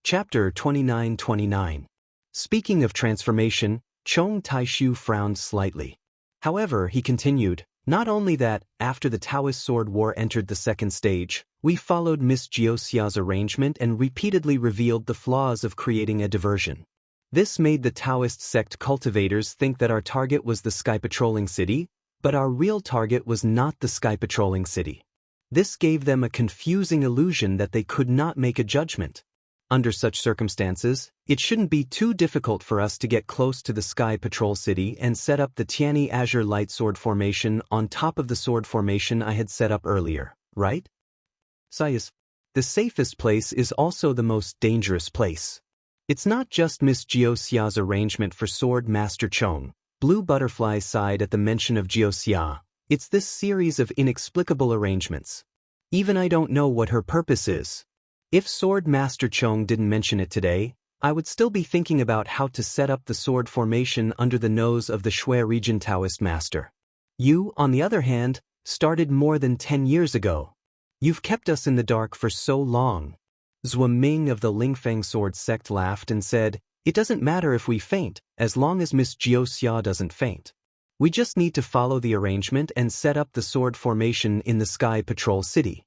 Chapter 29-29. Speaking of transformation, Chong Taishu frowned slightly. However, he continued, not only that, after the Taoist sword war entered the second stage, we followed Miss Jioxia's arrangement and repeatedly revealed the flaws of creating a diversion. This made the Taoist sect cultivators think that our target was the sky patrolling city, but our real target was not the sky patrolling city. This gave them a confusing illusion that they could not make a judgment. Under such circumstances, it shouldn't be too difficult for us to get close to the Sky Patrol City and set up the Tianyi Azure Light Sword Formation on top of the sword formation I had set up earlier, right? Sayas, the safest place is also the most dangerous place. It's not just Miss Jioxia's arrangement for Sword Master Chong. Blue Butterfly sighed at the mention of Jioxia. It's this series of inexplicable arrangements. Even I don't know what her purpose is. If Sword Master Chong didn't mention it today, I would still be thinking about how to set up the sword formation under the nose of the Shui region Taoist master. You, on the other hand, started more than 10 years ago. You've kept us in the dark for so long. Zhou Ming of the Lingfeng sword sect laughed and said, it doesn't matter if we faint, as long as Miss Jioxia doesn't faint. We just need to follow the arrangement and set up the sword formation in the Sky Patrol City.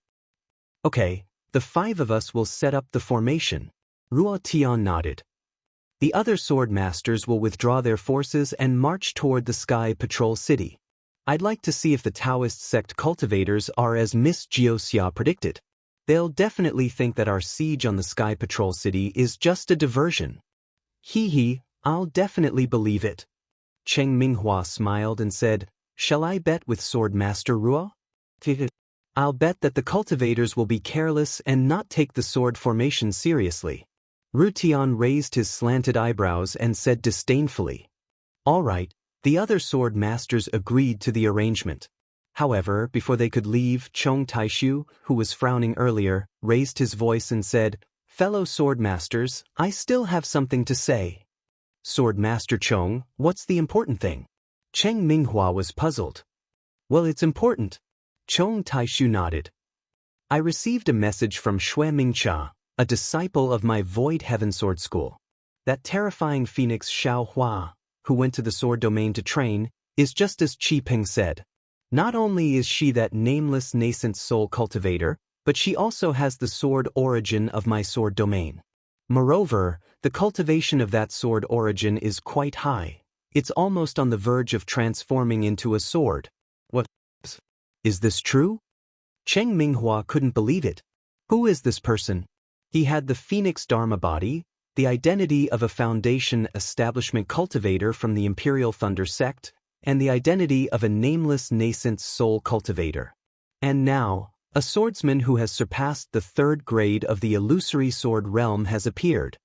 Okay. The 5 of us will set up the formation. Ruo Tian nodded. The other sword masters will withdraw their forces and march toward the Sky Patrol City. I'd like to see if the Taoist sect cultivators are as Miss Jioxia predicted. They'll definitely think that our siege on the Sky Patrol City is just a diversion. I'll definitely believe it. Cheng Minghua smiled and said, shall I bet with Sword Master Ruo? I'll bet that the cultivators will be careless and not take the sword formation seriously. Rutian raised his slanted eyebrows and said disdainfully. All right, the other sword masters agreed to the arrangement. However, before they could leave, Chong Taishu, who was frowning earlier, raised his voice and said, fellow sword masters, I still have something to say. Sword Master Chong, what's the important thing? Cheng Minghua was puzzled. Well, it's important. Chong Taishu nodded. I received a message from Shui Mingcha, a disciple of my Void Heaven Sword School. That terrifying phoenix Xiao Hua, who went to the sword domain to train, is just as Qi Ping said. Not only is she that nameless nascent soul cultivator, but she also has the sword origin of my sword domain. Moreover, the cultivation of that sword origin is quite high. It's almost on the verge of transforming into a sword. What? Is this true? Cheng Minghua couldn't believe it. Who is this person? He had the Phoenix Dharma body, the identity of a Foundation establishment cultivator from the Imperial Thunder sect, and the identity of a nameless nascent soul cultivator. And now, a swordsman who has surpassed the 3rd grade of the illusory sword realm has appeared.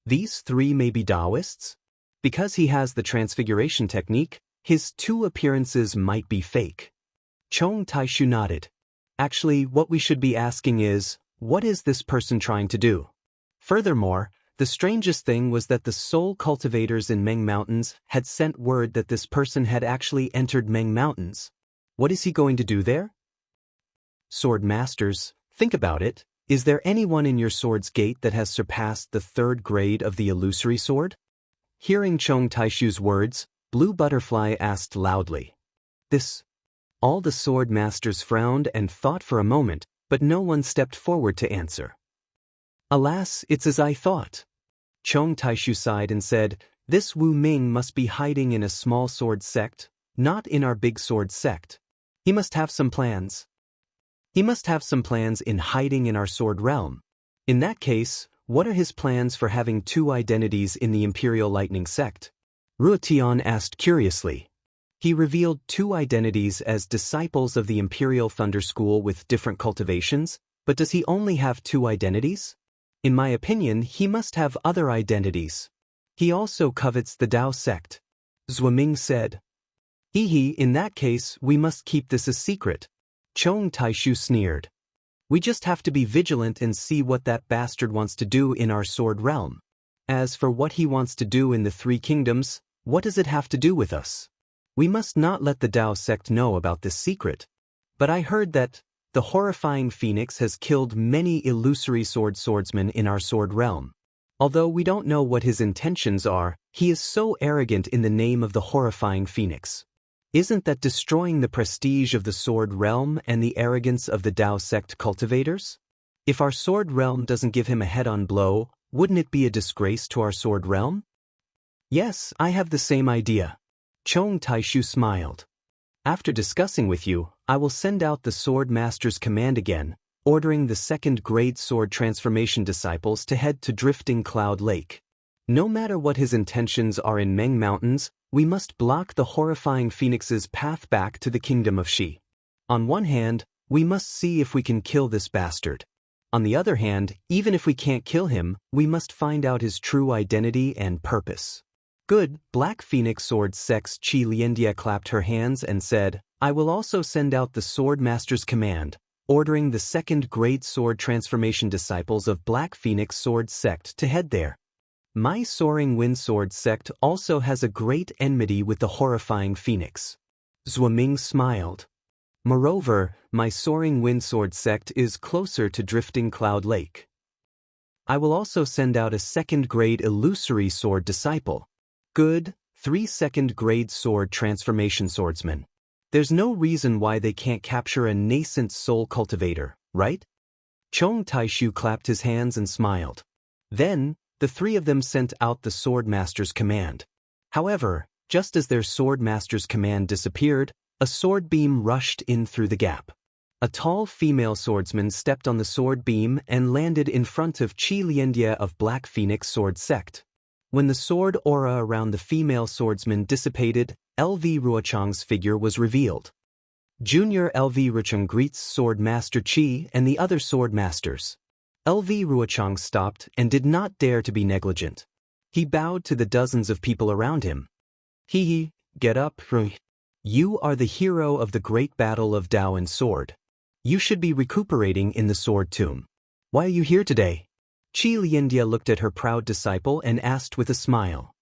These 3 may be Taoists? Because he has the transfiguration technique, his 2 appearances might be fake. Chong Taishu nodded. Actually, what we should be asking is, what is this person trying to do? Furthermore, the strangest thing was that the soul cultivators in Meng Mountains had sent word that this person had actually entered Meng Mountains. What is he going to do there? Sword masters, think about it. Is there anyone in your sword's gate that has surpassed the 3rd grade of the illusory sword? Hearing Chong Taishu's words, Blue Butterfly asked loudly. All the sword masters frowned and thought for a moment, but no one stepped forward to answer. Alas, it's as I thought. Chong Taishu sighed and said, this Wu Ming must be hiding in a small sword sect, not in our big sword sect. He must have some plans. He must have some plans in hiding in our sword realm. In that case, what are his plans for having 2 identities in the Imperial Lightning sect? Ruotian asked curiously. He revealed 2 identities as disciples of the Imperial Thunder School with different cultivations, but does he only have 2 identities? In my opinion, he must have other identities. He also covets the Dao sect. Zhou Ming said. In that case, we must keep this a secret. Chong Taishu sneered. We just have to be vigilant and see what that bastard wants to do in our sword realm. As for what he wants to do in the 3 kingdoms, what does it have to do with us? We must not let the Dao sect know about this secret. But I heard that, the horrifying phoenix has killed many illusory swordsmen in our sword realm. Although we don't know what his intentions are, he is so arrogant in the name of the horrifying phoenix. Isn't that destroying the prestige of the sword realm and the arrogance of the Dao sect cultivators? If our sword realm doesn't give him a head-on blow, wouldn't it be a disgrace to our sword realm? Yes, I have the same idea. Chong Taishu smiled. After discussing with you, I will send out the Sword Master's command again, ordering the second-grade sword transformation disciples to head to Drifting Cloud Lake. No matter what his intentions are in Meng Mountains, we must block the horrifying phoenix's path back to the kingdom of Shi. On one hand, we must see if we can kill this bastard. On the other hand, even if we can't kill him, we must find out his true identity and purpose. Good, Black Phoenix Sword Sex Chi Liendia clapped her hands and said, I will also send out the Sword Master's command, ordering the second-grade sword transformation disciples of Black Phoenix Sword Sect to head there. My Soaring Wind Sword Sect also has a great enmity with the horrifying phoenix. Zhuoming smiled. Moreover, my Soaring Wind Sword Sect is closer to Drifting Cloud Lake. I will also send out a second-grade illusory sword disciple. Good, 3 second-grade sword transformation swordsmen. There's no reason why they can't capture a nascent soul cultivator, right? Chong Taishu clapped his hands and smiled. Then, the three of them sent out the Sword Master's command. However, just as their Sword Master's command disappeared, a sword beam rushed in through the gap. A tall female swordsman stepped on the sword beam and landed in front of Chi Liendia of Black Phoenix Sword Sect. When the sword aura around the female swordsman dissipated, LV Ruochang's figure was revealed. Junior LV Ruochang greets Sword Master Chi and the other Sword Masters. LV Ruochang stopped and did not dare to be negligent. He bowed to the dozens of people around him. Get up, Rui. You are the hero of the great battle of Dao and Sword. You should be recuperating in the Sword Tomb. Why are you here today? Chi Liendia looked at her proud disciple and asked with a smile.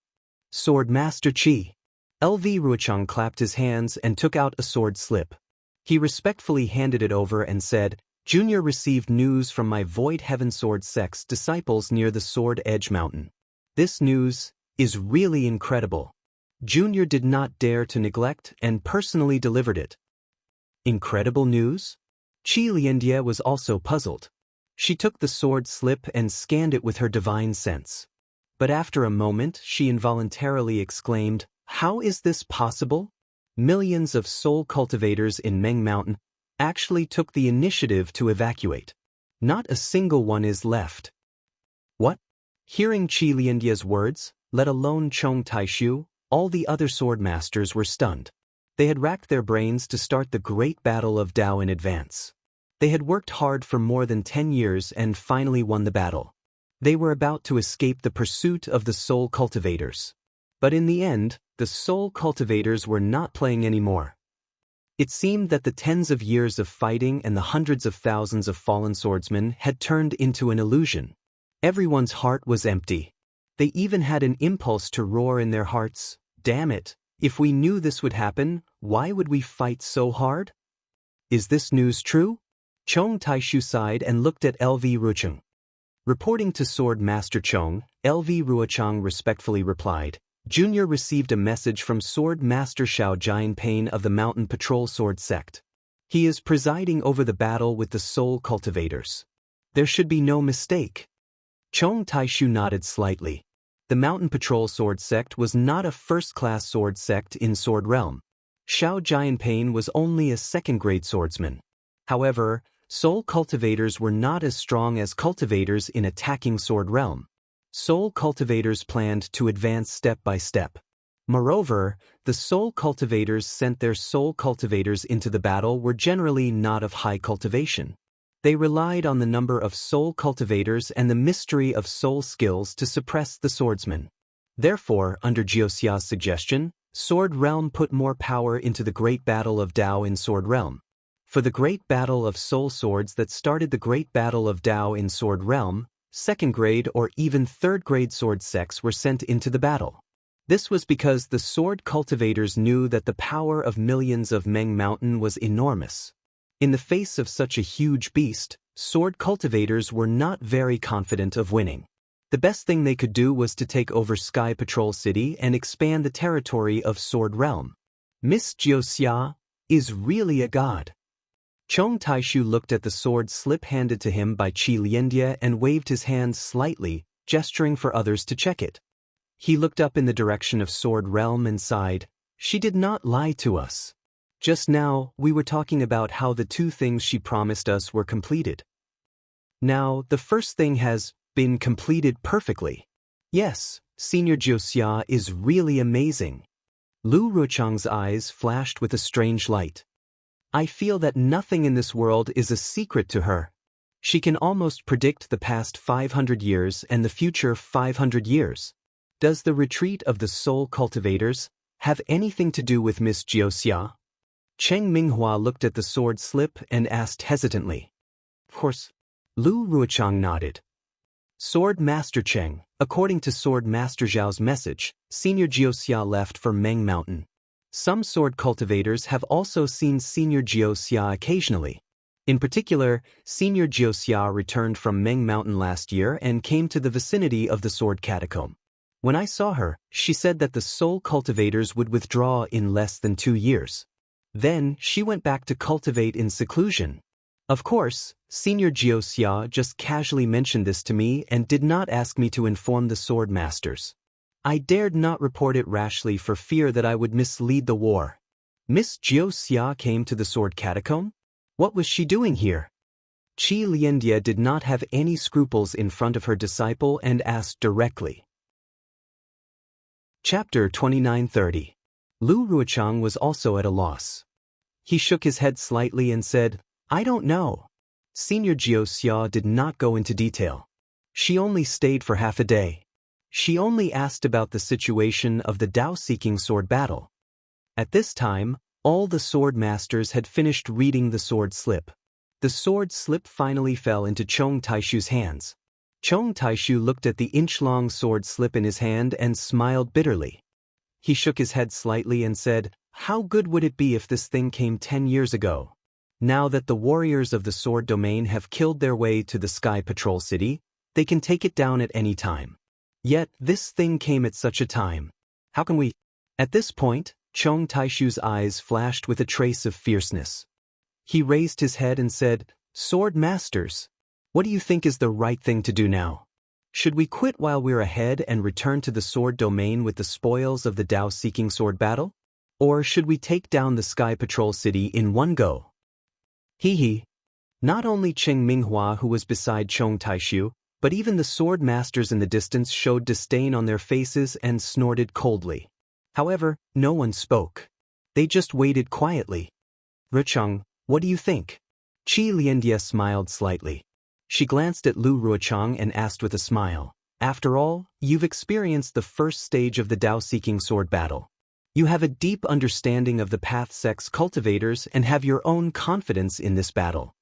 Sword Master Chi. LV Ruochang clapped his hands and took out a sword slip. He respectfully handed it over and said, Junior received news from my Void Heaven Sword Sect's disciples near the Sword Edge Mountain. This news is really incredible. Junior did not dare to neglect and personally delivered it. Incredible news? Chi Liendia was also puzzled. She took the sword slip and scanned it with her divine sense. But after a moment, she involuntarily exclaimed, How is this possible? Millions of soul cultivators in Meng Mountain actually took the initiative to evacuate. Not a single one is left. What? Hearing Chi Liendia's words, let alone Chong Taishu, all the other sword masters were stunned. They had racked their brains to start the great battle of Dao in advance. They had worked hard for more than 10 years and finally won the battle. They were about to escape the pursuit of the soul cultivators. But in the end, the soul cultivators were not playing anymore. It seemed that the tens of years of fighting and the hundreds of thousands of fallen swordsmen had turned into an illusion. Everyone's heart was empty. They even had an impulse to roar in their hearts, Damn it, if we knew this would happen, why would we fight so hard? Is this news true? Chong Taishu sighed and looked at LV Ruochang. Reporting to Sword Master Chong, LV Ruochang respectfully replied, Junior received a message from Sword Master Xiao Jianpain of the Mountain Patrol Sword Sect. He is presiding over the battle with the soul cultivators. There should be no mistake. Chong Taishu nodded slightly. The Mountain Patrol Sword Sect was not a first-class sword sect in Sword Realm. Xiao Jianpain was only a second-grade swordsman. However, soul cultivators were not as strong as cultivators in attacking Sword Realm. Soul cultivators planned to advance step by step. Moreover, the soul cultivators sent their soul cultivators into the battle were generally not of high cultivation. They relied on the number of soul cultivators and the mystery of soul skills to suppress the swordsmen. Therefore, under Jiuxia's suggestion, Sword Realm put more power into the great battle of Dao in Sword Realm. For the great battle of soul swords that started the great battle of Dao in Sword Realm, second-grade or even third-grade sword sects were sent into the battle. This was because the sword cultivators knew that the power of millions of Meng Mountain was enormous. In the face of such a huge beast, sword cultivators were not very confident of winning. The best thing they could do was to take over Sky Patrol City and expand the territory of Sword Realm. Miss Jiuxia is really a god. Chong Taishu looked at the sword slip handed to him by Qi Liandia and waved his hands slightly, gesturing for others to check it. He looked up in the direction of Sword Realm and sighed. She did not lie to us. Just now, we were talking about how the two things she promised us were completed. Now, the first thing has been completed perfectly. Yes, Senior Jiuxia is really amazing. Lu Ruochang's eyes flashed with a strange light. I feel that nothing in this world is a secret to her. She can almost predict the past 500 years and the future 500 years. Does the retreat of the soul cultivators have anything to do with Miss Jiuxia? Cheng Minghua looked at the sword slip and asked hesitantly. Of course. Lu Ruochang nodded. Sword Master Cheng, according to Sword Master Zhao's message, Senior Jiuxia left for Meng Mountain. Some sword cultivators have also seen Senior Jiuxia occasionally. In particular, Senior Jiuxia returned from Meng Mountain last year and came to the vicinity of the Sword Catacomb. When I saw her, she said that the soul cultivators would withdraw in less than 2 years. Then, she went back to cultivate in seclusion. Of course, Senior Jiuxia just casually mentioned this to me and did not ask me to inform the sword masters. I dared not report it rashly for fear that I would mislead the war. Miss Jiuxia came to the Sword Catacomb? What was she doing here? Qi Liandia did not have any scruples in front of her disciple and asked directly. Chapter 29:30. Lu Ruochang was also at a loss. He shook his head slightly and said, I don't know. Senior Jiuxia did not go into detail. She only stayed for half a day. She only asked about the situation of the Dao-seeking sword battle. At this time, all the sword masters had finished reading the sword slip. The sword slip finally fell into Chong Taishu's hands. Chong Taishu looked at the inch-long sword slip in his hand and smiled bitterly. He shook his head slightly and said, How good would it be if this thing came 10 years ago? Now that the warriors of the sword domain have killed their way to the Sky Patrol City, they can take it down at any time. Yet, this thing came at such a time. How can we? At this point, Chong Taishu's eyes flashed with a trace of fierceness. He raised his head and said, Sword Masters, what do you think is the right thing to do now? Should we quit while we're ahead and return to the sword domain with the spoils of the Dao-seeking sword battle? Or should we take down the Sky Patrol City in one go? Hee. Not only Cheng Minghua, who was beside Chong Taishu, but even the sword masters in the distance showed disdain on their faces and snorted coldly. However, no one spoke. They just waited quietly. Ruochang, what do you think? Qi Liandia smiled slightly. She glanced at Lu Ruochang and asked with a smile, After all, you've experienced the first stage of the Dao-seeking sword battle. You have a deep understanding of the Path Sect's cultivators and have your own confidence in this battle.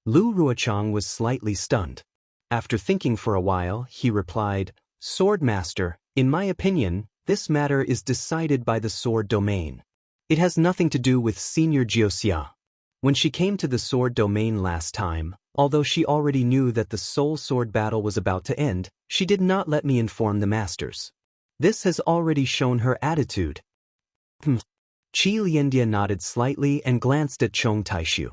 Lu Ruochang was slightly stunned. After thinking for a while, he replied, Sword Master, in my opinion, this matter is decided by the sword domain. It has nothing to do with Senior Jiuxia. When she came to the sword domain last time, although she already knew that the soul sword battle was about to end, she did not let me inform the masters. This has already shown her attitude. Qi Liandia nodded slightly and glanced at Chong Taishu.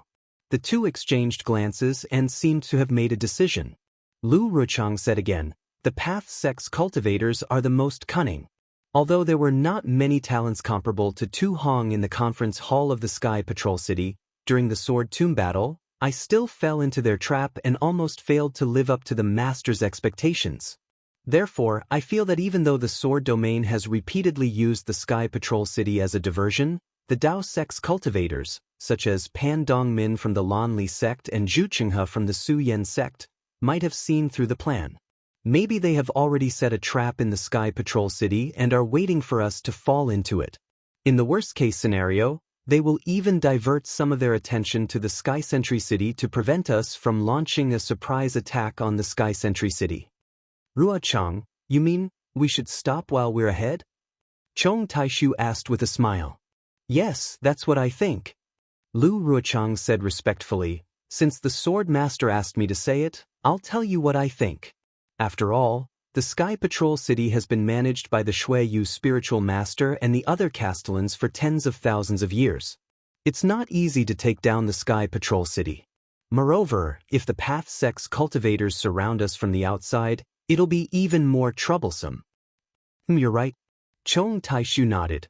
The two exchanged glances and seemed to have made a decision. Lu Ruochang said again, The Path Sect's cultivators are the most cunning. Although there were not many talents comparable to Tu Hong in the conference hall of the Sky Patrol City, during the Sword Tomb battle, I still fell into their trap and almost failed to live up to the master's expectations. Therefore, I feel that even though the sword domain has repeatedly used the Sky Patrol City as a diversion, the Dao Sect's cultivators, such as Pan Dongmin from the Lanli sect and Zhu Qinghe from the Su Yan sect, might have seen through the plan. Maybe they have already set a trap in the Sky Patrol City and are waiting for us to fall into it. In the worst-case scenario, they will even divert some of their attention to the Sky Sentry City to prevent us from launching a surprise attack on the Sky Sentry City. Ruochang, you mean, we should stop while we're ahead? Chong Taishu asked with a smile. Yes, that's what I think. Lu Ruochang said respectfully, "Since the sword master asked me to say it, I'll tell you what I think. After all, the Sky Patrol City has been managed by the Shui Yu spiritual master and the other castellans for tens of thousands of years. It's not easy to take down the Sky Patrol City. Moreover, if the Path Sect's cultivators surround us from the outside, it'll be even more troublesome." You're right. Chong Taishu nodded.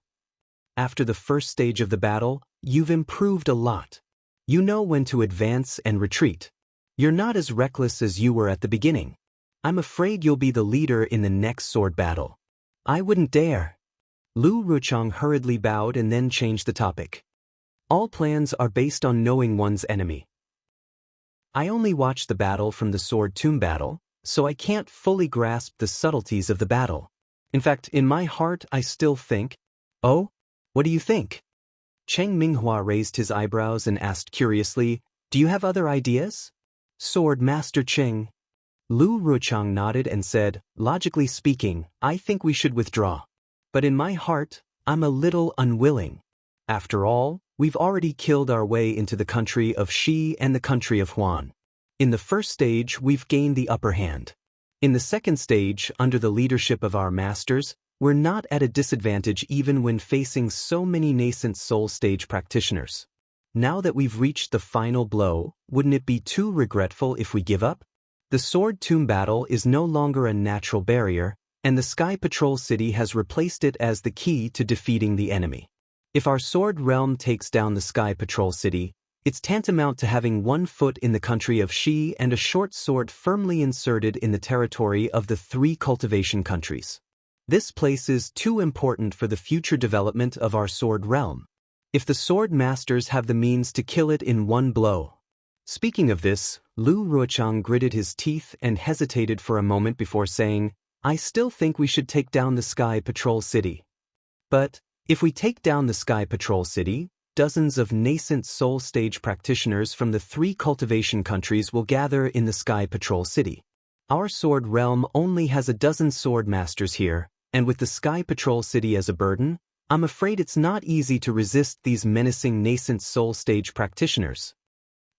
"After the first stage of the battle, you've improved a lot. You know when to advance and retreat. You're not as reckless as you were at the beginning. I'm afraid you'll be the leader in the next sword battle." "I wouldn't dare." Lu Ruchang hurriedly bowed and then changed the topic. "All plans are based on knowing one's enemy. I only watched the battle from the sword tomb battle, so I can't fully grasp the subtleties of the battle. In fact, in my heart I still think..." "Oh? What do you think?" Cheng Minghua raised his eyebrows and asked curiously, "Do you have other ideas?" "Sword Master Cheng." Lu Ruchang nodded and said, "Logically speaking, I think we should withdraw. But in my heart, I'm a little unwilling. After all, we've already killed our way into the country of Shi and the country of Huan. In the first stage, we've gained the upper hand. In the second stage, under the leadership of our masters, we're not at a disadvantage even when facing so many nascent soul stage practitioners. Now that we've reached the final blow, wouldn't it be too regretful if we give up? The Sword Tomb battle is no longer a natural barrier, and the Sky Patrol City has replaced it as the key to defeating the enemy. If our Sword Realm takes down the Sky Patrol City, it's tantamount to having one foot in the country of Shi and a short sword firmly inserted in the territory of the 3 cultivation countries. This place is too important for the future development of our Sword Realm. If the Sword Masters have the means to kill it in one blow." Speaking of this, Lu Ruochang gritted his teeth and hesitated for a moment before saying, "I still think we should take down the Sky Patrol City. But, if we take down the Sky Patrol City, dozens of nascent soul stage practitioners from the 3 cultivation countries will gather in the Sky Patrol City. Our Sword Realm only has a dozen sword masters here, and with the Sky Patrol City as a burden, I'm afraid it's not easy to resist these menacing nascent soul stage practitioners."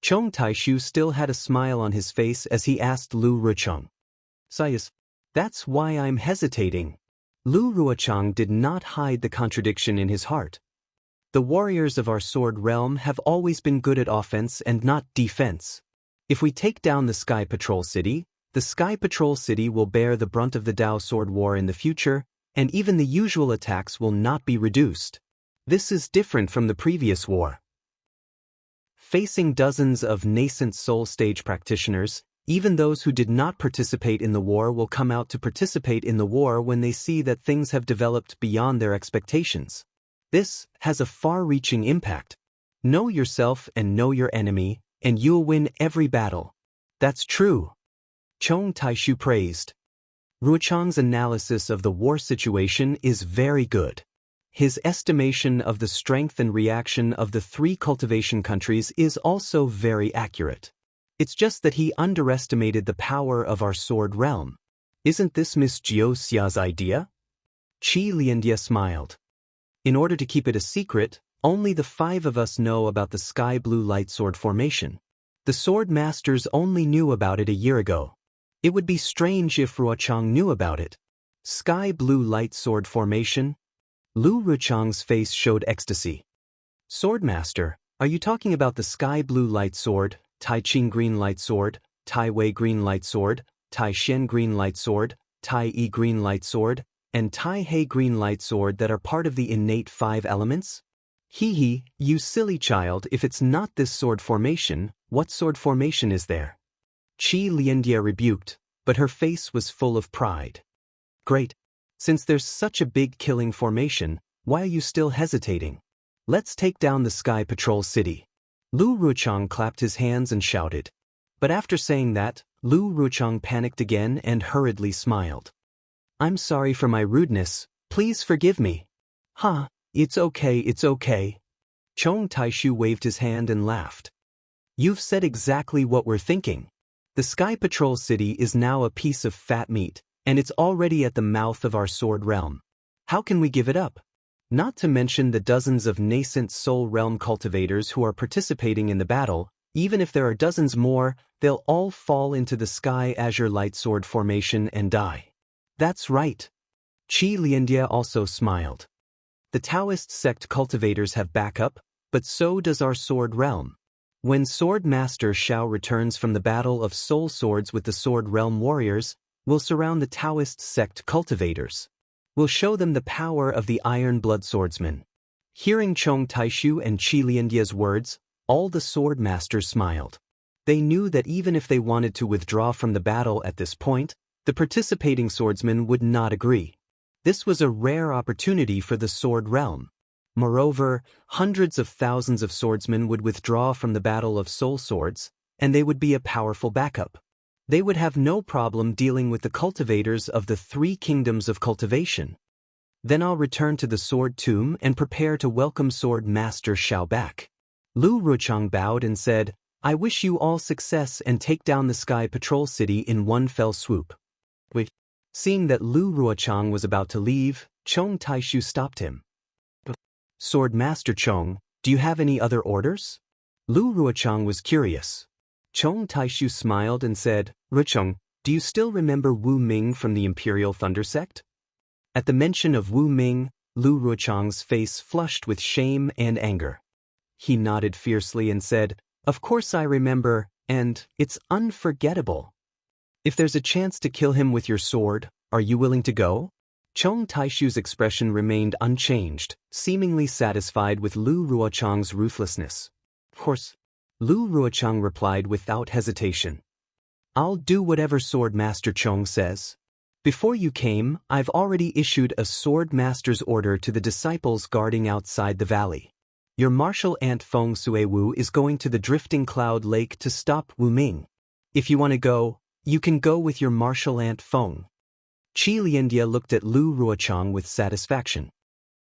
Chong Taishu still had a smile on his face as he asked Lu Ruchang, "Sayas, that's why I'm hesitating." Lu Ruochang did not hide the contradiction in his heart. The warriors of our Sword Realm have always been good at offense and not defense. If we take down the Sky Patrol City, the Sky Patrol City will bear the brunt of the Dao Sword War in the future, and even the usual attacks will not be reduced. This is different from the previous war. Facing dozens of nascent soul stage practitioners, even those who did not participate in the war will come out to participate in the war when they see that things have developed beyond their expectations. This has a far-reaching impact. Know yourself and know your enemy, and you'll win every battle. That's true. Chong Taishu praised. Ruochang's analysis of the war situation is very good. His estimation of the strength and reaction of the 3 cultivation countries is also very accurate. It's just that he underestimated the power of our Sword Realm. Isn't this Miss Jiu Xia's idea? Qi Liandia smiled. In order to keep it a secret, only the 5 of us know about the Sky Blue Light Sword formation. The Sword Masters only knew about it a year ago. It would be strange if Ruochang knew about it. Sky Blue Light Sword formation? Lu Ruchang's face showed ecstasy. "Swordmaster, are you talking about the Sky Blue Light Sword, Tai Ching Green Light Sword, Tai Wei Green Light Sword, Tai Shen Green Light Sword, Tai Yi Green Light Sword, and Tai He Green Light Sword that are part of the innate 5 elements? Hee, you silly child, if it's not this sword formation, what sword formation is there?" Qi Liandia rebuked, but her face was full of pride. "Great. Since there's such a big killing formation, why are you still hesitating? Let's take down the Sky Patrol City." Lu Ruchang clapped his hands and shouted. But after saying that, Lu Ruchang panicked again and hurriedly smiled. "I'm sorry for my rudeness, please forgive me." "Huh, it's okay. Chong Taishu waved his hand and laughed. "You've said exactly what we're thinking. The Sky Patrol City is now a piece of fat meat, and it's already at the mouth of our Sword Realm. How can we give it up? Not to mention the dozens of nascent Soul Realm cultivators who are participating in the battle. Even if there are dozens more, they'll all fall into the Sky Azure Lightsword formation and die. That's right. Qi Liandia also smiled. The Taoist sect cultivators have backup, but so does our Sword Realm. When Sword Master Xiao returns from the Battle of Soul Swords with the Sword Realm warriors, we'll surround the Taoist sect cultivators. We'll show them the power of the Iron Blood Swordsman. Hearing Chong Taishu and Qi Liandia's words, all the Sword Masters smiled. They knew that even if they wanted to withdraw from the battle at this point, the participating swordsmen would not agree. This was a rare opportunity for the Sword Realm. Moreover, hundreds of thousands of swordsmen would withdraw from the Battle of Soul Swords, and they would be a powerful backup. They would have no problem dealing with the cultivators of the 3 kingdoms of cultivation. Then I'll return to the Sword Tomb and prepare to welcome Sword Master Xiao back. Lu Ruochang bowed and said, I wish you all success and take down the Sky Patrol City in one fell swoop. Wait. Seeing that Lu Ruochang was about to leave, Chong Taishu stopped him. Sword Master Chong, do you have any other orders? Lu Ruochang was curious. Chong Taishu smiled and said, Ruochang, do you still remember Wu Ming from the Imperial Thunder Sect? At the mention of Wu Ming, Lu Ruochang's face flushed with shame and anger. He nodded fiercely and said, Of course I remember, and it's unforgettable. If there's a chance to kill him with your sword, are you willing to go? Chong Taishu's expression remained unchanged, seemingly satisfied with Lu Ruochang's ruthlessness. Of course, Lu Ruochang replied without hesitation. I'll do whatever Sword Master Chong says. Before you came, I've already issued a Sword Master's order to the disciples guarding outside the valley. Your martial aunt Feng Suewu is going to the Drifting Cloud Lake to stop Wu Ming. If you want to go, you can go with your martial aunt Feng. Qi Liandia looked at Lu Ruochang with satisfaction.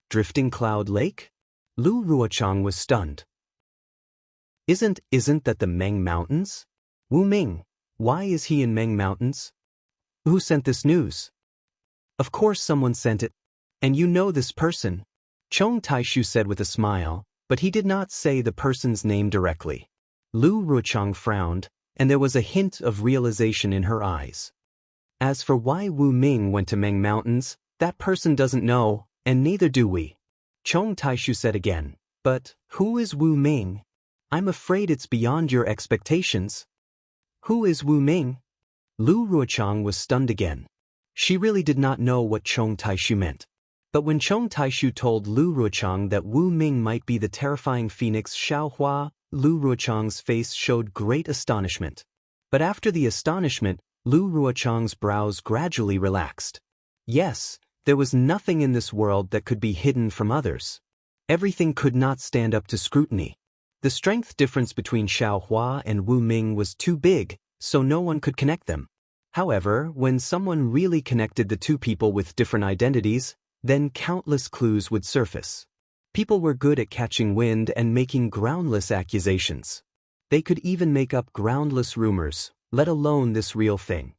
Drifting Cloud Lake? Lu Ruochang was stunned. Isn't that the Meng Mountains? Wu Ming, why is he in Meng Mountains? Who sent this news? Of course someone sent it. And you know this person. Chong Taishu said with a smile, but he did not say the person's name directly. Lu Ruochang frowned, and there was a hint of realization in her eyes. As for why Wu Ming went to Meng Mountains, that person doesn't know, and neither do we. Chong Taishu said again, but who is Wu Ming? I'm afraid it's beyond your expectations. Who is Wu Ming? Lu Ruochang was stunned again. She really did not know what Chong Taishu meant. But when Chong Taishu told Lu Ruochang that Wu Ming might be the terrifying phoenix Xiaohua, Lu Ruochang's face showed great astonishment. But after the astonishment, Lu Ruochang's brows gradually relaxed. Yes, there was nothing in this world that could be hidden from others. Everything could not stand up to scrutiny. The strength difference between Xiaohua and Wu Ming was too big, so no one could connect them. However, when someone really connected the two people with different identities, then countless clues would surface. People were good at catching wind and making groundless accusations. They could even make up groundless rumors, let alone this real thing.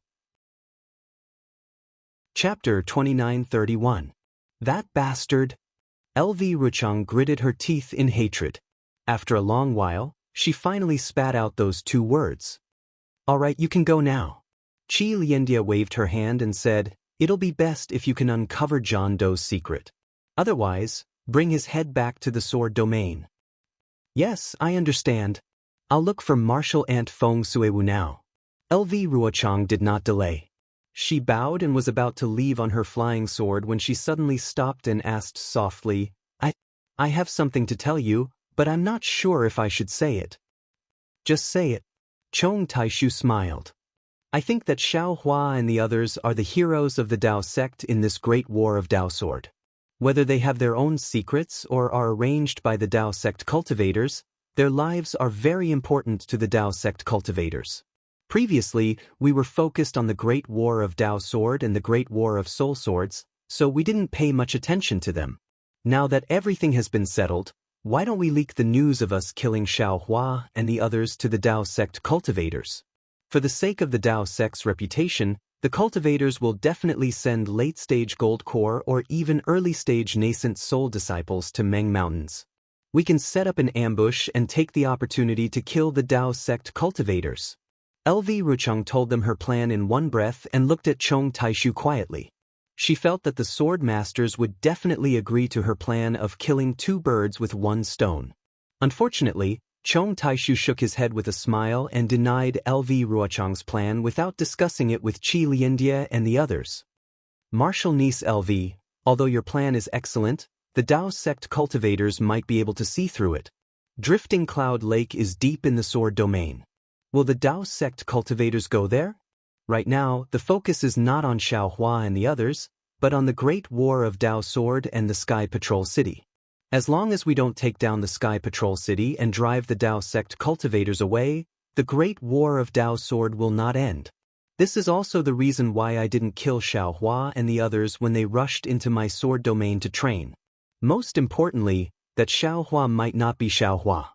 Chapter 2931. That bastard. LV Ruchang gritted her teeth in hatred. After a long while, she finally spat out those 2 words. All right, you can go now. Qi Liandia waved her hand and said, It'll be best if you can uncover John Doe's secret. Otherwise, bring his head back to the sword domain. Yes, I understand. I'll look for martial aunt Feng Suewu now. LV Ruochang did not delay. She bowed and was about to leave on her flying sword when she suddenly stopped and asked softly, I have something to tell you, but I'm not sure if I should say it. Just say it. Chong Taishu smiled. I think that Xiao Hua and the others are the heroes of the Dao sect in this great war of Dao sword. Whether they have their own secrets or are arranged by the Dao sect cultivators, their lives are very important to the Dao sect cultivators. Previously, we were focused on the Great War of Dao Sword and the Great War of Soul Swords, so we didn't pay much attention to them. Now that everything has been settled, why don't we leak the news of us killing Xiao Hua and the others to the Dao sect cultivators? For the sake of the Dao sect's reputation, The cultivators will definitely send late-stage gold core or even early-stage nascent soul disciples to Meng Mountains. We can set up an ambush and take the opportunity to kill the Dao sect cultivators. LV Ruchang told them her plan in one breath and looked at Chong Taishu quietly. She felt that the sword masters would definitely agree to her plan of killing two birds with one stone. Unfortunately, Chong Taishu shook his head with a smile and denied LV Ruochang's plan without discussing it with Qi Liandia and the others. Martial niece LV, although your plan is excellent, the Dao sect cultivators might be able to see through it. Drifting Cloud Lake is deep in the sword domain. Will the Dao sect cultivators go there? Right now, the focus is not on Xiaohua and the others, but on the Great War of Dao Sword and the Sky Patrol City. As long as we don't take down the Sky Patrol City and drive the Dao sect cultivators away, the Great War of Dao Sword will not end. This is also the reason why I didn't kill Xiaohua and the others when they rushed into my sword domain to train. Most importantly, that Xiaohua might not be Xiaohua.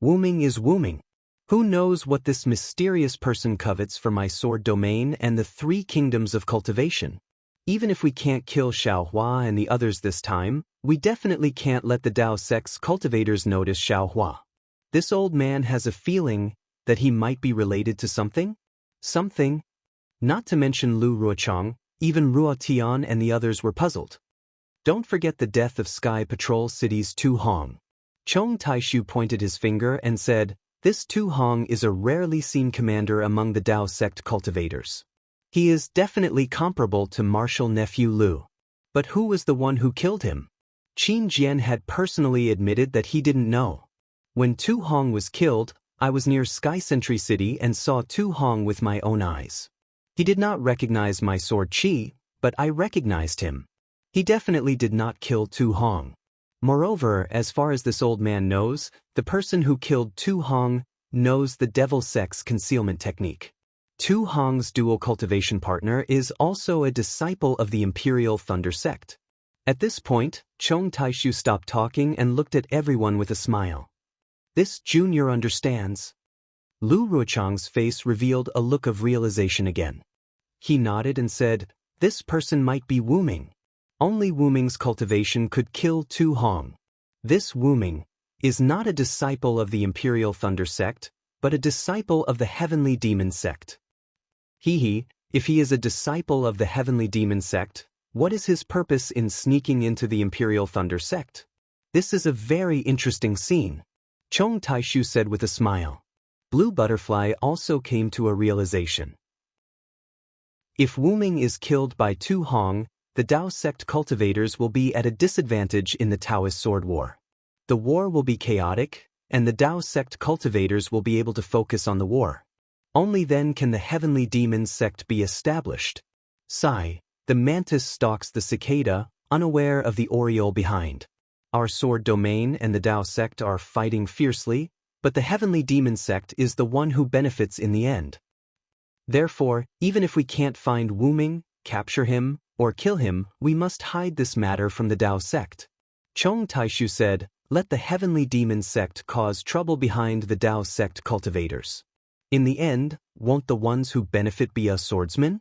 Wuming is Wuming. Who knows what this mysterious person covets for my sword domain and the three kingdoms of cultivation? Even if we can't kill Xiaohua and the others this time, we definitely can't let the Dao sect's cultivators notice Xiaohua. This old man has a feeling that he might be related to something? Something? Not to mention Lu Ruochang, even Ruo Tian and the others were puzzled. Don't forget the death of Sky Patrol City's Tu Hong. Chong Taishu pointed his finger and said, "This Tu Hong is a rarely seen commander among the Dao sect cultivators. He is definitely comparable to martial nephew Lu. But who was the one who killed him?" Qin Jian had personally admitted that he didn't know. When Tu Hong was killed, I was near Sky Sentry City and saw Tu Hong with my own eyes. He did not recognize my sword Qi, but I recognized him. He definitely did not kill Tu Hong. Moreover, as far as this old man knows, the person who killed Tu Hong knows the devil sex concealment technique. Tu Hong's dual cultivation partner is also a disciple of the Imperial Thunder sect. At this point, Chong Taishu stopped talking and looked at everyone with a smile. This junior understands. Lu Ruochang's face revealed a look of realization again. He nodded and said, "This person might be Wuming. Only Wuming's cultivation could kill Tu Hong. This Wuming is not a disciple of the Imperial Thunder sect, but a disciple of the Heavenly Demon sect." If he is a disciple of the Heavenly Demon sect, what is his purpose in sneaking into the Imperial Thunder sect? This is a very interesting scene, Chong Taishu said with a smile. Blue Butterfly also came to a realization. If Wuming is killed by Tu Hong, the Dao sect cultivators will be at a disadvantage in the Taoist sword war. The war will be chaotic, and the Dao sect cultivators will be able to focus on the war. Only then can the Heavenly Demon sect be established. Sigh, the mantis stalks the cicada, unaware of the oriole behind. Our sword domain and the Dao sect are fighting fiercely, but the Heavenly Demon sect is the one who benefits in the end. Therefore, even if we can't find Wuming, capture him, or kill him, we must hide this matter from the Dao sect. Chong Taishu said, "Let the Heavenly Demon sect cause trouble behind the Dao sect cultivators. In the end, won't the ones who benefit be us swordsmen?"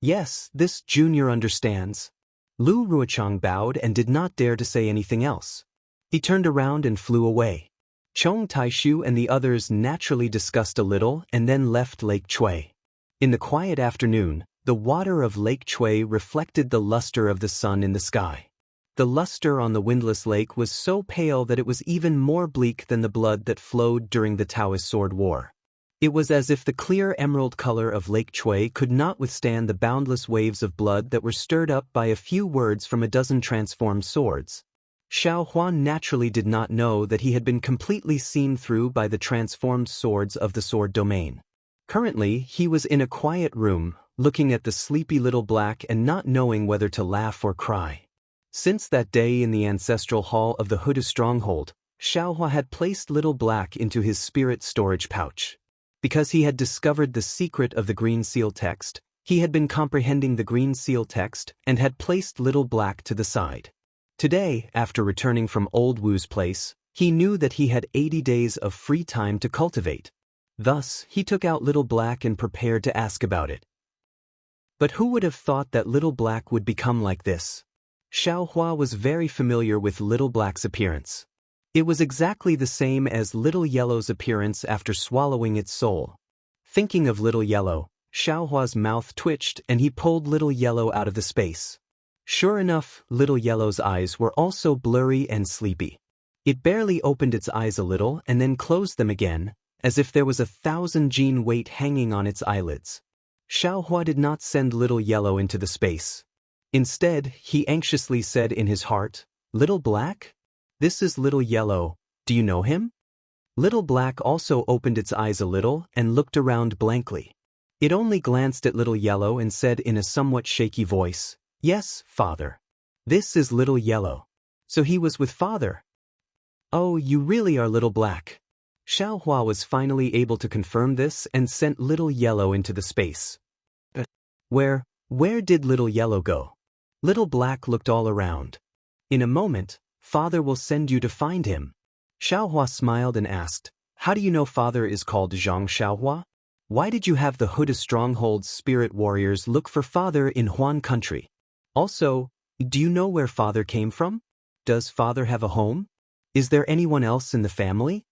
Yes, this junior understands. Lu Ruochang bowed and did not dare to say anything else. He turned around and flew away. Chong Taishu and the others naturally discussed a little and then left Lake Chui. In the quiet afternoon, the water of Lake Chui reflected the luster of the sun in the sky. The luster on the windless lake was so pale that it was even more bleak than the blood that flowed during the Taoist sword war. It was as if the clear emerald color of Lake Chui could not withstand the boundless waves of blood that were stirred up by a few words from a dozen transformed swords. Xiao Huan naturally did not know that he had been completely seen through by the transformed swords of the sword domain. Currently, he was in a quiet room, looking at the sleepy little black and not knowing whether to laugh or cry. Since that day in the ancestral hall of the Huda stronghold, Xiaohua had placed little black into his spirit storage pouch. Because he had discovered the secret of the green seal text, he had been comprehending the green seal text and had placed little black to the side. Today, after returning from Old Wu's place, he knew that he had 80 days of free time to cultivate. Thus, he took out little black and prepared to ask about it. But who would have thought that Little Black would become like this? Xiaohua was very familiar with Little Black's appearance. It was exactly the same as Little Yellow's appearance after swallowing its soul. Thinking of Little Yellow, Xiaohua's mouth twitched and he pulled Little Yellow out of the space. Sure enough, Little Yellow's eyes were also blurry and sleepy. It barely opened its eyes a little and then closed them again, as if there was 1,000 gene weight hanging on its eyelids. Xiaohua did not send Little Yellow into the space. Instead, he anxiously said in his heart, "Little Black? This is Little Yellow, do you know him?" Little Black also opened its eyes a little and looked around blankly. It only glanced at Little Yellow and said in a somewhat shaky voice, "Yes, Father. This is Little Yellow. So he was with Father." "Oh, you really are Little Black." Xiaohua was finally able to confirm this and sent Little Yellow into the space. Where did Little Yellow go? Little Black looked all around. "In a moment, Father will send you to find him." Xiaohua smiled and asked, "How do you know Father is called Zhang Xiaohua? Why did you have the Huda Stronghold's spirit warriors look for Father in Huan country? Also, do you know where Father came from? Does Father have a home? Is there anyone else in the family?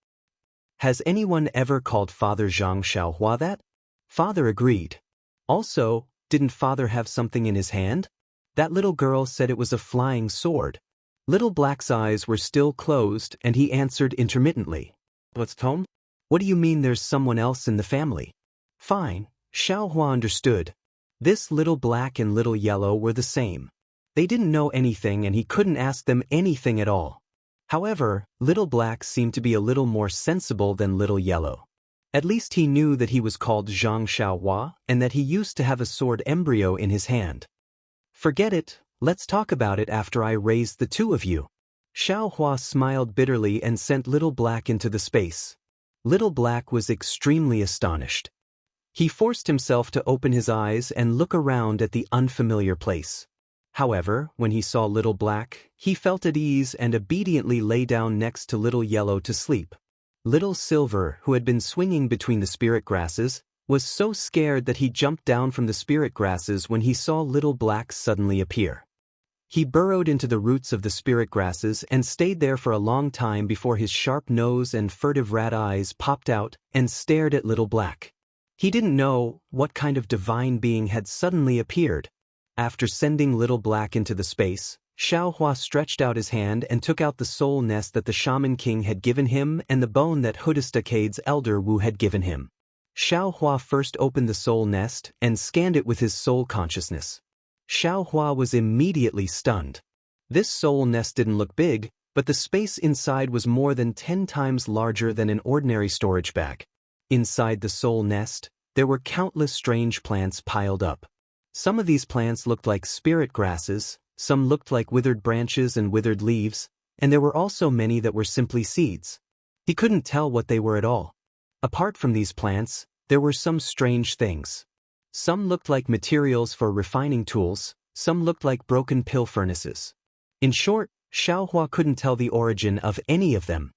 Has anyone ever called Father Zhang Xiaohua that?" Father agreed. "Also, didn't Father have something in his hand? That little girl said it was a flying sword." Little Black's eyes were still closed and he answered intermittently, "What's home? What do you mean there's someone else in the family?" Fine, Xiaohua understood. This Little Black and Little Yellow were the same. They didn't know anything and he couldn't ask them anything at all. However, Little Black seemed to be a little more sensible than Little Yellow. At least he knew that he was called Zhang Xiaohua and that he used to have a sword embryo in his hand. "Forget it, let's talk about it after I raise the two of you." Xiaohua smiled bitterly and sent Little Black into the space. Little Black was extremely astonished. He forced himself to open his eyes and look around at the unfamiliar place. However, when he saw Little Black, he felt at ease and obediently lay down next to Little Yellow to sleep. Little Silver, who had been swinging between the spirit grasses, was so scared that he jumped down from the spirit grasses when he saw Little Black suddenly appear. He burrowed into the roots of the spirit grasses and stayed there for a long time before his sharp nose and furtive rat eyes popped out and stared at Little Black. He didn't know what kind of divine being had suddenly appeared. After sending Little Black into the space, Xiaohua stretched out his hand and took out the soul nest that the Shaman King had given him and the bone that Hudastacade's elder Wu had given him. Xiaohua first opened the soul nest and scanned it with his soul consciousness. Xiaohua was immediately stunned. This soul nest didn't look big, but the space inside was more than 10 times larger than an ordinary storage bag. Inside the soul nest, there were countless strange plants piled up. Some of these plants looked like spirit grasses, some looked like withered branches and withered leaves, and there were also many that were simply seeds. He couldn't tell what they were at all. Apart from these plants, there were some strange things. Some looked like materials for refining tools, some looked like broken pill furnaces. In short, Xiaohua couldn't tell the origin of any of them.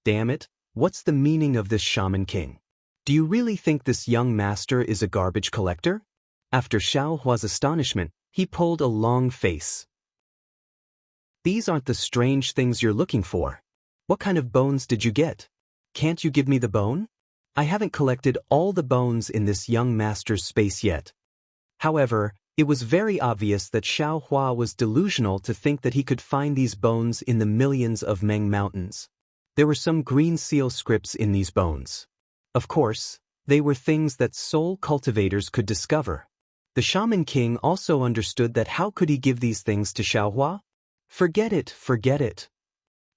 Damn it, what's the meaning of this Shaman King? Do you really think this young master is a garbage collector? After Xiaohua's astonishment, he pulled a long face. These aren't the strange things you're looking for. What kind of bones did you get? Can't you give me the bone? I haven't collected all the bones in this young master's space yet. However, it was very obvious that Xiaohua was delusional to think that he could find these bones in the millions of Meng Mountains. There were some green seal scripts in these bones. Of course, they were things that soul cultivators could discover. The Shaman King also understood that how could he give these things to Xiaohua? Forget it, forget it.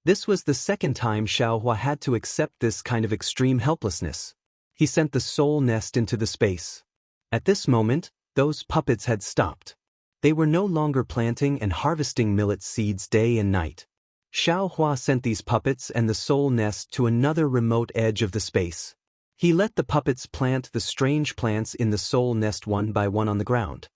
This was the second time Xiaohua had to accept this kind of extreme helplessness. He sent the soul nest into the space. At this moment, those puppets had stopped. They were no longer planting and harvesting millet seeds day and night. Xiaohua sent these puppets and the soul nest to another remote edge of the space. He let the puppets plant the strange plants in the soul nest one by one on the ground.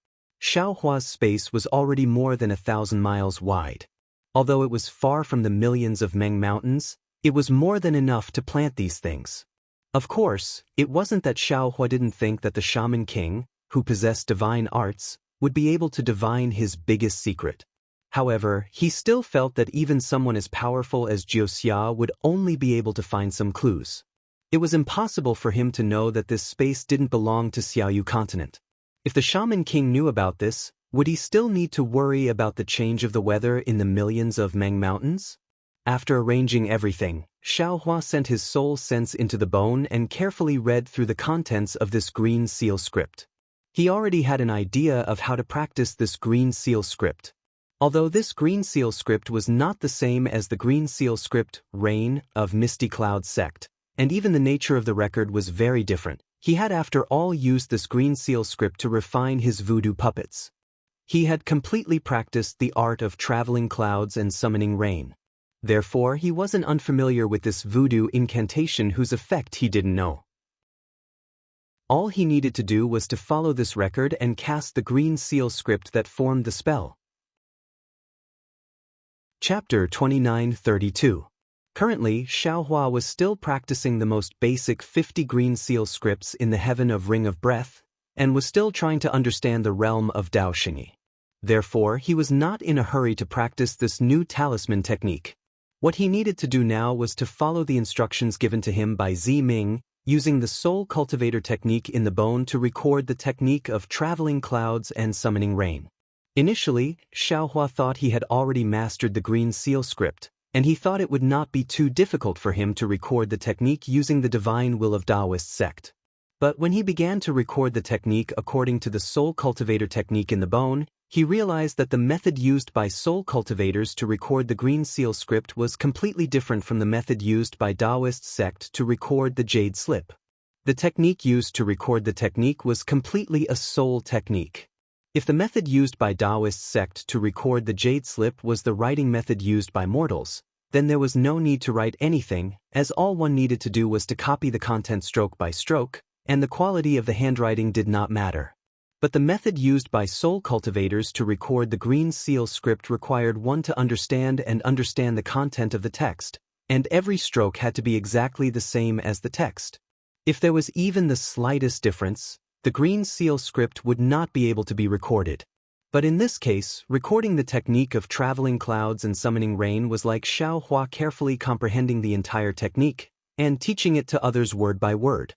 Xiaohua's space was already more than 1,000 miles wide. Although it was far from the millions of Meng Mountains, it was more than enough to plant these things. Of course, it wasn't that Xiaohua didn't think that the Shaman King, who possessed divine arts, would be able to divine his biggest secret. However, he still felt that even someone as powerful as Jiuxia would only be able to find some clues. It was impossible for him to know that this space didn't belong to Xiaoyu continent. If the Shaman King knew about this, would he still need to worry about the change of the weather in the millions of Meng Mountains? After arranging everything, Xiaohua sent his soul sense into the bone and carefully read through the contents of this green seal script. He already had an idea of how to practice this green seal script. Although this green seal script was not the same as the green seal script, Rain, of Misty Cloud sect, and even the nature of the record was very different, he had after all used this green seal script to refine his voodoo puppets. He had completely practiced the art of traveling clouds and summoning rain. Therefore, he wasn't unfamiliar with this voodoo incantation whose effect he didn't know. All he needed to do was to follow this record and cast the green seal script that formed the spell. Chapter 2932. Currently, Xiaohua was still practicing the most basic 50 green seal scripts in the heaven of Ring of Breath, and was still trying to understand the realm of Daoxingyi. Therefore, he was not in a hurry to practice this new talisman technique. What he needed to do now was to follow the instructions given to him by Zi Ming, using the soul cultivator technique in the bone to record the technique of traveling clouds and summoning rain. Initially, Xiaohua thought he had already mastered the green seal script, and he thought it would not be too difficult for him to record the technique using the divine will of Taoist sect. But when he began to record the technique according to the soul cultivator technique in the bone, he realized that the method used by soul cultivators to record the green seal script was completely different from the method used by Taoist sect to record the jade slip. The technique used to record the technique was completely a soul technique. If the method used by Taoist sect to record the jade slip was the writing method used by mortals, then there was no need to write anything, as all one needed to do was to copy the content stroke by stroke, and the quality of the handwriting did not matter. But the method used by soul cultivators to record the green seal script required one to understand the content of the text, and every stroke had to be exactly the same as the text. If there was even the slightest difference, the green seal script would not be able to be recorded. But in this case, recording the technique of traveling clouds and summoning rain was like Xiaohua carefully comprehending the entire technique, and teaching it to others word by word.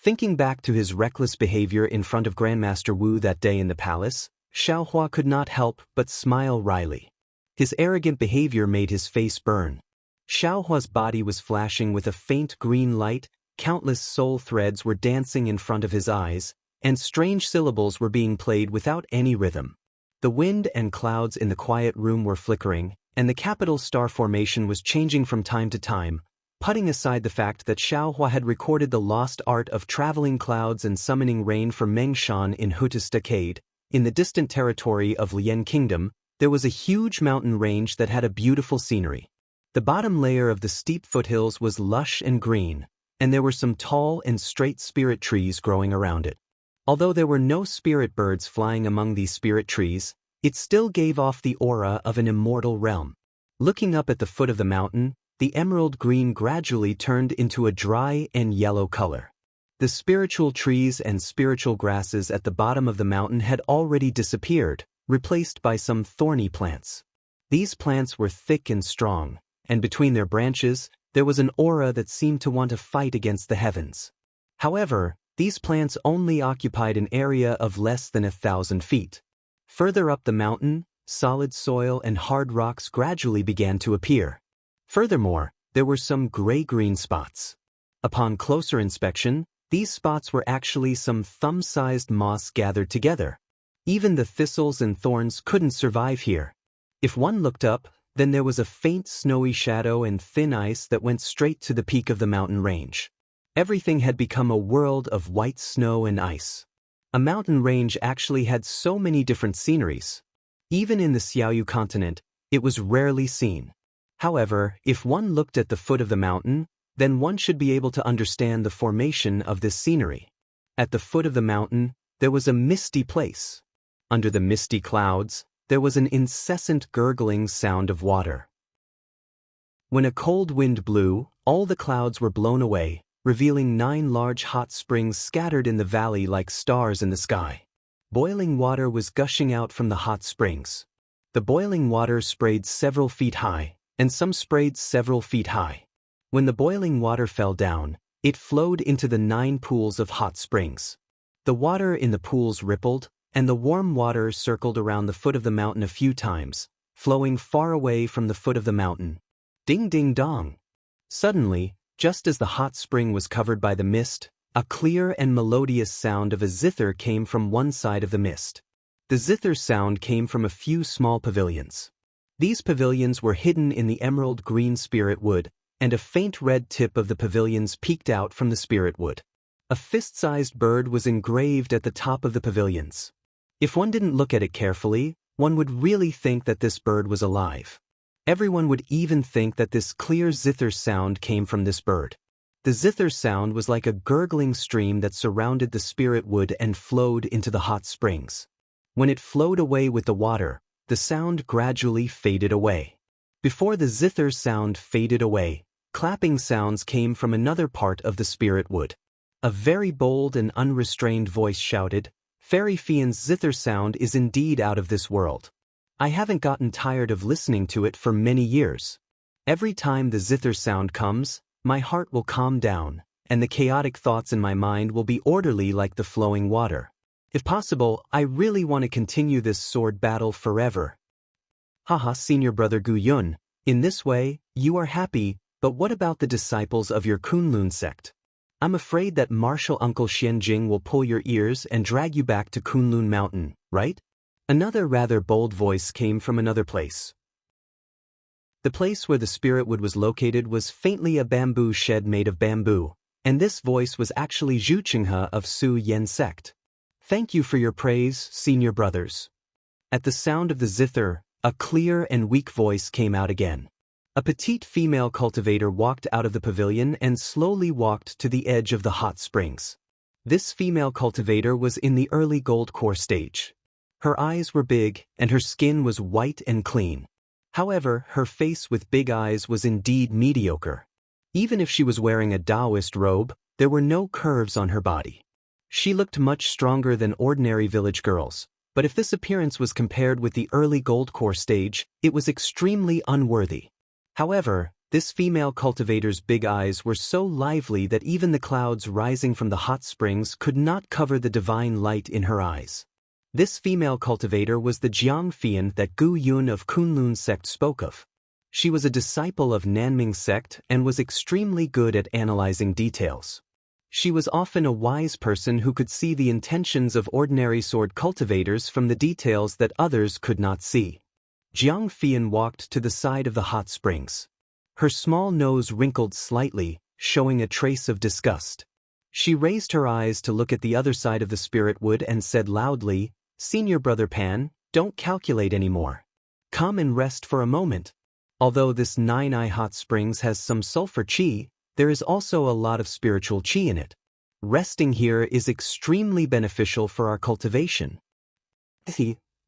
Thinking back to his reckless behavior in front of Grandmaster Wu that day in the palace, Xiaohua could not help but smile wryly. His arrogant behavior made his face burn. Xiaohua's body was flashing with a faint green light, countless soul threads were dancing in front of his eyes, and strange syllables were being played without any rhythm. The wind and clouds in the quiet room were flickering, and the capital star formation was changing from time to time, putting aside the fact that Xiaohua had recorded the lost art of traveling clouds and summoning rain for Mengshan in Hutus Decade. In the distant territory of Lian Kingdom, there was a huge mountain range that had a beautiful scenery. The bottom layer of the steep foothills was lush and green, and there were some tall and straight spirit trees growing around it. Although there were no spirit birds flying among these spirit trees, it still gave off the aura of an immortal realm. Looking up at the foot of the mountain, the emerald green gradually turned into a dry and yellow color. The spiritual trees and spiritual grasses at the bottom of the mountain had already disappeared, replaced by some thorny plants. These plants were thick and strong, and between their branches, there was an aura that seemed to want to fight against the heavens. However, these plants only occupied an area of less than 1,000 feet. Further up the mountain, solid soil and hard rocks gradually began to appear. Furthermore, there were some gray-green spots. Upon closer inspection, these spots were actually some thumb-sized moss gathered together. Even the thistles and thorns couldn't survive here. If one looked up, then there was a faint snowy shadow and thin ice that went straight to the peak of the mountain range. Everything had become a world of white snow and ice. A mountain range actually had so many different sceneries. Even in the Xiaoyu continent, it was rarely seen. However, if one looked at the foot of the mountain, then one should be able to understand the formation of this scenery. At the foot of the mountain, there was a misty place. Under the misty clouds, there was an incessant gurgling sound of water. When a cold wind blew, all the clouds were blown away, revealing 9 large hot springs scattered in the valley like stars in the sky. Boiling water was gushing out from the hot springs. The boiling water sprayed several feet high, and some sprayed several feet high. When the boiling water fell down, it flowed into the 9 pools of hot springs. The water in the pools rippled, and the warm water circled around the foot of the mountain a few times, flowing far away from the foot of the mountain. Ding ding dong! Suddenly, just as the hot spring was covered by the mist, a clear and melodious sound of a zither came from one side of the mist. The zither sound came from a few small pavilions. These pavilions were hidden in the emerald green spirit wood, and a faint red tip of the pavilions peeked out from the spirit wood. A fist-sized bird was engraved at the top of the pavilions. If one didn't look at it carefully, one would really think that this bird was alive. Everyone would even think that this clear zither sound came from this bird. The zither sound was like a gurgling stream that surrounded the spirit wood and flowed into the hot springs. When it flowed away with the water, the sound gradually faded away. Before the zither sound faded away, clapping sounds came from another part of the spirit wood. A very bold and unrestrained voice shouted, "Fairy Fian's zither sound is indeed out of this world. I haven't gotten tired of listening to it for many years. Every time the zither sound comes, my heart will calm down, and the chaotic thoughts in my mind will be orderly like the flowing water. If possible, I really want to continue this sword battle forever." Haha, Senior Brother Gu Yun, in this way, you are happy, but what about the disciples of your Kunlun sect? I'm afraid that Martial Uncle Xianjing will pull your ears and drag you back to Kunlun Mountain, right? Another rather bold voice came from another place. The place where the spirit wood was located was faintly a bamboo shed made of bamboo, and this voice was actually Zhu Qinghe of Su Yen sect. Thank you for your praise, senior brothers. At the sound of the zither, a clear and weak voice came out again. A petite female cultivator walked out of the pavilion and slowly walked to the edge of the hot springs. This female cultivator was in the early gold core stage. Her eyes were big, and her skin was white and clean. However, her face with big eyes was indeed mediocre. Even if she was wearing a Taoist robe, there were no curves on her body. She looked much stronger than ordinary village girls, but if this appearance was compared with the early gold core stage, it was extremely unworthy. However, this female cultivator's big eyes were so lively that even the clouds rising from the hot springs could not cover the divine light in her eyes. This female cultivator was the Jiang Fian that Gu Yun of Kunlun sect spoke of. She was a disciple of Nanming sect and was extremely good at analyzing details. She was often a wise person who could see the intentions of ordinary sword cultivators from the details that others could not see. Jiang Fian walked to the side of the hot springs. Her small nose wrinkled slightly, showing a trace of disgust. She raised her eyes to look at the other side of the spirit wood and said loudly, "Senior Brother Pan, don't calculate anymore. Come and rest for a moment. Although this 9-eye hot springs has some sulfur qi, there is also a lot of spiritual qi in it. Resting here is extremely beneficial for our cultivation."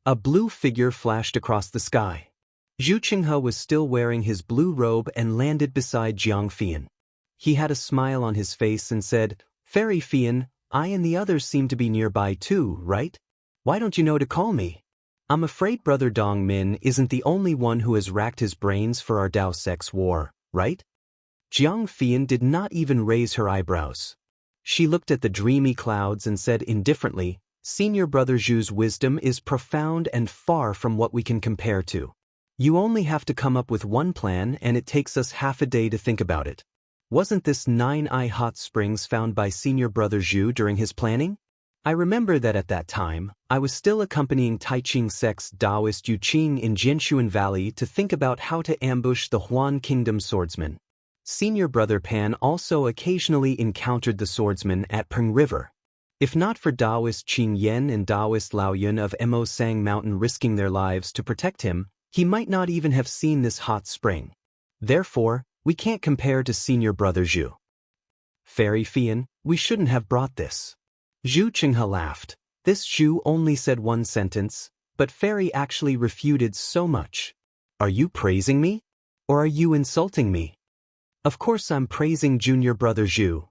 A blue figure flashed across the sky. Zhu Qinghe was still wearing his blue robe and landed beside Jiang Fian. He had a smile on his face and said, "Fairy Fian, I and the others seem to be nearby too, right? Why don't you know to call me? I'm afraid Brother Dong Min isn't the only one who has racked his brains for our Dao Sect's war, right?" Jiang Fian did not even raise her eyebrows. She looked at the dreamy clouds and said indifferently, "Senior Brother Zhu's wisdom is profound and far from what we can compare to. You only have to come up with one plan and it takes us half a day to think about it. Wasn't this 9-eye hot springs found by Senior Brother Zhu during his planning? I remember that at that time, I was still accompanying Taiqing sect's Taoist Yu Qing in Jianshuan Valley to think about how to ambush the Huan Kingdom swordsmen. Senior Brother Pan also occasionally encountered the swordsmen at Peng River. If not for Taoist Qing Yan and Taoist Lao Yun of Mo Sang Mountain risking their lives to protect him, he might not even have seen this hot spring. Therefore, we can't compare to Senior Brother Zhu. Fairy Fian, we shouldn't have brought this." Zhu Qinghe laughed. This Zhu only said one sentence, but Fairy actually refuted so much. "Are you praising me? Or are you insulting me?" "Of course I'm praising Junior Brother Zhu."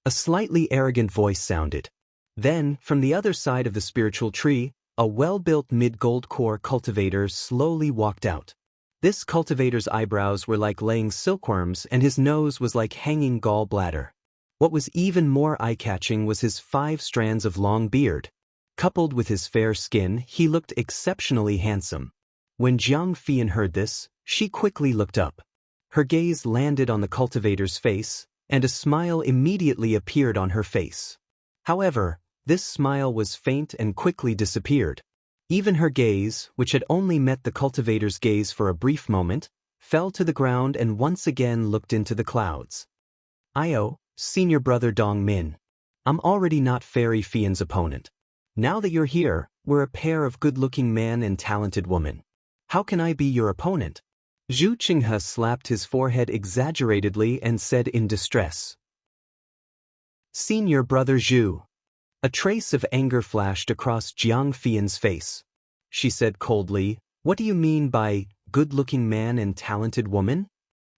A slightly arrogant voice sounded. Then, from the other side of the spiritual tree, a well-built mid-gold core cultivator slowly walked out. This cultivator's eyebrows were like laying silkworms and his nose was like hanging gallbladder. What was even more eye-catching was his 5 strands of long beard. Coupled with his fair skin, he looked exceptionally handsome. When Jiang Fian heard this, she quickly looked up. Her gaze landed on the cultivator's face, and a smile immediately appeared on her face. However, this smile was faint and quickly disappeared. Even her gaze, which had only met the cultivator's gaze for a brief moment, fell to the ground and once again looked into the clouds. "Io, senior brother Dong Min. I'm already not Fairy Fian's opponent. Now that you're here, we're a pair of good-looking man and talented woman. How can I be your opponent?" Zhu Qinghe slapped his forehead exaggeratedly and said in distress. "Senior brother Zhu." A trace of anger flashed across Jiang Fian's face. She said coldly, "What do you mean by good-looking man and talented woman?"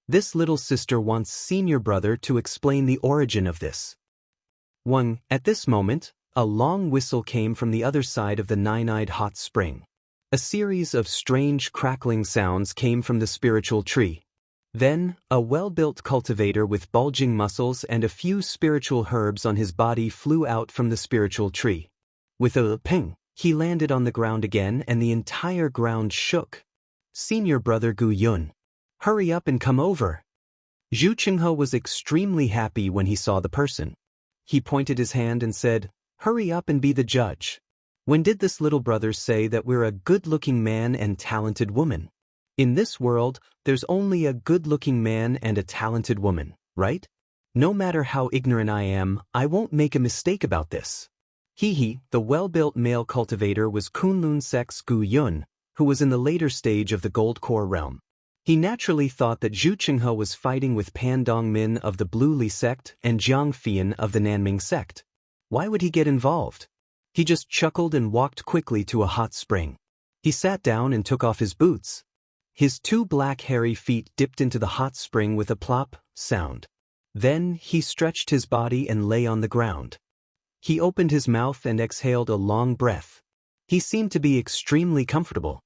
This little sister wants senior brother to explain the origin of this. At this moment, a long whistle came from the other side of the nine-eyed hot spring. A series of strange crackling sounds came from the spiritual tree. Then, a well-built cultivator with bulging muscles and a few spiritual herbs on his body flew out from the spiritual tree. With a ping, he landed on the ground again and the entire ground shook. "Senior brother Gu Yun. Hurry up and come over." Zhu Qinghe was extremely happy when he saw the person. He pointed his hand and said, "Hurry up and be the judge. When did this little brother say that we're a good-looking man and talented woman? In this world, there's only a good-looking man and a talented woman, right? No matter how ignorant I am, I won't make a mistake about this." The well-built male cultivator was Kunlun Sec's Gu Yun, who was in the later stage of the Gold Core realm. He naturally thought that Zhu Qinghe was fighting with Pan Dongmin of the Blue Li sect and Jiang Fian of the Nanming sect. Why would he get involved? He just chuckled and walked quickly to a hot spring. He sat down and took off his boots. His 2 black hairy feet dipped into the hot spring with a plop sound. Then he stretched his body and lay on the ground. He opened his mouth and exhaled a long breath. He seemed to be extremely comfortable.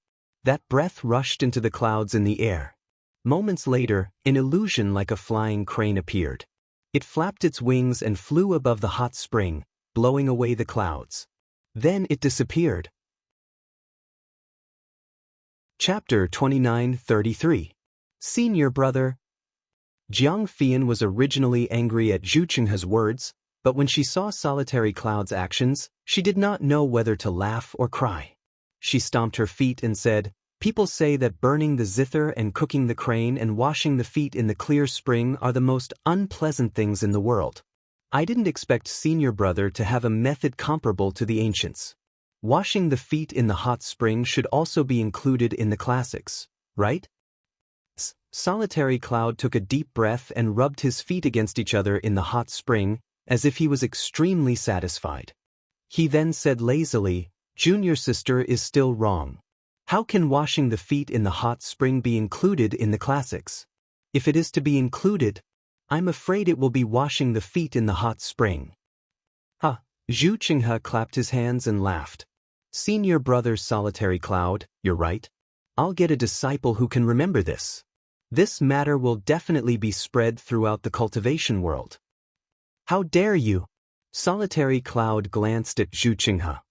That breath rushed into the clouds in the air. Moments later, an illusion like a flying crane appeared. It flapped its wings and flew above the hot spring, blowing away the clouds. Then it disappeared. Chapter 29-33. Senior brother. Jiang Fian was originally angry at Zhu Qinghe's words, but when she saw Solitary Cloud's actions, she did not know whether to laugh or cry. She stomped her feet and said, "People say that burning the zither and cooking the crane and washing the feet in the clear spring are the most unpleasant things in the world. I didn't expect senior brother to have a method comparable to the ancients. Washing the feet in the hot spring should also be included in the classics, right?" Solitary Cloud took a deep breath and rubbed his feet against each other in the hot spring, as if he was extremely satisfied. He then said lazily, "Junior sister is still wrong. How can washing the feet in the hot spring be included in the classics? If it is to be included, I'm afraid it will be washing the feet in the hot spring." Zhu Qinghe clapped his hands and laughed. "Senior brother Solitary Cloud, you're right. I'll get a disciple who can remember this. This matter will definitely be spread throughout the cultivation world." "How dare you?" Solitary Cloud glanced at Zhu Qinghe.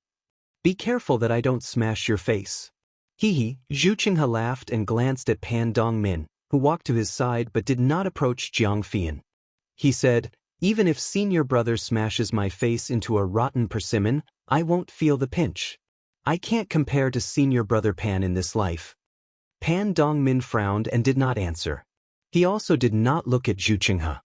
"Be careful that I don't smash your face." Zhu Qinghe laughed and glanced at Pan Dongmin, who walked to his side but did not approach Jiang Fian. He said, "Even if senior brother smashes my face into a rotten persimmon, I won't feel the pinch. I can't compare to senior brother Pan in this life." Pan Dongmin frowned and did not answer. He also did not look at Zhu Qinghe.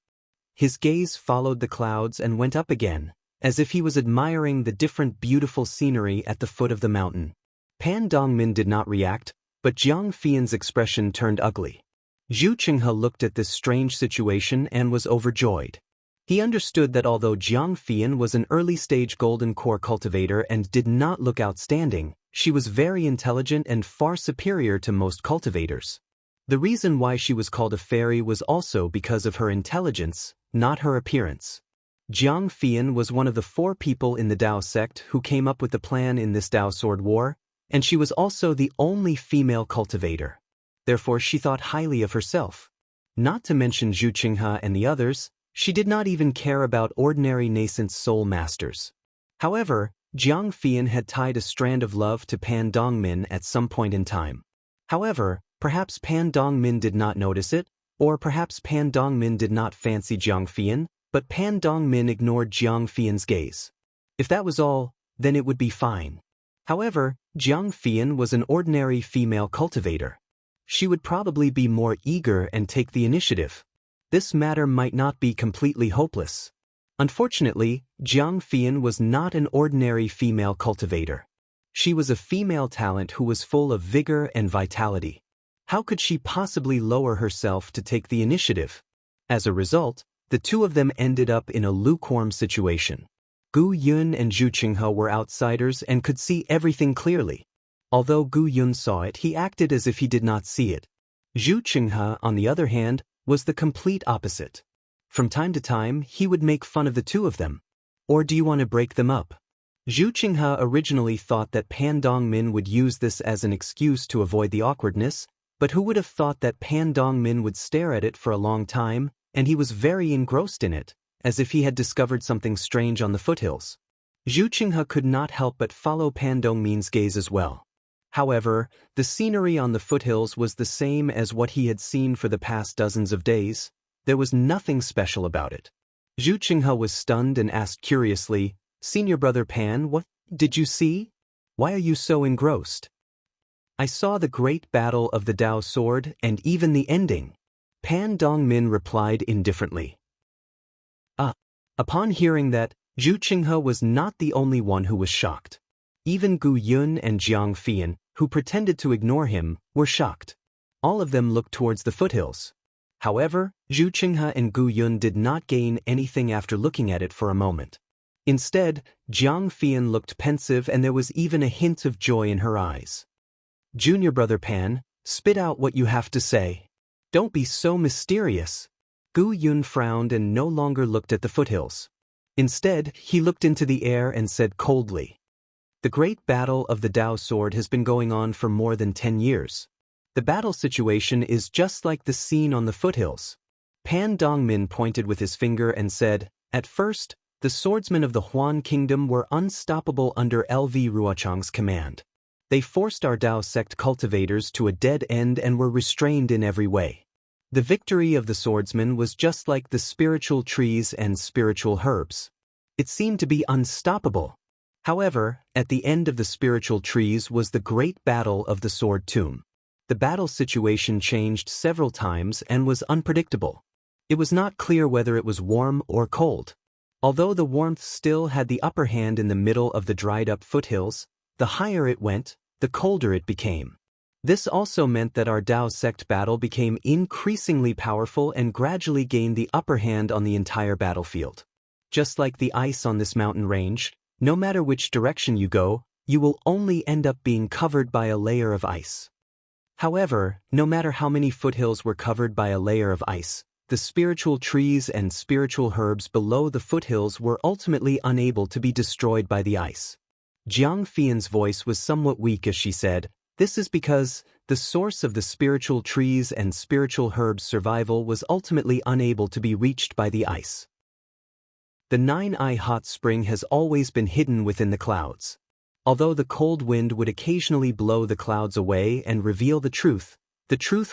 His gaze followed the clouds and went up again, as if he was admiring the different beautiful scenery at the foot of the mountain. Pan Dongmin did not react, but Jiang Fian's expression turned ugly. Zhu Qinghe looked at this strange situation and was overjoyed. He understood that although Jiang Fian was an early-stage golden core cultivator and did not look outstanding, she was very intelligent and far superior to most cultivators. The reason why she was called a fairy was also because of her intelligence, not her appearance. Jiang Fian was one of the 4 people in the Dao sect who came up with the plan in this Dao sword war, and she was also the only female cultivator. Therefore she thought highly of herself. Not to mention Zhu Qinghe and the others, she did not even care about ordinary nascent soul masters. However, Jiang Fian had tied a strand of love to Pan Dongmin at some point in time. However, perhaps Pan Dongmin did not notice it, or perhaps Pan Dongmin did not fancy Jiang Fian, but Pan Dongmin ignored Jiang Fian's gaze. If that was all, then it would be fine. However, Jiang Fian was an ordinary female cultivator. She would probably be more eager and take the initiative. This matter might not be completely hopeless. Unfortunately, Jiang Fian was not an ordinary female cultivator. She was a female talent who was full of vigor and vitality. How could she possibly lower herself to take the initiative? As a result, the 2 of them ended up in a lukewarm situation. Gu Yun and Zhu Qinghe were outsiders and could see everything clearly. Although Gu Yun saw it, he acted as if he did not see it. Zhu Qinghe, on the other hand, was the complete opposite. From time to time, he would make fun of the 2 of them. Or do you want to break them up? Zhu Qinghe originally thought that Pan Dongmin would use this as an excuse to avoid the awkwardness, but who would have thought that Pan Dongmin would stare at it for a long time, and he was very engrossed in it, as if he had discovered something strange on the foothills. Zhu Qinghe could not help but follow Pan Dongmin's gaze as well. However, the scenery on the foothills was the same as what he had seen for the past dozens of days. There was nothing special about it. Zhu Qinghe was stunned and asked curiously, "Senior brother Pan, what did you see? Why are you so engrossed?" "I saw the great battle of the Dao sword and even the ending," Pan Dongmin replied indifferently. Upon hearing that, Zhu Qinghe was not the only one who was shocked. Even Gu Yun and Jiang Fian, who pretended to ignore him, were shocked. All of them looked towards the foothills. However, Zhu Qinghe and Gu Yun did not gain anything after looking at it for a moment. Instead, Jiang Fian looked pensive and there was even a hint of joy in her eyes. "Junior brother Pan, spit out what you have to say. Don't be so mysterious." Gu Yun frowned and no longer looked at the foothills. Instead, he looked into the air and said coldly, "The great battle of the Dao sword has been going on for more than 10 years. The battle situation is just like the scene on the foothills." Pan Dongmin pointed with his finger and said, "At first, the swordsmen of the Huan Kingdom were unstoppable under LV Ruochang's command. They forced our Dao sect cultivators to a dead end and were restrained in every way. The victory of the swordsmen was just like the spiritual trees and spiritual herbs. It seemed to be unstoppable. However, at the end of the spiritual trees was the great battle of the sword tomb. The battle situation changed several times and was unpredictable. It was not clear whether it was warm or cold. Although the warmth still had the upper hand in the middle of the dried-up foothills, the higher it went, the colder it became. This also meant that our Dao sect battle became increasingly powerful and gradually gained the upper hand on the entire battlefield. Just like the ice on this mountain range, no matter which direction you go, you will only end up being covered by a layer of ice. However, no matter how many foothills were covered by a layer of ice, the spiritual trees and spiritual herbs below the foothills were ultimately unable to be destroyed by the ice. Jiang Fian's voice was somewhat weak as she said, "This is because the source of the spiritual trees and spiritual herbs' survival was ultimately unable to be reached by the ice. The 9-eye hot spring has always been hidden within the clouds. Although the cold wind would occasionally blow the clouds away and reveal the truth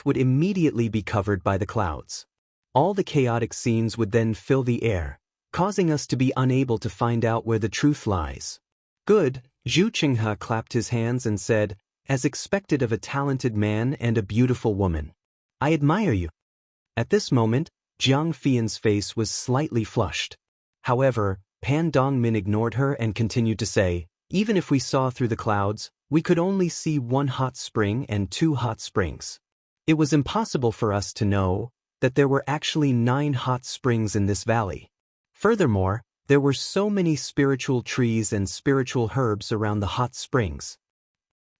would immediately be covered by the clouds. All the chaotic scenes would then fill the air, causing us to be unable to find out where the truth lies." "Good," Zhu Qinghe clapped his hands and said, "as expected of a talented man and a beautiful woman. I admire you." At this moment, Jiang Fian's face was slightly flushed. However, Pan Dongmin ignored her and continued to say, "Even if we saw through the clouds, we could only see 1 hot spring and 2 hot springs. It was impossible for us to know that there were actually 9 hot springs in this valley. Furthermore, there were so many spiritual trees and spiritual herbs around the hot springs.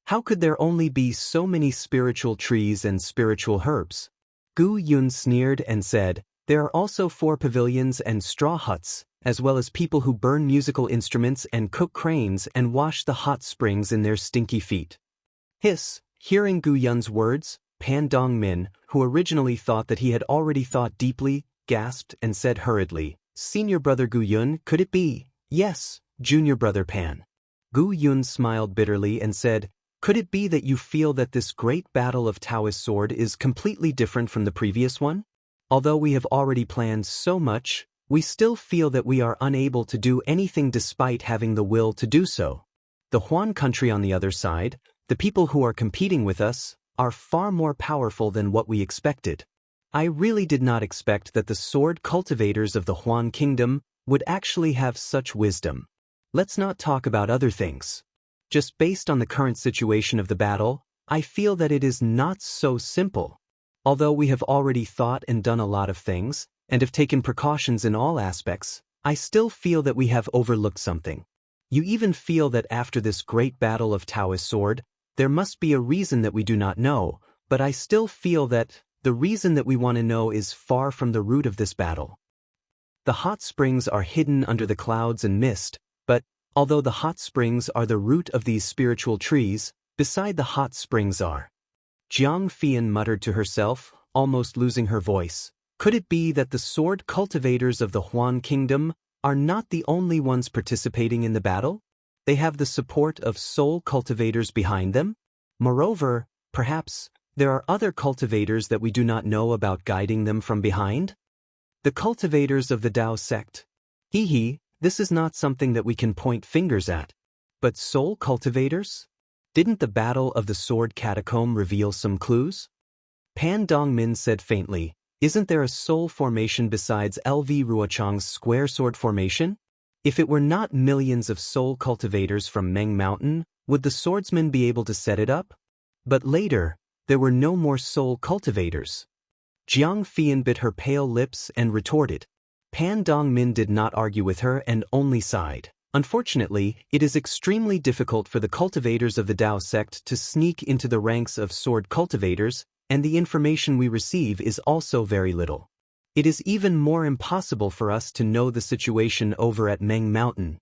How could there only be so many spiritual trees and spiritual herbs?" Gu Yun sneered and said, There are also 4 pavilions and straw huts, as well as people who burn musical instruments and cook cranes and wash the hot springs in their stinky feet. Hiss, hearing Gu Yun's words, Pan Dongmin, who originally thought that he had already thought deeply, gasped and said hurriedly, Senior brother Gu Yun, could it be? Yes, junior brother Pan. Gu Yun smiled bitterly and said, could it be that you feel that this great battle of Taoist sword is completely different from the previous one? Although we have already planned so much, we still feel that we are unable to do anything despite having the will to do so. The Huan country on the other side, the people who are competing with us, are far more powerful than what we expected. I really did not expect that the sword cultivators of the Huan kingdom would actually have such wisdom. Let's not talk about other things. Just based on the current situation of the battle, I feel that it is not so simple. Although we have already thought and done a lot of things, and have taken precautions in all aspects, I still feel that we have overlooked something. You even feel that after this great battle of Taoist sword, there must be a reason that we do not know, but I still feel that the reason that we want to know is far from the root of this battle. The hot springs are hidden under the clouds and mist, but, although the hot springs are the root of these spiritual trees, beside the hot springs are. Jiang Fian muttered to herself, almost losing her voice. Could it be that the sword cultivators of the Huan kingdom are not the only ones participating in the battle? They have the support of soul cultivators behind them? Moreover, perhaps, there are other cultivators that we do not know about guiding them from behind? The cultivators of the Tao sect. This is not something that we can point fingers at. But soul cultivators? Didn't the Battle of the Sword Catacomb reveal some clues? Pan Dongmin said faintly, isn't there a soul formation besides LV Ruochang's square sword formation? If it were not millions of soul cultivators from Meng Mountain, would the swordsman be able to set it up? But later, there were no more soul cultivators. Jiang Fian bit her pale lips and retorted. Pan Dongmin did not argue with her and only sighed. Unfortunately, it is extremely difficult for the cultivators of the Tao sect to sneak into the ranks of sword cultivators, and the information we receive is also very little. It is even more impossible for us to know the situation over at Meng Mountain.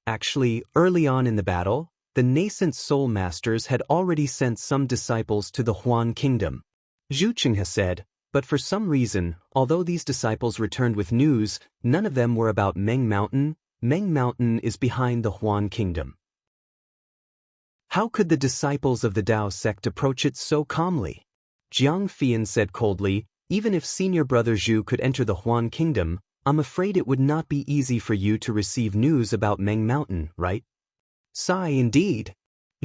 Actually, early on in the battle, the nascent soul masters had already sent some disciples to the Huan kingdom. Zhu Qinghe said, but for some reason, although these disciples returned with news, none of them were about Meng Mountain. Meng Mountain is behind the Huan kingdom. How could the disciples of the Tao sect approach it so calmly? Jiang Fian said coldly, even if senior brother Zhu could enter the Huan kingdom, I'm afraid it would not be easy for you to receive news about Meng Mountain, right? Sigh indeed.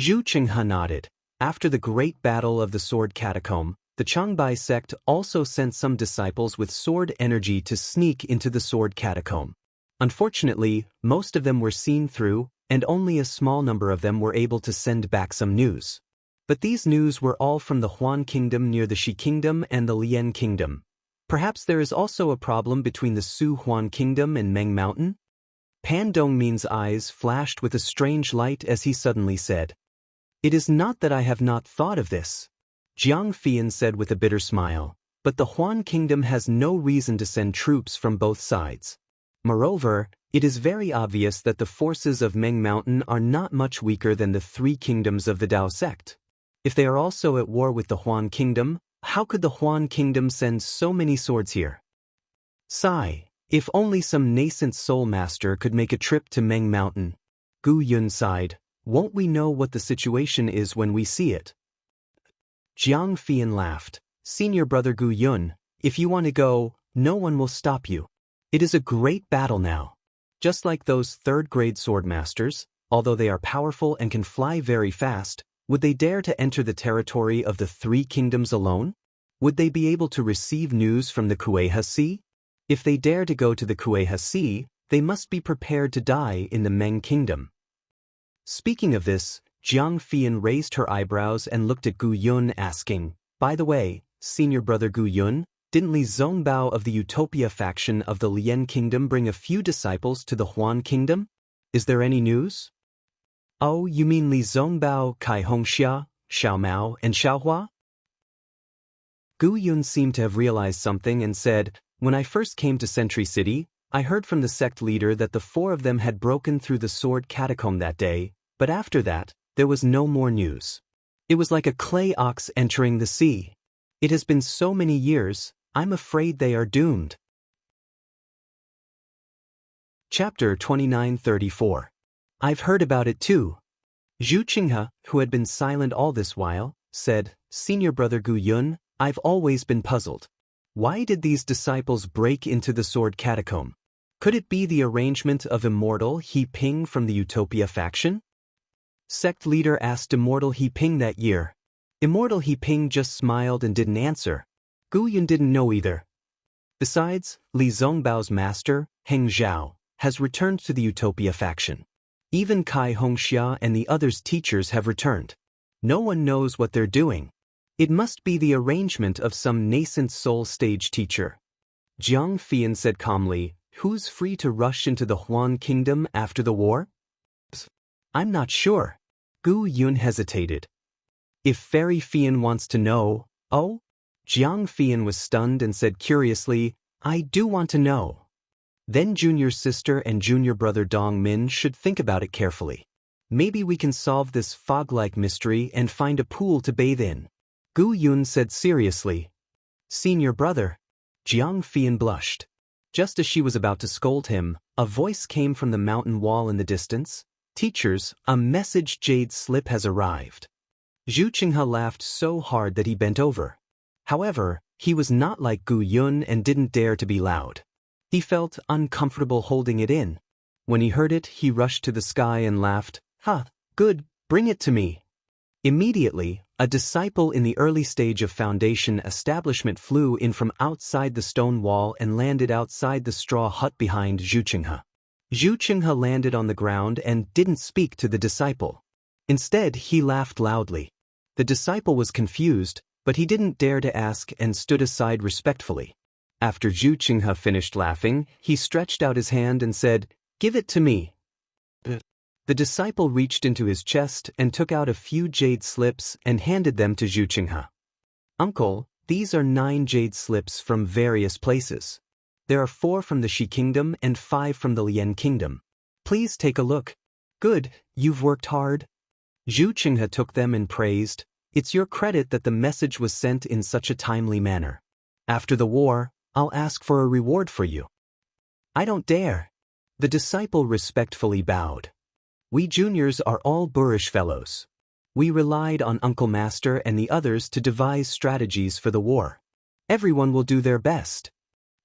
Zhu Qinghe nodded. After the great battle of the sword catacomb, the Changbai sect also sent some disciples with sword energy to sneak into the sword catacomb. Unfortunately, most of them were seen through, and only a small number of them were able to send back some news. But these news were all from the Huan kingdom near the Shi kingdom and the Lian kingdom. Perhaps there is also a problem between the Su Huan kingdom and Meng Mountain? Pan Dongmin's eyes flashed with a strange light as he suddenly said, it is not that I have not thought of this. Jiang Fian said with a bitter smile, but the Huan kingdom has no reason to send troops from both sides. Moreover, it is very obvious that the forces of Meng Mountain are not much weaker than the 3 kingdoms of the Tao sect. If they are also at war with the Huan kingdom, how could the Huan kingdom send so many swords here? Sigh, if only some nascent soul master could make a trip to Meng Mountain. Gu Yun sighed, won't we know what the situation is when we see it? Jiang Fian laughed, senior brother Gu Yun, if you want to go, no one will stop you. It is a great battle now. Just like those 3rd-grade swordmasters, although they are powerful and can fly very fast, would they dare to enter the territory of the 3 kingdoms alone? Would they be able to receive news from the Kueha Sea? If they dare to go to the Kueha Sea, they must be prepared to die in the Meng kingdom. Speaking of this, Jiang Fian raised her eyebrows and looked at Gu Yun asking, by the way, senior brother Gu Yun, didn't Li Zongbao of the Utopia faction of the Lian kingdom bring a few disciples to the Huan kingdom? Is there any news? Oh, you mean Li Zongbao, Kai Hongxia, Xiao Mao, and Xiaohua? Gu Yun seemed to have realized something and said, When I first came to Sentry City, I heard from the sect leader that the 4 of them had broken through the sword catacomb that day, but after that, there was no more news. It was like a clay ox entering the sea. It has been so many years, I'm afraid they are doomed. Chapter 29-34. I've heard about it too. Zhu Qinghe, who had been silent all this while, said, Senior Brother Gu Yun, I've always been puzzled. Why did these disciples break into the sword catacomb? Could it be the arrangement of Immortal He Ping from the Utopia faction? Sect leader asked Immortal He Ping that year. Immortal He Ping just smiled and didn't answer. Gu Yun didn't know either. Besides, Li Zongbao's master, Heng Zhao, has returned to the Utopia faction. Even Kai Hongxia and the others' teachers have returned. No one knows what they're doing. It must be the arrangement of some nascent soul stage teacher. Jiang Fian said calmly, who's free to rush into the Huan kingdom after the war? I'm not sure. Gu Yun hesitated. If Fairy Fian wants to know, oh? Jiang Fian was stunned and said curiously, I do want to know. Then junior sister and junior brother Dong Min should think about it carefully. Maybe we can solve this fog-like mystery and find a pool to bathe in. Gu Yun said seriously. Senior brother. Jiang Fian blushed. Just as she was about to scold him, a voice came from the mountain wall in the distance. Teachers, a message jade slip has arrived. Zhu Qinghe laughed so hard that he bent over. However, he was not like Gu Yun and didn't dare to be loud. He felt uncomfortable holding it in. When he heard it, he rushed to the sky and laughed, good, bring it to me. Immediately, a disciple in the early stage of foundation establishment flew in from outside the stone wall and landed outside the straw hut behind Zhu Qinghe. Zhu Qinghe landed on the ground and didn't speak to the disciple. Instead, he laughed loudly. The disciple was confused, but he didn't dare to ask and stood aside respectfully. After Zhu Qinghe finished laughing, he stretched out his hand and said, Give it to me. The disciple reached into his chest and took out a few jade slips and handed them to Zhu Qinghe. Uncle, these are 9 jade slips from various places. There are 4 from the Shi Kingdom and 5 from the Lian Kingdom. Please take a look. Good, you've worked hard. Zhu Qinghe took them and praised, It's your credit that the message was sent in such a timely manner. After the war, I'll ask for a reward for you. I don't dare. The disciple respectfully bowed. We juniors are all boorish fellows. We relied on Uncle Master and the others to devise strategies for the war. Everyone will do their best.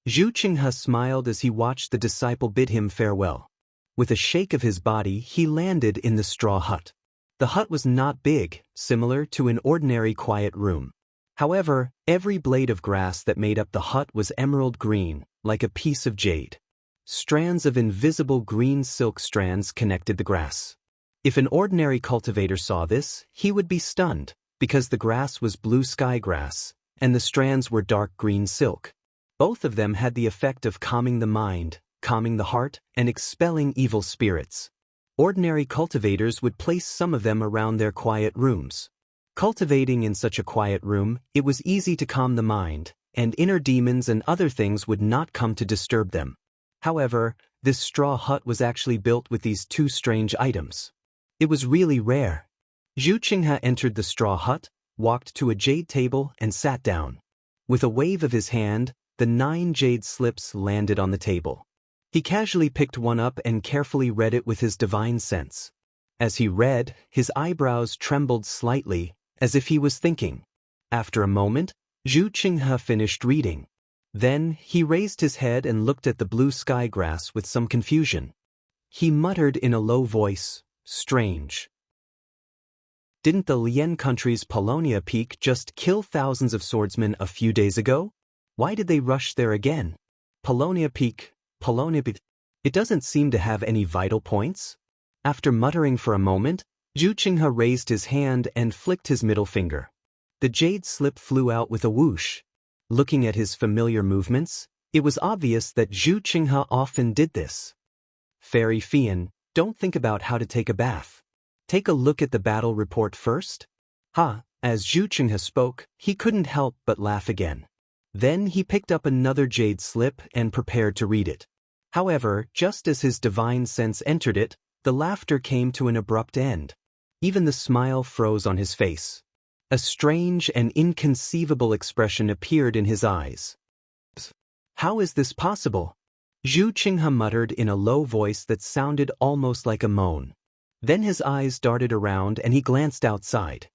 Zhu Qinghe smiled as he watched the disciple bid him farewell. With a shake of his body, he landed in the straw hut. The hut was not big, similar to an ordinary quiet room. However, every blade of grass that made up the hut was emerald green, like a piece of jade. Strands of invisible green silk strands connected the grass. If an ordinary cultivator saw this, he would be stunned, because the grass was blue sky grass, and the strands were dark green silk. Both of them had the effect of calming the mind, calming the heart, and expelling evil spirits. Ordinary cultivators would place some of them around their quiet rooms. Cultivating in such a quiet room, it was easy to calm the mind, and inner demons and other things would not come to disturb them. However, this straw hut was actually built with these 2 strange items. It was really rare. Zhu Qinghe entered the straw hut, walked to a jade table and sat down. With a wave of his hand, the 9 jade slips landed on the table. He casually picked one up and carefully read it with his divine sense. As he read, his eyebrows trembled slightly, as if he was thinking. After a moment, Zhu Qinghe finished reading. Then, he raised his head and looked at the blue sky grass with some confusion. He muttered in a low voice, strange. Didn't the Lian country's Polonia Peak just kill thousands of swordsmen a few days ago? Why did they rush there again? Polonia Peak. It doesn't seem to have any vital points. After muttering for a moment, Zhu Qinghe raised his hand and flicked his middle finger. The jade slip flew out with a whoosh. Looking at his familiar movements, it was obvious that Zhu Qinghe often did this. Fairy Fian, don't think about how to take a bath. Take a look at the battle report first. As Zhu Qinghe spoke, he couldn't help but laugh again. Then he picked up another jade slip and prepared to read it. However, just as his divine sense entered it, the laughter came to an abrupt end. Even the smile froze on his face. A strange and inconceivable expression appeared in his eyes. How is this possible? Zhu Qinghe muttered in a low voice that sounded almost like a moan. Then his eyes darted around and he glanced outside.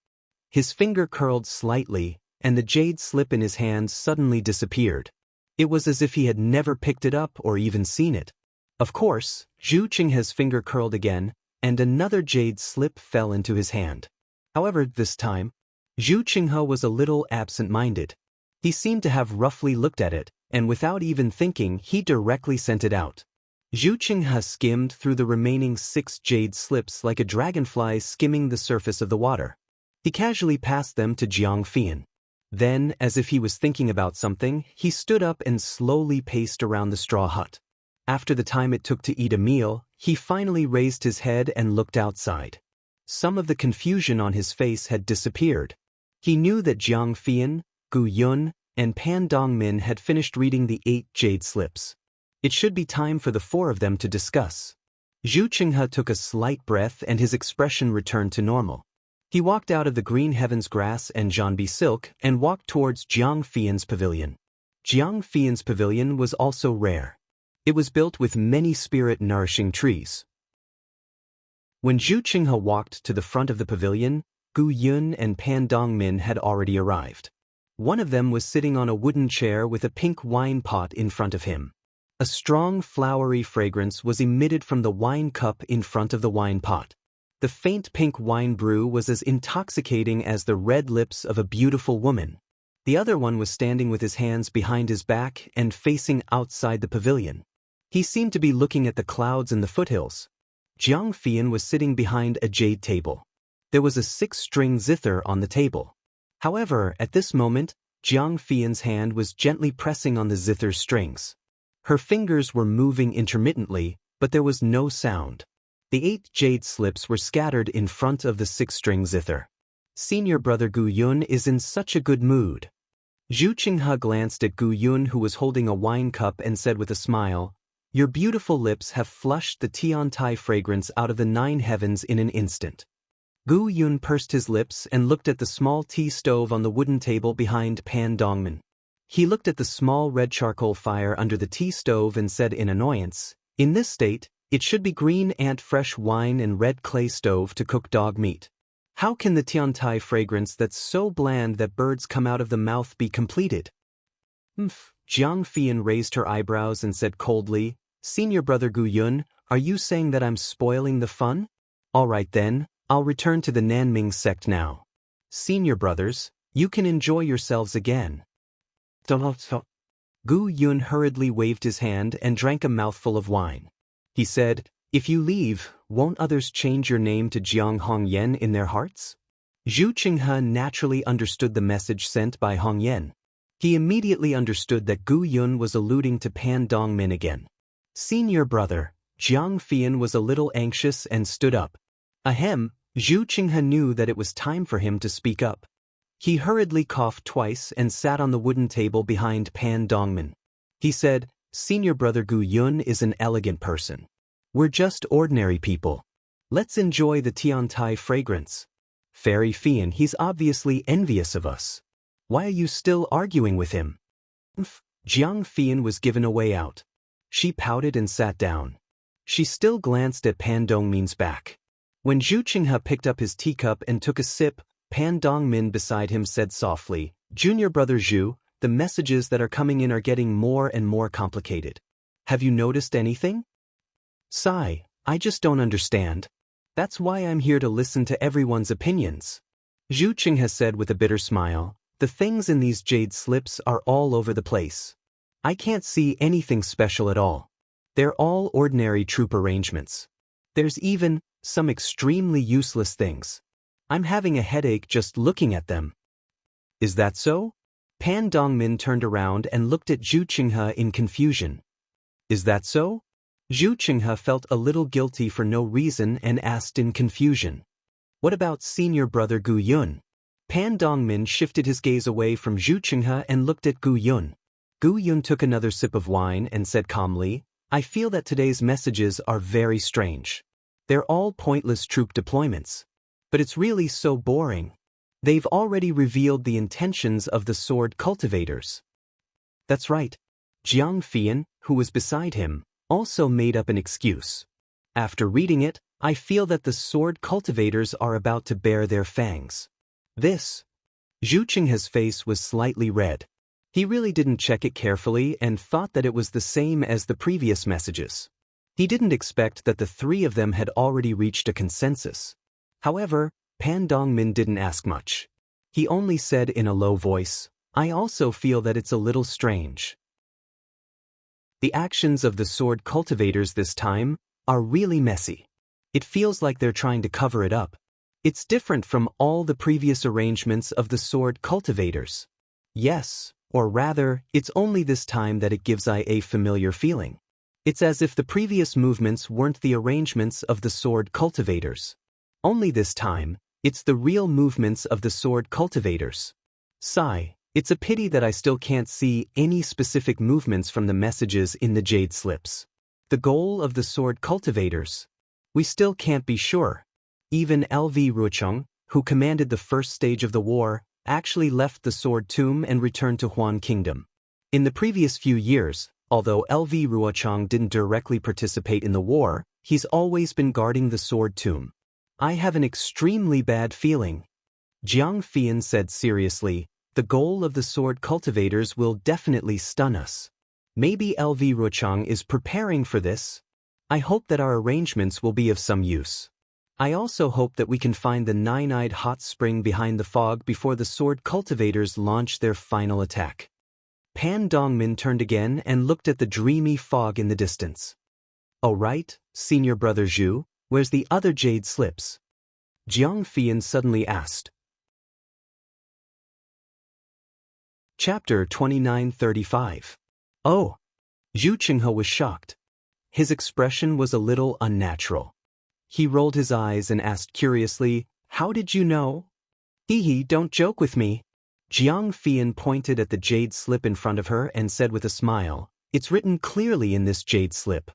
His finger curled slightly, and the jade slip in his hand suddenly disappeared. It was as if he had never picked it up or even seen it. Of course, Zhu Qinghe's finger curled again, and another jade slip fell into his hand. However, this time, Zhu Qinghe was a little absent-minded. He seemed to have roughly looked at it, and without even thinking, he directly sent it out. Zhu Qinghe skimmed through the remaining 6 jade slips like a dragonfly skimming the surface of the water. He casually passed them to Jiang Fian. Then, as if he was thinking about something, he stood up and slowly paced around the straw hut. After the time it took to eat a meal, he finally raised his head and looked outside. Some of the confusion on his face had disappeared. He knew that Jiang Fian, Gu Yun, and Pan Dongmin had finished reading the 8 jade slips. It should be time for the 4 of them to discuss. Zhu Qinghe took a slight breath and his expression returned to normal. He walked out of the Green Heavens grass and Janbi silk and walked towards Jiang Fian's pavilion. Jiang Fian's pavilion was also rare. It was built with many spirit-nourishing trees. When Zhu Qinghe walked to the front of the pavilion, Gu Yun and Pan Dongmin had already arrived. One of them was sitting on a wooden chair with a pink wine pot in front of him. A strong, flowery fragrance was emitted from the wine cup in front of the wine pot. The faint pink wine brew was as intoxicating as the red lips of a beautiful woman. The other one was standing with his hands behind his back and facing outside the pavilion. He seemed to be looking at the clouds and the foothills. Jiang Fian was sitting behind a jade table. There was a 6-string zither on the table. However, at this moment, Jiang Fian's hand was gently pressing on the zither's strings. Her fingers were moving intermittently, but there was no sound. The 8 jade slips were scattered in front of the 6-string zither. Senior brother Gu Yun is in such a good mood. Zhu Qinghe glanced at Gu Yun, who was holding a wine cup, and said with a smile, "Your beautiful lips have flushed the Tiantai fragrance out of the 9 heavens in an instant." Gu Yun pursed his lips and looked at the small tea stove on the wooden table behind Pan Dongmin. He looked at the small red charcoal fire under the tea stove and said in annoyance, "In this state, it should be green ant fresh wine and red clay stove to cook dog meat. How can the Tiantai fragrance that's so bland that birds come out of the mouth be completed?" Jiang Fian raised her eyebrows and said coldly, "Senior brother Gu Yun, are you saying that I'm spoiling the fun? All right then, I'll return to the Nanming sect now. Senior brothers, you can enjoy yourselves again." Gu Yun hurriedly waved his hand and drank a mouthful of wine. He said, "If you leave, won't others change your name to Jiang Hongyan in their hearts?" Zhu Qinghe naturally understood the message sent by Hongyan. He immediately understood that Gu Yun was alluding to Pan Dongmin again. "Senior brother," Jiang Fian was a little anxious and stood up. Ahem, Zhu Qinghe knew that it was time for him to speak up. He hurriedly coughed twice and sat on the wooden table behind Pan Dongmin. He said, "Senior brother Gu Yun is an elegant person. We're just ordinary people. Let's enjoy the Tiantai fragrance. Fairy Fian, he's obviously envious of us. Why are you still arguing with him?" Jiang Fian was given a way out. She pouted and sat down. She still glanced at Pan Dongmin's back. When Zhu Qinghe picked up his teacup and took a sip, Pan Dongmin beside him said softly, "Junior brother Zhu, the messages that are coming in are getting more and more complicated. Have you noticed anything?" "Sigh, I just don't understand. That's why I'm here to listen to everyone's opinions." Zhu Qinghe said with a bitter smile, "The things in these jade slips are all over the place. I can't see anything special at all. They're all ordinary troop arrangements. There's even some extremely useless things. I'm having a headache just looking at them." "Is that so?" Pan Dongmin turned around and looked at Zhu Qinghe in confusion. "Is that so?" Zhu Qinghe felt a little guilty for no reason and asked in confusion, "What about senior brother Gu Yun?" Pan Dongmin shifted his gaze away from Zhu Qinghe and looked at Gu Yun. Gu Yun took another sip of wine and said calmly, I feel that today's messages are very strange. They're all pointless troop deployments. But it's really so boring. They've already revealed the intentions of the sword cultivators. That's right. Jiang Fian, who was beside him, also made up an excuse. After reading it, I feel that the sword cultivators are about to bare their fangs. This. Zhu Qinghe's face was slightly red. He really didn't check it carefully and thought that it was the same as the previous messages. He didn't expect that the three of them had already reached a consensus. However, Pan Dongmin didn't ask much. He only said in a low voice, I also feel that it's a little strange. The actions of the sword cultivators this time are really messy. It feels like they're trying to cover it up. It's different from all the previous arrangements of the sword cultivators. Yes, or rather, it's only this time that it gives I a familiar feeling. It's as if the previous movements weren't the arrangements of the sword cultivators. Only this time, it's the real movements of the sword cultivators. Sigh, it's a pity that I still can't see any specific movements from the messages in the jade slips. The goal of the sword cultivators? We still can't be sure. Even LV Ruocheng, who commanded the first stage of the war, actually left the Sword Tomb and returned to Huan Kingdom. In the previous few years, although LV Ruocheng didn't directly participate in the war, he's always been guarding the Sword Tomb. I have an extremely bad feeling. Jiang Fian said seriously, the goal of the sword cultivators will definitely stun us. Maybe LV Ruocheng is preparing for this. I hope that our arrangements will be of some use. I also hope that we can find the nine-eyed hot spring behind the fog before the sword cultivators launch their final attack. Pan Dongmin turned again and looked at the dreamy fog in the distance. Oh right, senior brother Zhu, where's the other jade slips? Jiang Fian suddenly asked. Chapter 2935. Oh. Zhu Qinghe was shocked. His expression was a little unnatural. He rolled his eyes and asked curiously, how did you know? Hee, don't joke with me. Jiang Fian pointed at the jade slip in front of her and said with a smile, it's written clearly in this jade slip.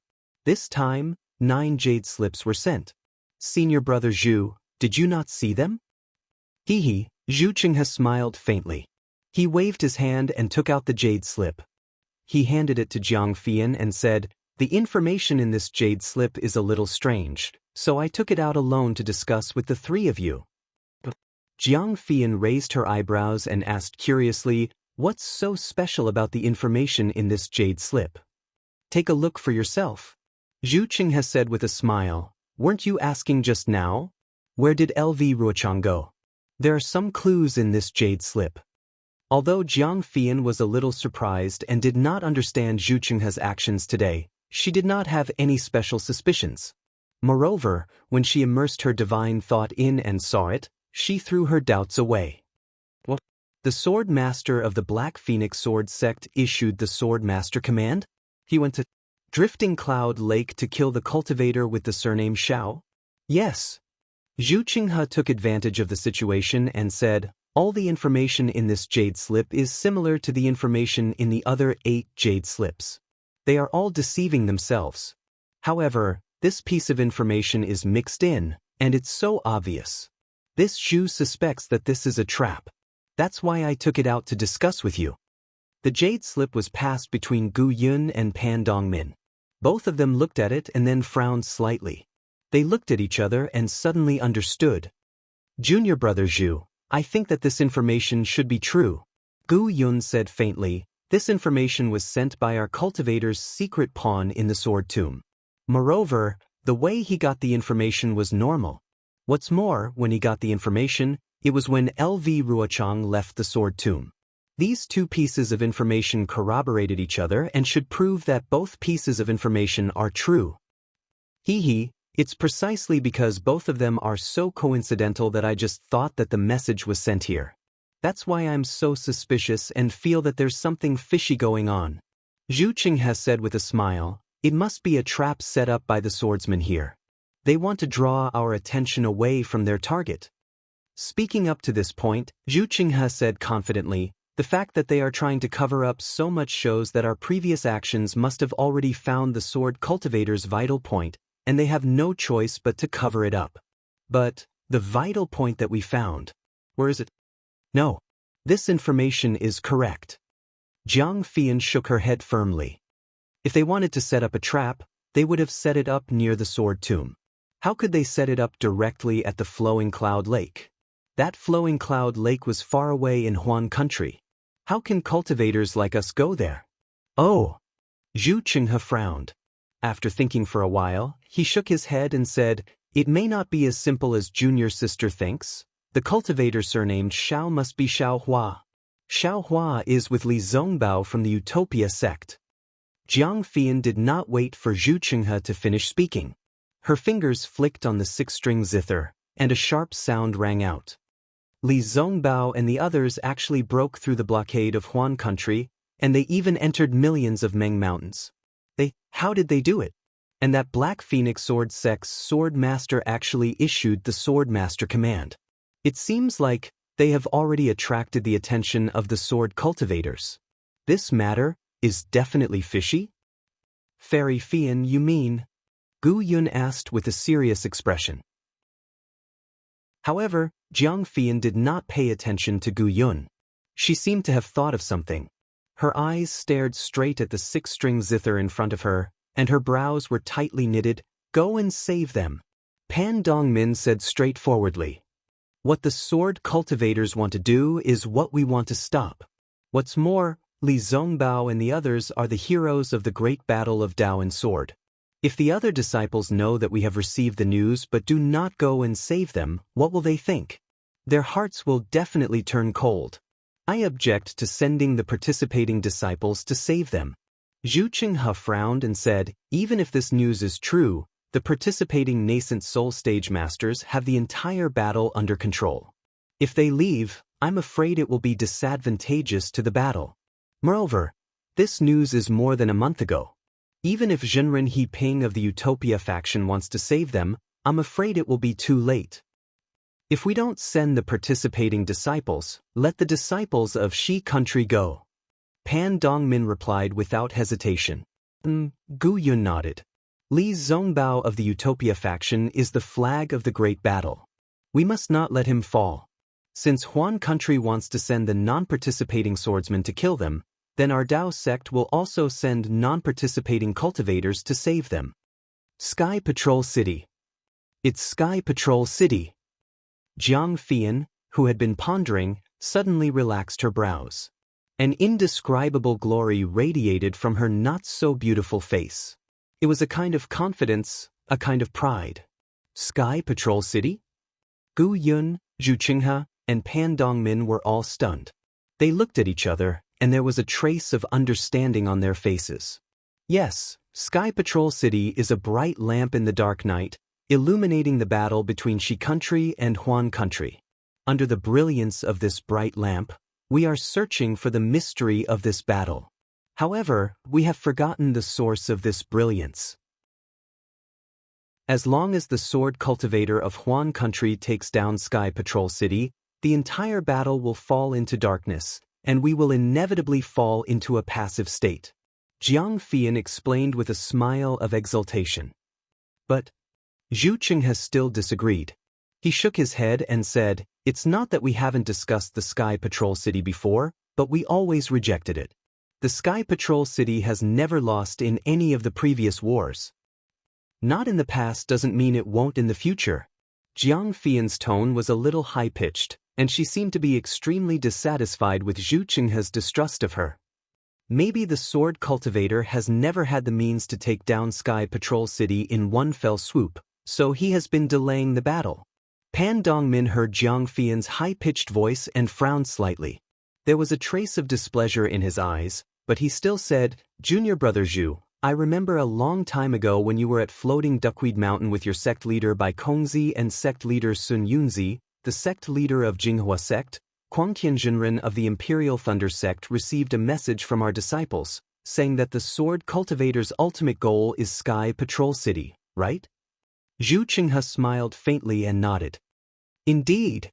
This time, 9 jade slips were sent. Senior brother Zhu, did you not see them? Hee, Zhu Qinghe smiled faintly. He waved his hand and took out the jade slip. He handed it to Jiang Fian and said, the information in this jade slip is a little strange, so I took it out alone to discuss with the three of you. Jiang Fian raised her eyebrows and asked curiously, what's so special about the information in this jade slip? Take a look for yourself. Zhu Qinghe said with a smile, weren't you asking just now? Where did LV Ruocheng go? There are some clues in this jade slip. Although Jiang Fian was a little surprised and did not understand Zhu Qinghe's actions today, she did not have any special suspicions. Moreover, when she immersed her divine thought in and saw it, she threw her doubts away. What? The Sword Master of the Black Phoenix Sword Sect issued the Sword Master command? He went to Drifting Cloud Lake to kill the cultivator with the surname Shao? Yes. Zhu Qinghe took advantage of the situation and said, all the information in this jade slip is similar to the information in the other 8 jade slips. They are all deceiving themselves. However, this piece of information is mixed in, and it's so obvious. This Zhu suspects that this is a trap. That's why I took it out to discuss with you. The jade slip was passed between Gu Yun and Pan Dongmin. Both of them looked at it and then frowned slightly. They looked at each other and suddenly understood. Junior brother Zhu, I think that this information should be true. Gu Yun said faintly, this information was sent by our cultivator's secret pawn in the Sword Tomb. Moreover, the way he got the information was normal. What's more, when he got the information, it was when LV Ruocheng left the Sword Tomb. These 2 pieces of information corroborated each other and should prove that both pieces of information are true. It's precisely because both of them are so coincidental that I just thought that the message was sent here. That's why I'm so suspicious and feel that there's something fishy going on. Zhu Qinghe said with a smile, it must be a trap set up by the swordsmen here. They want to draw our attention away from their target. Speaking up to this point, Zhu Qinghe said confidently, "The fact that they are trying to cover up so much shows that our previous actions must have already found the sword cultivator's vital point, and they have no choice but to cover it up." But, the vital point that we found, where is it? No. This information is correct. Jiang Fian shook her head firmly. If they wanted to set up a trap, they would have set it up near the sword tomb. How could they set it up directly at the Flowing Cloud Lake? That Flowing Cloud Lake was far away in Huan country. How can cultivators like us go there? Oh! Zhu Qinghe frowned. After thinking for a while, he shook his head and said, "It may not be as simple as Junior Sister thinks. The cultivator surnamed Xiao must be Xiao Hua. Xiao Hua is with Li Zongbao from the Utopia sect." Jiang Fian did not wait for Zhu Qinghe to finish speaking. Her fingers flicked on the six-string zither, and a sharp sound rang out. Li Zongbao and the others actually broke through the blockade of Huan country, and they even entered millions of Meng mountains. How did they do it? And that Black Phoenix Sword Sect's Sword Master actually issued the Sword Master command. It seems like they have already attracted the attention of the sword cultivators. This matter is definitely fishy? Fairy Fian, you mean? Gu Yun asked with a serious expression. However, Jiang Fian did not pay attention to Gu Yun. She seemed to have thought of something. Her eyes stared straight at the six-string zither in front of her, and her brows were tightly knitted. "Go and save them," Pan Dongmin said straightforwardly. "What the sword cultivators want to do is what we want to stop. What's more, Li Zongbao and the others are the heroes of the great battle of Dao and Sword. If the other disciples know that we have received the news but do not go and save them, what will they think? Their hearts will definitely turn cold. I object to sending the participating disciples to save them." Zhu Qinghe frowned and said, "Even if this news is true, the participating nascent soul stage masters have the entire battle under control. If they leave, I'm afraid it will be disadvantageous to the battle. Moreover, this news is more than a month ago. Even if Zhenren He-ping of the Utopia faction wants to save them, I'm afraid it will be too late. If we don't send the participating disciples, let the disciples of Shi country go." Pan Dongmin replied without hesitation. Gu Yun nodded. "Li Zongbao of the Utopia faction is the flag of the great battle. We must not let him fall. Since Huan country wants to send the non-participating swordsmen to kill them, then our Dao sect will also send non-participating cultivators to save them." Sky Patrol City. It's Sky Patrol City. Jiang Fian, who had been pondering, suddenly relaxed her brows. An indescribable glory radiated from her not-so-beautiful face. It was a kind of confidence, a kind of pride. Sky Patrol City? Gu Yun, Zhu Qinghe, and Pan Dongmin were all stunned. They looked at each other, and there was a trace of understanding on their faces. Yes, Sky Patrol City is a bright lamp in the dark night, illuminating the battle between Shi country and Huan country. Under the brilliance of this bright lamp, we are searching for the mystery of this battle. However, we have forgotten the source of this brilliance. As long as the sword cultivator of Huan country takes down Sky Patrol City, the entire battle will fall into darkness, and we will inevitably fall into a passive state. Jiang Fian explained with a smile of exultation. But Zhu Qinghe still disagreed. He shook his head and said, "It's not that we haven't discussed the Sky Patrol City before, but we always rejected it. The Sky Patrol City has never lost in any of the previous wars. Not in the past doesn't mean it won't in the future." Jiang Fian's tone was a little high-pitched, and she seemed to be extremely dissatisfied with Zhu Qinghe's distrust of her. Maybe the sword cultivator has never had the means to take down Sky Patrol City in one fell swoop, so he has been delaying the battle. Pan Dongmin heard Jiang Fian's high-pitched voice and frowned slightly. There was a trace of displeasure in his eyes, but he still said, "Junior brother Zhu, I remember a long time ago when you were at Floating Duckweed Mountain with your sect leader Bai Kongzi and sect leader Sun Yunzi, the sect leader of Jinghua sect, Quangqian Zhenren of the Imperial Thunder sect received a message from our disciples, saying that the sword cultivator's ultimate goal is Sky Patrol City, right?" Zhu Qinghe smiled faintly and nodded. "Indeed.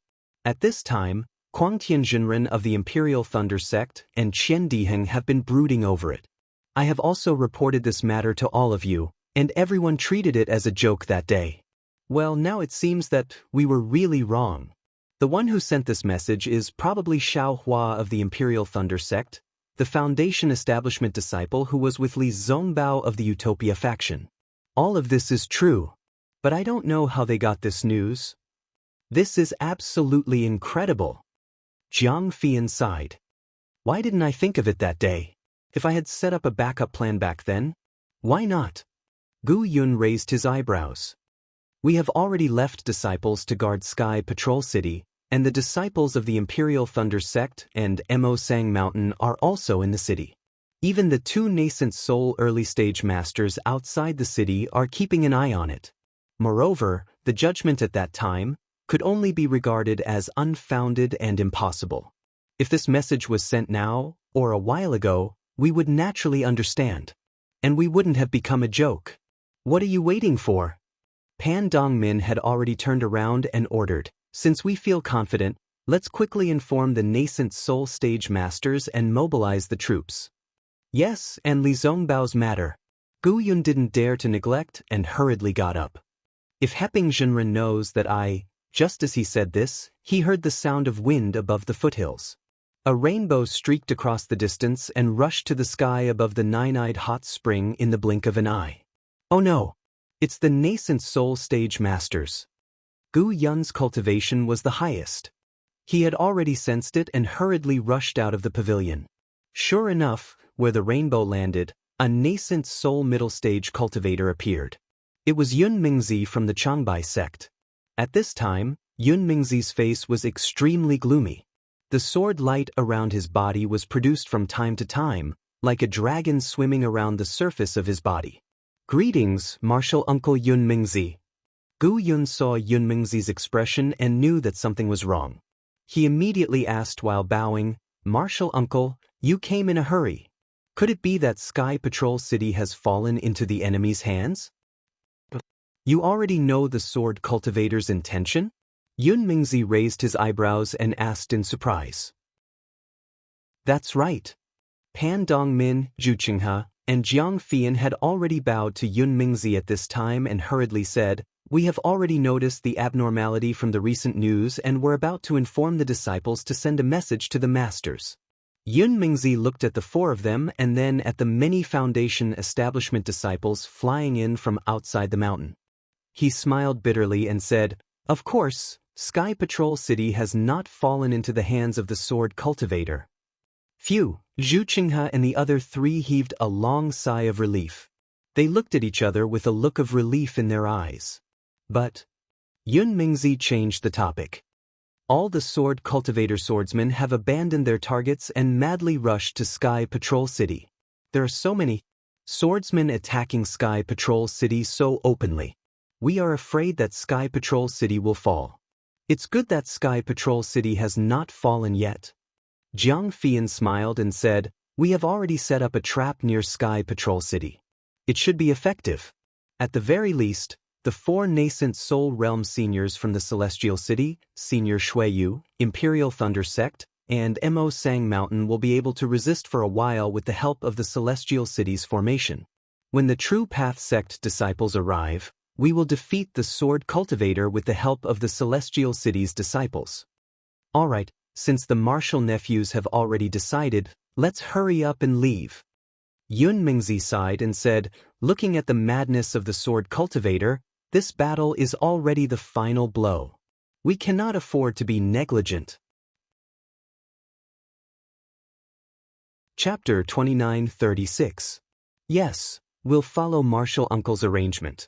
At this time, Kuang Tianjinren of the Imperial Thunder Sect and Qian Diheng have been brooding over it. I have also reported this matter to all of you, and everyone treated it as a joke that day. Well, now it seems that we were really wrong. The one who sent this message is probably Xiao Hua of the Imperial Thunder Sect, the Foundation establishment disciple who was with Li Zongbao of the Utopia faction. All of this is true, but I don't know how they got this news. This is absolutely incredible. Jiang Fian sighed. Why didn't I think of it that day? If I had set up a backup plan back then? Why not? Gu Yun raised his eyebrows. We have already left disciples to guard Sky Patrol City, and the disciples of the Imperial Thunder Sect and Mo Sang Mountain are also in the city. Even the two nascent soul early-stage masters outside the city are keeping an eye on it. Moreover, the judgment at that time could only be regarded as unfounded and impossible. If this message was sent now, or a while ago, we would naturally understand. And we wouldn't have become a joke. What are you waiting for? Pan Dongmin had already turned around and ordered, since we feel confident, let's quickly inform the nascent soul stage masters and mobilize the troops. Yes, and Li Zongbao's matter. Gu Yun didn't dare to neglect and hurriedly got up. If Heping Jinren knows that just as he said this, he heard the sound of wind above the foothills. A rainbow streaked across the distance and rushed to the sky above the nine-eyed hot spring in the blink of an eye. Oh no! It's the nascent soul stage masters. Gu Yun's cultivation was the highest. He had already sensed it and hurriedly rushed out of the pavilion. Sure enough, where the rainbow landed, a nascent soul middle stage cultivator appeared. It was Yun Mingzi from the Changbai sect. At this time, Yun Mingzi's face was extremely gloomy. The sword light around his body was produced from time to time, like a dragon swimming around the surface of his body. Greetings, Martial Uncle Yun Mingzi. Gu Yun saw Yun Mingzi's expression and knew that something was wrong. He immediately asked while bowing, Martial Uncle, you came in a hurry. Could it be that Sky Patrol City has fallen into the enemy's hands? You already know the sword cultivator's intention? Yun Mingzi raised his eyebrows and asked in surprise. That's right. Pan Dongmin, Zhu Qinghe, and Jiang Fian had already bowed to Yun Mingzi at this time and hurriedly said, we have already noticed the abnormality from the recent news and were about to inform the disciples to send a message to the masters. Yun Mingzi looked at the four of them and then at the many Foundation establishment disciples flying in from outside the mountain. He smiled bitterly and said, of course, Sky Patrol City has not fallen into the hands of the sword cultivator. Phew, Zhu Qinghe and the other three heaved a long sigh of relief. They looked at each other with a look of relief in their eyes. But Yun Mingzi changed the topic. All the sword cultivator swordsmen have abandoned their targets and madly rushed to Sky Patrol City. There are so many swordsmen attacking Sky Patrol City so openly. We are afraid that Sky Patrol City will fall. It's good that Sky Patrol City has not fallen yet. Jiang Fian smiled and said, we have already set up a trap near Sky Patrol City. It should be effective. At the very least, the four nascent Soul Realm seniors from the Celestial City, Senior Shuiyu, Imperial Thunder Sect, and Mo Sang Mountain will be able to resist for a while with the help of the Celestial City's formation. When the True Path Sect disciples arrive, we will defeat the Sword Cultivator with the help of the Celestial City's disciples. Alright, since the martial nephews have already decided, let's hurry up and leave. Yun Mingzi sighed and said, looking at the madness of the Sword Cultivator, this battle is already the final blow. We cannot afford to be negligent. Chapter 29:36. Yes, we'll follow Martial Uncle's arrangement.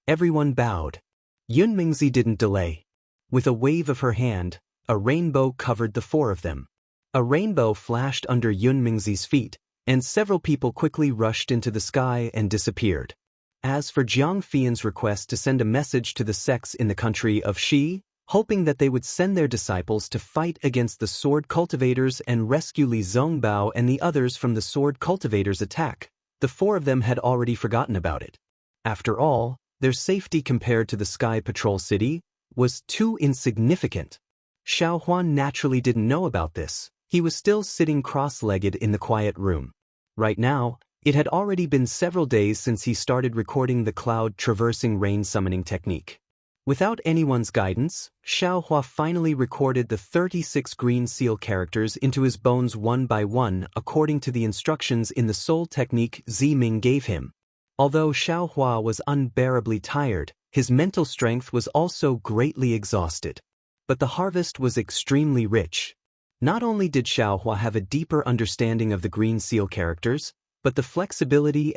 Everyone bowed. Yun Mingzi didn't delay. With a wave of her hand, a rainbow covered the four of them. A rainbow flashed under Yun Mingzi's feet, and several people quickly rushed into the sky and disappeared. As for Jiang Fian's request to send a message to the sects in the country of Shi, hoping that they would send their disciples to fight against the sword cultivators and rescue Li Zongbao and the others from the sword cultivators' attack, the four of them had already forgotten about it. After all, their safety compared to the Sky Patrol City was too insignificant. Xiao Huan naturally didn't know about this. He was still sitting cross-legged in the quiet room. Right now, it had already been several days since he started recording the cloud-traversing rain summoning technique. Without anyone's guidance, Xiao Hua finally recorded the 36 green seal characters into his bones one by one according to the instructions in the soul technique Ziming gave him. Although Xiao Hua was unbearably tired, his mental strength was also greatly exhausted. But the harvest was extremely rich. Not only did Xiao Hua have a deeper understanding of the green seal characters, but the flexibility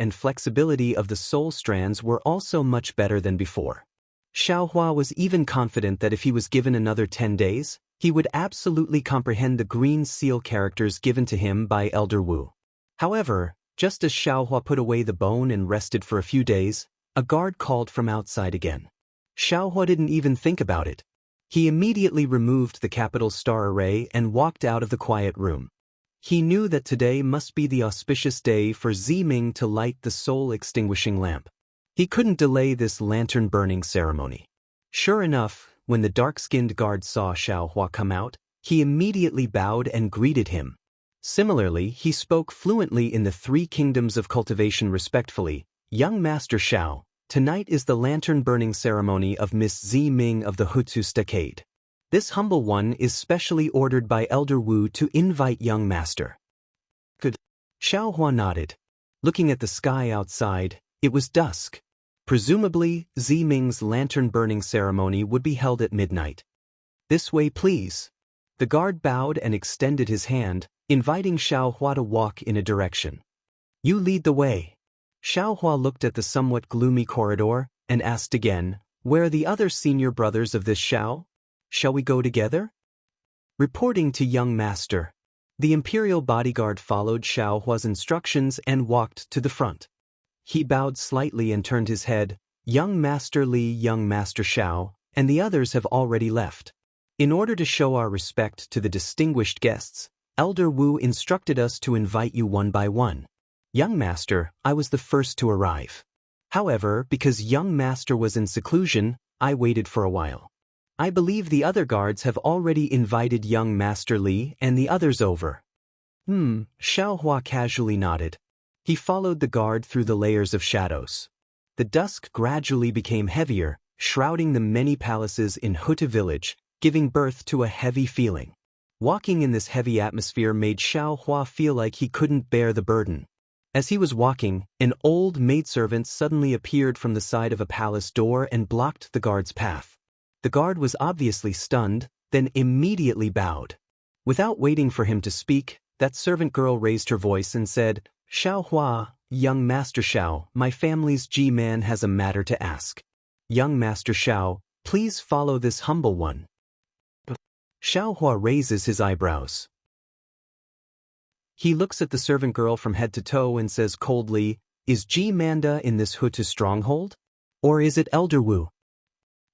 of the soul strands were also much better than before. Xiao Hua was even confident that if he was given another 10 days, he would absolutely comprehend the green seal characters given to him by Elder Wu. However, just as Xiao Hua put away the bone and rested for a few days, a guard called from outside again. Xiao Hua didn't even think about it. He immediately removed the capital star array and walked out of the quiet room. He knew that today must be the auspicious day for Ziming to light the soul-extinguishing lamp. He couldn't delay this lantern-burning ceremony. Sure enough, when the dark-skinned guard saw Xiao Hua come out, he immediately bowed and greeted him. Similarly, he spoke fluently in the 3 kingdoms of cultivation respectfully. Young Master Xiao, tonight is the lantern-burning ceremony of Miss Ziming of the Hutsu Stockade. This humble one is specially ordered by Elder Wu to invite young master. Good. Xiao Hua nodded. Looking at the sky outside, it was dusk. Presumably, Ziming's lantern-burning ceremony would be held at midnight. This way, please. The guard bowed and extended his hand, inviting Xiao Hua to walk in a direction. You lead the way. Xiao Hua looked at the somewhat gloomy corridor and asked again, where are the other senior brothers of this Xiao? Shall we go together? Reporting to young master. The imperial bodyguard followed Xiao Hua's instructions and walked to the front. He bowed slightly and turned his head. Young Master Li, young Master Xiao, and the others have already left. In order to show our respect to the distinguished guests, Elder Wu instructed us to invite you one by one. Young Master, I was the first to arrive. However, because young Master was in seclusion, I waited for a while. I believe the other guards have already invited young Master Li and the others over. Xiao Hua casually nodded. He followed the guard through the layers of shadows. The dusk gradually became heavier, shrouding the many palaces in Huta village, giving birth to a heavy feeling. Walking in this heavy atmosphere made Xiao Hua feel like he couldn't bear the burden. As he was walking, an old maidservant suddenly appeared from the side of a palace door and blocked the guard's path. The guard was obviously stunned, then immediately bowed. Without waiting for him to speak, that servant girl raised her voice and said, Xiao Hua, young Master Xiao, my family's G-man has a matter to ask. Young Master Xiao, please follow this humble one. Xiao Hua raises his eyebrows. He looks at the servant girl from head to toe and says coldly, is G-Manda in this Hutu stronghold? Or is it Elder Wu?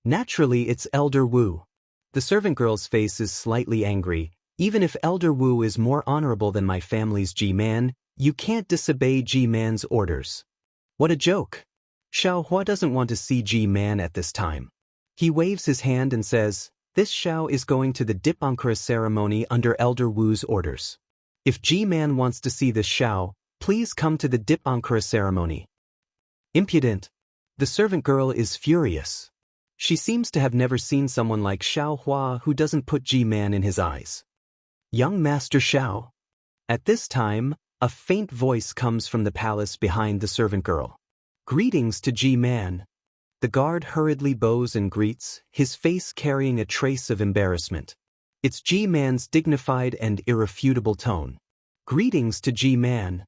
Naturally, it's Elder Wu. The servant girl's face is slightly angry. Even if Elder Wu is more honorable than my family's G-man, you can't disobey G-man's orders. What a joke. Xiao Hua doesn't want to see G-man at this time. He waves his hand and says, this Xiao is going to the Dip Ankara ceremony under Elder Wu's orders. If G-man wants to see this Xiao, please come to the Dip Ankara ceremony. Impudent. The servant girl is furious. She seems to have never seen someone like Xiao Hua who doesn't put G-man in his eyes. Young Master Xiao. At this time, a faint voice comes from the palace behind the servant girl. Greetings to G-man. The guard hurriedly bows and greets, his face carrying a trace of embarrassment. It's G-man's dignified and irrefutable tone. Greetings to G-man.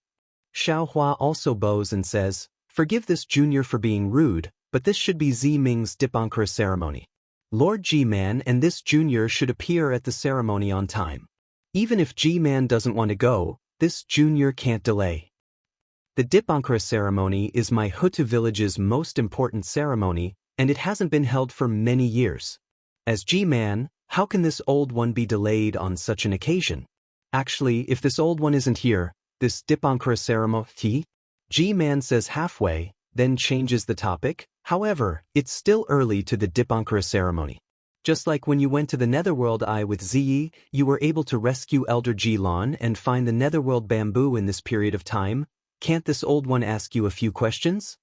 Xiao Hua also bows and says, forgive this junior for being rude, but this should be Ziming's Dip Ankara ceremony. Lord G-man and this junior should appear at the ceremony on time. Even if G-man doesn't want to go, this junior can't delay. The Dip Ankara ceremony is my Hutu village's most important ceremony, and it hasn't been held for many years. As G-man, how can this old one be delayed on such an occasion? Actually, if this old one isn't here, this Dip Ankara ceremony, G-man says halfway, then changes the topic. However, it's still early to the Dip Ankara ceremony. Just like when you went to the Netherworld Eye with Ziyi, you were able to rescue Elder Jilon and find the Netherworld bamboo in this period of time. Can't this old one ask you a few questions?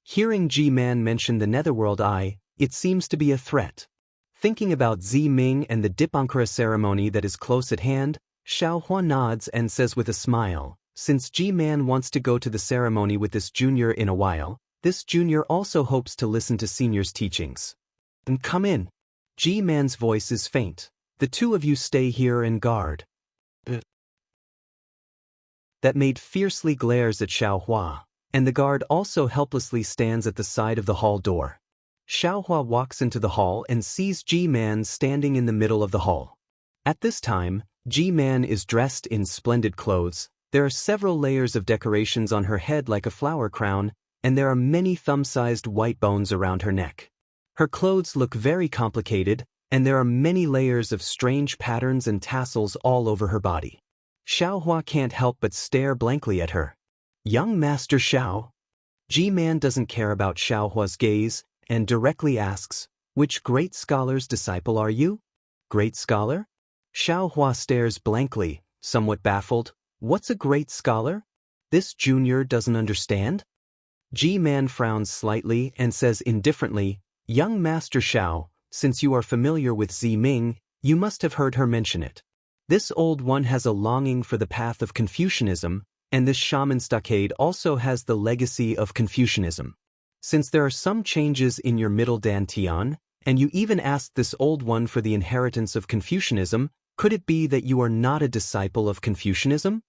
Hearing Ji-man mention the Netherworld Eye, it seems to be a threat. Thinking about Zi Ming and the Dipankara ceremony that is close at hand, Xiao Hua nods and says with a smile, since Ji-man wants to go to the ceremony with this junior in a while, this junior also hopes to listen to senior's teachings. Then come in. Ji-man's voice is faint. The two of you stay here and guard. That maid fiercely glares at Xiao Hua, and the guard also helplessly stands at the side of the hall door. Xiao Hua walks into the hall and sees Ji-man standing in the middle of the hall. At this time, Ji-man is dressed in splendid clothes. There are several layers of decorations on her head like a flower crown, and there are many thumb-sized white bones around her neck. Her clothes look very complicated, and there are many layers of strange patterns and tassels all over her body. Xiao Hua can't help but stare blankly at her. Young Master Xiao? Ji-man doesn't care about Xiao Hua's gaze, and directly asks, which great scholar's disciple are you? Great scholar? Xiao Hua stares blankly, somewhat baffled. What's a great scholar? This junior doesn't understand? Ji-man frowns slightly and says indifferently, Young Master Xiao, since you are familiar with Zi Ming, you must have heard her mention it. This old one has a longing for the path of Confucianism, and this shaman stockade also has the legacy of Confucianism. Since there are some changes in your middle dantian, and you even asked this old one for the inheritance of Confucianism, could it be that you are not a disciple of Confucianism?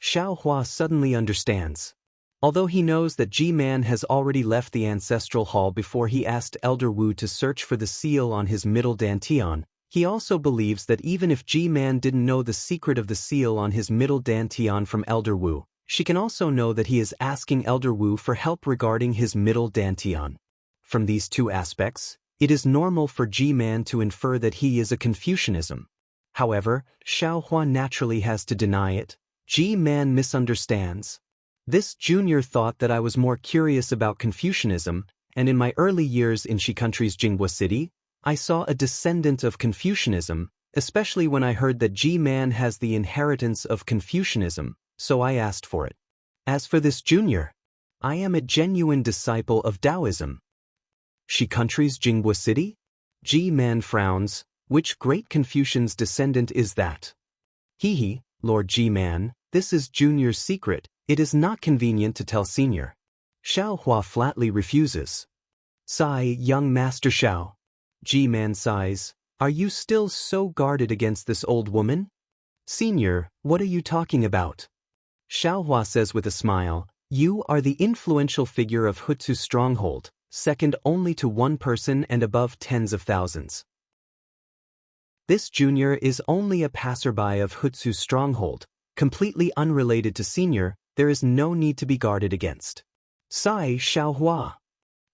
Xiao Hua suddenly understands. Although he knows that Ji-man has already left the ancestral hall before he asked Elder Wu to search for the seal on his middle dantian, he also believes that even if Ji-man didn't know the secret of the seal on his middle dantian from Elder Wu, she can also know that he is asking Elder Wu for help regarding his middle dantian. From these two aspects, it is normal for Ji-man to infer that he is a Confucianism. However, Xiao Hua naturally has to deny it. Ji-man misunderstands. This junior thought that I was more curious about Confucianism, and in my early years in Shi Country's Jinghua City, I saw a descendant of Confucianism, especially when I heard that Ji-man has the inheritance of Confucianism, so I asked for it. As for this junior, I am a genuine disciple of Taoism. Shi Country's Jinghua City? Ji-man frowns. Which great Confucian's descendant is that? Hee, Lord Ji-man, this is junior's secret. It is not convenient to tell senior. Xiao Hua flatly refuses. Sigh, young Master Xiao. Ji-man sighs. Are you still so guarded against this old woman? Senior, what are you talking about? Xiao Hua says with a smile, you are the influential figure of Hutsu's stronghold, second only to one person and above tens of thousands. This junior is only a passerby of Hutsu's stronghold, completely unrelated to senior. There is no need to be guarded against. Sigh, Xiao Hua.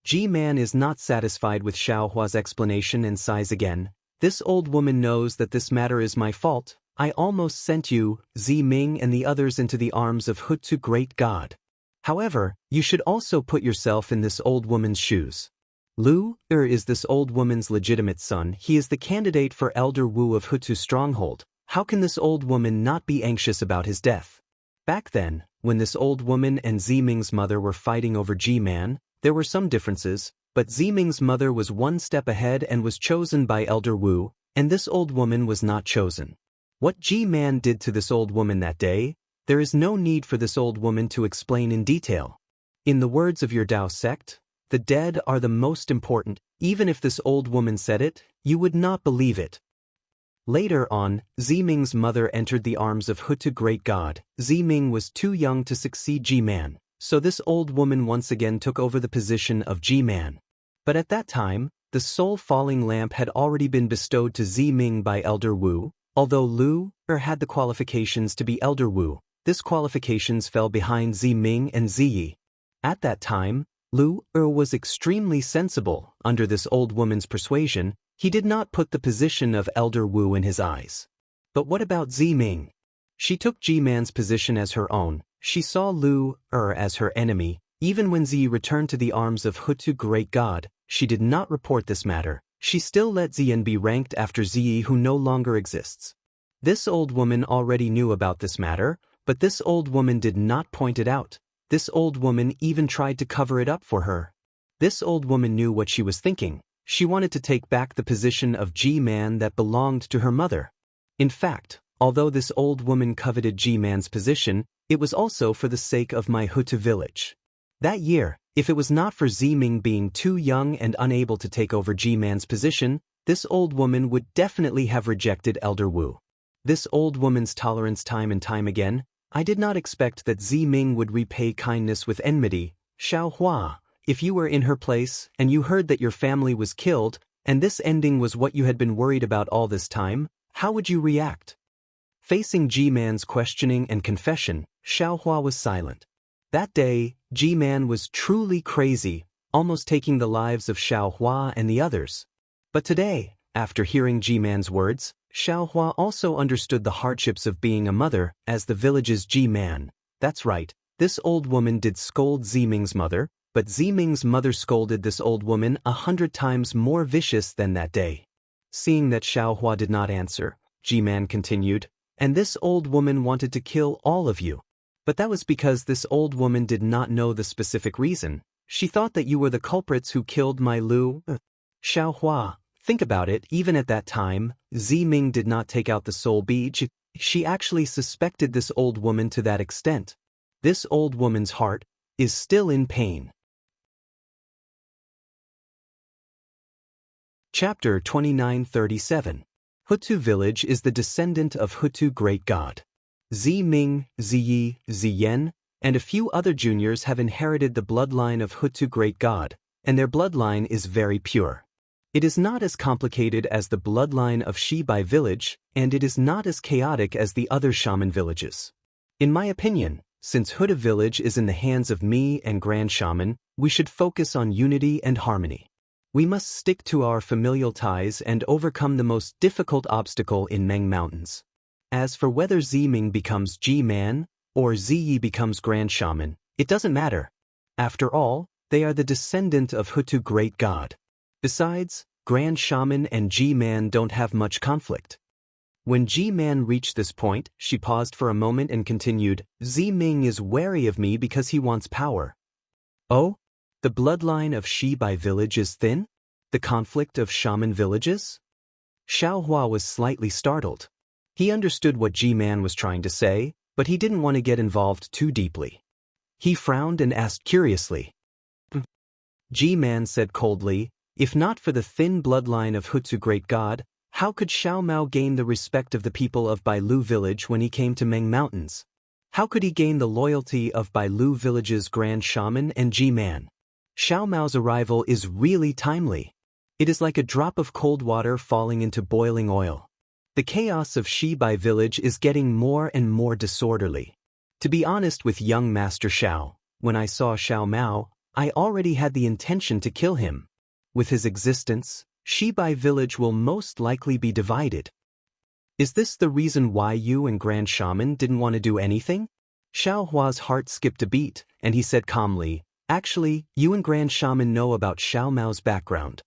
Ji-man is not satisfied with Xiao Hua's explanation and sighs again. This old woman knows that this matter is my fault. I almost sent you, Zi Ming and the others into the arms of Hutsu great God. However, you should also put yourself in this old woman's shoes. Lu is this old woman's legitimate son. He is the candidate for Elder Wu of Hutsu's stronghold. How can this old woman not be anxious about his death? Back then, when this old woman and Zi Ming's mother were fighting over Ji-man, there were some differences, but Zi Ming's mother was one step ahead and was chosen by Elder Wu, and this old woman was not chosen. What Ji-man did to this old woman that day, there is no need for this old woman to explain in detail. In the words of your Tao sect, the dead are the most important. Even if this old woman said it, you would not believe it. Later on, Zi Ming's mother entered the arms of Hutsu great God. Zi Ming was too young to succeed Ji-man, so this old woman once again took over the position of Ji-man. But at that time, the soul-falling lamp had already been bestowed to Zi Ming by Elder Wu. Although Lu had the qualifications to be Elder Wu, this qualifications fell behind Zi Ming and Ziyi. At that time, Lu was extremely sensible. Under this old woman's persuasion, he did not put the position of Elder Wu in his eyes. But what about Zi Ming? She took Ji-man's position as her own. She saw Lu as her enemy. Even when Zi returned to the arms of Hutsu great God, she did not report this matter. She still let Ziyan be ranked after Ziyi, who no longer exists. This old woman already knew about this matter, but this old woman did not point it out. This old woman even tried to cover it up for her. This old woman knew what she was thinking. She wanted to take back the position of G-Man that belonged to her mother. In fact, although this old woman coveted G-Man's position, it was also for the sake of my Hutu village. That year, if it was not for Ziming being too young and unable to take over G-Man's position, this old woman would definitely have rejected Elder Wu. This old woman's tolerance time and time again. I did not expect that Ziming would repay kindness with enmity. Xiao Hua, if you were in her place and you heard that your family was killed, and this ending was what you had been worried about all this time, how would you react? Facing G-Man's questioning and confession, Xiao Hua was silent. That day, G-Man was truly crazy, almost taking the lives of Xiao Hua and the others. But today, after hearing G-Man's words, Xiao Hua also understood the hardships of being a mother as the village's G-Man. That's right, this old woman did scold Ziming's mother, but Ziming's mother scolded this old woman 100 times more vicious than that day. Seeing that Xiao Hua did not answer, G-Man continued, and this old woman wanted to kill all of you. But that was because this old woman did not know the specific reason. She thought that you were the culprits who killed my Lu. Xiao Hua, think about it, even at that time, Ziming did not take out the soul bead. She actually suspected this old woman to that extent. This old woman's heart is still in pain. Chapter 2937. Hutu village is the descendant of Hutu great god. Ziming, Ziyi, Ziyen, and a few other juniors have inherited the bloodline of Hutu great god, and their bloodline is very pure. It is not as complicated as the bloodline of Shibai village, and it is not as chaotic as the other shaman villages. In my opinion, since Hutu village is in the hands of me and Grand Shaman, we should focus on unity and harmony. We must stick to our familial ties and overcome the most difficult obstacle in Meng Mountains. As for whether Ziming becomes G-Man or Ziyi becomes Grand Shaman, it doesn't matter. After all, they are the descendant of Hutu great god. Besides, Grand Shaman and G-Man don't have much conflict. When G-Man reached this point, she paused for a moment and continued, Ziming is wary of me because he wants power. Oh? The bloodline of Shibai village is thin? The conflict of shaman villages? Xiao Hua was slightly startled. He understood what G-Man was trying to say, but he didn't want to get involved too deeply. He frowned and asked curiously. G-Man said coldly, if not for the thin bloodline of Hutu great god, how could Xiao Mao gain the respect of the people of Bailu village when he came to Meng Mountains? How could he gain the loyalty of Bailu village's Grand Shaman and G-Man? Xiao Mao's arrival is really timely. It is like a drop of cold water falling into boiling oil. The chaos of Shibai village is getting more and more disorderly. To be honest with young Master Xiao, when I saw Xiao Mao, I already had the intention to kill him. With his existence, Shibai village will most likely be divided. Is this the reason why you and Grand Shaman didn't want to do anything? Xiao Hua's heart skipped a beat, and he said calmly, actually, you and Grand Shaman know about Xiao Mao's background.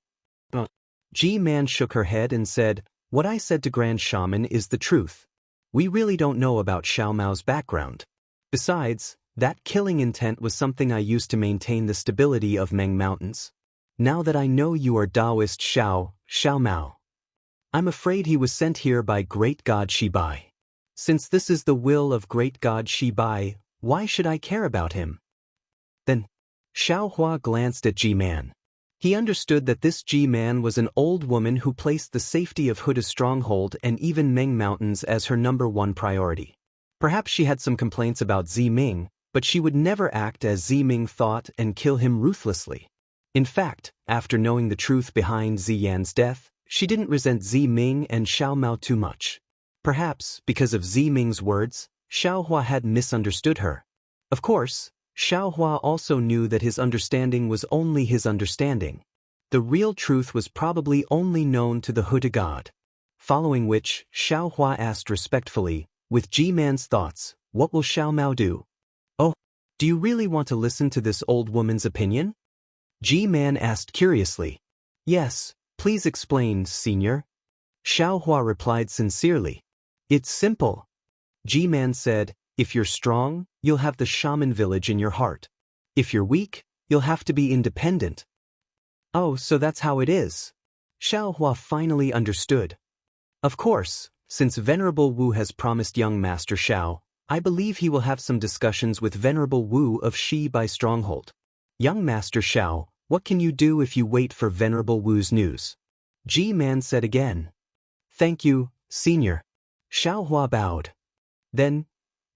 G-Man shook her head and said, what I said to Grand Shaman is the truth. We really don't know about Xiao Mao's background. Besides, that killing intent was something I used to maintain the stability of Meng Mountains. Now that I know you are Taoist Xiao Mao, I'm afraid he was sent here by Great God Shibai. Since this is the will of Great God Shibai, why should I care about him? Then, Xiao Hua glanced at G-Man. He understood that this G-Man was an old woman who placed the safety of Huda's stronghold and even Meng Mountains as her #1 priority. Perhaps she had some complaints about Ziming, but she would never act as Ziming thought and kill him ruthlessly. In fact, after knowing the truth behind Ziyan's death, she didn't resent Ziming and Xiao Mao too much. Perhaps, because of Ziming's words, Xiao Hua had misunderstood her. Of course, Xiao Hua also knew that his understanding was only his understanding. The real truth was probably only known to the Hutu god. Following which, Xiao Hua asked respectfully, with G-Man's thoughts, what will Xiao Mao do? Oh, do you really want to listen to this old woman's opinion? G-Man asked curiously. Yes, Please explain, senior. Xiaohua replied sincerely. It's simple. G-Man said, if you're strong, you'll have the shaman village in your heart. If you're weak, you'll have to be independent. Oh, so that's how it is. Xiaohua finally understood. Of course, since Venerable Wu has promised young Master Xiao, I believe he will have some discussions with Venerable Wu of Shi by Stronghold. Young Master Xiao, what can you do if you wait for Venerable Wu's news? G-Man said again. Thank you, senior. Xiaohua bowed. Then,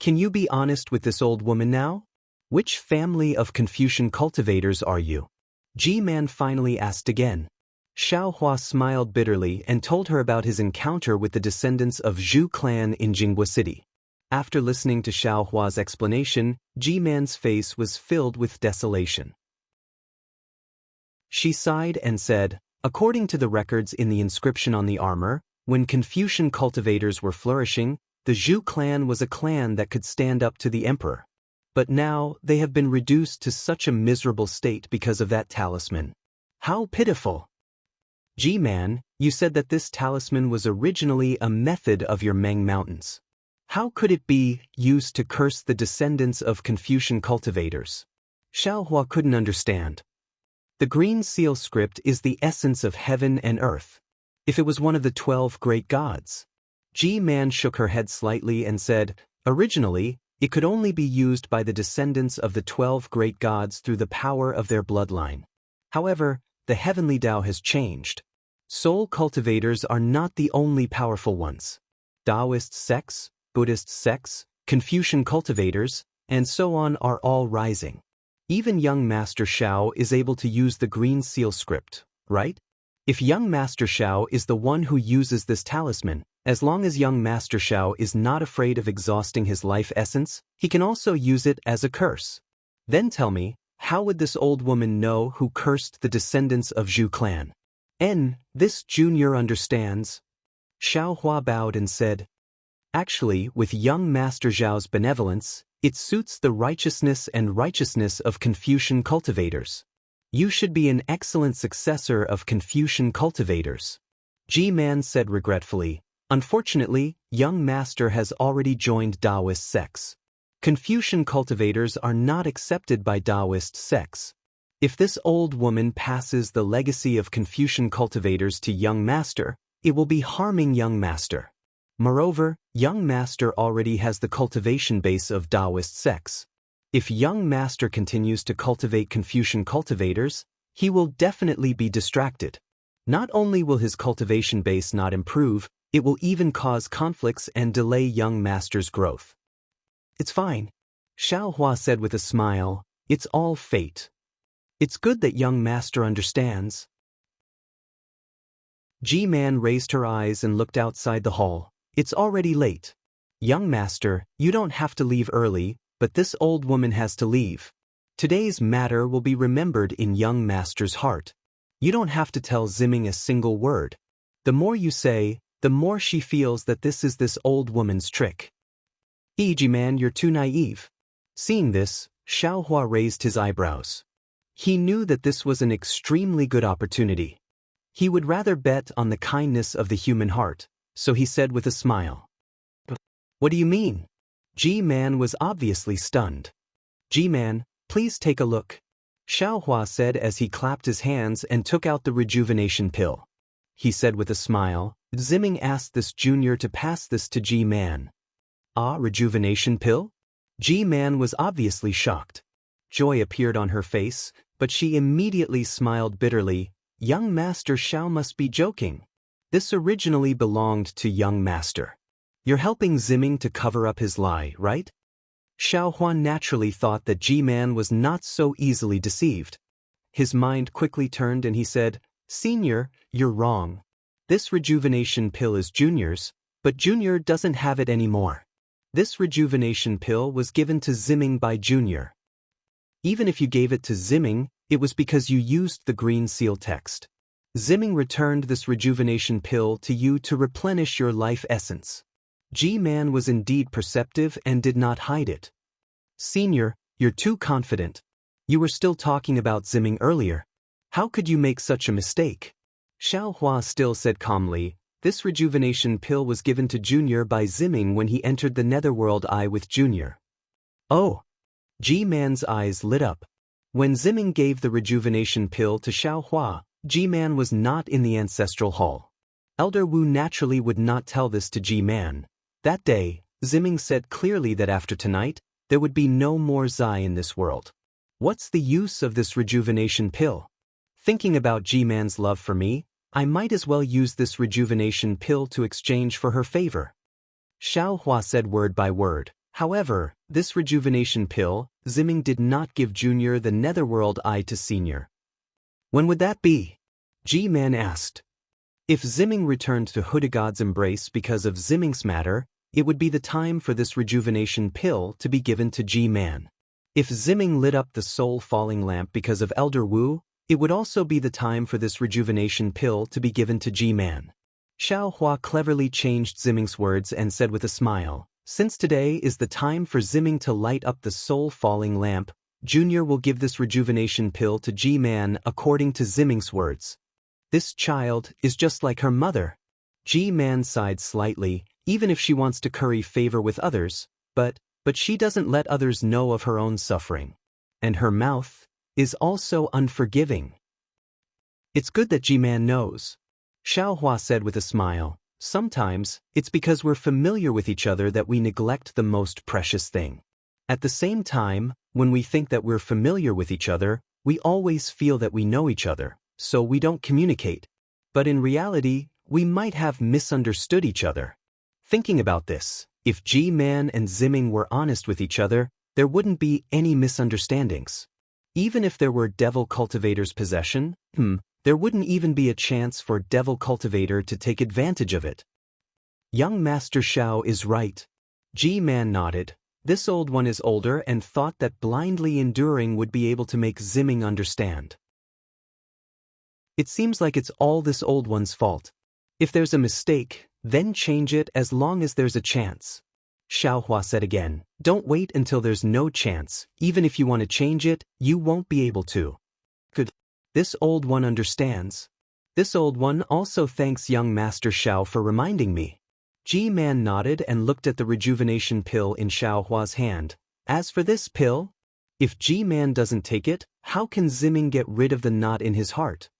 can you be honest with this old woman now? Which family of Confucian cultivators are you? G-Man finally asked again. Xiaohua smiled bitterly and told her about his encounter with the descendants of Zhu clan in Jinghua City. After listening to Xiaohua's explanation, G-Man's face was filled with desolation. She sighed and said, according to the records in the inscription on the armor, when Confucian cultivators were flourishing, the Zhu clan was a clan that could stand up to the emperor. But now they have been reduced to such a miserable state because of that talisman. How pitiful! G-Man, you said that this talisman was originally a method of your Meng Mountains. How could it be used to curse the descendants of Confucian cultivators? Xiaohua couldn't understand. The green seal script is the essence of heaven and earth. If it was one of the 12 great gods. G-Man shook her head slightly and said, originally, it could only be used by the descendants of the 12 great gods through the power of their bloodline. However, the heavenly Tao has changed. Soul cultivators are not the only powerful ones. Taoist sects, Buddhist sects, Confucian cultivators, and so on are all rising. Even young Master Xiao is able to use the green seal script, right? If young Master Xiao is the one who uses this talisman, as long as young Master Xiao is not afraid of exhausting his life essence, he can also use it as a curse. Then tell me, how would this old woman know who cursed the descendants of Zhu clan? This junior understands. Xiaohua bowed and said, actually, with young Master Zhao's benevolence, it suits the righteousness of Confucian cultivators. You should be an excellent successor of Confucian cultivators. G-Man said regretfully, unfortunately, young Master has already joined Taoist sects. Confucian cultivators are not accepted by Taoist sects. If this old woman passes the legacy of Confucian cultivators to young Master, it will be harming young Master. Moreover, young Master already has the cultivation base of Taoist sects. If young Master continues to cultivate Confucian cultivators, he will definitely be distracted. Not only will his cultivation base not improve, it will even cause conflicts and delay young Master's growth. It's fine. Xiaohua said with a smile, it's all fate. It's good that young Master understands. G-Man raised her eyes and looked outside the hall. It's already late. Young Master, you don't have to leave early, but this old woman has to leave. Today's matter will be remembered in young Master's heart. You don't have to tell Zimming a single word. The more you say, the more she feels that this is this old woman's trick. G-Man, you're too naive. Seeing this, Xiaohua raised his eyebrows. He knew that this was an extremely good opportunity. He would rather bet on the kindness of the human heart, so he said with a smile. What do you mean? G-Man was obviously stunned. G-Man, please take a look. Xiaohua said as he clapped his hands and took out the rejuvenation pill. He said with a smile, Zimming asked this junior to pass this to G-Man. Ah, rejuvenation pill? G-Man was obviously shocked. Joy appeared on her face, but she immediately smiled bitterly. Young Master Xiao must be joking. This originally belonged to young Master. You're helping Zimming to cover up his lie, right? Xiaohua naturally thought that G-Man was not so easily deceived. His mind quickly turned and he said, Senior, you're wrong. This rejuvenation pill is Junior's, but Junior doesn't have it anymore. This rejuvenation pill was given to Zimming by Junior. Even if you gave it to Zimming, it was because you used the green seal text. Zimming returned this rejuvenation pill to you to replenish your life essence. G-Man was indeed perceptive and did not hide it. Senior, you're too confident. You were still talking about Zimming earlier. How could you make such a mistake? Xiao Hua still said calmly, "This rejuvenation pill was given to Junior by Ziming when he entered the Netherworld Eye with Junior." "Oh!" G-Man's eyes lit up. When Ziming gave the rejuvenation pill to Xiao Hua, G-Man was not in the ancestral hall. Elder Wu naturally would not tell this to G-Man. That day, Ziming said clearly that after tonight, there would be no more Zai in this world. What's the use of this rejuvenation pill? Thinking about G-Man's love for me, I might as well use this rejuvenation pill to exchange for her favor. Xiao Hua said word by word. However, this rejuvenation pill, Ziming did not give Junior the Netherworld Eye to Senior. When would that be? G-Man asked. If Ziming returned to Hudagod's embrace because of Ziming's matter, it would be the time for this rejuvenation pill to be given to G-Man. If Ziming lit up the soul falling lamp because of Elder Wu, it would also be the time for this rejuvenation pill to be given to G-Man. Xiao Hua cleverly changed Ziming's words and said with a smile, "Since today is the time for Ziming to light up the soul falling lamp, Junior will give this rejuvenation pill to G-Man according to Ziming's words. This child is just like her mother." G-Man sighed slightly, even if she wants to curry favor with others, but she doesn't let others know of her own suffering. And her mouth is also unforgiving. It's good that G-Man knows. Xiao Hua said with a smile, "Sometimes, it's because we're familiar with each other that we neglect the most precious thing. At the same time, when we think that we're familiar with each other, we always feel that we know each other, so we don't communicate. But in reality, we might have misunderstood each other." Thinking about this, if G-Man and Ziming were honest with each other, there wouldn't be any misunderstandings. Even if there were Devil Cultivator's possession, there wouldn't even be a chance for Devil Cultivator to take advantage of it. Young Master Xiao is right. G-Man nodded. This old one is older and thought that blindly enduring would be able to make Ziming understand. It seems like it's all this old one's fault. If there's a mistake, then change it as long as there's a chance. Xiao Hua said again, "Don't wait until there's no chance. Even if you want to change it, you won't be able to." Good. This old one understands. This old one also thanks young Master Xiao for reminding me. G-Man nodded and looked at the rejuvenation pill in Xiao Hua's hand. As for this pill, if G-Man doesn't take it, how can Ziming get rid of the knot in his heart?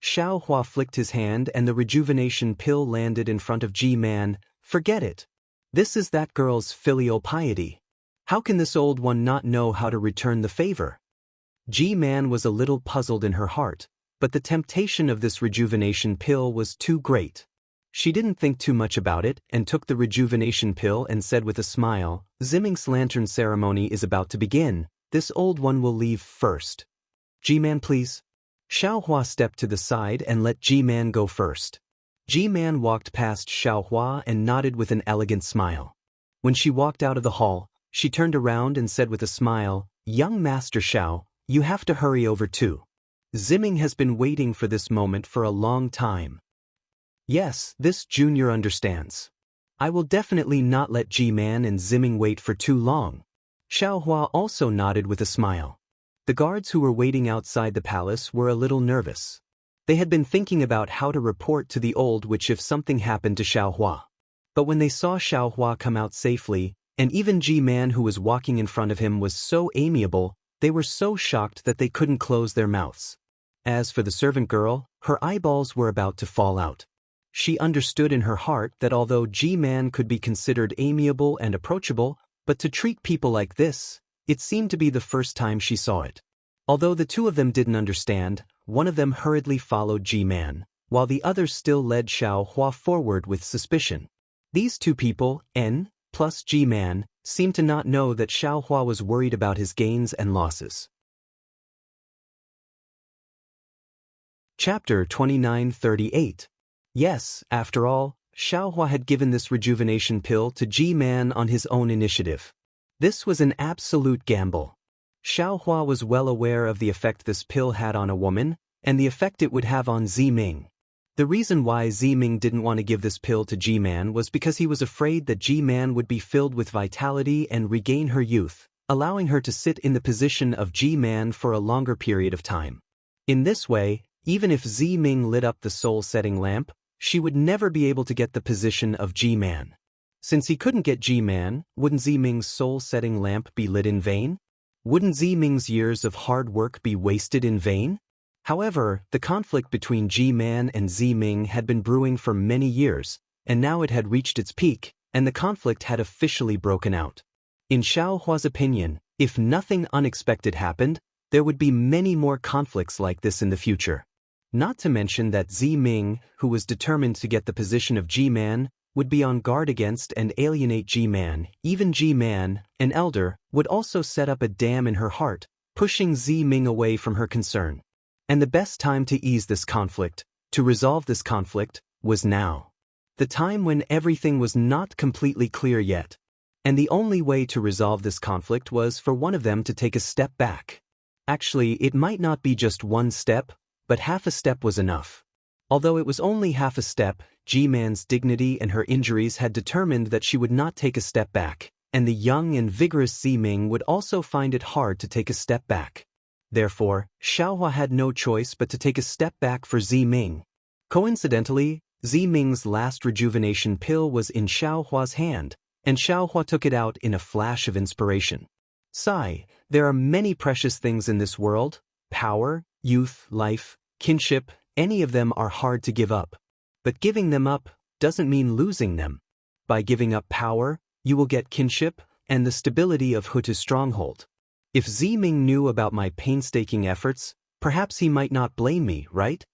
Xiao Hua flicked his hand and the rejuvenation pill landed in front of G-Man. Forget it. This is that girl's filial piety. How can this old one not know how to return the favor? G-Man was a little puzzled in her heart, but the temptation of this rejuvenation pill was too great. She didn't think too much about it and took the rejuvenation pill and said with a smile, "Ziming's lantern ceremony is about to begin. This old one will leave first. G-Man, please." Xiao Hua stepped to the side and let G-Man go first. G-Man walked past Xiao Hua and nodded with an elegant smile. When she walked out of the hall, she turned around and said with a smile, "Young Master Xiao, you have to hurry over too. Ziming has been waiting for this moment for a long time." Yes, this Junior understands. I will definitely not let G-Man and Ziming wait for too long. Xiao Hua also nodded with a smile. The guards who were waiting outside the palace were a little nervous. They had been thinking about how to report to the old witch if something happened to Xiao Hua. But when they saw Xiao Hua come out safely, and even G-Man who was walking in front of him was so amiable, they were so shocked that they couldn't close their mouths. As for the servant girl, her eyeballs were about to fall out. She understood in her heart that although G-Man could be considered amiable and approachable, but to treat people like this, it seemed to be the first time she saw it. Although the two of them didn't understand, one of them hurriedly followed G-Man, while the other still led Xiao Hua forward with suspicion. These two people, N plus G-Man, seemed to not know that Xiao Hua was worried about his gains and losses. Chapter 2938. Yes, after all, Xiao Hua had given this rejuvenation pill to G-Man on his own initiative. This was an absolute gamble. Xiao Hua was well aware of the effect this pill had on a woman, and the effect it would have on Ziming. The reason why Ziming didn't want to give this pill to G-Man was because he was afraid that G-Man would be filled with vitality and regain her youth, allowing her to sit in the position of G-Man for a longer period of time. In this way, Even if Zi Ming lit up the soul-setting lamp, she would never be able to get the position of G-Man. Since he couldn't get G-Man, wouldn't Zi Ming's soul-setting lamp be lit in vain? Wouldn't Zi Ming's years of hard work be wasted in vain? However, the conflict between G-Man and Zi Ming had been brewing for many years, and now it had reached its peak, and the conflict had officially broken out. In Xiao Hua's opinion, if nothing unexpected happened, there would be many more conflicts like this in the future. Not to mention that Zi Ming, who was determined to get the position of G-Man, would be on guard against and alienate G-Man. Even G-Man, an elder, would also set up a dam in her heart, pushing Zi Ming away from her concern. And the best time to ease this conflict, to resolve this conflict, was now. The time when everything was not completely clear yet. And the only way to resolve this conflict was for one of them to take a step back. Actually, it might not be just one step, but half a step was enough. Although it was only half a step, G-Man's dignity and her injuries had determined that she would not take a step back, and the young and vigorous Zi Ming would also find it hard to take a step back. Therefore, Xiaohua had no choice but to take a step back for Zi Ming. Coincidentally, Zi Ming's last rejuvenation pill was in Xiaohua's hand, and Xiaohua took it out in a flash of inspiration. Sigh, there are many precious things in this world: power, youth, life, kinship. Any of them are hard to give up. But giving them up doesn't mean losing them. By giving up power, you will get kinship and the stability of Hutu's stronghold. If Zi Ming knew about my painstaking efforts, perhaps he might not blame me, right?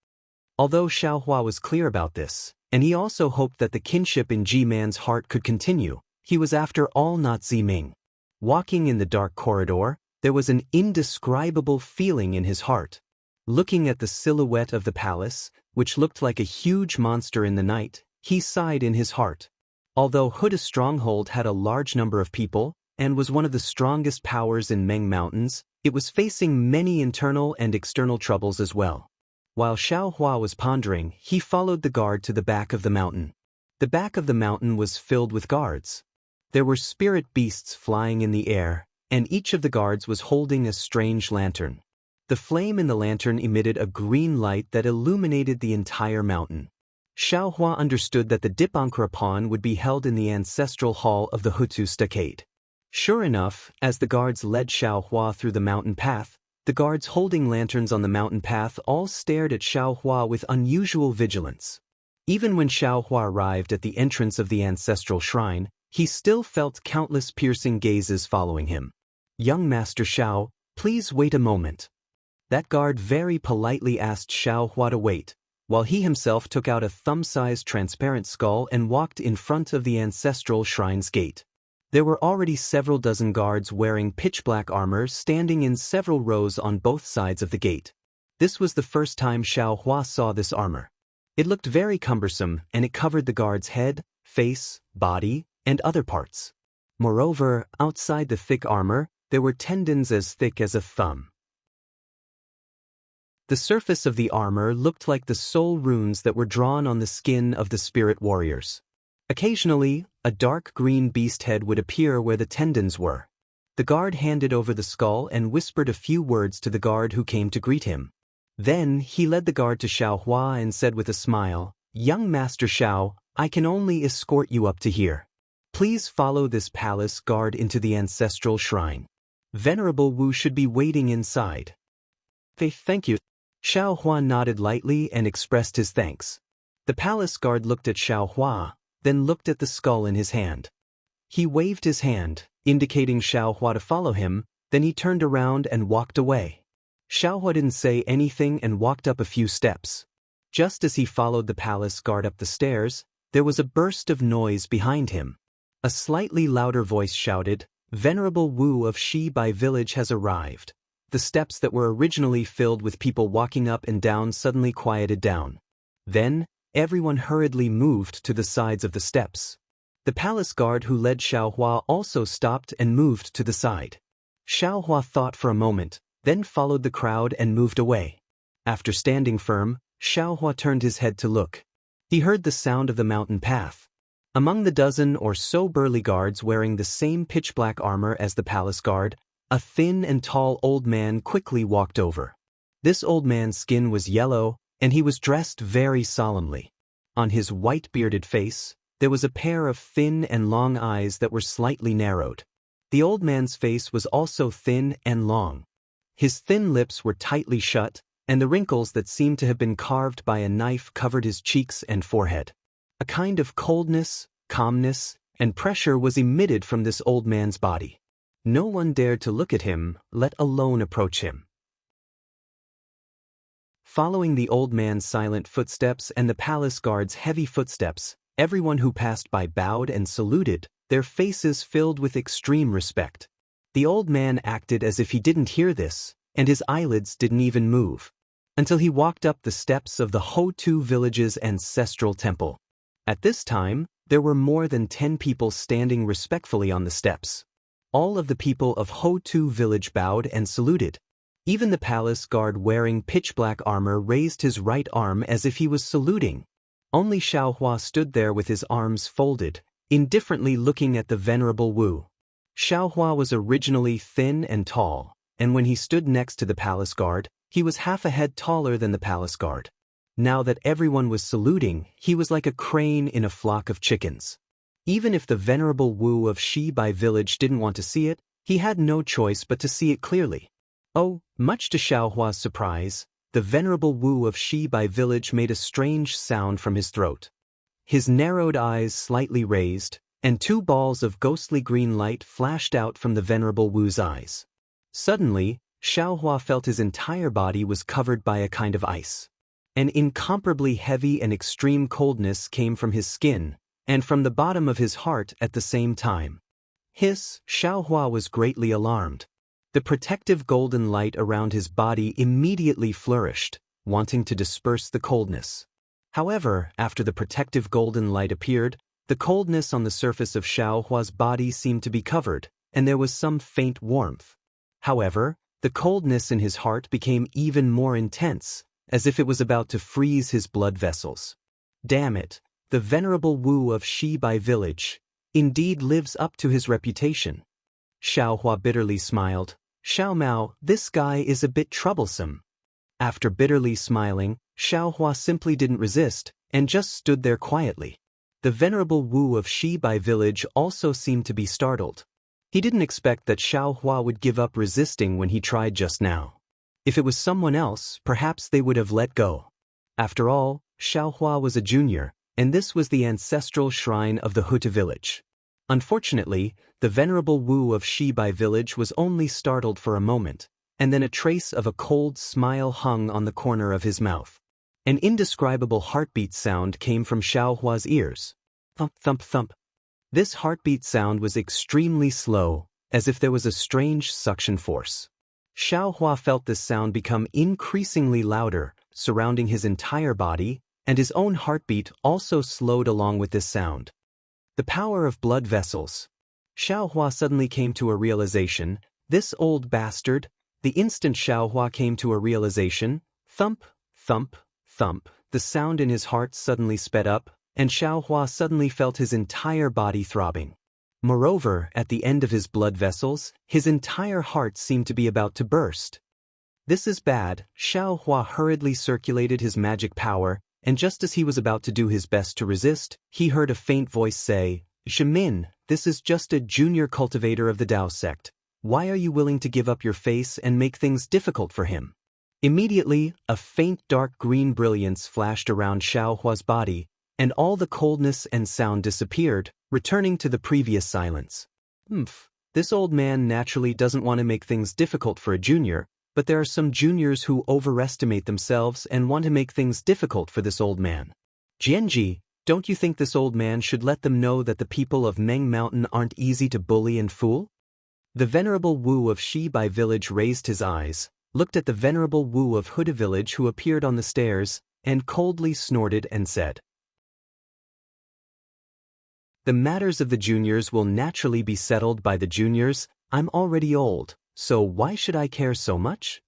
Although Xiaohua was clear about this, and he also hoped that the kinship in G-Man's heart could continue, he was after all not Zi Ming. Walking in the dark corridor, there was an indescribable feeling in his heart. Looking at the silhouette of the palace, which looked like a huge monster in the night, he sighed in his heart. Although Hutu's stronghold had a large number of people, and was one of the strongest powers in Meng Mountains, it was facing many internal and external troubles as well. While Xiaohua was pondering, he followed the guard to the back of the mountain. The back of the mountain was filled with guards. There were spirit beasts flying in the air, and each of the guards was holding a strange lantern. The flame in the lantern emitted a green light that illuminated the entire mountain. Xiaohua understood that the Dipankarapan would be held in the ancestral hall of the Hutu stockade. Sure enough, as the guards led Xiaohua through the mountain path, the guards holding lanterns on the mountain path all stared at Xiaohua with unusual vigilance. Even when Xiaohua arrived at the entrance of the ancestral shrine, he still felt countless piercing gazes following him. "Young Master Xiao, please wait a moment." That guard very politely asked Xiaohua to wait, while he himself took out a thumb-sized transparent skull and walked in front of the ancestral shrine's gate. There were already several dozen guards wearing pitch-black armor standing in several rows on both sides of the gate. This was the first time Xiaohua saw this armor. It looked very cumbersome, and it covered the guard's head, face, body, and other parts. Moreover, outside the thick armor, there were tendons as thick as a thumb. The surface of the armor looked like the soul runes that were drawn on the skin of the spirit warriors. Occasionally, a dark green beast head would appear where the tendons were. The guard handed over the skull and whispered a few words to the guard who came to greet him. Then he led the guard to Xiaohua and said with a smile, "Young Master Xiao, I can only escort you up to here. Please follow this palace guard into the ancestral shrine. Venerable Wu should be waiting inside." Thank you." Xiaohua nodded lightly and expressed his thanks. The palace guard looked at Xiaohua, then looked at the skull in his hand. He waved his hand, indicating Xiaohua to follow him, then he turned around and walked away. Xiaohua didn't say anything and walked up a few steps. Just as he followed the palace guard up the stairs, there was a burst of noise behind him. A slightly louder voice shouted, "Venerable Wu of Shibai village has arrived." The steps that were originally filled with people walking up and down suddenly quieted down. Then, everyone hurriedly moved to the sides of the steps. The palace guard who led Xiaohua also stopped and moved to the side. Xiaohua thought for a moment, then followed the crowd and moved away. After standing firm, Xiaohua turned his head to look. He heard the sound of the mountain path. Among the dozen or so burly guards wearing the same pitch-black armor as the palace guard, a thin and tall old man quickly walked over. This old man's skin was yellow, and he was dressed very solemnly. On his white-bearded face, there was a pair of thin and long eyes that were slightly narrowed. The old man's face was also thin and long. His thin lips were tightly shut, and the wrinkles that seemed to have been carved by a knife covered his cheeks and forehead. A kind of coldness, calmness, and pressure was emitted from this old man's body. No one dared to look at him, let alone approach him. Following the old man's silent footsteps and the palace guard's heavy footsteps, everyone who passed by bowed and saluted, their faces filled with extreme respect. The old man acted as if he didn't hear this, and his eyelids didn't even move, until he walked up the steps of the Hotu village's ancestral temple. At this time, there were more than 10 people standing respectfully on the steps. All of the people of Hotu village bowed and saluted. Even the palace guard wearing pitch-black armor raised his right arm as if he was saluting. Only Xiaohua stood there with his arms folded, indifferently looking at the venerable Wu. Xiaohua was originally thin and tall, and when he stood next to the palace guard, he was half a head taller than the palace guard. Now that everyone was saluting, he was like a crane in a flock of chickens. Even if the venerable Wu of Shibai village didn't want to see it, he had no choice but to see it clearly. Oh, much to Xiaohua's surprise, the venerable Wu of Shibai village made a strange sound from his throat. His narrowed eyes slightly raised, and 2 balls of ghostly green light flashed out from the venerable Wu's eyes. Suddenly, Xiaohua felt his entire body was covered by a kind of ice. An incomparably heavy and extreme coldness came from his skin, and from the bottom of his heart at the same time. Xiaohua was greatly alarmed. The protective golden light around his body immediately flourished, wanting to disperse the coldness. However, after the protective golden light appeared, the coldness on the surface of Xiaohua's body seemed to be covered, and there was some faint warmth. However, the coldness in his heart became even more intense, as if it was about to freeze his blood vessels. Damn it, the venerable Wu of Shibai village indeed lives up to his reputation. Xiaohua bitterly smiled. Xiaomao, this guy is a bit troublesome. After bitterly smiling, Xiaohua simply didn't resist, and just stood there quietly. The venerable Wu of Shibai village also seemed to be startled. He didn't expect that Xiaohua would give up resisting when he tried just now. If it was someone else, perhaps they would have let go. After all, Xiaohua was a junior, and this was the ancestral shrine of the Huta village. Unfortunately, the venerable Wu of Shibai village was only startled for a moment, and then a trace of a cold smile hung on the corner of his mouth. An indescribable heartbeat sound came from Xiaohua's ears. Thump, thump, thump. This heartbeat sound was extremely slow, as if there was a strange suction force. Xiaohua felt this sound become increasingly louder, surrounding his entire body, and his own heartbeat also slowed along with this sound. The power of blood vessels. Xiaohua suddenly came to a realization. This old bastard. The instant Xiaohua came to a realization, thump, thump, thump, the sound in his heart suddenly sped up, and Xiaohua suddenly felt his entire body throbbing. Moreover, at the end of his blood vessels, his entire heart seemed to be about to burst. This is bad. Xiaohua hurriedly circulated his magic power, and just as he was about to do his best to resist, he heard a faint voice say, "Jimin, this is just a junior cultivator of the Dao sect. Why are you willing to give up your face and make things difficult for him?" Immediately, a faint dark green brilliance flashed around Xiaohua's body, and all the coldness and sound disappeared, returning to the previous silence. This old man naturally doesn't want to make things difficult for a junior, but there are some juniors who overestimate themselves and want to make things difficult for this old man. Jianji, don't you think this old man should let them know that the people of Meng Mountain aren't easy to bully and fool? The venerable Wu of Shibai village raised his eyes, looked at the venerable Wu of Huda village who appeared on the stairs, and coldly snorted and said, "The matters of the juniors will naturally be settled by the juniors. I'm already old, so why should I care so much?"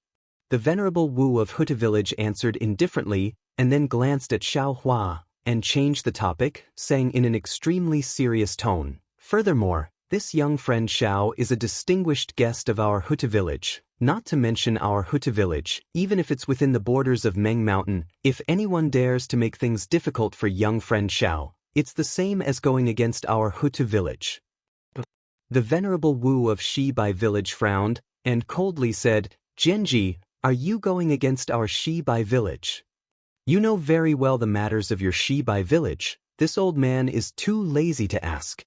The venerable Wu of Huta village answered indifferently, and then glanced at Xiaohua, and changed the topic, saying in an extremely serious tone, "Furthermore, this young friend Xiao is a distinguished guest of our Huta village. Not to mention our Huta village, even if it's within the borders of Meng Mountain, if anyone dares to make things difficult for young friend Xiao, it's the same as going against our Huta village. The venerable Wu of Shibai village frowned, and coldly said, Genji, are you going against our Shibai village? You know very well the matters of your Shibai village. This old man is too lazy to ask.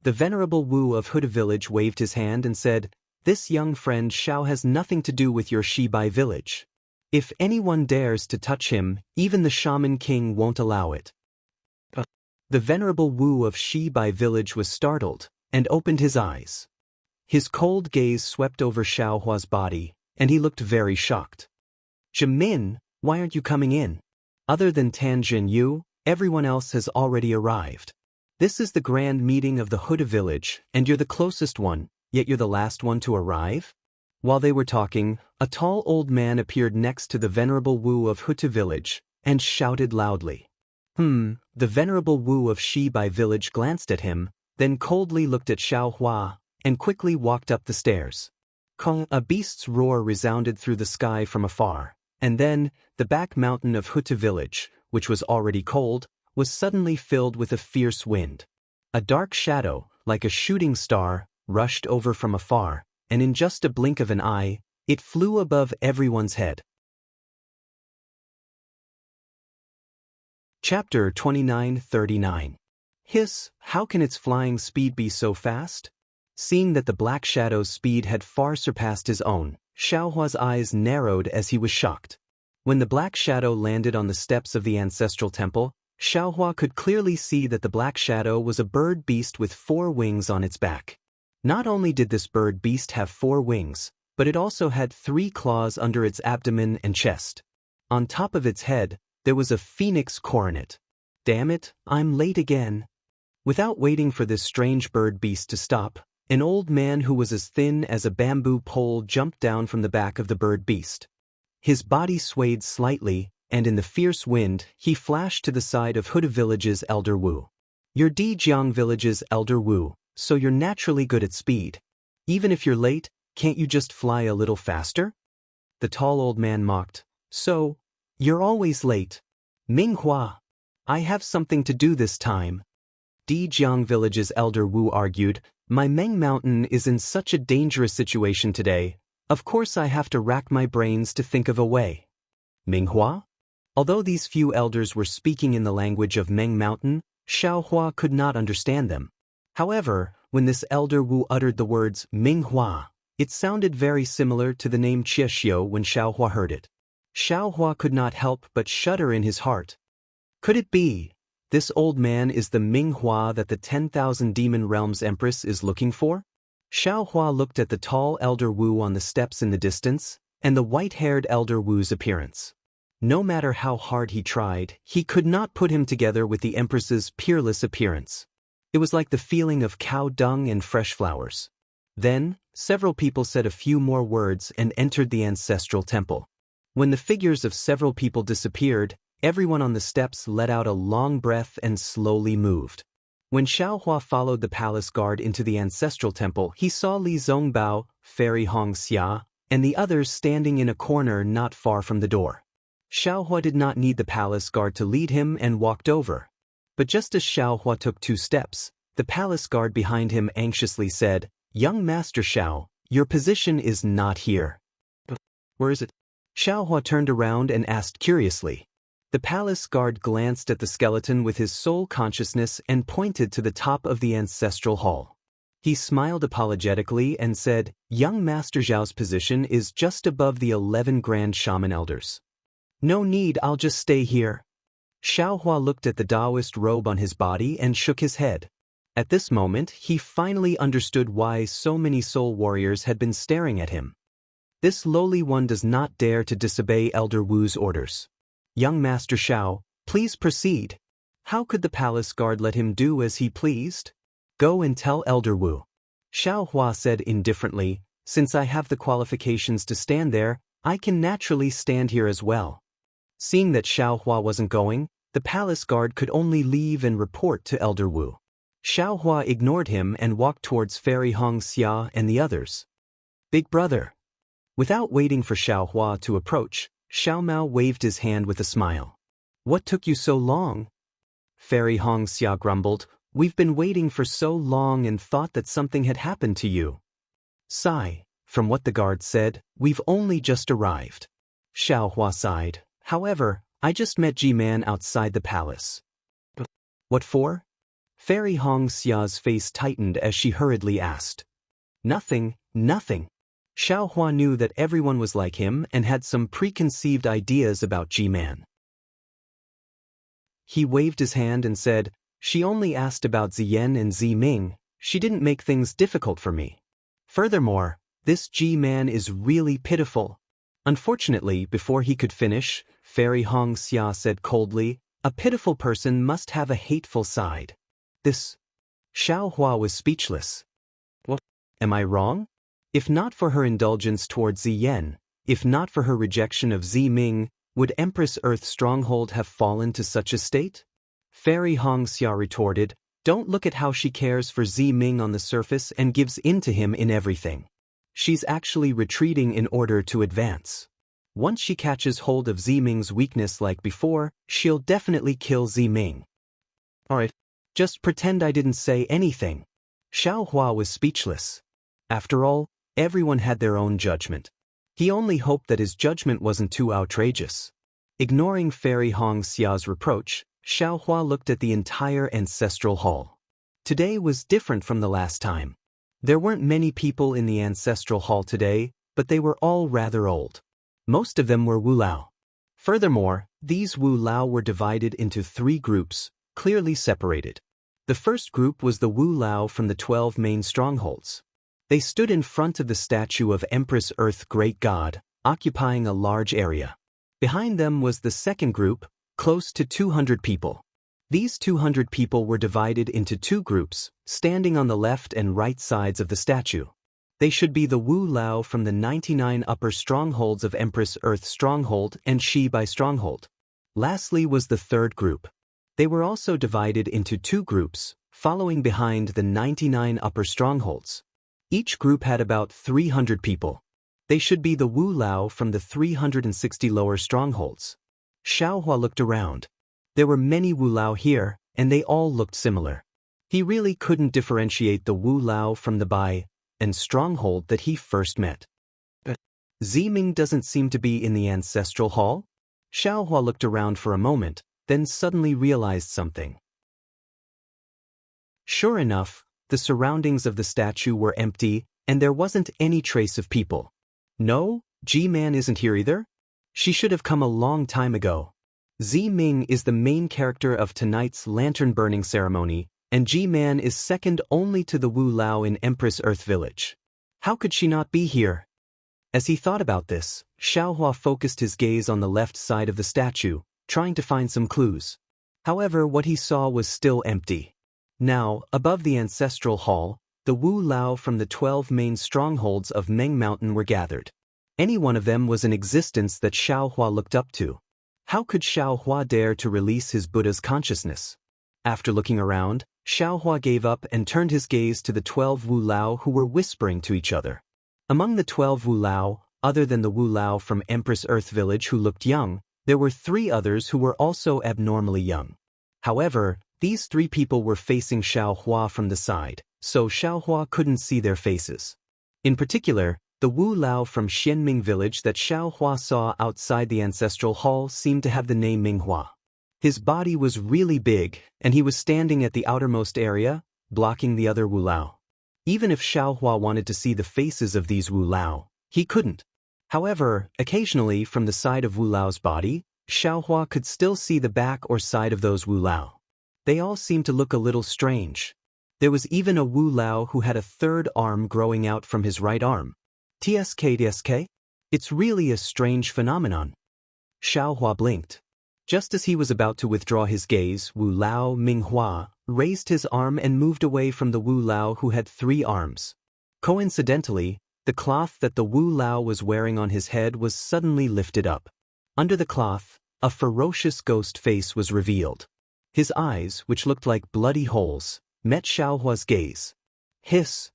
The venerable Wu of Huta village waved his hand and said, This young friend Xiao has nothing to do with your Shibai village. If anyone dares to touch him, even the shaman king won't allow it. The venerable Wu of Shibai village was startled, and opened his eyes. His cold gaze swept over Xiao Hua's body, and he looked very shocked. Jimin, why aren't you coming in? Other than Tan Jin Yu, everyone else has already arrived. This is the grand meeting of the Huta village, and you're the closest one, yet you're the last one to arrive? While they were talking, a tall old man appeared next to the venerable Wu of Huta village, and shouted loudly. The venerable Wu of Shibai village glanced at him, then coldly looked at Xiao Hua, and quickly walked up the stairs. A beast's roar resounded through the sky from afar, and then, the back mountain of Huta village, which was already cold, was suddenly filled with a fierce wind. A dark shadow, like a shooting star, rushed over from afar, and in just a blink of an eye, it flew above everyone's head. Chapter 29:39. Hiss, how can its flying speed be so fast? Seeing that the black shadow's speed had far surpassed his own, Xiao Hua's eyes narrowed as he was shocked. When the black shadow landed on the steps of the ancestral temple, Xiao Hua could clearly see that the black shadow was a bird beast with 4 wings on its back. Not only did this bird beast have 4 wings, but it also had 3 claws under its abdomen and chest. On top of its head, there was a phoenix coronet. Damn it, I'm late again. Without waiting for this strange bird beast to stop, an old man who was as thin as a bamboo pole jumped down from the back of the bird beast. His body swayed slightly, and in the fierce wind, he flashed to the side of Huta village's Elder Wu. You're Dijiang village's Elder Wu, so you're naturally good at speed. Even if you're late, can't you just fly a little faster? The tall old man mocked. So, you're always late. Minghua, I have something to do this time. Dijiang village's Elder Wu argued, My Meng Mountain is in such a dangerous situation today, of course I have to rack my brains to think of a way. Minghua? Although these few elders were speaking in the language of Meng Mountain, Xiao Hua could not understand them. However, when this Elder Wu uttered the words Minghua, it sounded very similar to the name Qieshio when Xiao Hua heard it. Xiao Hua could not help but shudder in his heart. Could it be? This old man is the Minghua that the 10,000 Demon Realms Empress is looking for? Xiao Hua looked at the tall Elder Wu on the steps in the distance, and the white-haired Elder Wu's appearance. No matter how hard he tried, he could not put him together with the Empress's peerless appearance. It was like the feeling of cow dung and fresh flowers. Then, several people said a few more words and entered the ancestral temple. When the figures of several people disappeared, everyone on the steps let out a long breath and slowly moved. When Xiao Hua followed the palace guard into the ancestral temple, he saw Li Zongbao, Fairy Hong Xia, and the others standing in a corner not far from the door. Xiao Hua did not need the palace guard to lead him and walked over. But just as Xiao Hua took 2 steps, the palace guard behind him anxiously said, Young Master Xiao, your position is not here. Where is it? Xiao Hua turned around and asked curiously. The palace guard glanced at the skeleton with his sole consciousness and pointed to the top of the ancestral hall. He smiled apologetically and said, Young Master Zhao's position is just above the 11 Grand Shaman Elders. No need, I'll just stay here. Xiao Hua looked at the Taoist robe on his body and shook his head. At this moment, he finally understood why so many soul warriors had been staring at him. This lowly one does not dare to disobey Elder Wu's orders. Young Master Xiao, please proceed. How could the palace guard let him do as he pleased? Go and tell Elder Wu. Xiao Hua said indifferently, Since I have the qualifications to stand there, I can naturally stand here as well. Seeing that Xiao Hua wasn't going, the palace guard could only leave and report to Elder Wu. Xiao Hua ignored him and walked towards Fairy Hong Xia and the others. Big brother. Without waiting for Xiao Hua to approach, Xiao Mao waved his hand with a smile. What took you so long? Fairy Hong Xia grumbled. We've been waiting for so long and thought that something had happened to you. Sigh. From what the guard said, we've only just arrived. Xiao Hua sighed. However, I just met Ji-Man outside the palace. What for? Fairy Hong Xia's face tightened as she hurriedly asked. Nothing, nothing. Xiao Hua knew that everyone was like him and had some preconceived ideas about Ji-Man. He waved his hand and said, she only asked about Ziyan and Ziming. She didn't make things difficult for me. Furthermore, this Ji-Man is really pitiful. Unfortunately, before he could finish, Fairy Hong Xia said coldly, a pitiful person must have a hateful side. Xiao Hua was speechless. What? Am I wrong? If not for her indulgence toward Ziyan, if not for her rejection of Ziming, would Empress Earth Stronghold have fallen to such a state? Fairy Hong Xia retorted, don't look at how she cares for Ziming on the surface and gives in to him in everything. She's actually retreating in order to advance. Once she catches hold of Ziming's weakness like before, she'll definitely kill Ziming. Alright, just pretend I didn't say anything. Xiao Hua was speechless. After all, everyone had their own judgment. He only hoped that his judgment wasn't too outrageous. Ignoring Fairy Hong Xia's reproach, Xiao Hua looked at the entire ancestral hall. Today was different from the last time. There weren't many people in the ancestral hall today, but they were all rather old. Most of them were Wu Lao. Furthermore, these Wu Lao were divided into 3 groups, clearly separated. The first group was the Wu Lao from the 12 main strongholds. They stood in front of the statue of Empress Earth Great God, occupying a large area. Behind them was the second group, close to 200 people. These 200 people were divided into 2 groups, standing on the left and right sides of the statue. They should be the Wu Lao from the 99 upper strongholds of Empress Earth Stronghold and Shibai Stronghold. Lastly was the third group. They were also divided into 2 groups, following behind the 99 upper strongholds. Each group had about 300 people. They should be the Wu Lao from the 360 lower strongholds. Xiao Hua looked around. There were many Wu Lao here, and they all looked similar. He really couldn't differentiate the Wu Lao from the Bai and stronghold that he first met. But Ziming doesn't seem to be in the ancestral hall? Xiao Hua looked around for a moment, then suddenly realized something. Sure enough, the surroundings of the statue were empty, and there wasn't any trace of people. No, Ji-Man isn't here either? She should have come a long time ago. Ziming is the main character of tonight's lantern burning ceremony, and Ji-Man is second only to the Wu Lao in Empress Earth Village. How could she not be here? As he thought about this, Xiao Hua focused his gaze on the left side of the statue, trying to find some clues. However, what he saw was still empty. Now, above the ancestral hall, the Wu Lao from the 12 main strongholds of Meng Mountain were gathered. Any one of them was an existence that Xiao Hua looked up to. How could Xiao Hua dare to release his Buddha's consciousness? After looking around, Xiao Hua gave up and turned his gaze to the 12 Wu Lao who were whispering to each other. Among the 12 Wu Lao, other than the Wu Lao from Empress Earth Village who looked young, there were 3 others who were also abnormally young. However, these 3 people were facing Xiao Hua from the side, so Xiao Hua couldn't see their faces. In particular, the Wu Lao from Xianming village that Xiao Hua saw outside the ancestral hall seemed to have the name Minghua. His body was really big, and he was standing at the outermost area, blocking the other Wu Lao. Even if Xiao Hua wanted to see the faces of these Wu Lao, he couldn't. However, occasionally from the side of Wu Lao's body, Xiao Hua could still see the back or side of those Wu Lao. They all seemed to look a little strange. There was even a Wu Lao who had a third arm growing out from his right arm. TSK? It's really a strange phenomenon. Xiao Hua blinked. Just as he was about to withdraw his gaze, Wu Lao Minghua raised his arm and moved away from the Wu Lao who had 3 arms. Coincidentally, the cloth that the Wu Lao was wearing on his head was suddenly lifted up. Under the cloth, a ferocious ghost face was revealed. His eyes, which looked like bloody holes, met Xiao Hua's gaze. Hiss!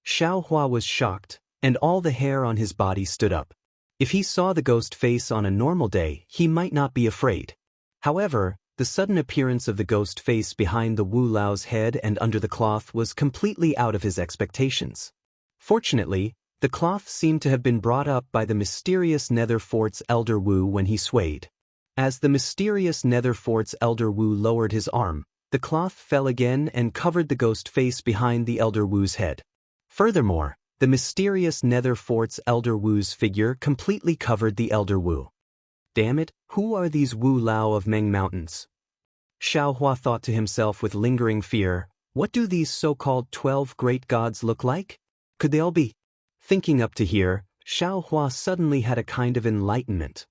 Xiao Hua was shocked, and all the hair on his body stood up. If he saw the ghost face on a normal day, he might not be afraid. However, the sudden appearance of the ghost face behind the Wu Lao's head and under the cloth was completely out of his expectations. Fortunately, the cloth seemed to have been brought up by the mysterious Nether Fort's Elder Wu when he swayed. As the mysterious Nether Fort's Elder Wu lowered his arm, the cloth fell again and covered the ghost face behind the Elder Wu's head. Furthermore, the mysterious Nether Fort's Elder Wu's figure completely covered the Elder Wu. Damn it, who are these Wu Lao of Meng Mountains? Xiao Hua thought to himself with lingering fear, what do these so-called 12 great gods look like? Could they all be? Thinking up to here, Xiao Hua suddenly had a kind of enlightenment.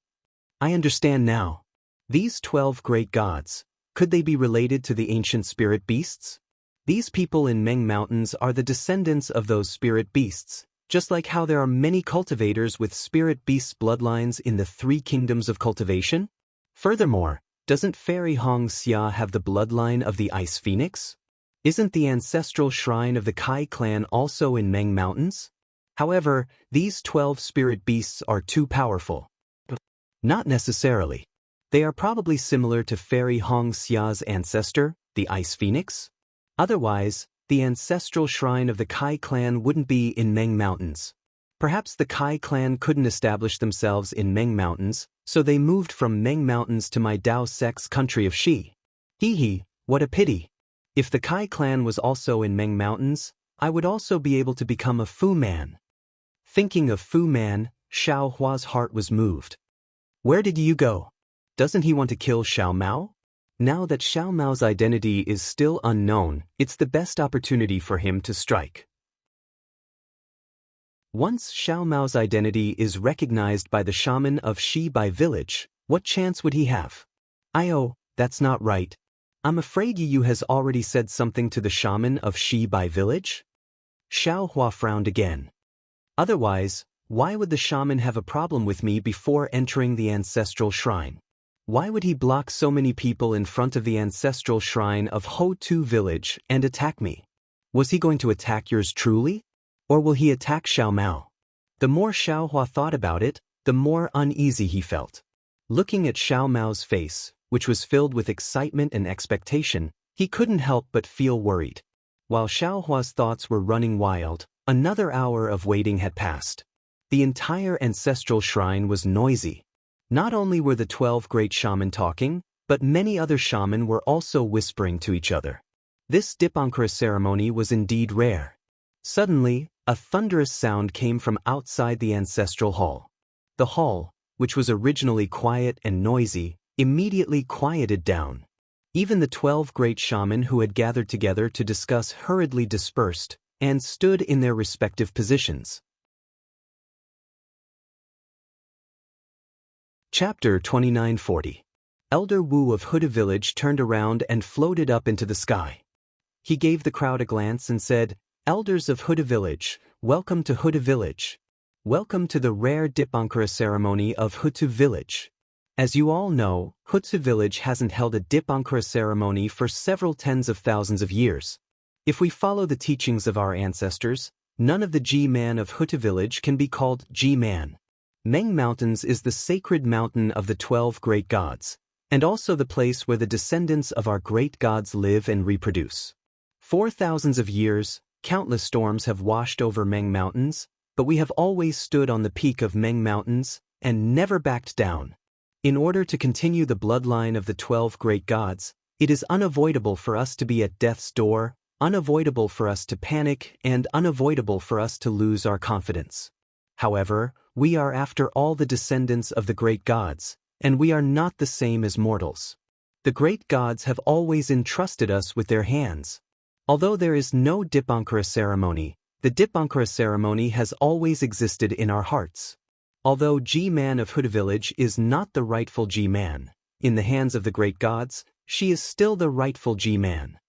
I understand now. These 12 great gods, could they be related to the ancient spirit beasts? These people in Meng Mountains are the descendants of those spirit beasts, just like how there are many cultivators with spirit beasts bloodlines in the 3 kingdoms of cultivation. Furthermore, doesn't Fairy Hong Xia have the bloodline of the Ice Phoenix? Isn't the ancestral shrine of the Kai clan also in Meng Mountains? However, these 12 spirit beasts are too powerful. Not necessarily. They are probably similar to Fairy Hong Xia's ancestor, the Ice Phoenix. Otherwise, the ancestral shrine of the Kai clan wouldn't be in Meng Mountains. Perhaps the Kai clan couldn't establish themselves in Meng Mountains, so they moved from Meng Mountains to my Dao sect's country of Shi. Hee, what a pity. If the Kai clan was also in Meng Mountains, I would also be able to become a Fu Man. Thinking of Fu Man, Xiao Hua's heart was moved. Where did you go? Doesn't he want to kill Xiao Mao? Now that Xiao Mao's identity is still unknown, it's the best opportunity for him to strike. Once Xiao Mao's identity is recognized by the shaman of Shi Bai village, what chance would he have? That's not right. I'm afraid Yu has already said something to the shaman of Shi Bai village? Xiao Hua frowned again. Otherwise, why would the shaman have a problem with me before entering the ancestral shrine? Why would he block so many people in front of the ancestral shrine of Ho Tu village and attack me? Was he going to attack yours truly? Or will he attack Xiao Mao? The more Xiao Hua thought about it, the more uneasy he felt. Looking at Xiao Mao's face, which was filled with excitement and expectation, he couldn't help but feel worried. While Xiao Hua's thoughts were running wild, another hour of waiting had passed. The entire ancestral shrine was noisy. Not only were the 12 great shaman talking, but many other shaman were also whispering to each other. This Dipankara ceremony was indeed rare. Suddenly, a thunderous sound came from outside the ancestral hall. The hall, which was originally quiet and noisy, immediately quieted down. Even the 12 great shaman who had gathered together to discuss hurriedly dispersed and stood in their respective positions. Chapter 2940. Elder Wu of Huda village turned around and floated up into the sky. He gave the crowd a glance and said, Elders of Huda village, welcome to Huda village. Welcome to the rare Dipankara ceremony of Hutu village. As you all know, Hutu village hasn't held a Dipankara ceremony for several tens of thousands of years. If we follow the teachings of our ancestors, none of the G-man of Hutu village can be called G-man. Meng Mountains is the sacred mountain of the 12 great gods, and also the place where the descendants of our great gods live and reproduce. For thousands of years, countless storms have washed over Meng Mountains, but we have always stood on the peak of Meng Mountains and never backed down. In order to continue the bloodline of the 12 great gods, it is unavoidable for us to be at death's door, unavoidable for us to panic, and unavoidable for us to lose our confidence. However, we are after all the descendants of the great gods, and we are not the same as mortals. The great gods have always entrusted us with their hands. Although there is no Dipankara ceremony, the Dipankara ceremony has always existed in our hearts. Although G-man of Huda village is not the rightful G-man, in the hands of the great gods, she is still the rightful G-man.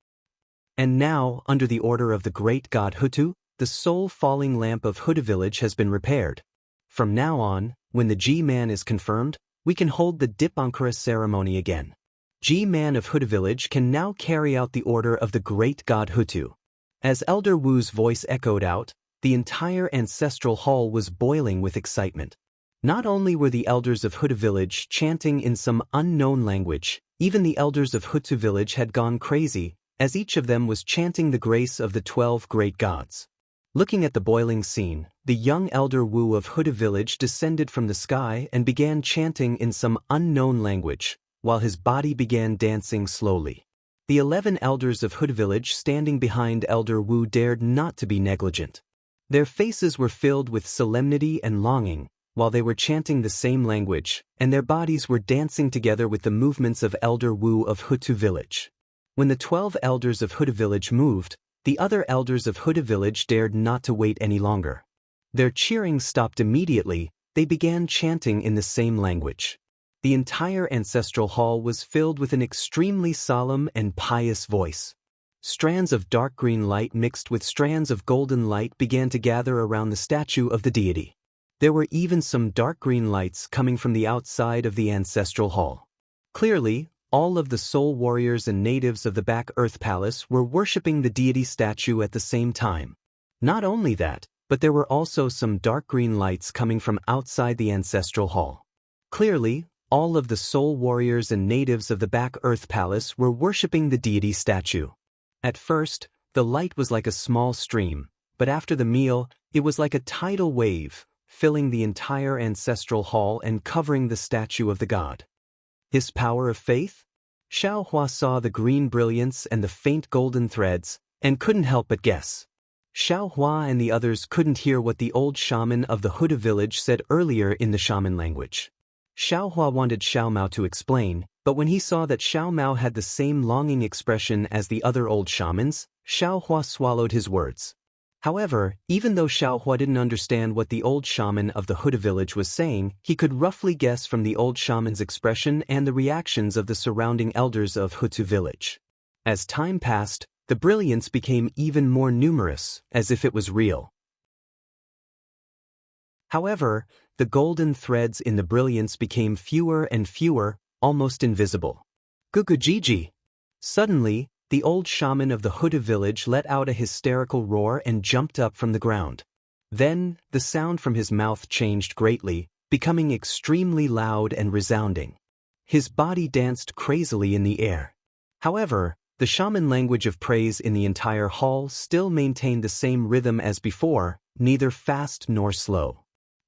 And now, under the order of the great god Hutu, the soul-falling lamp of Huda village has been repaired. From now on, when the G-man is confirmed, we can hold the Dipankara ceremony again. G-man of Huda village can now carry out the order of the great god Hutu. As Elder Wu's voice echoed out, the entire ancestral hall was boiling with excitement. Not only were the elders of Huta village chanting in some unknown language, even the elders of Hutu village had gone crazy, as each of them was chanting the grace of the 12 great gods. Looking at the boiling scene, the young elder Wu of Huta village descended from the sky and began chanting in some unknown language, while his body began dancing slowly. The 11 elders of Huta village standing behind Elder Wu dared not to be negligent. Their faces were filled with solemnity and longing, while they were chanting the same language, and their bodies were dancing together with the movements of Elder Wu of Hutu village. When the 12 elders of Huta village moved, the other elders of Huta village dared not to wait any longer. Their cheering stopped immediately. They began chanting in the same language. The entire ancestral hall was filled with an extremely solemn and pious voice. Strands of dark green light mixed with strands of golden light began to gather around the statue of the deity. There were even some dark green lights coming from the outside of the ancestral hall. Clearly, all of the soul warriors and natives of the Back Earth Palace were worshipping the deity statue at the same time. Not only that, but there were also some dark green lights coming from outside the ancestral hall. Clearly, all of the soul warriors and natives of the Back Earth Palace were worshipping the deity statue. At first, the light was like a small stream, but after the meal, it was like a tidal wave, filling the entire ancestral hall and covering the statue of the god. His power of faith? Xiao Hua saw the green brilliance and the faint golden threads, and couldn't help but guess. Xiao Hua and the others couldn't hear what the old shaman of the Huta village said earlier in the shaman language. Xiao Hua wanted Xiao Mao to explain, but when he saw that Xiao Mao had the same longing expression as the other old shamans, Xiao Hua swallowed his words. However, even though Xiao Hua didn't understand what the old shaman of the Huta village was saying, he could roughly guess from the old shaman's expression and the reactions of the surrounding elders of Hutu village. As time passed, the brilliance became even more numerous, as if it was real. However, the golden threads in the brilliance became fewer and fewer, almost invisible. Gugujiji! Suddenly, the old shaman of the Huta village let out a hysterical roar and jumped up from the ground. Then, the sound from his mouth changed greatly, becoming extremely loud and resounding. His body danced crazily in the air. However, the shaman language of praise in the entire hall still maintained the same rhythm as before, neither fast nor slow.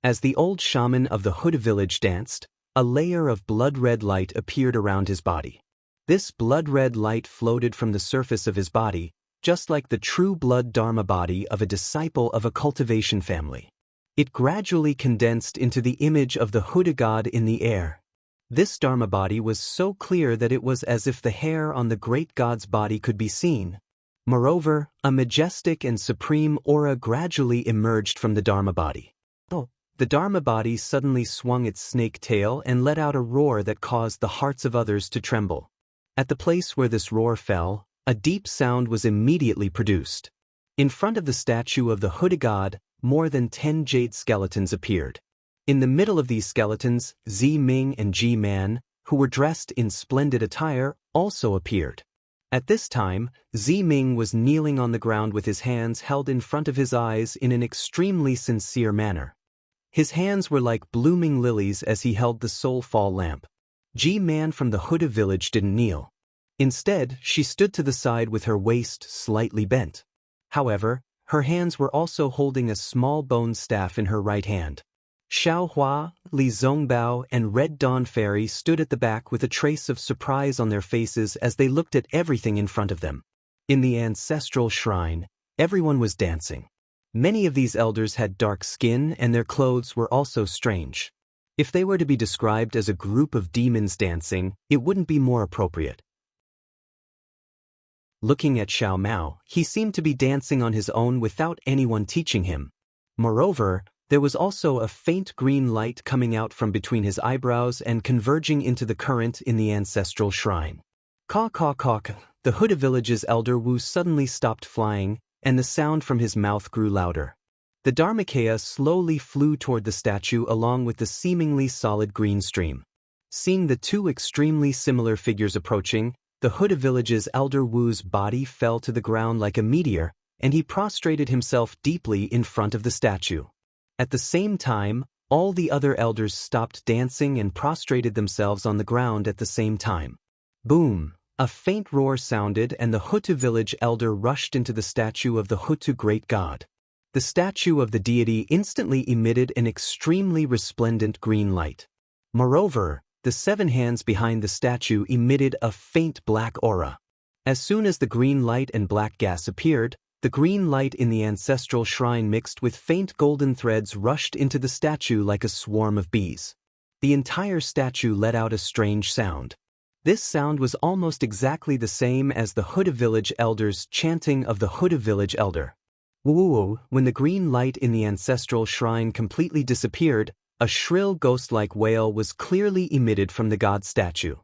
As the old shaman of the Huta village danced, a layer of blood-red light appeared around his body. This blood-red light floated from the surface of his body, just like the true blood dharma body of a disciple of a cultivation family. It gradually condensed into the image of the Huta god in the air. This dharma body was so clear that it was as if the hair on the great god's body could be seen. Moreover, a majestic and supreme aura gradually emerged from the dharma body. The dharma body suddenly swung its snake tail and let out a roar that caused the hearts of others to tremble. At the place where this roar fell, a deep sound was immediately produced. In front of the statue of the Huta god, more than 10 jade skeletons appeared. In the middle of these skeletons, Zi Ming and Ji Man, who were dressed in splendid attire, also appeared. At this time, Zi Ming was kneeling on the ground with his hands held in front of his eyes in an extremely sincere manner. His hands were like blooming lilies as he held the soul fall lamp. Ji Man from the Huta village didn't kneel. Instead, she stood to the side with her waist slightly bent. However, her hands were also holding a small bone staff in her right hand. Xiao Hua, Li Zongbao, and Red Dawn Fairy stood at the back with a trace of surprise on their faces as they looked at everything in front of them. In the ancestral shrine, everyone was dancing. Many of these elders had dark skin and their clothes were also strange. If they were to be described as a group of demons dancing, it wouldn't be more appropriate. Looking at Xiao Mao, he seemed to be dancing on his own without anyone teaching him. Moreover, there was also a faint green light coming out from between his eyebrows and converging into the current in the ancestral shrine. Caw caw caw caw. The Huta village's elder Wu suddenly stopped flying, and the sound from his mouth grew louder. The Dharmakaya slowly flew toward the statue along with the seemingly solid green stream. Seeing the two extremely similar figures approaching, the Huta village's elder Wu's body fell to the ground like a meteor, and he prostrated himself deeply in front of the statue. At the same time, all the other elders stopped dancing and prostrated themselves on the ground at the same time. Boom! A faint roar sounded and the Hutu village elder rushed into the statue of the Hutu great god. The statue of the deity instantly emitted an extremely resplendent green light. Moreover, the 7 hands behind the statue emitted a faint black aura. As soon as the green light and black gas appeared, the green light in the ancestral shrine mixed with faint golden threads rushed into the statue like a swarm of bees. The entire statue let out a strange sound. This sound was almost exactly the same as the Hutu village elders' chanting of the Hutu village elder. Woo! When the green light in the ancestral shrine completely disappeared, a shrill ghost-like wail was clearly emitted from the god statue.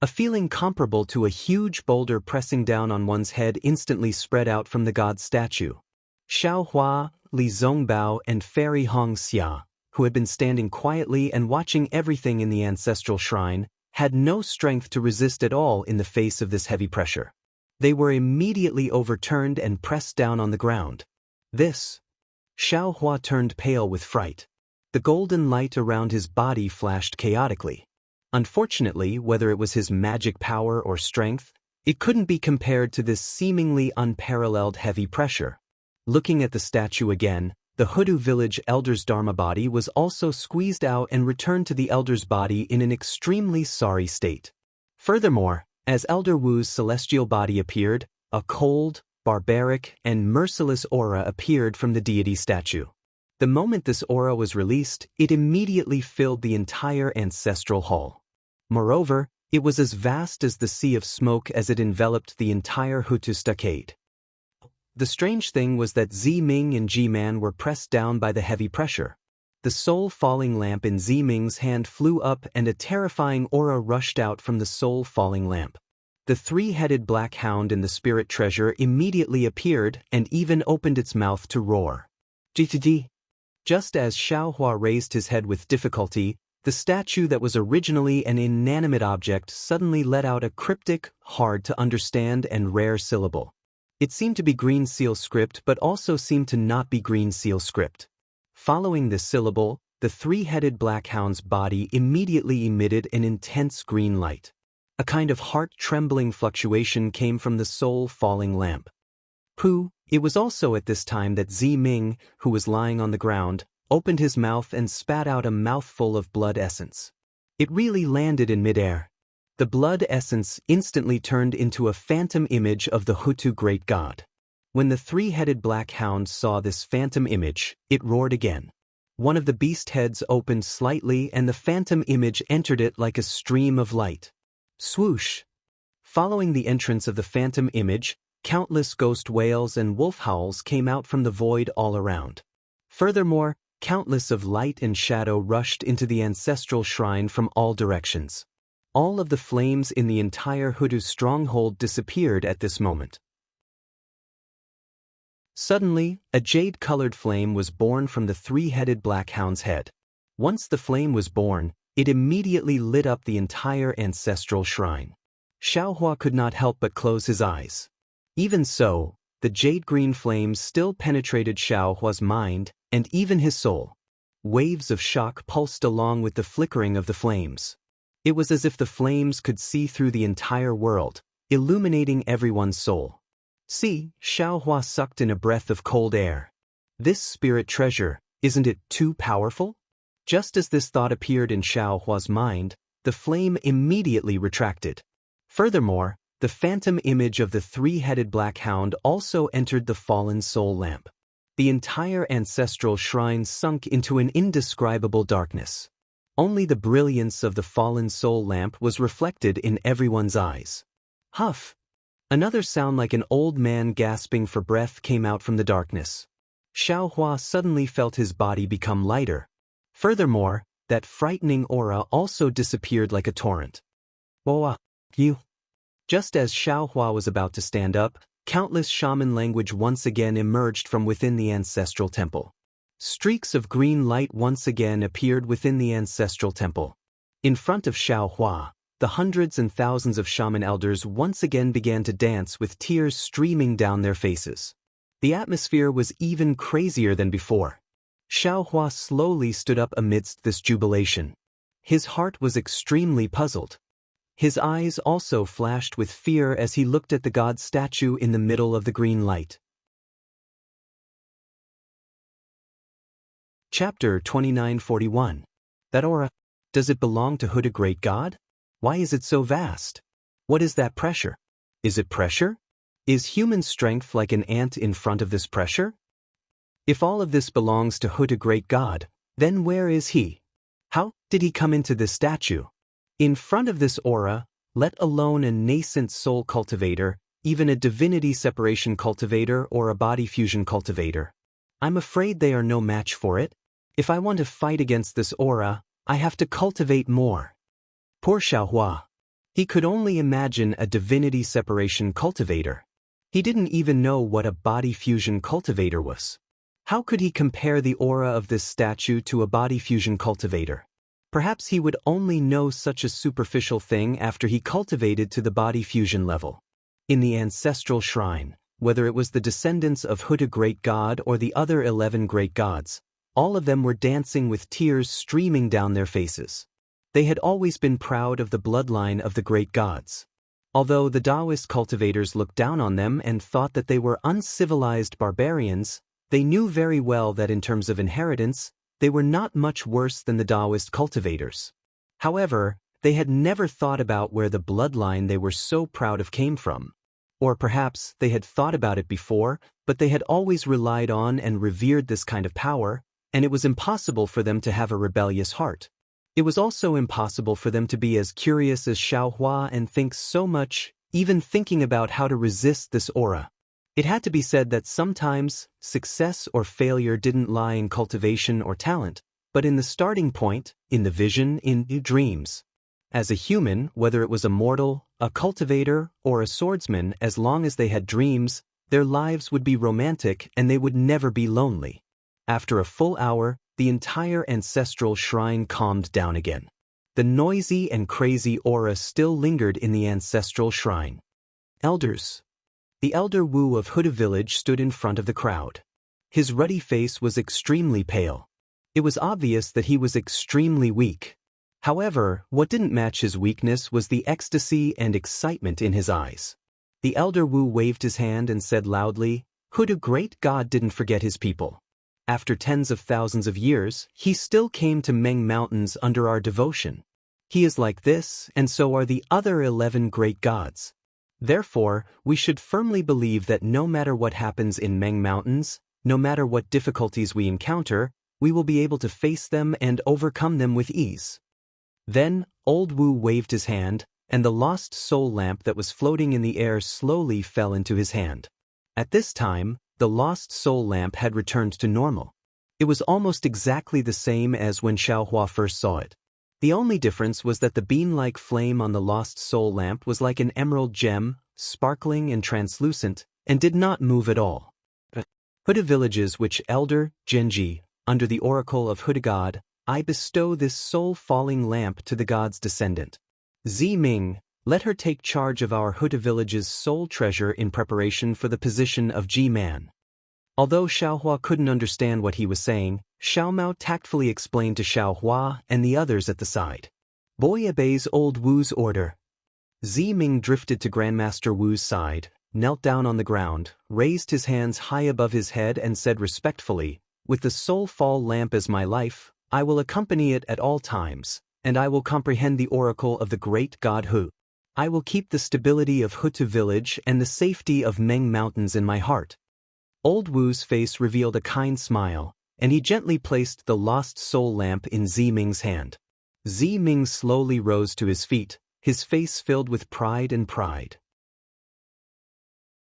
A feeling comparable to a huge boulder pressing down on one's head instantly spread out from the god statue. Xiao Hua, Li Zongbao, and Fairy Hong Xia, who had been standing quietly and watching everything in the ancestral shrine, had no strength to resist at all in the face of this heavy pressure. They were immediately overturned and pressed down on the ground. This. Xiao Hua turned pale with fright. The golden light around his body flashed chaotically. Unfortunately, whether it was his magic power or strength, it couldn't be compared to this seemingly unparalleled heavy pressure. Looking at the statue again, the Hutu village elder's Dharma body was also squeezed out and returned to the elder's body in an extremely sorry state. Furthermore, as Elder Wu's celestial body appeared, a cold, barbaric, and merciless aura appeared from the deity statue. The moment this aura was released, it immediately filled the entire ancestral hall. Moreover, it was as vast as the sea of smoke as it enveloped the entire Hutu stockade. The strange thing was that Zi Ming and Ji Man were pressed down by the heavy pressure. The soul-falling lamp in Zi Ming's hand flew up and a terrifying aura rushed out from the soul-falling lamp. The 3-headed black hound in the spirit treasure immediately appeared and even opened its mouth to roar. GTD. Just as Xiao Hua raised his head with difficulty, the statue that was originally an inanimate object suddenly let out a cryptic, hard-to-understand and rare syllable. It seemed to be green seal script but also seemed to not be green seal script. Following this syllable, the 3-headed black hound's body immediately emitted an intense green light. A kind of heart-trembling fluctuation came from the soul-falling lamp. Pooh! It was also at this time that Zi Ming, who was lying on the ground, opened his mouth and spat out a mouthful of blood essence. It really landed in midair. The blood essence instantly turned into a phantom image of the Hutu great god. When the 3-headed black hound saw this phantom image, it roared again. One of the beast heads opened slightly and the phantom image entered it like a stream of light. Swoosh! Following the entrance of the phantom image, countless ghost wails and wolf howls came out from the void all around. Furthermore, countless of light and shadow rushed into the ancestral shrine from all directions. All of the flames in the entire Hutu stronghold disappeared at this moment. Suddenly, a jade-colored flame was born from the 3-headed black hound's head. Once the flame was born, it immediately lit up the entire ancestral shrine. Xiao Hua could not help but close his eyes. Even so, the jade-green flames still penetrated Xiao Hua's mind and even his soul. Waves of shock pulsed along with the flickering of the flames. It was as if the flames could see through the entire world, illuminating everyone's soul. See, Xiao Hua sucked in a breath of cold air. This spirit treasure, isn't it too powerful? Just as this thought appeared in Xiao Hua's mind, the flame immediately retracted. Furthermore, the phantom image of the 3-headed black hound also entered the fallen soul lamp. The entire ancestral shrine sunk into an indescribable darkness. Only the brilliance of the fallen soul lamp was reflected in everyone's eyes. Huff! Another sound like an old man gasping for breath came out from the darkness. Xiao Hua suddenly felt his body become lighter. Furthermore, that frightening aura also disappeared like a torrent. Boa, you. Just as Xiao Hua was about to stand up, countless shaman language once again emerged from within the ancestral temple. Streaks of green light once again appeared within the ancestral temple. In front of Xiao Hua, the hundreds and thousands of shaman elders once again began to dance with tears streaming down their faces. The atmosphere was even crazier than before. Xiaohua slowly stood up amidst this jubilation. His heart was extremely puzzled. His eyes also flashed with fear as he looked at the god statue in the middle of the green light. Chapter 2941. That aura. Does it belong to Huda Great God? Why is it so vast? What is that pressure? Is it pressure? Is human strength like an ant in front of this pressure? If all of this belongs to Huda Great God, then where is he? How did he come into this statue? In front of this aura, let alone a nascent soul cultivator, even a divinity separation cultivator or a body fusion cultivator. I'm afraid they are no match for it. If I want to fight against this aura, I have to cultivate more. Poor Xiaohua. He could only imagine a divinity separation cultivator. He didn't even know what a body fusion cultivator was. How could he compare the aura of this statue to a body fusion cultivator? Perhaps he would only know such a superficial thing after he cultivated to the body fusion level. In the ancestral shrine, whether it was the descendants of Huda Great God or the other 11 great gods, all of them were dancing with tears streaming down their faces. They had always been proud of the bloodline of the great gods. Although the Taoist cultivators looked down on them and thought that they were uncivilized barbarians, they knew very well that in terms of inheritance, they were not much worse than the Taoist cultivators. However, they had never thought about where the bloodline they were so proud of came from. Or perhaps they had thought about it before, but they had always relied on and revered this kind of power, and it was impossible for them to have a rebellious heart. It was also impossible for them to be as curious as Xiaohua and think so much, even thinking about how to resist this aura. It had to be said that sometimes, success or failure didn't lie in cultivation or talent, but in the starting point, in the vision, in the dreams. As a human, whether it was a mortal, a cultivator, or a swordsman, as long as they had dreams, their lives would be romantic and they would never be lonely. After a full hour, the entire ancestral shrine calmed down again. The noisy and crazy aura still lingered in the ancestral shrine. Elders. The elder Wu of Huda village stood in front of the crowd. His ruddy face was extremely pale. It was obvious that he was extremely weak. However, what didn't match his weakness was the ecstasy and excitement in his eyes. The elder Wu waved his hand and said loudly, "Huda Great God didn't forget his people. After tens of thousands of years, he still came to Meng Mountains under our devotion. He is like this, and so are the other 11 great gods. Therefore, we should firmly believe that no matter what happens in Meng Mountains, no matter what difficulties we encounter, we will be able to face them and overcome them with ease." Then, old Wu waved his hand, and the lost soul lamp that was floating in the air slowly fell into his hand. At this time, the lost soul lamp had returned to normal. It was almost exactly the same as when Xiaohua first saw it. The only difference was that the bean-like flame on the lost soul lamp was like an emerald gem, sparkling and translucent, and did not move at all. Huda villages which Elder Genji, under the oracle of Huda God, I bestow this soul-falling lamp to the god's descendant. Ziming, let her take charge of our Huda village's soul treasure in preparation for the position of Ji-man. Although Xiaohua couldn't understand what he was saying, Xiaomao tactfully explained to Xiaohua and the others at the side. Boy obeys old Wu's order. Ziming drifted to Grandmaster Wu's side, knelt down on the ground, raised his hands high above his head and said respectfully, "With the soul-fall lamp as my life, I will accompany it at all times, and I will comprehend the oracle of the great god Hu. I will keep the stability of Hutu village and the safety of Meng Mountains in my heart." Old Wu's face revealed a kind smile, and he gently placed the lost soul lamp in Ziming's hand. Ziming slowly rose to his feet, his face filled with pride and pride.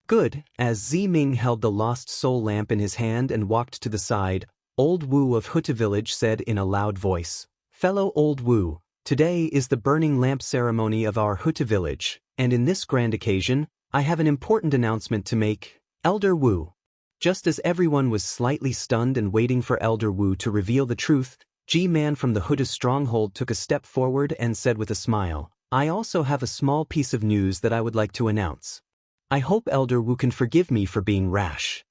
Good. As Ziming held the lost soul lamp in his hand and walked to the side, old Wu of Hutu village said in a loud voice, "Fellow old Wu, today is the burning lamp ceremony of our Hutu village, and in this grand occasion, I have an important announcement to make. Elder Wu." Just as everyone was slightly stunned and waiting for Elder Wu to reveal the truth, Ji-man from the Hutu stronghold took a step forward and said with a smile, "I also have a small piece of news that I would like to announce. I hope Elder Wu can forgive me for being rash.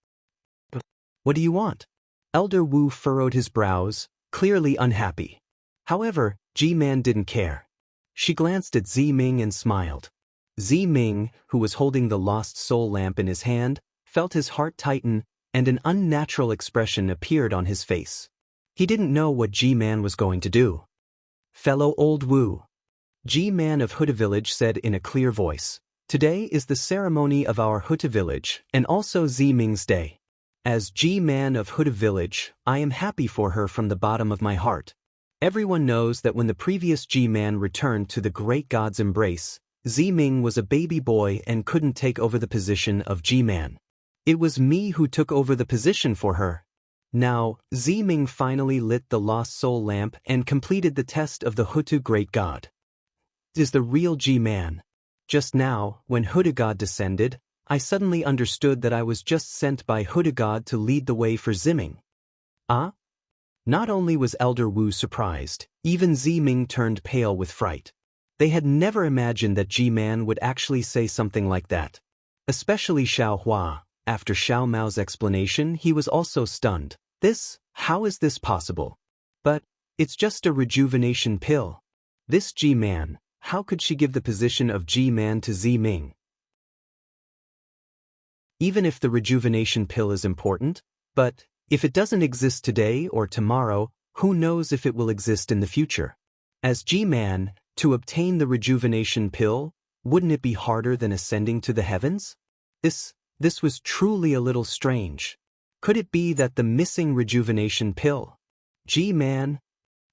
What do you want? Elder Wu furrowed his brows, clearly unhappy. However, Ji-man didn't care. She glanced at Zi-ming and smiled. Zi-ming, who was holding the lost soul lamp in his hand, felt his heart tighten, and an unnatural expression appeared on his face. He didn't know what Ji-man was going to do. Fellow Old Wu, Ji-man of Huda Village said in a clear voice, today is the ceremony of our Huda Village and also Zi-ming's day. As Ji-man of Huda Village, I am happy for her from the bottom of my heart. Everyone knows that when the previous Ji-man returned to the great god's embrace, Zi-ming was a baby boy and couldn't take over the position of Ji-man. It was me who took over the position for her. Now, Zi-ming finally lit the lost soul lamp and completed the test of the Hutu great god. Is the real Ji-man. Just now, when Huda god descended, I suddenly understood that I was just sent by Huda god to lead the way for Zi-ming. Ah? Not only was Elder Wu surprised, even Zi-ming turned pale with fright. They had never imagined that Ji-man would actually say something like that. Especially Xiao Hua. After Xiao Mao's explanation, he was also stunned. How is this possible? But, it's just a rejuvenation pill. This Ji-man, how could she give the position of Ji-man to Zi-ming? Even if the rejuvenation pill is important, but, if it doesn't exist today or tomorrow, who knows if it will exist in the future? As Ji-man, to obtain the rejuvenation pill, wouldn't it be harder than ascending to the heavens? This was truly a little strange. Could it be that the missing rejuvenation pill? Ji-man?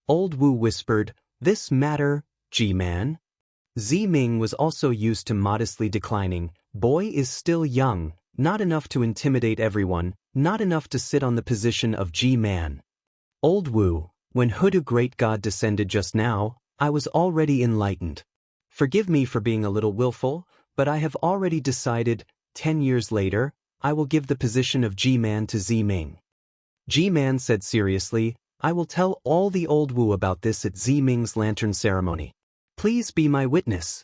Old Wu whispered, this matter, Ji-man? Zi-ming was also used to modestly declining, boy is still young, not enough to intimidate everyone, not enough to sit on the position of Ji-man. Old Wu, when Huda great god descended just now, I was already enlightened. Forgive me for being a little willful, but I have already decided, 10 years later, I will give the position of Ji-man to Zi-ming. Ji-man said seriously, I will tell all the Old Wu about this at Zi-ming's lantern ceremony. Please be my witness.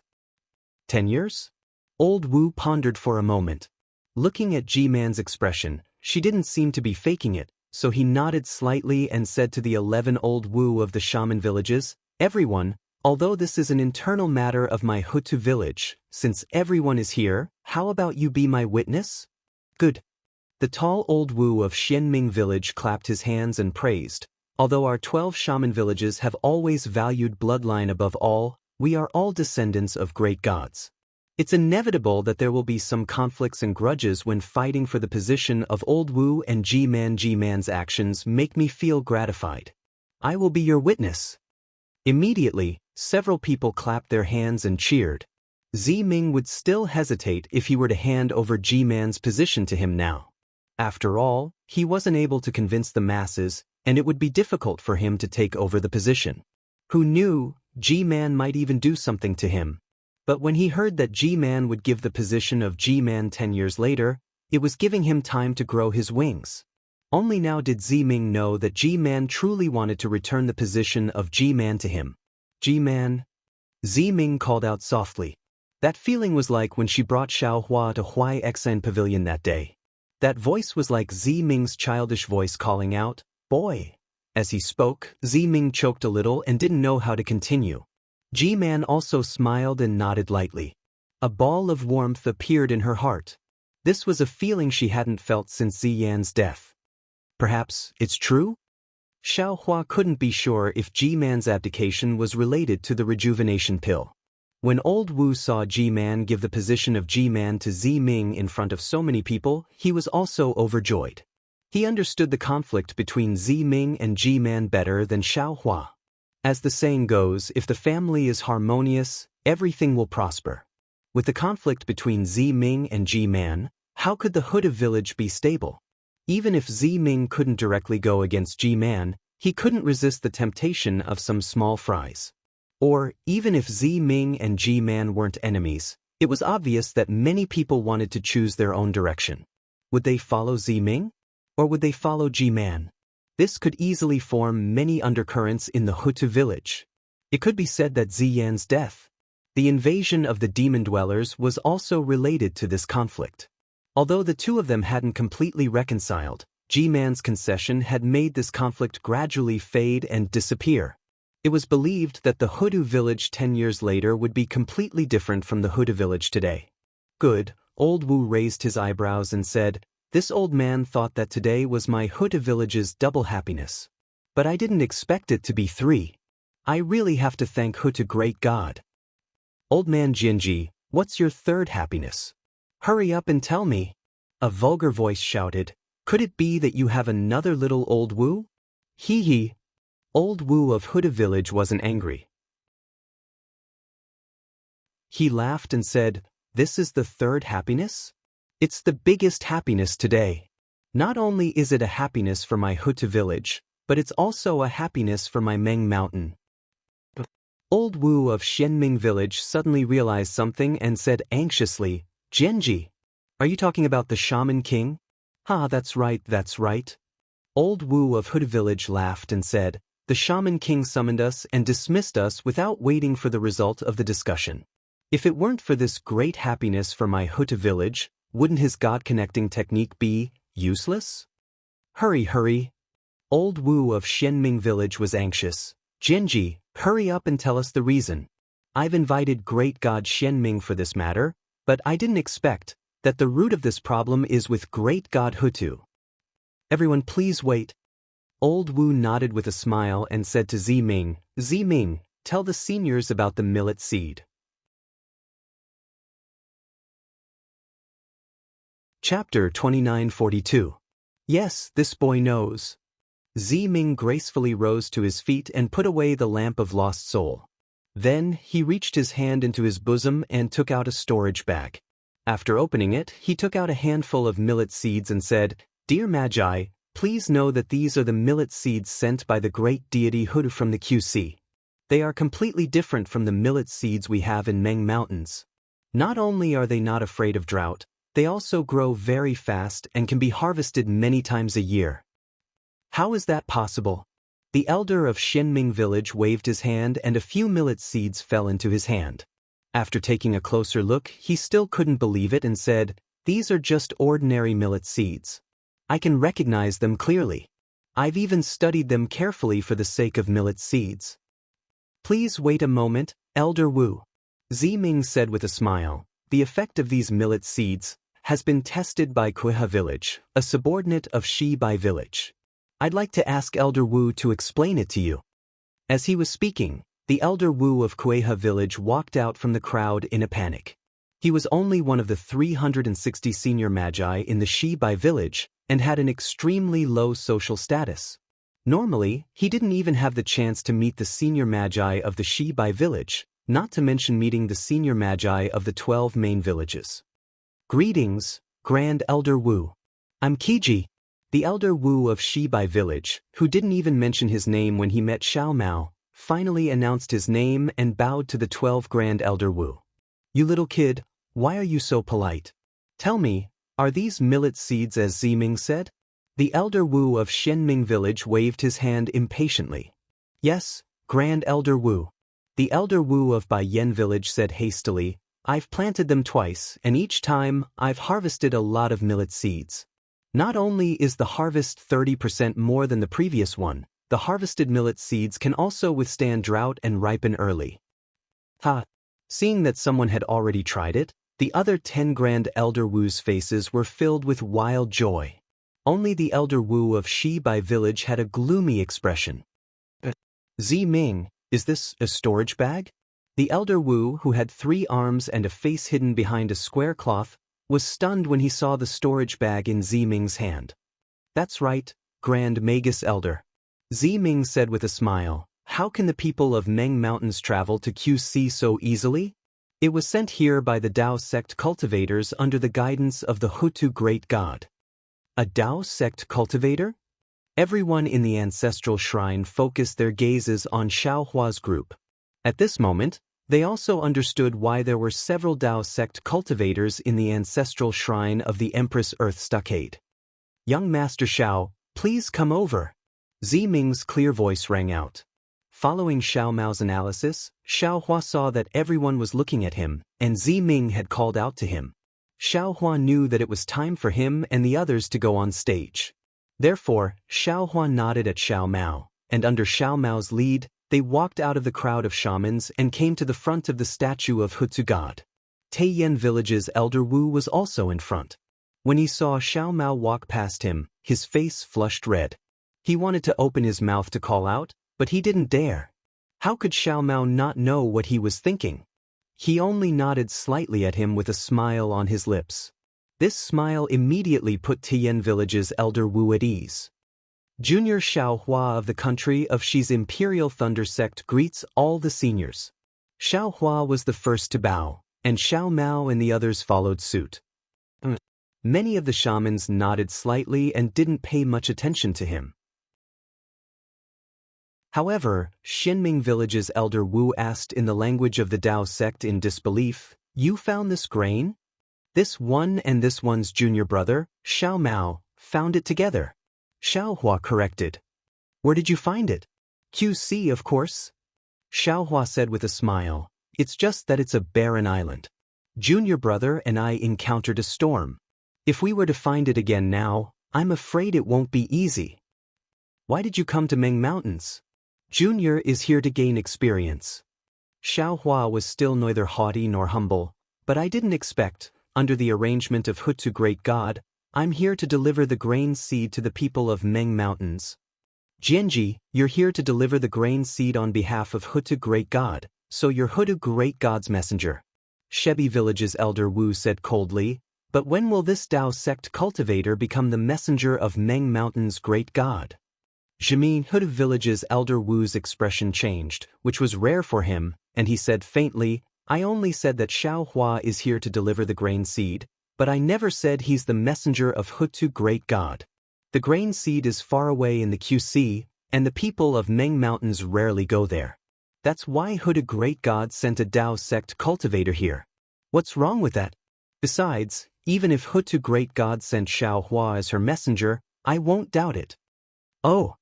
10 years? Old Wu pondered for a moment. Looking at Ji-man's expression, she didn't seem to be faking it, so he nodded slightly and said to the 11 Old Wu of the shaman villages, everyone, although this is an internal matter of my Hutu village, since everyone is here, how about you be my witness? Good. The tall Old Wu of Xianming village clapped his hands and praised, although our 12 shaman villages have always valued bloodline above all, we are all descendants of great gods. It's inevitable that there will be some conflicts and grudges when fighting for the position of Old Wu and Ji-man. Ji-man's actions make me feel gratified. I will be your witness. Immediately, several people clapped their hands and cheered. Zi-ming would still hesitate if he were to hand over Ji-man's position to him now. After all, he wasn't able to convince the masses, and it would be difficult for him to take over the position. Who knew, Ji-man might even do something to him. But when he heard that Ji-man would give the position of Ji-man 10 years later, it was giving him time to grow his wings. Only now did Zi-ming know that Ji-man truly wanted to return the position of Ji-man to him. Ji-man? Zi-ming called out softly. That feeling was like when she brought Xiao Hua to Huai Xan Pavilion that day. That voice was like Zi-ming's childish voice calling out, boy. As he spoke, Zi-ming choked a little and didn't know how to continue. Ji-man also smiled and nodded lightly. A ball of warmth appeared in her heart. This was a feeling she hadn't felt since Ziyan's death. Perhaps it's true? Xiao Hua couldn't be sure if Ji-man's abdication was related to the rejuvenation pill. When Old Wu saw Ji-man give the position of Ji-man to Zi-ming in front of so many people, he was also overjoyed. He understood the conflict between Zi-ming and Ji-man better than Xiao Hua. As the saying goes, if the family is harmonious, everything will prosper. With the conflict between Zi-ming and Ji-man, how could the Huda village be stable? Even if Zi-ming couldn't directly go against Ji-man, he couldn't resist the temptation of some small fries. Or, even if Zi-ming and Ji-man weren't enemies, it was obvious that many people wanted to choose their own direction. Would they follow Zi-ming? Or would they follow Ji-man? This could easily form many undercurrents in the Hutu village. It could be said that Ziyan's death, the invasion of the demon dwellers, was also related to this conflict. Although the two of them hadn't completely reconciled, G-Man's concession had made this conflict gradually fade and disappear. It was believed that the Hutu village 10 years later would be completely different from the Hutu village today. Good, Old Wu raised his eyebrows and said, "This old man thought that today was my Hutu village's double happiness. But I didn't expect it to be 3. I really have to thank Hutu great God." "Old man Jinji, what's your 3rd happiness? Hurry up and tell me." A vulgar voice shouted, "Could it be that you have another little Old Wu?" Hee hee. Old Wu of Hutu village wasn't angry. He laughed and said, "This is the 3rd happiness? It's the biggest happiness today. Not only is it a happiness for my Hutu village, but it's also a happiness for my Meng Mountain." Old Wu of Xianming village suddenly realized something and said anxiously, "Genji, are you talking about the Shaman King?" "Ha, that's right, that's right." Old Wu of Hutu village laughed and said, "The Shaman King summoned us and dismissed us without waiting for the result of the discussion. If it weren't for this great happiness for my Hutu village, wouldn't his God-connecting technique be useless?" "Hurry, hurry." Old Wu of Xianming village was anxious. "Genji, hurry up and tell us the reason. I've invited great God Xianming for this matter, but I didn't expect that the root of this problem is with great God Hutu." "Everyone please wait." Old Wu nodded with a smile and said to Ziming, "Ziming, tell the seniors about the millet seed." Chapter 2942. Yes, this boy knows. Ziming gracefully rose to his feet and put away the lamp of lost soul. Then he reached his hand into his bosom and took out a storage bag. After opening it, he took out a handful of millet seeds and said, "Dear Magi, please know that these are the millet seeds sent by the great deity Hutu from the QC. They are completely different from the millet seeds we have in Meng Mountains. Not only are they not afraid of drought, they also grow very fast and can be harvested many times a year." "How is that possible?" The elder of Xianming village waved his hand and a few millet seeds fell into his hand. After taking a closer look, he still couldn't believe it and said, "These are just ordinary millet seeds. I can recognize them clearly. I've even studied them carefully for the sake of millet seeds." "Please wait a moment, Elder Wu," Ziming said with a smile. "The effect of these millet seeds has been tested by Kuiha village, a subordinate of Shibai village. I'd like to ask Elder Wu to explain it to you." As he was speaking, the Elder Wu of Kueha village walked out from the crowd in a panic. He was only one of the 360 senior magi in the Shibai village and had an extremely low social status. Normally, he didn't even have the chance to meet the senior magi of the Shibai village, not to mention meeting the senior magi of the 12 main villages. "Greetings, Grand Elder Wu. I'm Kiji." The Elder Wu of Shibai village, who didn't even mention his name when he met Xiao Mao, finally announced his name and bowed to the 12 Grand Elder Wu. "You little kid, why are you so polite? Tell me, are these millet seeds as Ziming said?" The Elder Wu of Xianming village waved his hand impatiently. "Yes, Grand Elder Wu." The Elder Wu of Baiyan village said hastily, "I've planted them twice, and each time, I've harvested a lot of millet seeds. Not only is the harvest 30% more than the previous one, the harvested millet seeds can also withstand drought and ripen early." Ha! Seeing that someone had already tried it, the other 10 Grand Elder Wu's faces were filled with wild joy. Only the Elder Wu of Shibai village had a gloomy expression. "Ziming, is this a storage bag?" The Elder Wu, who had 3 arms and a face hidden behind a square cloth, was stunned when he saw the storage bag in Ziming's hand. "That's right, Grand Magus Elder," Ziming said with a smile. "How can the people of Meng Mountains travel to QC so easily? It was sent here by the Dao sect cultivators under the guidance of the Hutu Great God." "A Dao sect cultivator?" Everyone in the ancestral shrine focused their gazes on Xiaohua's group. At this moment, they also understood why there were several Dao sect cultivators in the ancestral shrine of the Empress Earth Stockade. "Young Master Xiao, please come over." Ziming's clear voice rang out. Following Xiao Mao's analysis, Xiao Hua saw that everyone was looking at him, and Ziming had called out to him. Xiao Hua knew that it was time for him and the others to go on stage. Therefore, Xiao Hua nodded at Xiao Mao, and under Xiao Mao's lead, they walked out of the crowd of shamans and came to the front of the statue of Hutu God. Taiyan village's elder Wu was also in front. When he saw Xiao Mao walk past him, his face flushed red. He wanted to open his mouth to call out, but he didn't dare. How could Xiao Mao not know what he was thinking? He only nodded slightly at him with a smile on his lips. This smile immediately put Tian village's elder Wu at ease. Junior Xiao Hua of the country of Xi's Imperial Thunder Sect greets all the seniors. Xiao Hua was the first to bow, and Xiao Mao and the others followed suit. Many of the shamans nodded slightly and didn't pay much attention to him. However, Xinming village's elder Wu asked in the language of the Dao sect in disbelief, "You found this grain?" This one and this one's junior brother, Xiao Mao, found it together. Xiao Hua corrected. "Where did you find it?" "QC, of course." Xiao Hua said with a smile, "It's just that it's a barren island. Junior brother and I encountered a storm. If we were to find it again now, I'm afraid it won't be easy." "Why did you come to Meng Mountains?" "Junior is here to gain experience." Xiao Hua was still neither haughty nor humble, "But I didn't expect, under the arrangement of Hutu Great God, I'm here to deliver the grain seed to the people of Meng Mountains." "Jianji, you're here to deliver the grain seed on behalf of Hutu Great God, so you're Hutu Great God's messenger." Shebi village's elder Wu said coldly, "But when will this Dao sect cultivator become the messenger of Meng Mountain's Great God?" Jimin Hutu village's elder Wu's expression changed, which was rare for him, and he said faintly, "I only said that Xiao Hua is here to deliver the grain seed, but I never said he's the messenger of Hutu Great God. The grain seed is far away in the QC, and the people of Meng Mountains rarely go there. That's why Hutu Great God sent a Dao sect cultivator here. What's wrong with that? Besides, even if Hutu Great God sent Xiao Hua as her messenger, I won't doubt it." "Oh."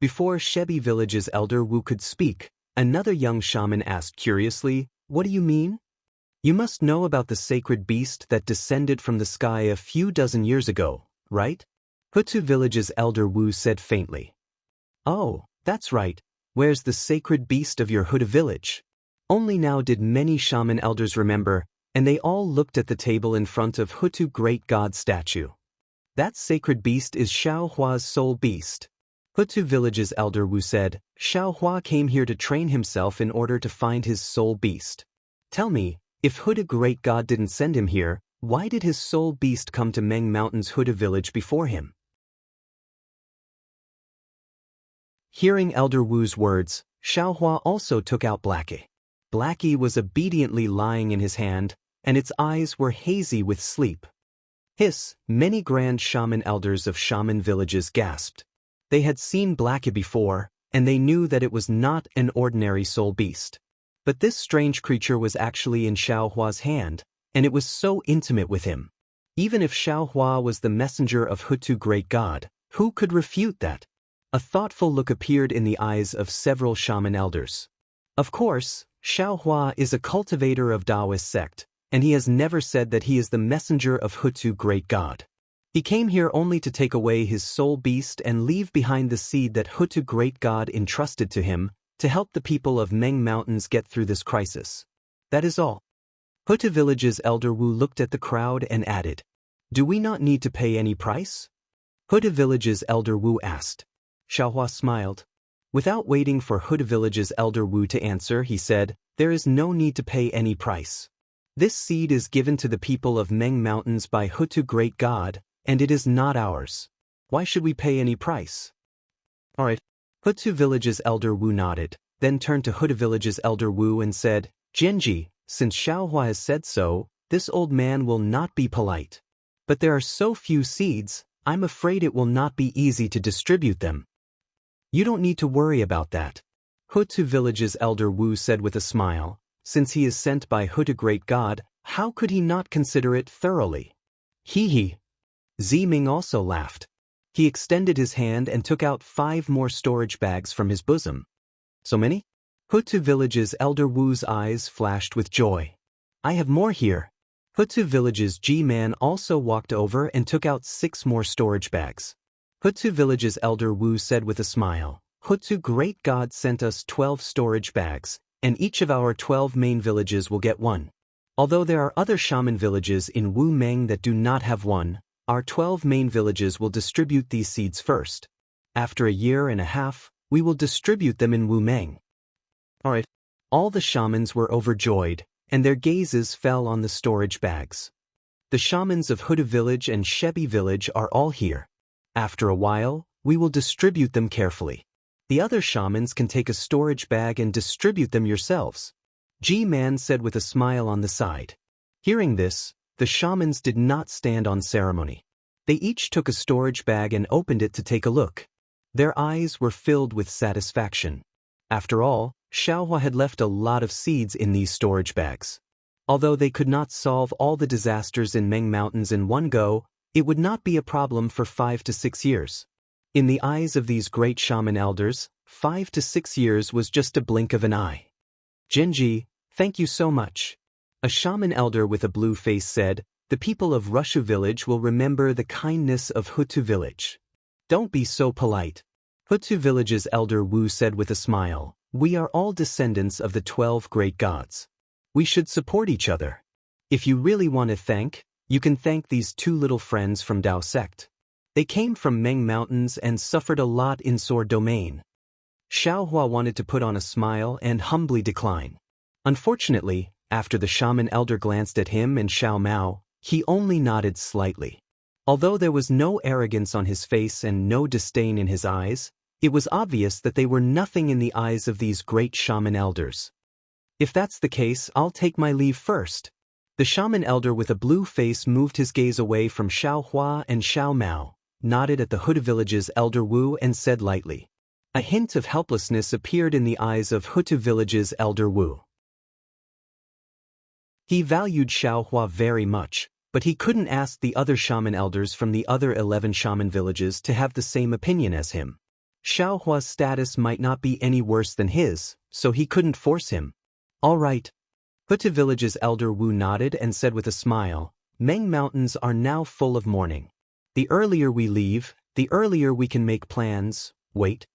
Before Shebi village's elder Wu could speak, another young shaman asked curiously, "What do you mean?" "You must know about the sacred beast that descended from the sky a few dozen years ago, right?" Hutu village's elder Wu said faintly. "Oh, that's right. Where's the sacred beast of your Hutu village?" Only now did many shaman elders remember, and they all looked at the table in front of Hutu Great God statue. "That sacred beast is Xiao Hua's soul beast." Hutu village's elder Wu said, "Xiao Hua came here to train himself in order to find his soul beast. Tell me, if Hutu Great God didn't send him here, why did his soul beast come to Meng Mountain's Hutu village before him?" Hearing elder Wu's words, Xiao Hua also took out Blackie. Blackie was obediently lying in his hand, and its eyes were hazy with sleep. Hiss, many grand shaman elders of shaman villages gasped. They had seen Blackie before, and they knew that it was not an ordinary soul beast. But this strange creature was actually in Xiao Hua's hand, and it was so intimate with him. Even if Xiao Hua was the messenger of Hutu Great God, who could refute that? A thoughtful look appeared in the eyes of several shaman elders. Of course, Xiao Hua is a cultivator of Daoist sect, and he has never said that he is the messenger of Hutu Great God. He came here only to take away his soul beast and leave behind the seed that Hutu Great God entrusted to him, to help the people of Meng Mountains get through this crisis. That is all. Hutu village's elder Wu looked at the crowd and added, "Do we not need to pay any price?" Hutu village's elder Wu asked. Xiao Hua smiled. Without waiting for Hutu village's elder Wu to answer, he said, "There is no need to pay any price. This seed is given to the people of Meng Mountains by Hutu Great God, and it is not ours. Why should we pay any price?" "All right." Hutu village's elder Wu nodded, then turned to Hutu village's elder Wu and said, "Jianji, since Xiao Hua has said so, this old man will not be polite. But there are so few seeds, I'm afraid it will not be easy to distribute them." "You don't need to worry about that." Hutu village's elder Wu said with a smile, "Since he is sent by Hutu Great God, how could he not consider it thoroughly?" "Hee." Ziming also laughed. He extended his hand and took out 5 more storage bags from his bosom. "So many?" Hutu village's elder Wu's eyes flashed with joy. "I have more here." Hutu village's G-man also walked over and took out 6 more storage bags. Hutu village's elder Wu said with a smile. Hutu great god sent us 12 storage bags, and each of our 12 main villages will get one. Although there are other shaman villages in Wu Meng that do not have one, our 12 main villages will distribute these seeds first. After a year and a half, we will distribute them in Wu Meng. Alright. All the shamans were overjoyed, and their gazes fell on the storage bags. The shamans of Hutu village and Shebi village are all here. After a while, we will distribute them carefully. The other shamans can take a storage bag and distribute them yourselves. G-Man said with a smile on the side. Hearing this, the shamans did not stand on ceremony. They each took a storage bag and opened it to take a look. Their eyes were filled with satisfaction. After all, Xiaohua had left a lot of seeds in these storage bags. Although they could not solve all the disasters in Meng Mountains in one go, it would not be a problem for 5 to 6 years. In the eyes of these great shaman elders, 5 to 6 years was just a blink of an eye. Genji, thank you so much. A shaman elder with a blue face said, the people of Rushu village will remember the kindness of Hutu village. Don't be so polite. Hutu village's elder Wu said with a smile, we are all descendants of the 12 great gods. We should support each other. If you really want to thank, you can thank these 2 little friends from Dao sect. They came from Meng Mountains and suffered a lot in Sword Domain. Xiaohua wanted to put on a smile and humbly decline. Unfortunately, after the shaman elder glanced at him and Xiao Mao, he only nodded slightly. Although there was no arrogance on his face and no disdain in his eyes, it was obvious that they were nothing in the eyes of these great shaman elders. If that's the case, I'll take my leave first. The shaman elder with a blue face moved his gaze away from Xiaohua and Xiao Mao, nodded at the Hutu village's elder Wu and said lightly. A hint of helplessness appeared in the eyes of Hutu village's elder Wu. He valued Xiaohua very much, but he couldn't ask the other shaman elders from the other 11 shaman villages to have the same opinion as him. Xiaohua's status might not be any worse than his, so he couldn't force him. All right. Hutu village's elder Wu nodded and said with a smile, Meng Mountains are now full of mourning. The earlier we leave, the earlier we can make plans. Wait.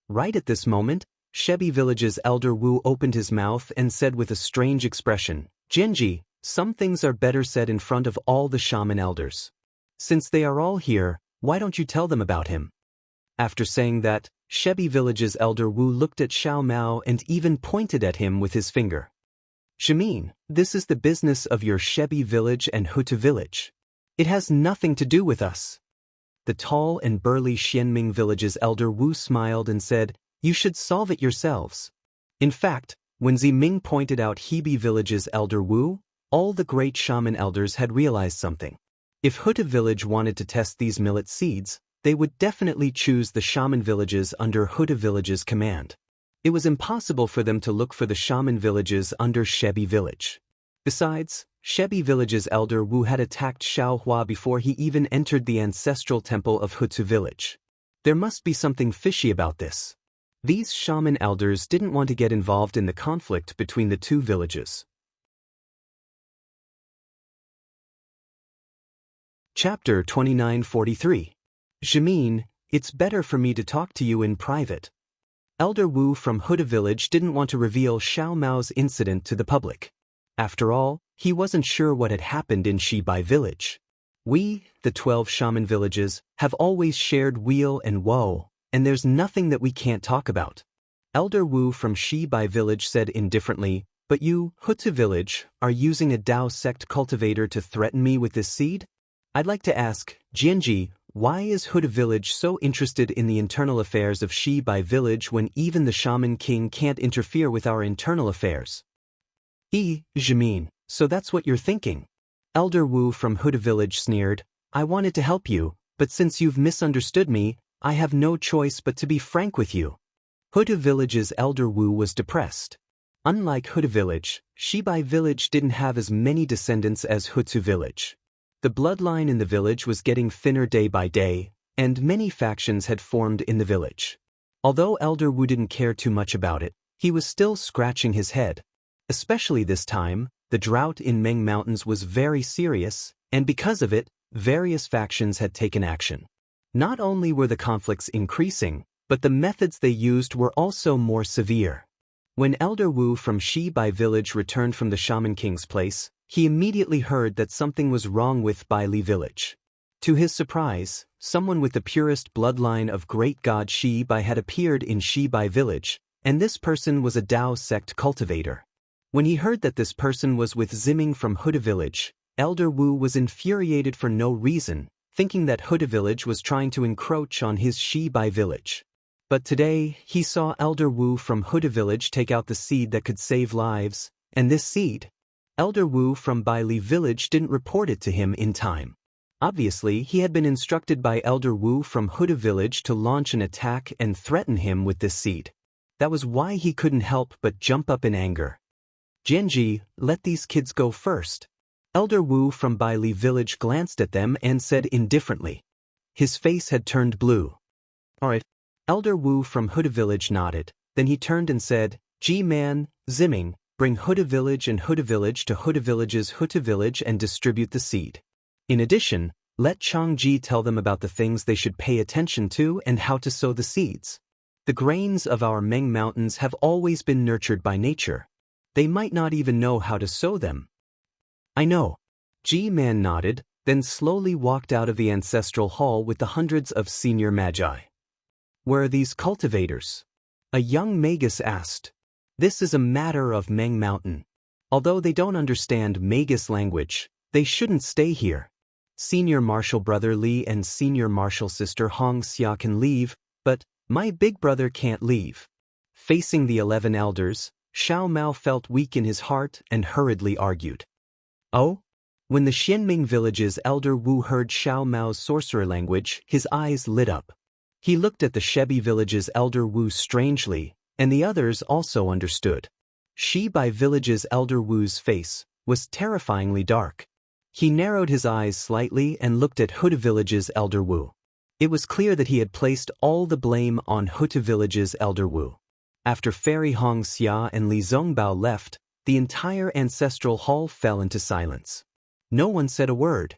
Right at this moment, Shebi village's elder Wu opened his mouth and said with a strange expression, Genji, some things are better said in front of all the shaman elders. Since they are all here, why don't you tell them about him? After saying that, Shebi village's elder Wu looked at Xiao Mao and even pointed at him with his finger. Shamin, this is the business of your Shebi village and Hutu village. It has nothing to do with us. The tall and burly Xianming village's elder Wu smiled and said, you should solve it yourselves. In fact, when Ziming pointed out Hebi village's elder Wu, all the great shaman elders had realized something. If Hutu village wanted to test these millet seeds, they would definitely choose the shaman villages under Hutu village's command. It was impossible for them to look for the shaman villages under Shebi village. Besides, Shebi village's elder Wu had attacked Xiaohua before he even entered the ancestral temple of Hutu village. There must be something fishy about this. These shaman elders didn't want to get involved in the conflict between the 2 villages. Chapter 2943. Jamin, it's better for me to talk to you in private. Elder Wu from Hutu village didn't want to reveal Xiao Mao's incident to the public. After all, he wasn't sure what had happened in Shibai village. We, the 12 shaman villages, have always shared weal and woe, and there's nothing that we can't talk about. Elder Wu from Shibai village said indifferently, but you, Hutu village, are using a Dao sect cultivator to threaten me with this seed? I'd like to ask, Jianji, why is Hutu village so interested in the internal affairs of Shibai village when even the shaman king can't interfere with our internal affairs? Jamin, so that's what you're thinking. Elder Wu from Hutu village sneered, I wanted to help you, but since you've misunderstood me, I have no choice but to be frank with you. Hutu village's elder Wu was depressed. Unlike Hutu village, Shibai village didn't have as many descendants as Hutu village. The bloodline in the village was getting thinner day by day, and many factions had formed in the village. Although Elder Wu didn't care too much about it, he was still scratching his head. Especially this time, the drought in Meng Mountains was very serious, and because of it, various factions had taken action. Not only were the conflicts increasing, but the methods they used were also more severe. When Elder Wu from Shibai village returned from the Shaman King's place, he immediately heard that something was wrong with Baili village. To his surprise, someone with the purest bloodline of great god Shibai had appeared in Shibai village, and this person was a Dao sect cultivator. When he heard that this person was with Ziming from Huda village, Elder Wu was infuriated for no reason, thinking that Huda village was trying to encroach on his Shibai village. But today, he saw Elder Wu from Huda village take out the seed that could save lives, and this seed, Elder Wu from Baili village didn't report it to him in time. Obviously, he had been instructed by Elder Wu from Huda village to launch an attack and threaten him with this seed. That was why he couldn't help but jump up in anger. Jianji, let these kids go first. Elder Wu from Baili village glanced at them and said indifferently. His face had turned blue. Alright. Elder Wu from Huda village nodded, then he turned and said, G-Man, Ziming, bring Huda village and Huda village to Huda village's Huta village and distribute the seed. In addition, let Changji tell them about the things they should pay attention to and how to sow the seeds. The grains of our Meng Mountains have always been nurtured by nature. They might not even know how to sow them. I know. G-Man nodded, then slowly walked out of the ancestral hall with the hundreds of senior magi. Where are these cultivators? A young magus asked. This is a matter of Meng Mountain. Although they don't understand magus language, they shouldn't stay here. Senior Marshal Brother Li and Senior Marshal Sister Hong Xia can leave, but my big brother can't leave. Facing the 11 elders, Xiao Mao felt weak in his heart and hurriedly argued. Oh? When the Xianming village's Elder Wu heard Xiao Mao's sorcerer language, his eyes lit up. He looked at the Shebi village's Elder Wu strangely, and the others also understood. Shibai village's Elder Wu's face was terrifyingly dark. He narrowed his eyes slightly and looked at Huta village's Elder Wu. It was clear that he had placed all the blame on Huta village's Elder Wu. After Fairy Hong Xia and Li Zongbao left, the entire ancestral hall fell into silence. No one said a word.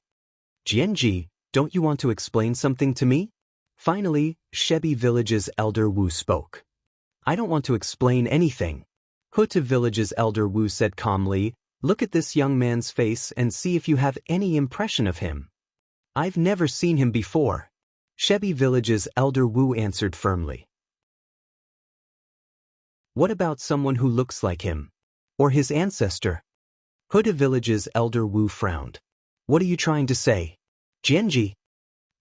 Jianji, don't you want to explain something to me? Finally, Shebi village's Elder Wu spoke. I don't want to explain anything. Huta village's Elder Wu said calmly, look at this young man's face and see if you have any impression of him. I've never seen him before. Shebi village's Elder Wu answered firmly. What about someone who looks like him? Or his ancestor? Huta village's Elder Wu frowned. What are you trying to say? Jianji?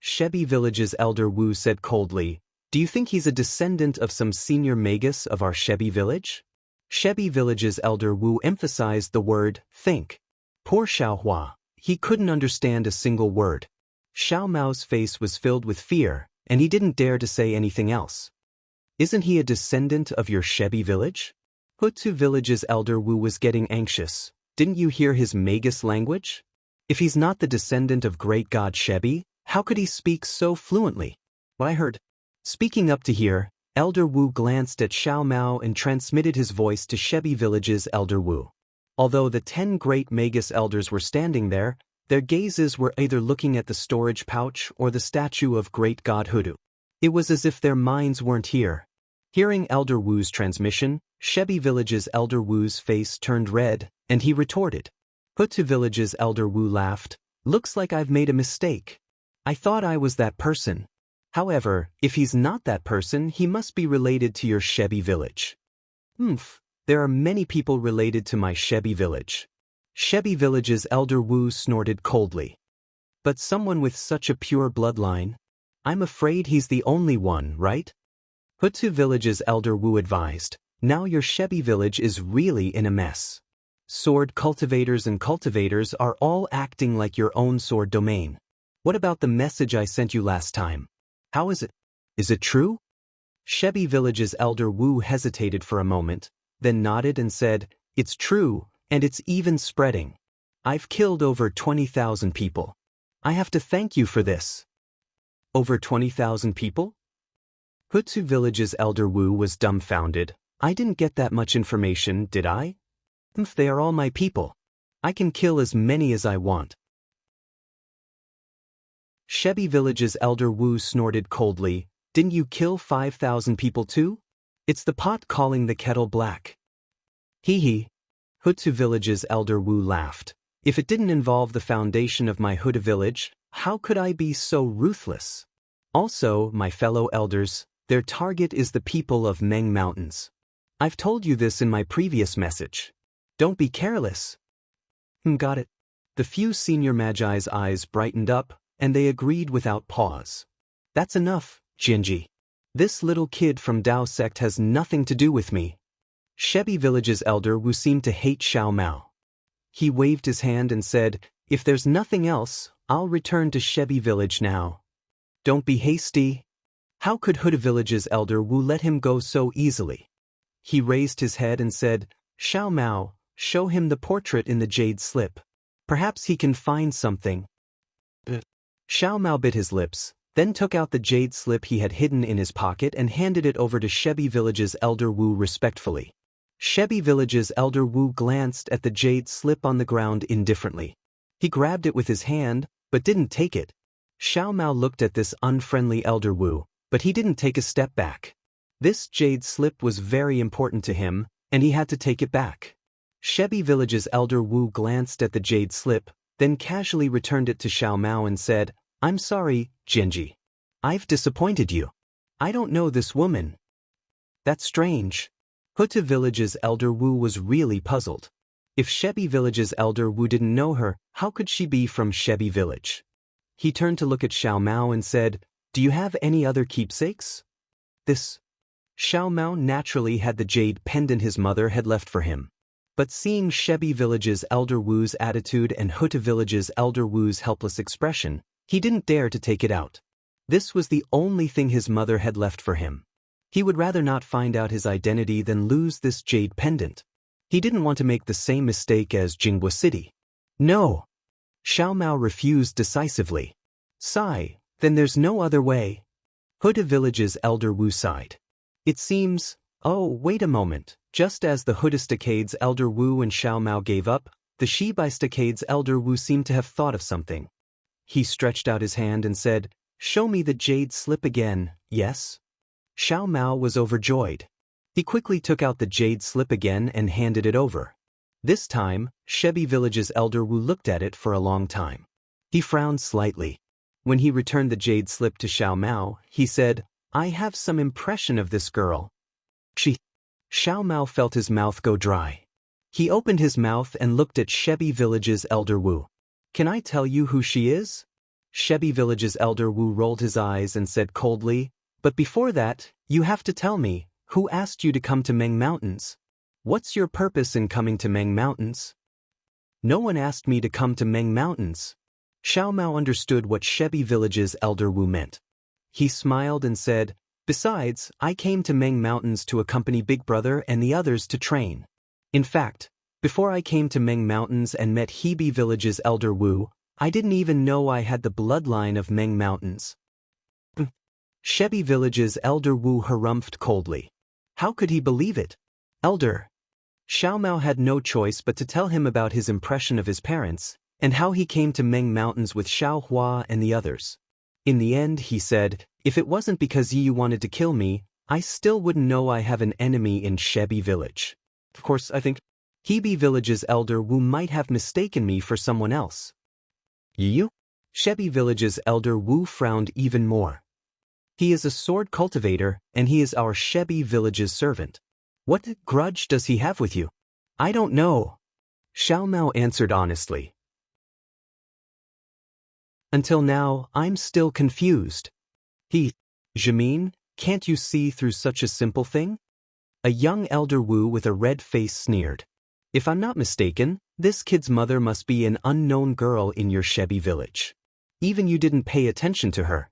Shebi village's Elder Wu said coldly, do you think he's a descendant of some senior magus of our Shebi village? Shebi village's Elder Wu emphasized the word, think. Poor Xiao Hua, he couldn't understand a single word. Xiao Mao's face was filled with fear, and he didn't dare to say anything else. Isn't he a descendant of your Shebi village? Hutu village's Elder Wu was getting anxious. Didn't you hear his magus language? If he's not the descendant of great god Shebi, how could he speak so fluently? What I heard. Speaking up to hear, Elder Wu glanced at Xiao Mao and transmitted his voice to Shebi village's Elder Wu. Although the 10 great magus elders were standing there, their gazes were either looking at the storage pouch or the statue of great god Hudu. It was as if their minds weren't here. Hearing Elder Wu's transmission, Shebi village's Elder Wu's face turned red, and he retorted. Hutu village's Elder Wu laughed. Looks like I've made a mistake. I thought I was that person. However, if he's not that person, he must be related to your Shebi village. There are many people related to my Shebi village. Shebi village's Elder Wu snorted coldly. But someone with such a pure bloodline? I'm afraid he's the only one, right? Hutu village's Elder Wu advised. Now your Shebi village is really in a mess. Sword cultivators and cultivators are all acting like your own sword domain. What about the message I sent you last time? How is it? Is it true? Shebi village's Elder Wu hesitated for a moment, then nodded and said, it's true, and it's even spreading. I've killed over 20,000 people. I have to thank you for this. Over 20,000 people? Hutu village's Elder Wu was dumbfounded. I didn't get that much information, did I? They are all my people. I can kill as many as I want. Shebi Village's elder Wu snorted coldly. Didn't you kill 5,000 people too? It's the pot calling the kettle black. Hee hee. Hutu Village's elder Wu laughed. If it didn't involve the foundation of my Hutu village, how could I be so ruthless? Also, my fellow elders, their target is the people of Meng Mountains. I've told you this in my previous message. Don't be careless. Got it. The few senior Magi's eyes brightened up, and they agreed without pause. That's enough, Jinji. This little kid from Dao sect has nothing to do with me. Shebi Village's elder Wu seemed to hate Xiao Mao. He waved his hand and said, if there's nothing else, I'll return to Shebi Village now. Don't be hasty. How could Huda Village's elder Wu let him go so easily? He raised his head and said, Xiao Mao, show him the portrait in the jade slip. Perhaps he can find something. Xiao Mao bit his lips, then took out the jade slip he had hidden in his pocket and handed it over to Shebi Village's elder Wu respectfully. Shebi Village's elder Wu glanced at the jade slip on the ground indifferently. He grabbed it with his hand, but didn't take it. Xiao Mao looked at this unfriendly elder Wu, but he didn't take a step back. This jade slip was very important to him, and he had to take it back. Shebi Village's elder Wu glanced at the jade slip, then casually returned it to Xiao Mao and said, I'm sorry, Jinji. I've disappointed you. I don't know this woman. That's strange. Huta Village's elder Wu was really puzzled. If Shebi Village's elder Wu didn't know her, how could she be from Shebi Village? He turned to look at Xiao Mao and said, do you have any other keepsakes? This. Xiao Mao naturally had the jade pendant his mother had left for him. But seeing Shebi Village's elder Wu's attitude and Huta Village's elder Wu's helpless expression, he didn't dare to take it out. This was the only thing his mother had left for him. He would rather not find out his identity than lose this jade pendant. He didn't want to make the same mistake as Jinghua City. No. Xiao Mao refused decisively. Sigh, then there's no other way. Huta Village's elder Wu sighed. It seems, oh, wait a moment, just as the Huta Staccade's elder Wu and Xiao Mao gave up, the Shibai Staccade's elder Wu seemed to have thought of something. He stretched out his hand and said, show me the jade slip again, yes? Xiao Mao was overjoyed. He quickly took out the jade slip again and handed it over. This time, Shebi Village's elder Wu looked at it for a long time. He frowned slightly. When he returned the jade slip to Xiao Mao, he said, I have some impression of this girl. Xiao Mao felt his mouth go dry. He opened his mouth and looked at Shebi Village's elder Wu. Can I tell you who she is? Shebi Village's elder Wu rolled his eyes and said coldly, but before that, you have to tell me, who asked you to come to Meng Mountains? What's your purpose in coming to Meng Mountains? No one asked me to come to Meng Mountains. Xiao Mao understood what Shebi Village's elder Wu meant. He smiled and said, besides, I came to Meng Mountains to accompany Big Brother and the others to train. In fact, before I came to Meng Mountains and met Hebi Village's elder Wu, I didn't even know I had the bloodline of Meng Mountains. Shebi Village's elder Wu harumphed coldly. How could he believe it? Elder. Xiao Mao had no choice but to tell him about his impression of his parents, and how he came to Meng Mountains with Xiao Hua and the others. In the end, he said, if it wasn't because you wanted to kill me, I still wouldn't know I have an enemy in Shebi Village. Of course, I think Hebi Village's elder Wu might have mistaken me for someone else. You? Shebi Village's elder Wu frowned even more. He is a sword cultivator, and he is our Shebi Village's servant. What grudge does he have with you? I don't know. Xiao Mao answered honestly. Until now, I'm still confused. Jamin, can't you see through such a simple thing? A young elder Wu with a red face sneered. If I'm not mistaken, this kid's mother must be an unknown girl in your Shebi village. Even you didn't pay attention to her.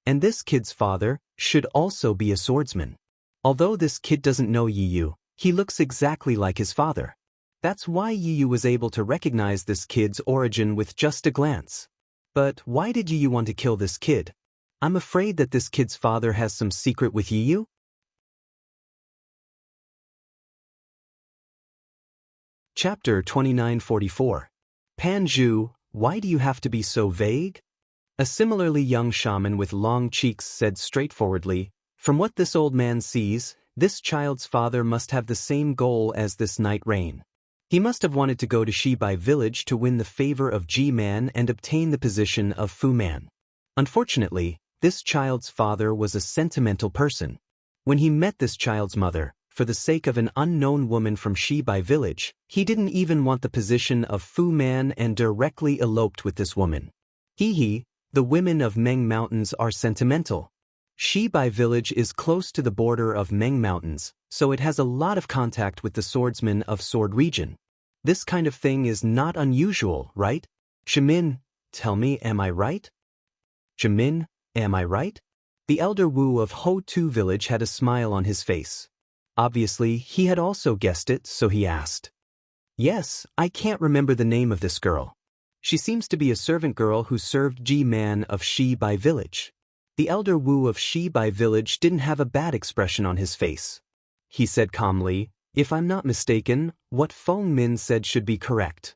And this kid's father should also be a swordsman. Although this kid doesn't know Yiyu, he looks exactly like his father. That's why Yiyu was able to recognize this kid's origin with just a glance. But why did Yiyu want to kill this kid? I'm afraid that this kid's father has some secret with Yiyu. Chapter 2944. Panju, why do you have to be so vague? A similarly young shaman with long cheeks said straightforwardly, "From what this old man sees, this child's father must have the same goal as this night rain. He must have wanted to go to Shibai village to win the favor of G-Man and obtain the position of Fu-Man. Unfortunately, this child's father was a sentimental person. When he met this child's mother, for the sake of an unknown woman from Shibai village, he didn't even want the position of Fu-Man and directly eloped with this woman. Hee, the women of Meng Mountains are sentimental. Shibai village is close to the border of Meng Mountains, so it has a lot of contact with the swordsmen of Sword Region. This kind of thing is not unusual, right? Jimin, tell me, am I right? Jimin, am I right? The elder Wu of Ho-Tu village had a smile on his face. Obviously, he had also guessed it, so he asked. Yes, I can't remember the name of this girl. She seems to be a servant girl who served G-Man of Shibai village. The elder Wu of Shibai village didn't have a bad expression on his face. He said calmly, "If I'm not mistaken, what Feng Min said should be correct."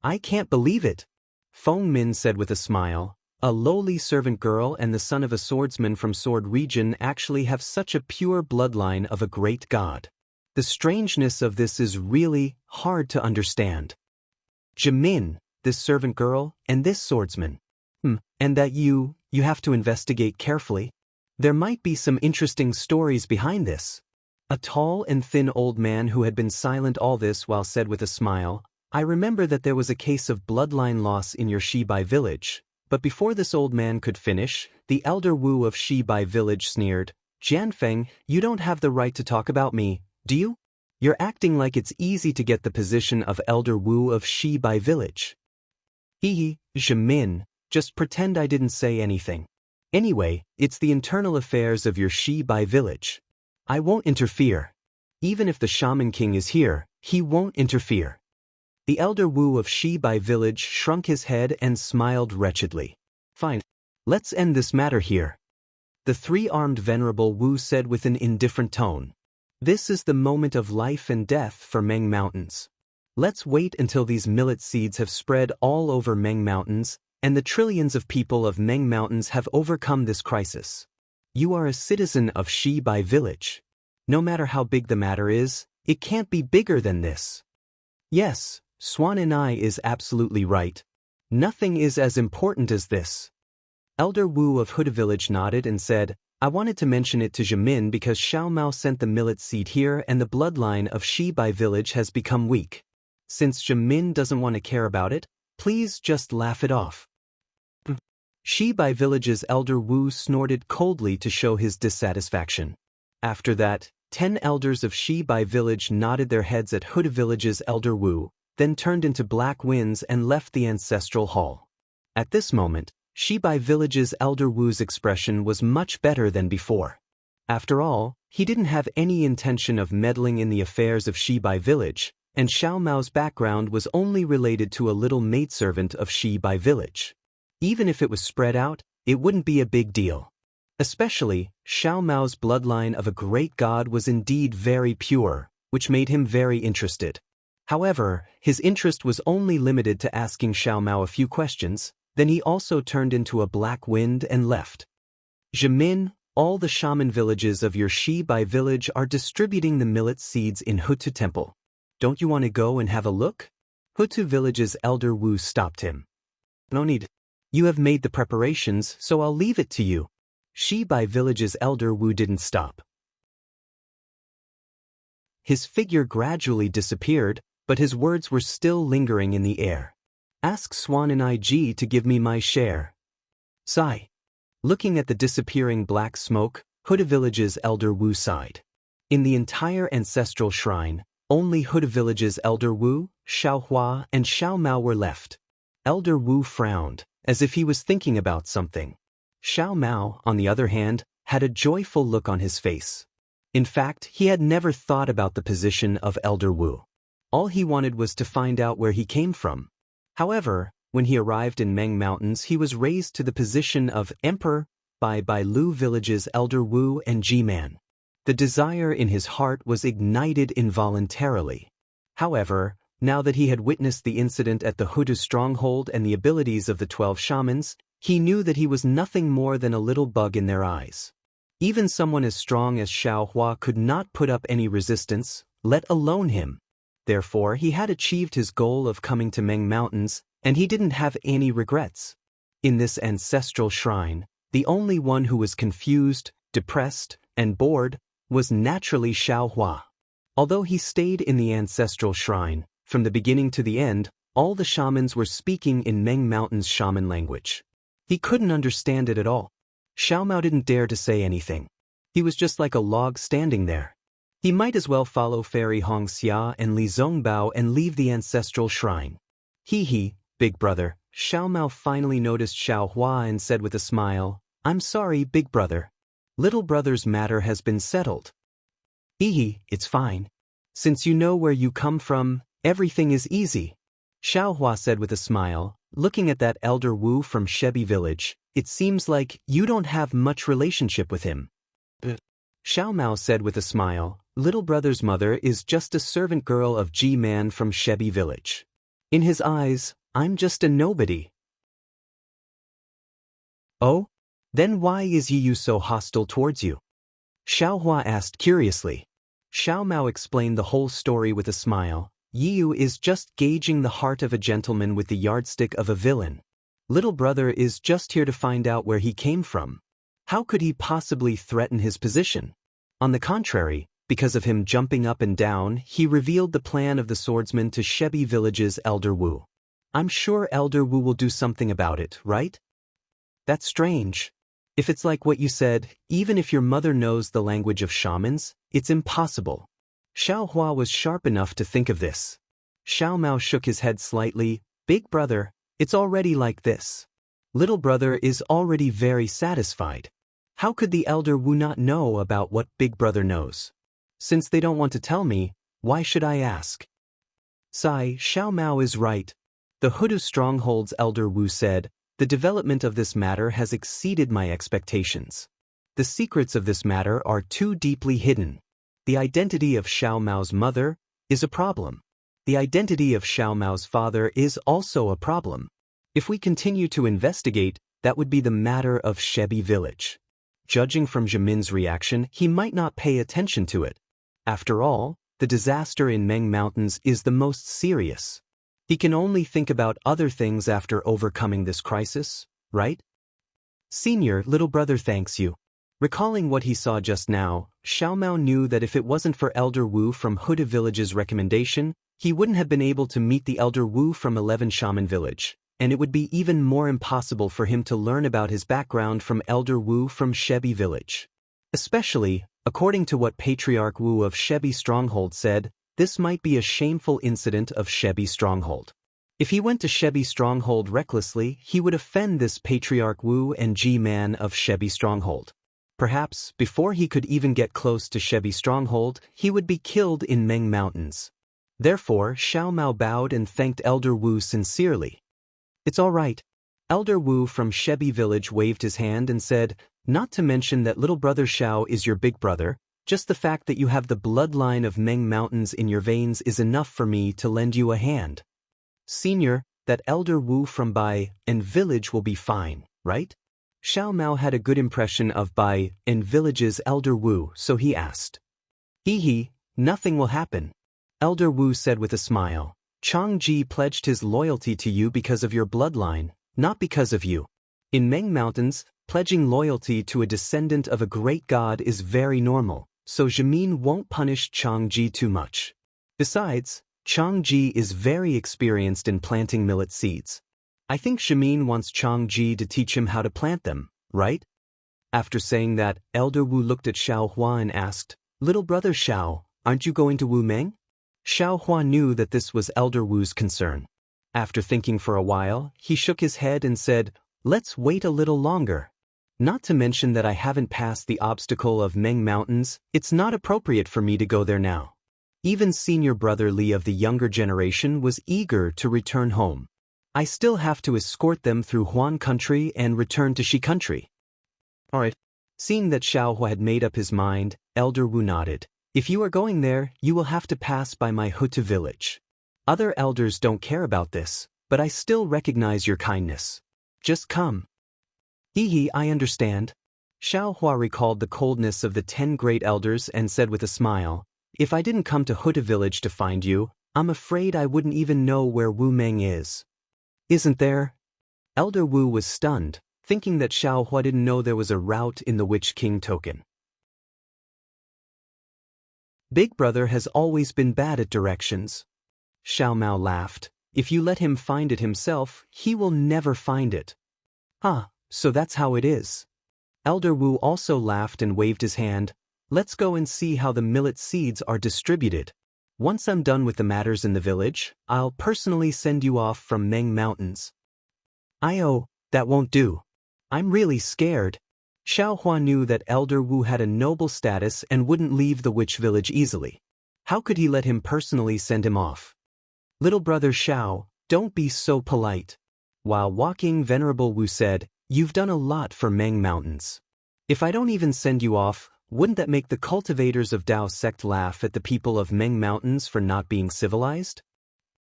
I can't believe it. Feng Min said with a smile, "A lowly servant girl and the son of a swordsman from Sword Region actually have such a pure bloodline of a great god. The strangeness of this is really hard to understand. Jimin, this servant girl, and this swordsman. And that you have to investigate carefully. There might be some interesting stories behind this." A tall and thin old man who had been silent all this while said with a smile, "I remember that there was a case of bloodline loss in your Shibai village." But before this old man could finish, the elder Wu of Shibai village sneered, "Jianfeng, you don't have the right to talk about me, do you? You're acting like it's easy to get the position of elder Wu of Shibai village." Jimin, just pretend I didn't say anything. Anyway, it's the internal affairs of your Shibai village. I won't interfere. Even if the Shaman King is here, he won't interfere. The elder Wu of Shibai village shrunk his head and smiled wretchedly. Fine. Let's end this matter here. The three-armed venerable Wu said with an indifferent tone. This is the moment of life and death for Meng Mountains. Let's wait until these millet seeds have spread all over Meng Mountains, and the trillions of people of Meng Mountains have overcome this crisis. You are a citizen of Shibai village. No matter how big the matter is, it can't be bigger than this. Yes, Swan and I is absolutely right. Nothing is as important as this. Elder Wu of Huda village nodded and said, "I wanted to mention it to Jimin because Xiao Mao sent the millet seed here and the bloodline of Shibai village has become weak. Since Jimin doesn't want to care about it, please just laugh it off." Shibai village's elder Wu snorted coldly to show his dissatisfaction. After that, 10 elders of Shibai village nodded their heads at Huda village's elder Wu, then turned into black winds and left the ancestral hall. At this moment, Shibai village's elder Wu's expression was much better than before. After all, he didn't have any intention of meddling in the affairs of Shibai village, and Xiao Mao's background was only related to a little maidservant of Shibai village. Even if it was spread out, it wouldn't be a big deal. Especially, Xiao Mao's bloodline of a great god was indeed very pure, which made him very interested. However, his interest was only limited to asking Xiao Mao a few questions, then he also turned into a black wind and left. Jimin, all the shaman villages of your Shibai village are distributing the millet seeds in Hutu Temple. Don't you want to go and have a look? Hutu village's elder Wu stopped him. No need. You have made the preparations, so I'll leave it to you. Shibai village's elder Wu didn't stop. His figure gradually disappeared, but his words were still lingering in the air. Ask Swan and IG to give me my share. Sigh. Looking at the disappearing black smoke, Huda village's elder Wu sighed. In the entire ancestral shrine, only Huda village's elder Wu, Xiao Hua, and Xiao Mao were left. Elder Wu frowned, as if he was thinking about something. Xiao Mao, on the other hand, had a joyful look on his face. In fact, he had never thought about the position of Elder Wu. All he wanted was to find out where he came from. However, when he arrived in Meng Mountains, he was raised to the position of Emperor by Lu village's Elder Wu and G-Man. The desire in his heart was ignited involuntarily. However, now that he had witnessed the incident at the Hutu stronghold and the abilities of the 12 shamans, He knew that he was nothing more than a little bug in their eyes. Even someone as strong as Xiao Hua could not put up any resistance, let alone him. Therefore, he had achieved his goal of coming to Meng Mountains, and he didn't have any regrets. In this ancestral shrine, the only one who was confused, depressed, and bored was naturally Xiao Hua. Although he stayed in the ancestral shrine, from the beginning to the end, all the shamans were speaking in Meng Mountain's shaman language. He couldn't understand it at all. Xiao Mao didn't dare to say anything. He was just like a log standing there. He might as well follow Fairy Hong Xia and Li Zongbao and leave the ancestral shrine. Hee, big brother. Xiao Mao finally noticed Xiao Hua and said with a smile, "I'm sorry, big brother. Little brother's matter has been settled." It's fine. Since you know where you come from, everything is easy. Xiao Hua said with a smile, looking at that elder Wu from Shebi village. It seems like you don't have much relationship with him. Xiao Mao said with a smile, little brother's mother is just a servant girl of Ji-man from Shebi village. In his eyes, I'm just a nobody. Oh? Then why is Yiyu so hostile towards you? Xiao Hua asked curiously. Xiao Mao explained the whole story with a smile. Yiyu is just gauging the heart of a gentleman with the yardstick of a villain. Little brother is just here to find out where he came from. How could he possibly threaten his position? On the contrary, because of him jumping up and down, he revealed the plan of the swordsman to Shebi village's Elder Wu. I'm sure Elder Wu will do something about it, right? That's strange. If it's like what you said, even if your mother knows the language of shamans, it's impossible. Xiao Hua was sharp enough to think of this. Xiao Mao shook his head slightly. Big brother, it's already like this. Little brother is already very satisfied. How could the Elder Wu not know about what big brother knows? Since they don't want to tell me, why should I ask? Sigh, Xiao Mao is right. The Hudu Stronghold's Elder Wu said, the development of this matter has exceeded my expectations. The secrets of this matter are too deeply hidden. The identity of Xiao Mao's mother is a problem. The identity of Xiao Mao's father is also a problem. If we continue to investigate, that would be the matter of Shebi village. Judging from Jimin's reaction, he might not pay attention to it. After all, the disaster in Meng Mountains is the most serious. He can only think about other things after overcoming this crisis, right? Senior, little brother thanks you. Recalling what he saw just now, Xiao Mao knew that if it wasn't for Elder Wu from Huda Village's recommendation, he wouldn't have been able to meet the Elder Wu from 11 Shaman Village, and it would be even more impossible for him to learn about his background from Elder Wu from Shebi Village. Especially, according to what Patriarch Wu of Shebi Stronghold said, this might be a shameful incident of Shebi Stronghold. If he went to Shebi Stronghold recklessly, he would offend this Patriarch Wu and Ji-man of Shebi Stronghold. Perhaps, before he could even get close to Shebi Stronghold, he would be killed in Meng Mountains. Therefore, Xiao Mao bowed and thanked Elder Wu sincerely. It's all right. Elder Wu from Shebi Village waved his hand and said, not to mention that little brother Xiao is your big brother, just the fact that you have the bloodline of Meng Mountains in your veins is enough for me to lend you a hand. Senior, that Elder Wu from Bai and Village will be fine, right? Xiao Mao had a good impression of Bai and Village's Elder Wu, so he asked. Nothing will happen. Elder Wu said with a smile. Chang Ji pledged his loyalty to you because of your bloodline, not because of you. In Meng Mountains, pledging loyalty to a descendant of a great god is very normal, so Jimin won't punish Chang Ji too much. Besides, Chang Ji is very experienced in planting millet seeds. I think Jimin wants Chang Ji to teach him how to plant them, right? After saying that, Elder Wu looked at Xiao Hua and asked, Little brother Xiao, aren't you going to Wu Meng? Xiao Hua knew that this was Elder Wu's concern. After thinking for a while, he shook his head and said, let's wait a little longer. Not to mention that I haven't passed the obstacle of Meng Mountains, it's not appropriate for me to go there now. Even senior brother Li of the younger generation was eager to return home. I still have to escort them through Huan country and return to Shi country. Alright. Seeing that Xiao Hua had made up his mind, Elder Wu nodded. If you are going there, you will have to pass by my Hutu village. Other elders don't care about this, but I still recognize your kindness. Just come. I understand. Xiao Hua recalled the coldness of the 10 great elders and said with a smile, if I didn't come to Huta village to find you, I'm afraid I wouldn't even know where Wu Meng is. Isn't there? Elder Wu was stunned, thinking that Xiao Hua didn't know there was a route in the Witch King token. Big Brother has always been bad at directions. Xiao Mao laughed. If you let him find it himself, he will never find it. So that's how it is. Elder Wu also laughed and waved his hand. Let's go and see how the millet seeds are distributed. Once I'm done with the matters in the village, I'll personally send you off from Meng Mountains. That won't do. I'm really scared. Xiao Hua knew that Elder Wu had a noble status and wouldn't leave the witch village easily. How could he let him personally send him off? Little brother Xiao, don't be so polite. While walking, Venerable Wu said, you've done a lot for Meng Mountains. If I don't even send you off, wouldn't that make the cultivators of Dao sect laugh at the people of Meng Mountains for not being civilized?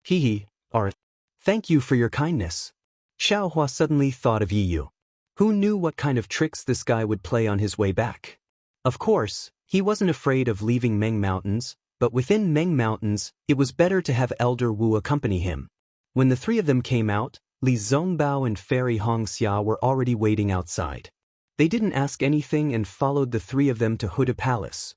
Thank you for your kindness. Xiao Hua suddenly thought of Yiyu. Who knew what kind of tricks this guy would play on his way back? Of course, he wasn't afraid of leaving Meng Mountains, but within Meng Mountains, it was better to have Elder Wu accompany him. When the three of them came out, Li Zongbao and Fairy Hongxia were already waiting outside. They didn't ask anything and followed the three of them to Huda Palace.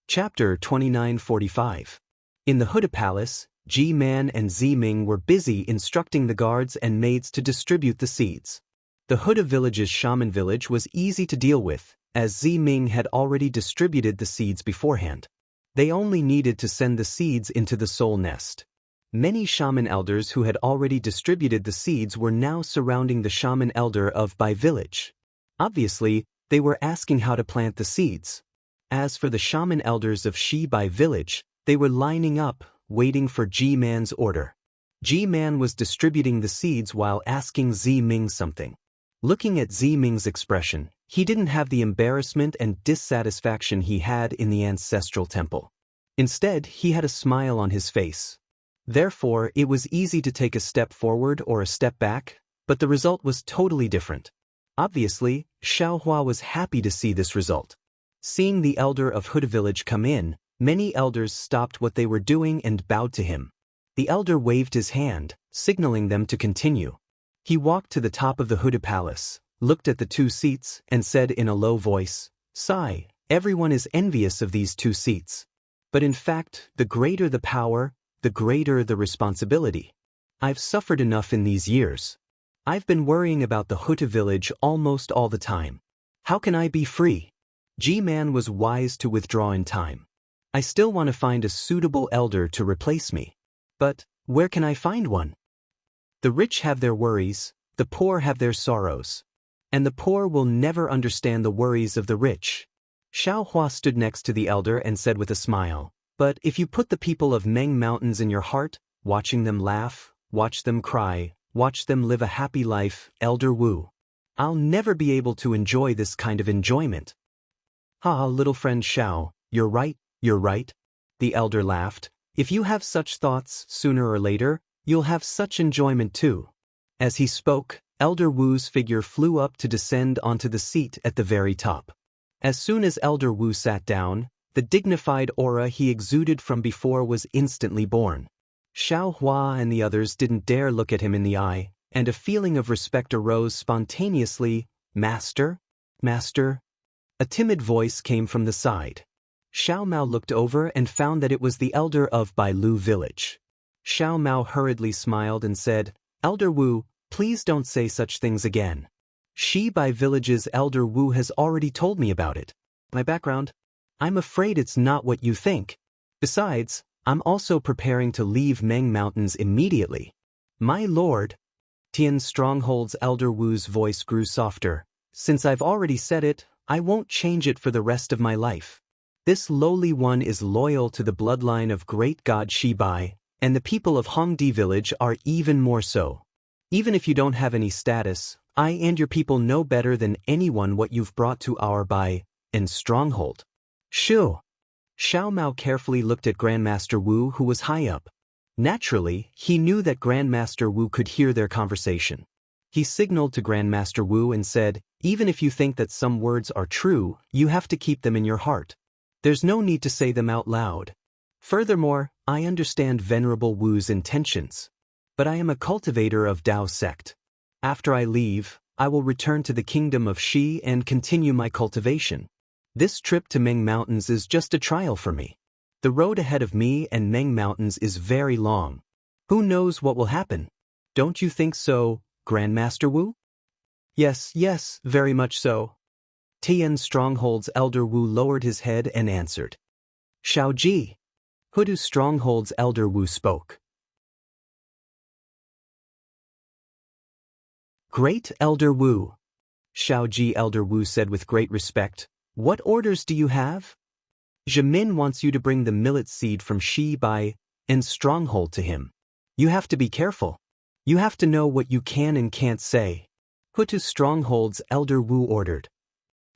Chapter 2945. In the Huda Palace, Ji Man and Zi Ming were busy instructing the guards and maids to distribute the seeds. The Huda village's shaman village was easy to deal with, as Zi Ming had already distributed the seeds beforehand. They only needed to send the seeds into the soul nest. Many shaman elders who had already distributed the seeds were now surrounding the shaman elder of Bai village. Obviously, they were asking how to plant the seeds. As for the shaman elders of Shi Bai village, they were lining up, waiting for Ji Man's order. Ji Man was distributing the seeds while asking Zi Ming something. Looking at Zi Ming's expression, he didn't have the embarrassment and dissatisfaction he had in the ancestral temple. Instead, he had a smile on his face. Therefore, it was easy to take a step forward or a step back, but the result was totally different. Obviously, Xiao Hua was happy to see this result. Seeing the elder of Huda village come in, many elders stopped what they were doing and bowed to him. The elder waved his hand, signaling them to continue. He walked to the top of the Huda palace, looked at the 2 seats, and said in a low voice, "Sigh, everyone is envious of these 2 seats. But in fact, the greater the power, the greater the responsibility. I've suffered enough in these years. I've been worrying about the Huta village almost all the time. How can I be free?" Ji Man was wise to withdraw in time. I still want to find a suitable elder to replace me. But where can I find one? The rich have their worries, the poor have their sorrows. And the poor will never understand the worries of the rich. Xiao Hua stood next to the elder and said with a smile, "But if you put the people of Meng Mountains in your heart, watching them laugh, watch them cry, watch them live a happy life, Elder Wu, I'll never be able to enjoy this kind of enjoyment." Little friend Xiao, you're right. The elder laughed. If you have such thoughts, sooner or later, you'll have such enjoyment too. As he spoke, Elder Wu's figure flew up to descend onto the seat at the very top. As soon as Elder Wu sat down, the dignified aura he exuded from before was instantly born. Xiao Hua and the others didn't dare look at him in the eye, and a feeling of respect arose spontaneously. Master? Master? A timid voice came from the side. Xiao Mao looked over and found that it was the elder of Bailu village. Xiao Mao hurriedly smiled and said, "Elder Wu, please don't say such things again. Shi Bai village's Elder Wu has already told me about it. My background? I'm afraid it's not what you think. Besides, I'm also preparing to leave Meng Mountains immediately." "My lord." Tian Stronghold's Elder Wu's voice grew softer. "Since I've already said it, I won't change it for the rest of my life. This lowly one is loyal to the bloodline of great god Shi Bai, and the people of Hongdi village are even more so. Even if you don't have any status, I and your people know better than anyone what you've brought to our Bai and stronghold." "Shoo." Xiao Mao carefully looked at Grandmaster Wu, who was high up. Naturally, he knew that Grandmaster Wu could hear their conversation. He signaled to Grandmaster Wu and said, "Even if you think that some words are true, you have to keep them in your heart. There's no need to say them out loud. Furthermore, I understand Venerable Wu's intentions. But I am a cultivator of Dao sect. After I leave, I will return to the kingdom of Shi and continue my cultivation. This trip to Meng Mountains is just a trial for me. The road ahead of me and Meng Mountains is very long. Who knows what will happen? Don't you think so, Grandmaster Wu?" Yes, very much so." Tian Stronghold's elder Wu lowered his head and answered. "Shaoji." Hudu Stronghold's elder Wu spoke. "Great Elder Wu." Shaoji Elder Wu said with great respect, "What orders do you have?" "Jimin wants you to bring the millet seed from Shi Bai and Stronghold to him. You have to be careful. You have to know what you can and can't say," Hutu Stronghold's elder Wu ordered.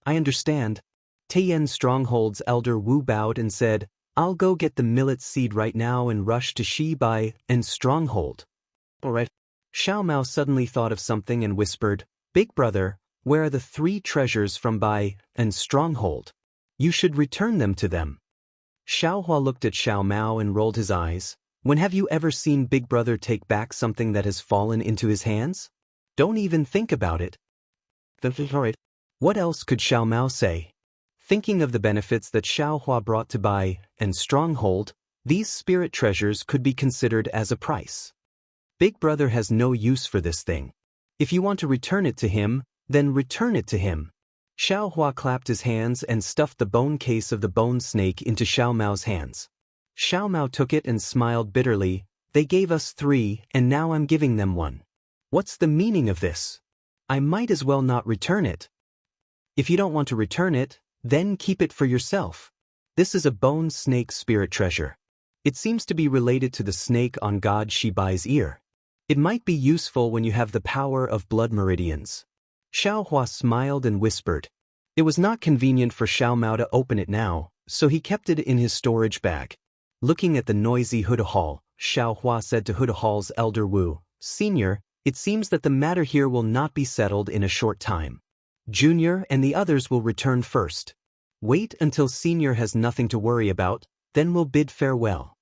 "I understand." Tian Stronghold's elder Wu bowed and said, "I'll go get the millet seed right now and rush to Shi Bai and Stronghold." "All right." Xiao Mao suddenly thought of something and whispered, "Big brother, where are the 3 treasures from Bai and Stronghold? You should return them to them." Xiao Hua looked at Xiao Mao and rolled his eyes. "When have you ever seen Big Brother take back something that has fallen into his hands? Don't even think about it." What else could Xiao Mao say? Thinking of the benefits that Xiao Hua brought to Bai and Stronghold, these spirit treasures could be considered as a price. Big Brother has no use for this thing. If you want to return it to him, then return it to him. Xiao Hua clapped his hands and stuffed the bone case of the bone snake into Xiao Mao's hands. Xiao Mao took it and smiled bitterly. "They gave us 3, and now I'm giving them 1. What's the meaning of this? I might as well not return it." "If you don't want to return it, then keep it for yourself. This is a bone snake spirit treasure. It seems to be related to the snake on God Shi Bai's ear. It might be useful when you have the power of blood meridians." Xiao Hua smiled and whispered. It was not convenient for Xiao Mao to open it now, so he kept it in his storage bag. Looking at the noisy Huda Hall, Xiao Hua said to Huda Hall's elder Wu, "Senior, it seems that the matter here will not be settled in a short time. Junior and the others will return first. Wait until Senior has nothing to worry about, then we'll bid farewell."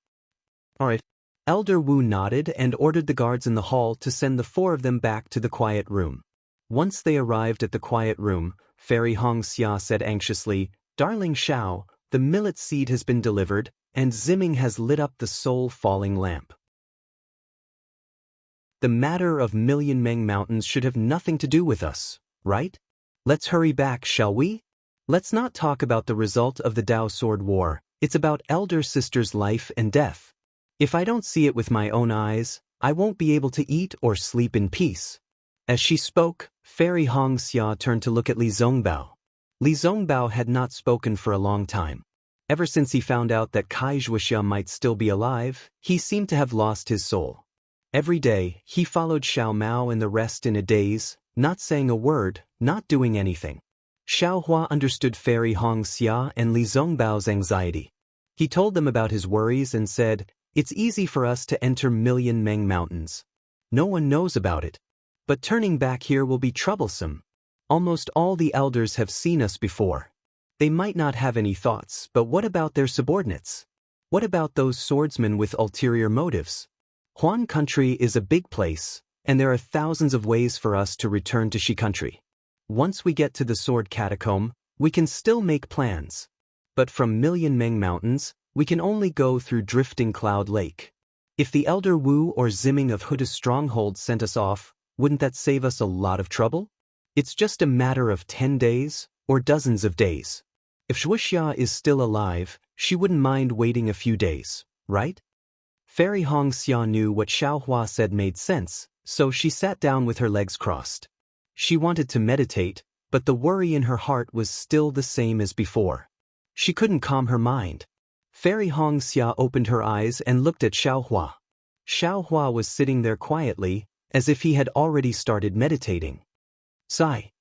"All right." Elder Wu nodded and ordered the guards in the hall to send the 4 of them back to the quiet room. Once they arrived at the quiet room, Fairy Hong Xia said anxiously, "Darling Xiao, the millet seed has been delivered, and Ziming has lit up the soul-falling lamp. The matter of Million Meng Mountains should have nothing to do with us, right? Let's hurry back, shall we? Let's not talk about the result of the Dao Sword War. It's about elder sister's life and death. If I don't see it with my own eyes, I won't be able to eat or sleep in peace." As she spoke, Fairy Hong Xia turned to look at Li Zongbao. Li Zongbao had not spoken for a long time. Ever since he found out that Kai Zhuoxia might still be alive, he seemed to have lost his soul. Every day, he followed Xiao Mao and the rest in a daze, not saying a word, not doing anything. Xiao Hua understood Fairy Hong Xia and Li Zongbao's anxiety. He told them about his worries and said, "It's easy for us to enter Million Meng Mountains. No one knows about it. But turning back here will be troublesome. Almost all the elders have seen us before. They might not have any thoughts, but what about their subordinates? What about those swordsmen with ulterior motives? Huan country is a big place, and there are thousands of ways for us to return to Shi country. Once we get to the Sword Catacomb, we can still make plans. But from Million Meng Mountains, we can only go through Drifting Cloud Lake. If the Elder Wu or Ziming of Huda's stronghold sent us off, wouldn't that save us a lot of trouble? It's just a matter of 10 days, or dozens of days. If Zhuoxia is still alive, she wouldn't mind waiting a few days, right?" Fairy Hong Xia knew what Xiao Hua said made sense, so she sat down with her legs crossed. She wanted to meditate, but the worry in her heart was still the same as before. She couldn't calm her mind. Fairy Hong Xia opened her eyes and looked at Xiao Hua. Xiao Hua was sitting there quietly, as if he had already started meditating. Sigh.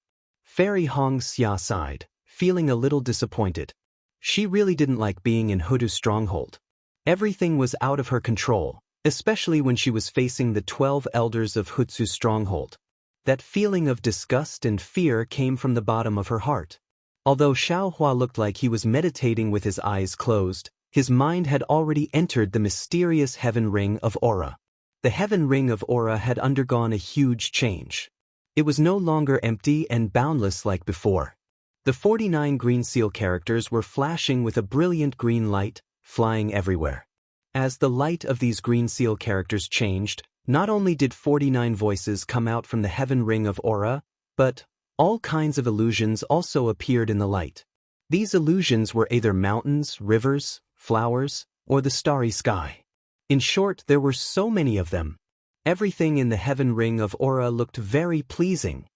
Fairy Hong Xia sighed, feeling a little disappointed. She really didn't like being in Hudu's stronghold. Everything was out of her control, especially when she was facing the 12 elders of Hutsu's stronghold. That feeling of disgust and fear came from the bottom of her heart. Although Xiaohua looked like he was meditating with his eyes closed, his mind had already entered the mysterious Heaven Ring of Aura. The Heaven Ring of Aura had undergone a huge change. It was no longer empty and boundless like before. The 49 green seal characters were flashing with a brilliant green light, flying everywhere. As the light of these green seal characters changed, not only did 49 voices come out from the Heaven Ring of Aura, but all kinds of illusions also appeared in the light. These illusions were either mountains, rivers, flowers, or the starry sky. In short, there were so many of them. Everything in the Heaven Ring of Aura looked very pleasing.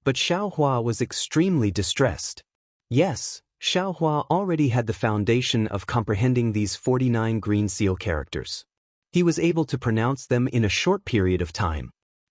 But Xiaohua was extremely distressed. Yes, Xiaohua already had the foundation of comprehending these 49 green seal characters. He was able to pronounce them in a short period of time.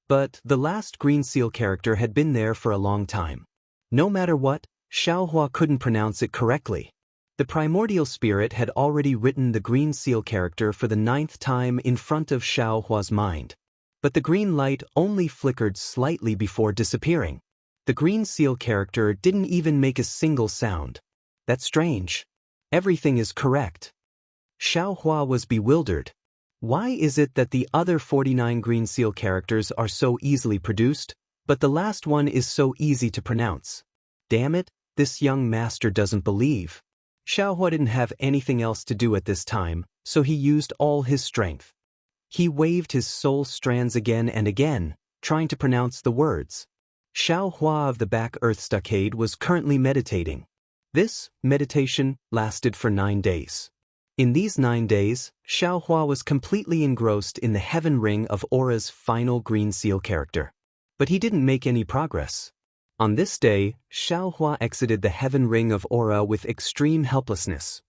But the last green seal character had been there for a long time. No matter what, Xiaohua couldn't pronounce it correctly. The primordial spirit had already written the green seal character for the 9th time in front of Xiaohua's mind. But the green light only flickered slightly before disappearing. The green seal character didn't even make a single sound. That's strange. Everything is correct. Xiaohua was bewildered. Why is it that the other 49 green seal characters are so easily produced, but the last one is so easy to pronounce? Damn it, this young master doesn't believe. Xiaohua didn't have anything else to do at this time, so he used all his strength. He waved his soul strands again and again, trying to pronounce the words. Xiaohua of the Back Earth Stockade was currently meditating. This meditation lasted for 9 days. In these 9 days, Xiaohua was completely engrossed in the Heaven Ring of Aura's final green seal character. But he didn't make any progress. On this day, Xiaohua exited the Heaven Ring of Aura with extreme helplessness.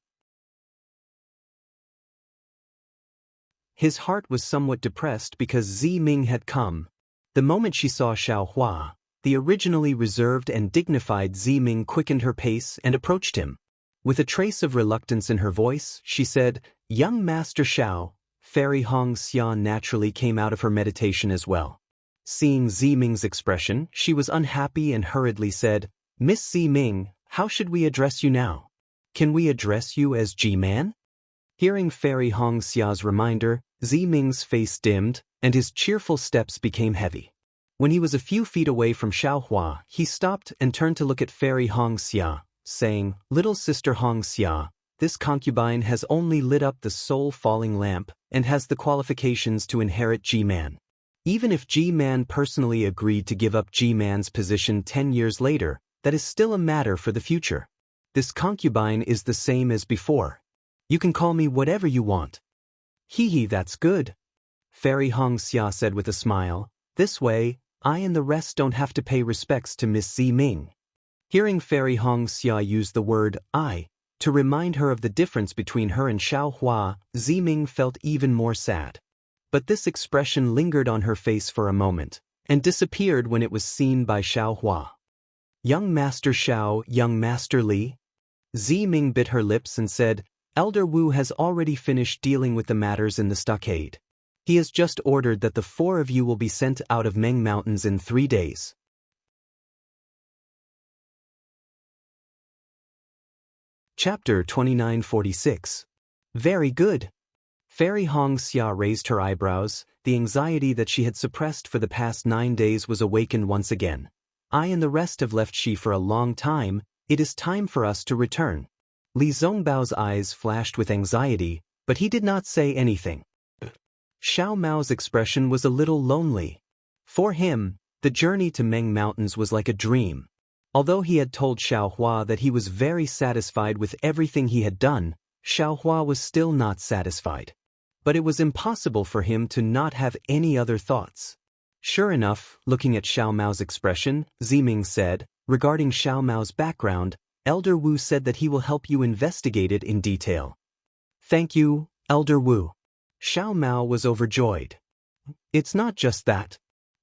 His heart was somewhat depressed because Ziming had come. The moment she saw Xiaohua, the originally reserved and dignified Ziming quickened her pace and approached him. With a trace of reluctance in her voice, she said, "Young Master Xiao." Fairy Hong Xian naturally came out of her meditation as well. Seeing Ziming's expression, she was unhappy and hurriedly said, "Miss Ziming, how should we address you now? Can we address you as G-Man?" Hearing Fairy Hong Xia's reminder, Ziming's face dimmed, and his cheerful steps became heavy. When he was a few feet away from Xiaohua, he stopped and turned to look at Fairy Hong Xia, saying, "Little sister Hong Xia, this concubine has only lit up the soul-falling lamp and has the qualifications to inherit G-Man. Even if G-Man personally agreed to give up G-Man's position 10 years later, that is still a matter for the future. This concubine is the same as before. You can call me whatever you want." "Hee, that's good," Fairy Hong Xia said with a smile. "This way, I and the rest don't have to pay respects to Miss Ziming." Hearing Fairy Hong Xia use the word "I" to remind her of the difference between her and Xiaohua, Ziming felt even more sad. But this expression lingered on her face for a moment, and disappeared when it was seen by Xiaohua. "Young Master Xiao, young Master Li?" Ziming bit her lips and said, "Elder Wu has already finished dealing with the matters in the stockade. He has just ordered that the 4 of you will be sent out of Meng Mountains in 3 days. Chapter 2946. Very good. Fairy Hong Xia raised her eyebrows. The anxiety that she had suppressed for the past 9 days was awakened once again. "I and the rest have left Xi for a long time. It is time for us to return." Li Zongbao's eyes flashed with anxiety, but he did not say anything. Xiao Mao's expression was a little lonely. For him, the journey to Meng Mountains was like a dream. Although he had told Xiaohua that he was very satisfied with everything he had done, Xiaohua was still not satisfied. But it was impossible for him to not have any other thoughts. Sure enough, looking at Xiao Mao's expression, Ziming said, "Regarding Xiao Mao's background, Elder Wu said that he will help you investigate it in detail." "Thank you, Elder Wu." Xiao Mao was overjoyed. "It's not just that."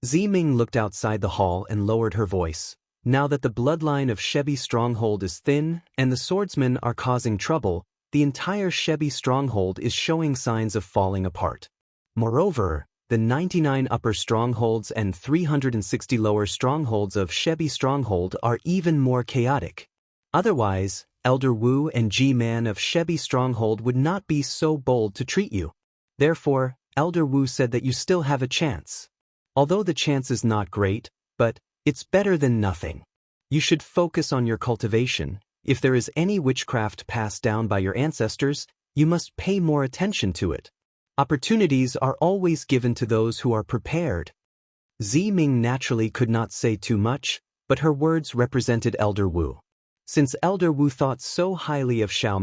Ziming looked outside the hall and lowered her voice. "Now that the bloodline of Shebi Stronghold is thin and the swordsmen are causing trouble, the entire Shebi Stronghold is showing signs of falling apart. Moreover, the 99 upper strongholds and 360 lower strongholds of Shebi Stronghold are even more chaotic. Otherwise, Elder Wu and G-Man of Shebi Stronghold would not be so bold to treat you. Therefore, Elder Wu said that you still have a chance. Although the chance is not great, but it's better than nothing. You should focus on your cultivation. If there is any witchcraft passed down by your ancestors, you must pay more attention to it. Opportunities are always given to those who are prepared. Ziming naturally could not say too much, but her words represented Elder Wu. Since Elder Wu thought so highly of Xiao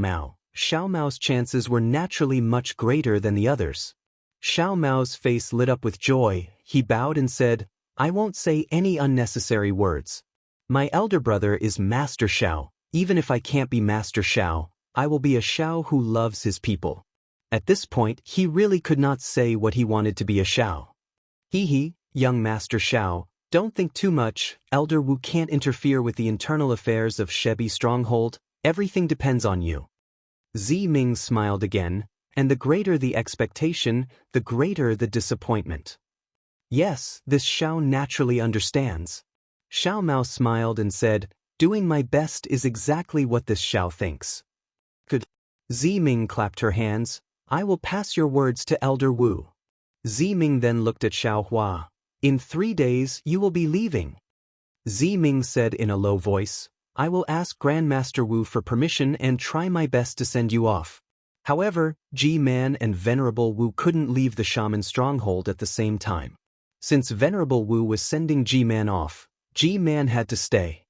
Mao's chances were naturally much greater than the others. Xiao Mao's face lit up with joy. He bowed and said, "I won't say any unnecessary words. My elder brother is Master Xiao. Even if I can't be Master Xiao, I will be a Xiao who loves his people." At this point, he really could not say what he wanted to be a Xiao. Young Master Xiao, don't think too much. Elder Wu can't interfere with the internal affairs of Shebi Stronghold. Everything depends on you. Ziming smiled again, and the greater the expectation, the greater the disappointment. Yes, this Xiao naturally understands. Xiao Mao smiled and said, "Doing my best is exactly what this Xiao thinks." Good. Ziming clapped her hands. "I will pass your words to Elder Wu." Ziming then looked at Xiao Hua. "In 3 days you will be leaving." Ziming said in a low voice, "I will ask Grandmaster Wu for permission and try my best to send you off." However, G-Man and Venerable Wu couldn't leave the Shaman Stronghold at the same time. Since Venerable Wu was sending G-Man off, G-Man had to stay.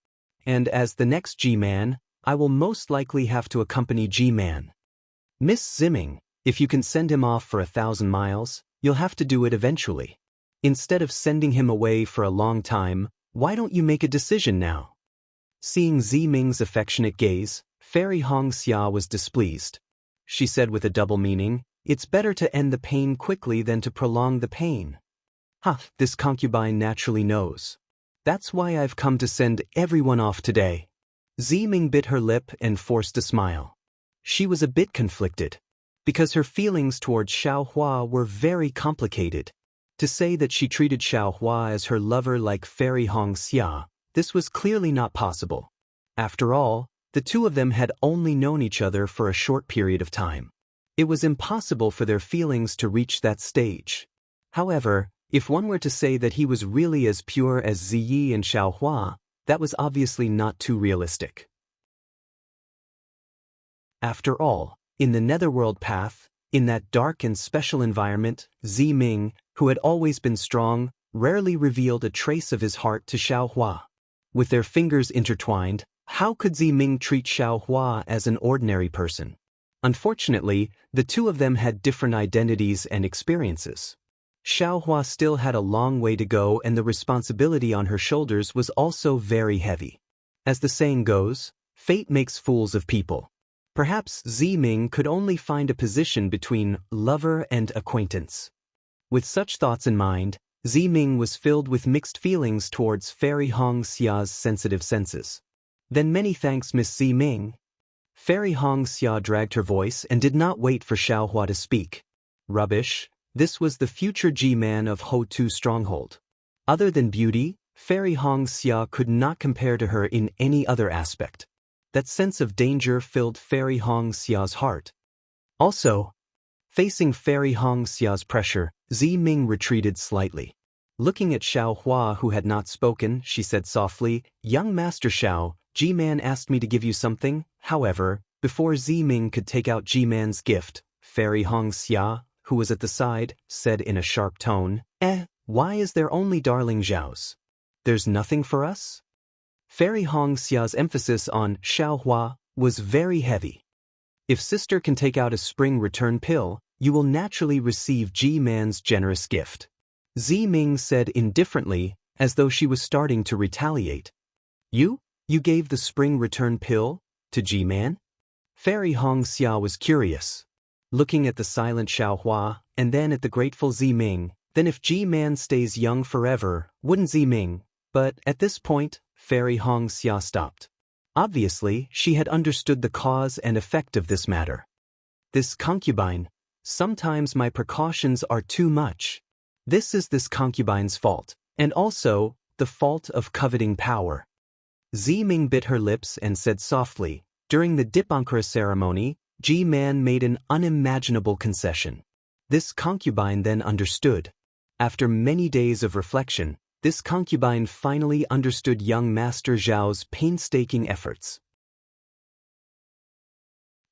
And as the next G-Man, I will most likely have to accompany G-Man. Miss Ziming, if you can send him off for 1,000 miles, you'll have to do it eventually. Instead of sending him away for a long time, why don't you make a decision now? Seeing Ziming's affectionate gaze, Fairy Hong Xia was displeased. She said with a double meaning, "It's better to end the pain quickly than to prolong the pain." This concubine naturally knows. That's why I've come to send everyone off today. Ziming bit her lip and forced a smile. She was a bit conflicted, because her feelings toward Xiao Hua were very complicated. To say that she treated Xiao Hua as her lover like Fairy Hong Xia, this was clearly not possible. After all, the two of them had only known each other for a short period of time. It was impossible for their feelings to reach that stage. However, if one were to say that he was really as pure as Ziyi and Xiao Hua, that was obviously not too realistic. After all, in the Netherworld path, in that dark and special environment, Ziming, who had always been strong, rarely revealed a trace of his heart to Xiao Hua. With their fingers intertwined, how could Ziming treat Xiao Hua as an ordinary person? Unfortunately, the two of them had different identities and experiences. Xiao Hua still had a long way to go, and the responsibility on her shoulders was also very heavy. As the saying goes, fate makes fools of people. Perhaps Ziming could only find a position between lover and acquaintance. With such thoughts in mind, Ziming was filled with mixed feelings towards Fairy Hong Xia's sensitive senses. "Then many thanks, Miss Ziming." Fairy Hong Xia dragged her voice and did not wait for Xiao Hua to speak. Rubbish. This was the future G-Man of Ho-Tu Stronghold. Other than beauty, Fairy Hong Xia could not compare to her in any other aspect. That sense of danger filled Fairy Hong Xia's heart. Also, facing Fairy Hong Xia's pressure, Ziming retreated slightly. Looking at Xiao Hua, who had not spoken, she said softly, "Young Master Xiao, G-Man asked me to give you something." However, before Ziming could take out G-Man's gift, Fairy Hong Xia, who was at the side, said in a sharp tone, Why is there only darling Zhao's? There's nothing for us?" Fairy Hong Xia's emphasis on Xiao Hua was very heavy. If sister can take out a spring return pill, you will naturally receive G-Man's generous gift. Ziming said indifferently, as though she was starting to retaliate. You gave the spring return pill to G-Man?" Fairy Hong Xia was curious. Looking at the silent Xiao Hua, and then at the grateful Ziming, then if G-Man stays young forever, wouldn't Ziming? But at this point, Fairy Hong Xia stopped. Obviously, she had understood the cause and effect of this matter. This concubine, Sometimes my precautions are too much. This is this concubine's fault, and also the fault of coveting power. Ziming bit her lips and said softly, during the Dipankara ceremony, Ji-man made an unimaginable concession. This concubine then understood. After many days of reflection, this concubine finally understood young Master Zhao's painstaking efforts.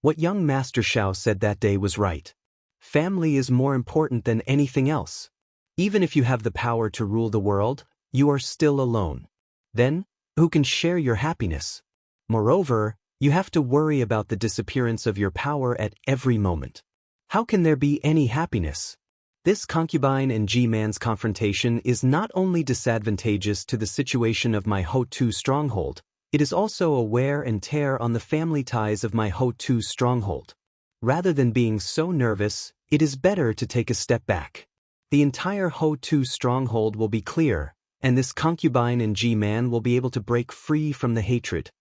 What young Master Zhao said that day was right. Family is more important than anything else. Even if you have the power to rule the world, you are still alone. Then, who can share your happiness? Moreover, you have to worry about the disappearance of your power at every moment. How can there be any happiness? This concubine and Ji-man's confrontation is not only disadvantageous to the situation of my Ho-Tu stronghold, it is also a wear and tear on the family ties of my Ho-Tu stronghold. Rather than being so nervous, it is better to take a step back. The entire Ho-Tu stronghold will be clear, and this concubine and Ji-man will be able to break free from the hatred.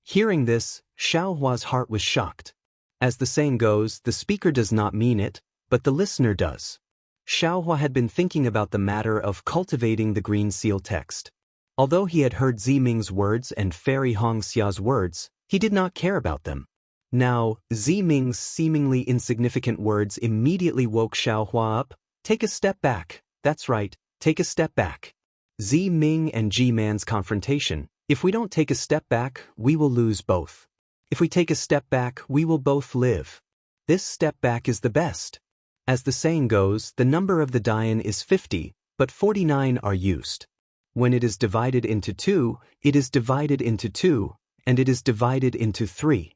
Hearing this, Xiaohua's heart was shocked. As the saying goes, the speaker does not mean it, but the listener does. Xiaohua had been thinking about the matter of cultivating the green seal text. Although he had heard Ziming's words and Fairy Hongxia's words, he did not care about them. Now, Ziming's seemingly insignificant words immediately woke Xiaohua up. Take a step back. That's right, take a step back. Ziming and Ji-man's confrontation. If we don't take a step back, we will lose both. If we take a step back, we will both live. This step back is the best. As the saying goes, the number of the Dayan is 50, but 49 are used. When it is divided into 2, it is divided into 2, and it is divided into 3.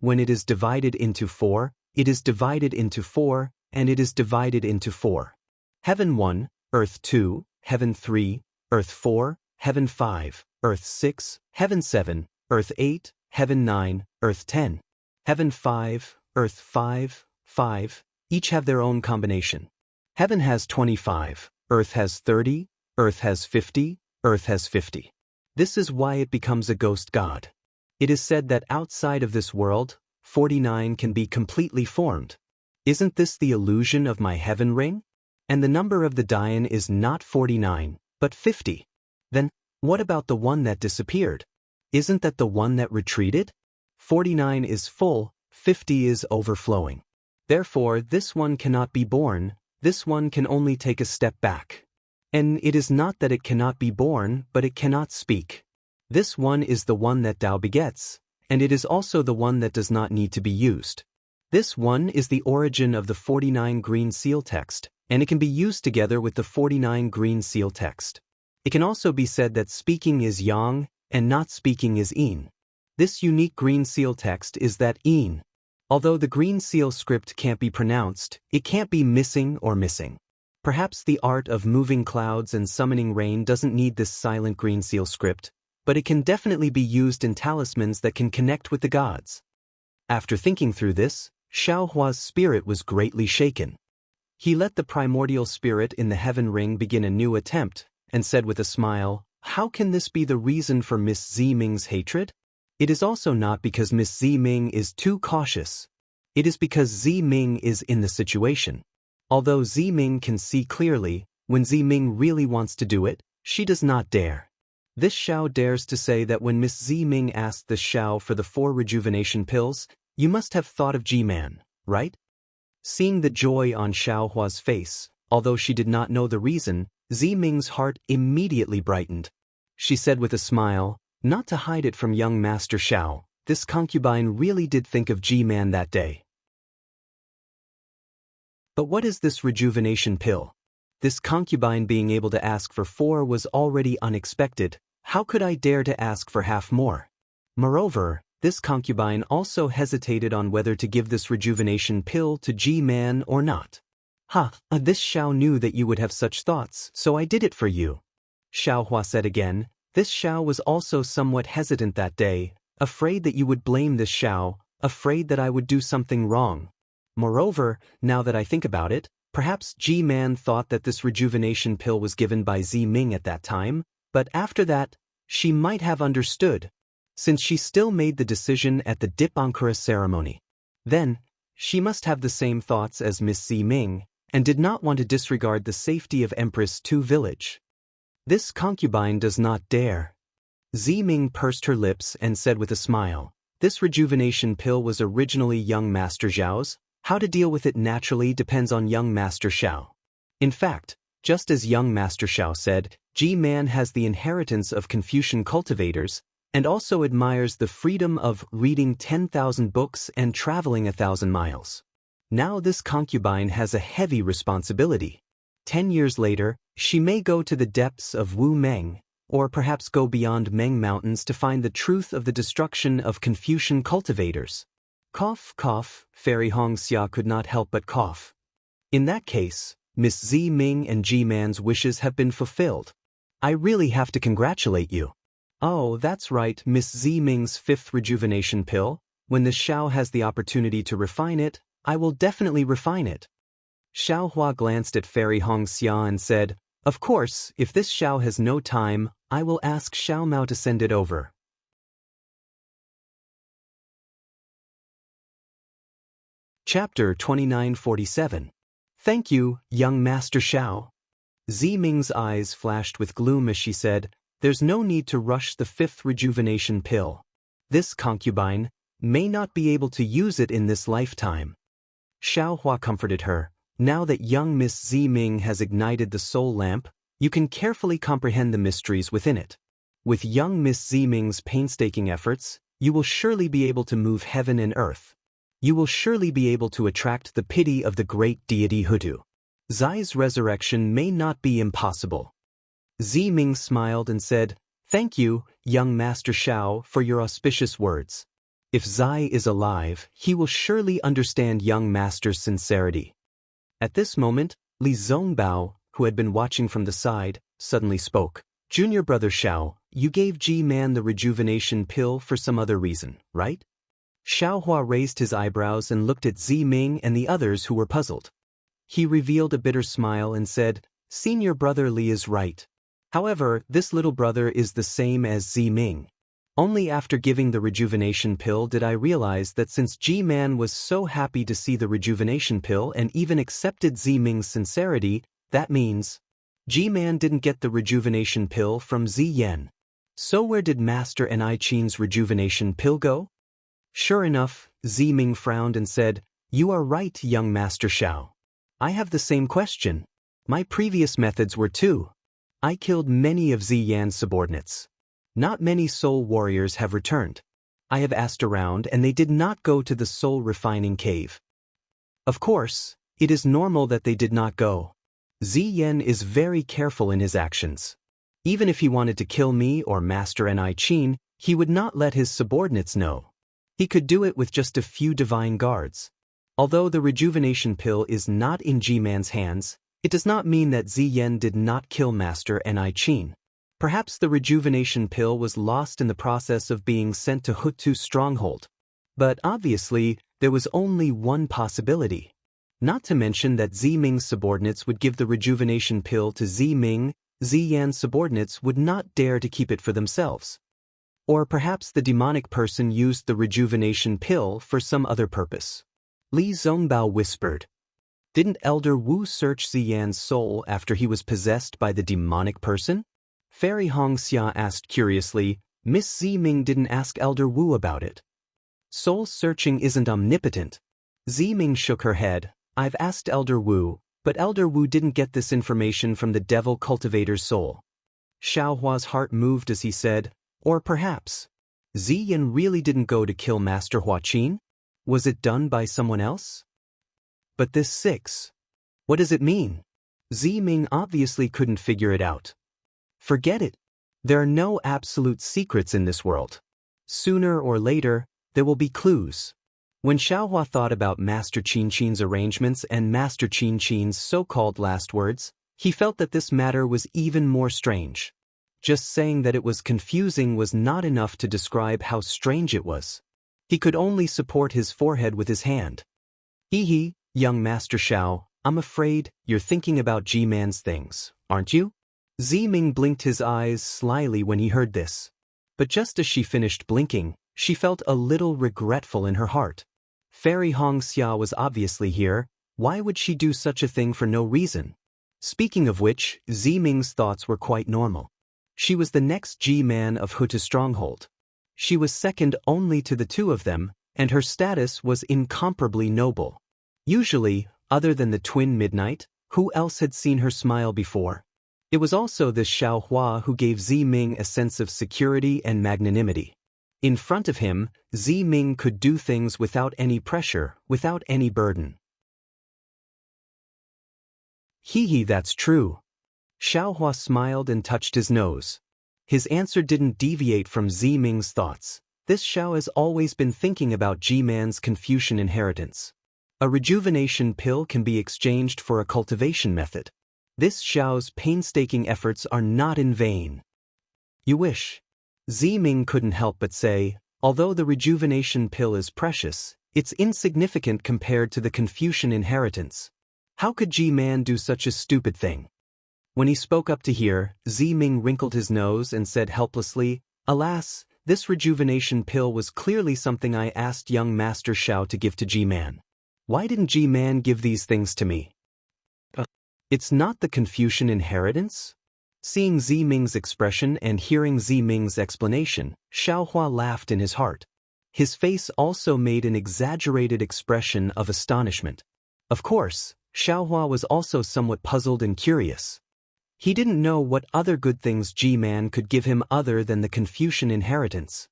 When it is divided into 4, it is divided into 4, and it is divided into 4. Heaven 1, Earth 2, Heaven 3, Earth 4, Heaven 5, Earth 6, Heaven 7, Earth 8, Heaven 9, Earth 10. Heaven 5, Earth 5, 5, each have their own combination. Heaven has 25, Earth has 30, Earth has 50, Earth has 50. This is why it becomes a ghost god. It is said that outside of this world, 49 can be completely formed. Isn't this the illusion of my heaven ring? And the number of the Dayan is not 49, but 50. Then, what about the one that disappeared? Isn't that the one that retreated? 49 is full, 50 is overflowing. Therefore, this one cannot be born, this one can only take a step back. And it is not that it cannot be born, but it cannot speak. This one is the one that Tao begets, and it is also the one that does not need to be used. This one is the origin of the 49 green seal text, and it can be used together with the 49 green seal text. It can also be said that speaking is yang, and not speaking is yin. This unique green seal text is that yin. Although the green seal script can't be pronounced, it can't be missing or missing. Perhaps the art of moving clouds and summoning rain doesn't need this silent green seal script, but it can definitely be used in talismans that can connect with the gods. After thinking through this, Xiaohua's spirit was greatly shaken. He let the primordial spirit in the heaven ring begin a new attempt, and said with a smile, "How can this be the reason for Miss Ziming's hatred? It is also not because Miss Ziming is too cautious. It is because Ziming is in the situation. Although Ziming can see clearly, when Ziming really wants to do it, she does not dare." This Xiao dares to say that when Miss Ziming asked the Xiao for the 4 rejuvenation pills, you must have thought of Ji-man, right? Seeing the joy on Xiaohua's face, although she did not know the reason, Ziming's heart immediately brightened. She said with a smile, not to hide it from young Master Xiao, this concubine really did think of Ji-man that day. But what is this rejuvenation pill? This concubine being able to ask for 4 was already unexpected. How could I dare to ask for half more? Moreover, this concubine also hesitated on whether to give this rejuvenation pill to Ji-man or not. This Xiao knew that you would have such thoughts, so I did it for you. Xiaohua said again. This Xiao was also somewhat hesitant that day, afraid that you would blame this Xiao, afraid that I would do something wrong. Moreover, now that I think about it, perhaps Ji-man thought that this rejuvenation pill was given by Ziming at that time, but after that, she might have understood, since she still made the decision at the Dipankara ceremony. Then, She must have the same thoughts as Miss Zi Ming, and did not want to disregard the safety of Empress Tu village. This concubine does not dare. Zi Ming pursed her lips and said with a smile, "This rejuvenation pill was originally young Master Zhao's. How to deal with it naturally depends on young Master Xiao. In fact, just as young Master Xiao said, Ji-man has the inheritance of Confucian cultivators, and also admires the freedom of reading 10,000 books and traveling 1,000 miles. Now this concubine has a heavy responsibility. 10 years later, she may go to the depths of Wu Meng, or perhaps go beyond Meng Mountains to find the truth of the destruction of Confucian cultivators." Cough, cough, Fairy Hongxia could not help but cough. "In that case, Miss Zi Ming and Ji-man's wishes have been fulfilled. I really have to congratulate you." "Oh, that's right, Miss Zi Ming's 5th rejuvenation pill. When the Xiao has the opportunity to refine it, I will definitely refine it." Xiao Hua glanced at Fairy Hongxia and said, "Of course, if this Xiao has no time, I will ask Xiao Mao to send it over." Chapter 2947. "Thank you, young Master Xiao." Zi Ming's eyes flashed with gloom as she said, "There's no need to rush the 5th rejuvenation pill. This concubine may not be able to use it in this lifetime." Xiao Hua comforted her. "Now that young Miss Zi Ming has ignited the soul lamp, you can carefully comprehend the mysteries within it. With young Miss Zi Ming's painstaking efforts, you will surely be able to move heaven and earth. You will surely be able to attract the pity of the great deity Hutu. Zai's resurrection may not be impossible." Zi Ming smiled and said, "Thank you, young Master Xiao, for your auspicious words. If Zai is alive, he will surely understand young Master's sincerity." At this moment, Li Zongbao, who had been watching from the side, suddenly spoke. "Junior brother Xiao, you gave Ji-man the rejuvenation pill for some other reason, right?" Xiao Hua raised his eyebrows and looked at Zi Ming and the others who were puzzled. He revealed a bitter smile and said, "Senior brother Li is right. However, this little brother is the same as Zi Ming. Only after giving the rejuvenation pill did I realize that since Ji-man was so happy to see the rejuvenation pill and even accepted Zi Ming's sincerity, that means Ji-man didn't get the rejuvenation pill from Zi Yan. So where did Master N.I. Qin's rejuvenation pill go?" Sure enough, Zi Ming frowned and said, "You are right, young Master Xiao. I have the same question. My previous methods were too. I killed many of Zi Yan's subordinates. Not many soul warriors have returned. I have asked around and they did not go to the soul refining cave. Of course, it is normal that they did not go. Zi Yan is very careful in his actions. Even if he wanted to kill me or Master N.I. Qin, he would not let his subordinates know. He could do it with just a few divine guards. Although the rejuvenation pill is not in Ji-man's hands, it does not mean that Zi Yan did not kill Master N.I. Qin. Perhaps the rejuvenation pill was lost in the process of being sent to Hutu's stronghold. But obviously, there was only one possibility. Not to mention that Zi Ming's subordinates would give the rejuvenation pill to Zi Ming, Zi Yan's subordinates would not dare to keep it for themselves. Or perhaps the demonic person used the rejuvenation pill for some other purpose. Li Zongbao whispered. "Didn't Elder Wu search Zi Yan's soul after he was possessed by the demonic person?" Fairy Hongxia asked curiously. "Miss Zi Ming didn't ask Elder Wu about it." "Soul searching isn't omnipotent." Zi Ming shook her head. "I've asked Elder Wu, but Elder Wu didn't get this information from the devil cultivator's soul." Xiao Hua's heart moved as he said, "Or perhaps Zi Yan really didn't go to kill Master Hua Qin? Was it done by someone else?" "But this 6. What does it mean?" Zi Ming obviously couldn't figure it out. "Forget it. There are no absolute secrets in this world. Sooner or later, there will be clues." When Xiaohua thought about Master Qin Qin's arrangements and Master Qin Qin's so-called last words, he felt that this matter was even more strange. Just saying that it was confusing was not enough to describe how strange it was. He could only support his forehead with his hand. "Hee, young Master Xiao, I'm afraid you're thinking about Ji-man's things, aren't you?" Zi Ming blinked his eyes slyly when he heard this. But just as she finished blinking, she felt a little regretful in her heart. Fairy Hongxia was obviously here. Why would she do such a thing for no reason? Speaking of which, Ziming's thoughts were quite normal. She was the next G-man of Huta Stronghold. She was second only to the two of them, and her status was incomparably noble. Usually, other than the twin Midnight, who else had seen her smile before? It was also this Xiao Hua who gave Ziming a sense of security and magnanimity. In front of him, Ziming could do things without any pressure, without any burden. Hee, that's true. Xiao Hua smiled and touched his nose. His answer didn't deviate from Ziming's thoughts. This Xiao has always been thinking about G-man's Confucian inheritance. A rejuvenation pill can be exchanged for a cultivation method. This Xiao's painstaking efforts are not in vain. You wish. Ziming couldn't help but say, although the rejuvenation pill is precious, it's insignificant compared to the Confucian inheritance. How could G-man do such a stupid thing? When he spoke up to hear, Ziming wrinkled his nose and said helplessly, alas, this rejuvenation pill was clearly something I asked young Master Xiao to give to G-man. Why didn't G-man give these things to me? It's not the Confucian inheritance? Seeing Ziming's expression and hearing Ziming's explanation, Xiao Hua laughed in his heart. His face also made an exaggerated expression of astonishment. Of course, Xiao Hua was also somewhat puzzled and curious. He didn't know what other good things G-man could give him other than the Confucian inheritance.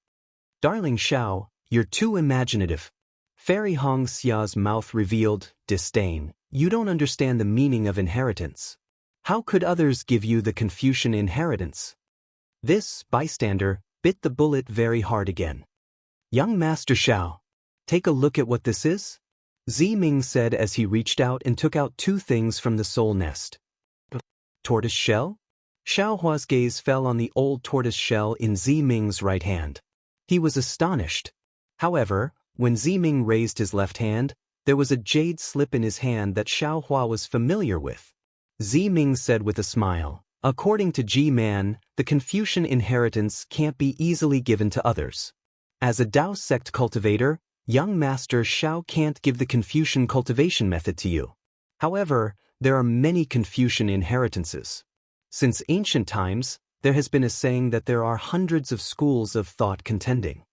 Darling Xiao, you're too imaginative. Fairy Hongxia's mouth revealed disdain. You don't understand the meaning of inheritance. How could others give you the Confucian inheritance? This bystander bit the bullet very hard again. Young Master Xiao, take a look at what this is? Ziming said as he reached out and took out two things from the soul nest. Tortoise shell? Xiao Hua's gaze fell on the old tortoise shell in Ziming's right hand. He was astonished. However, when Ziming raised his left hand, there was a jade slip in his hand that Xiao Hua was familiar with. Ziming said with a smile, according to G-man, the Confucian inheritance can't be easily given to others. As a Dao sect cultivator, young Master Xiao can't give the Confucian cultivation method to you. However, there are many Confucian inheritances. Since ancient times, there has been a saying that there are hundreds of schools of thought contending.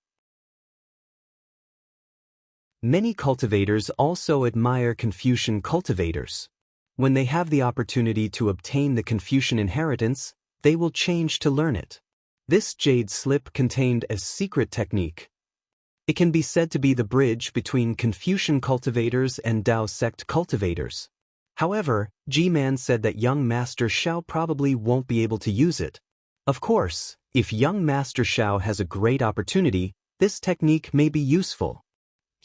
Many cultivators also admire Confucian cultivators. When they have the opportunity to obtain the Confucian inheritance, they will change to learn it. This jade slip contained a secret technique. It can be said to be the bridge between Confucian cultivators and Dao sect cultivators. However, G-man said that young Master Xiao probably won't be able to use it. Of course, if young Master Xiao has a great opportunity, this technique may be useful.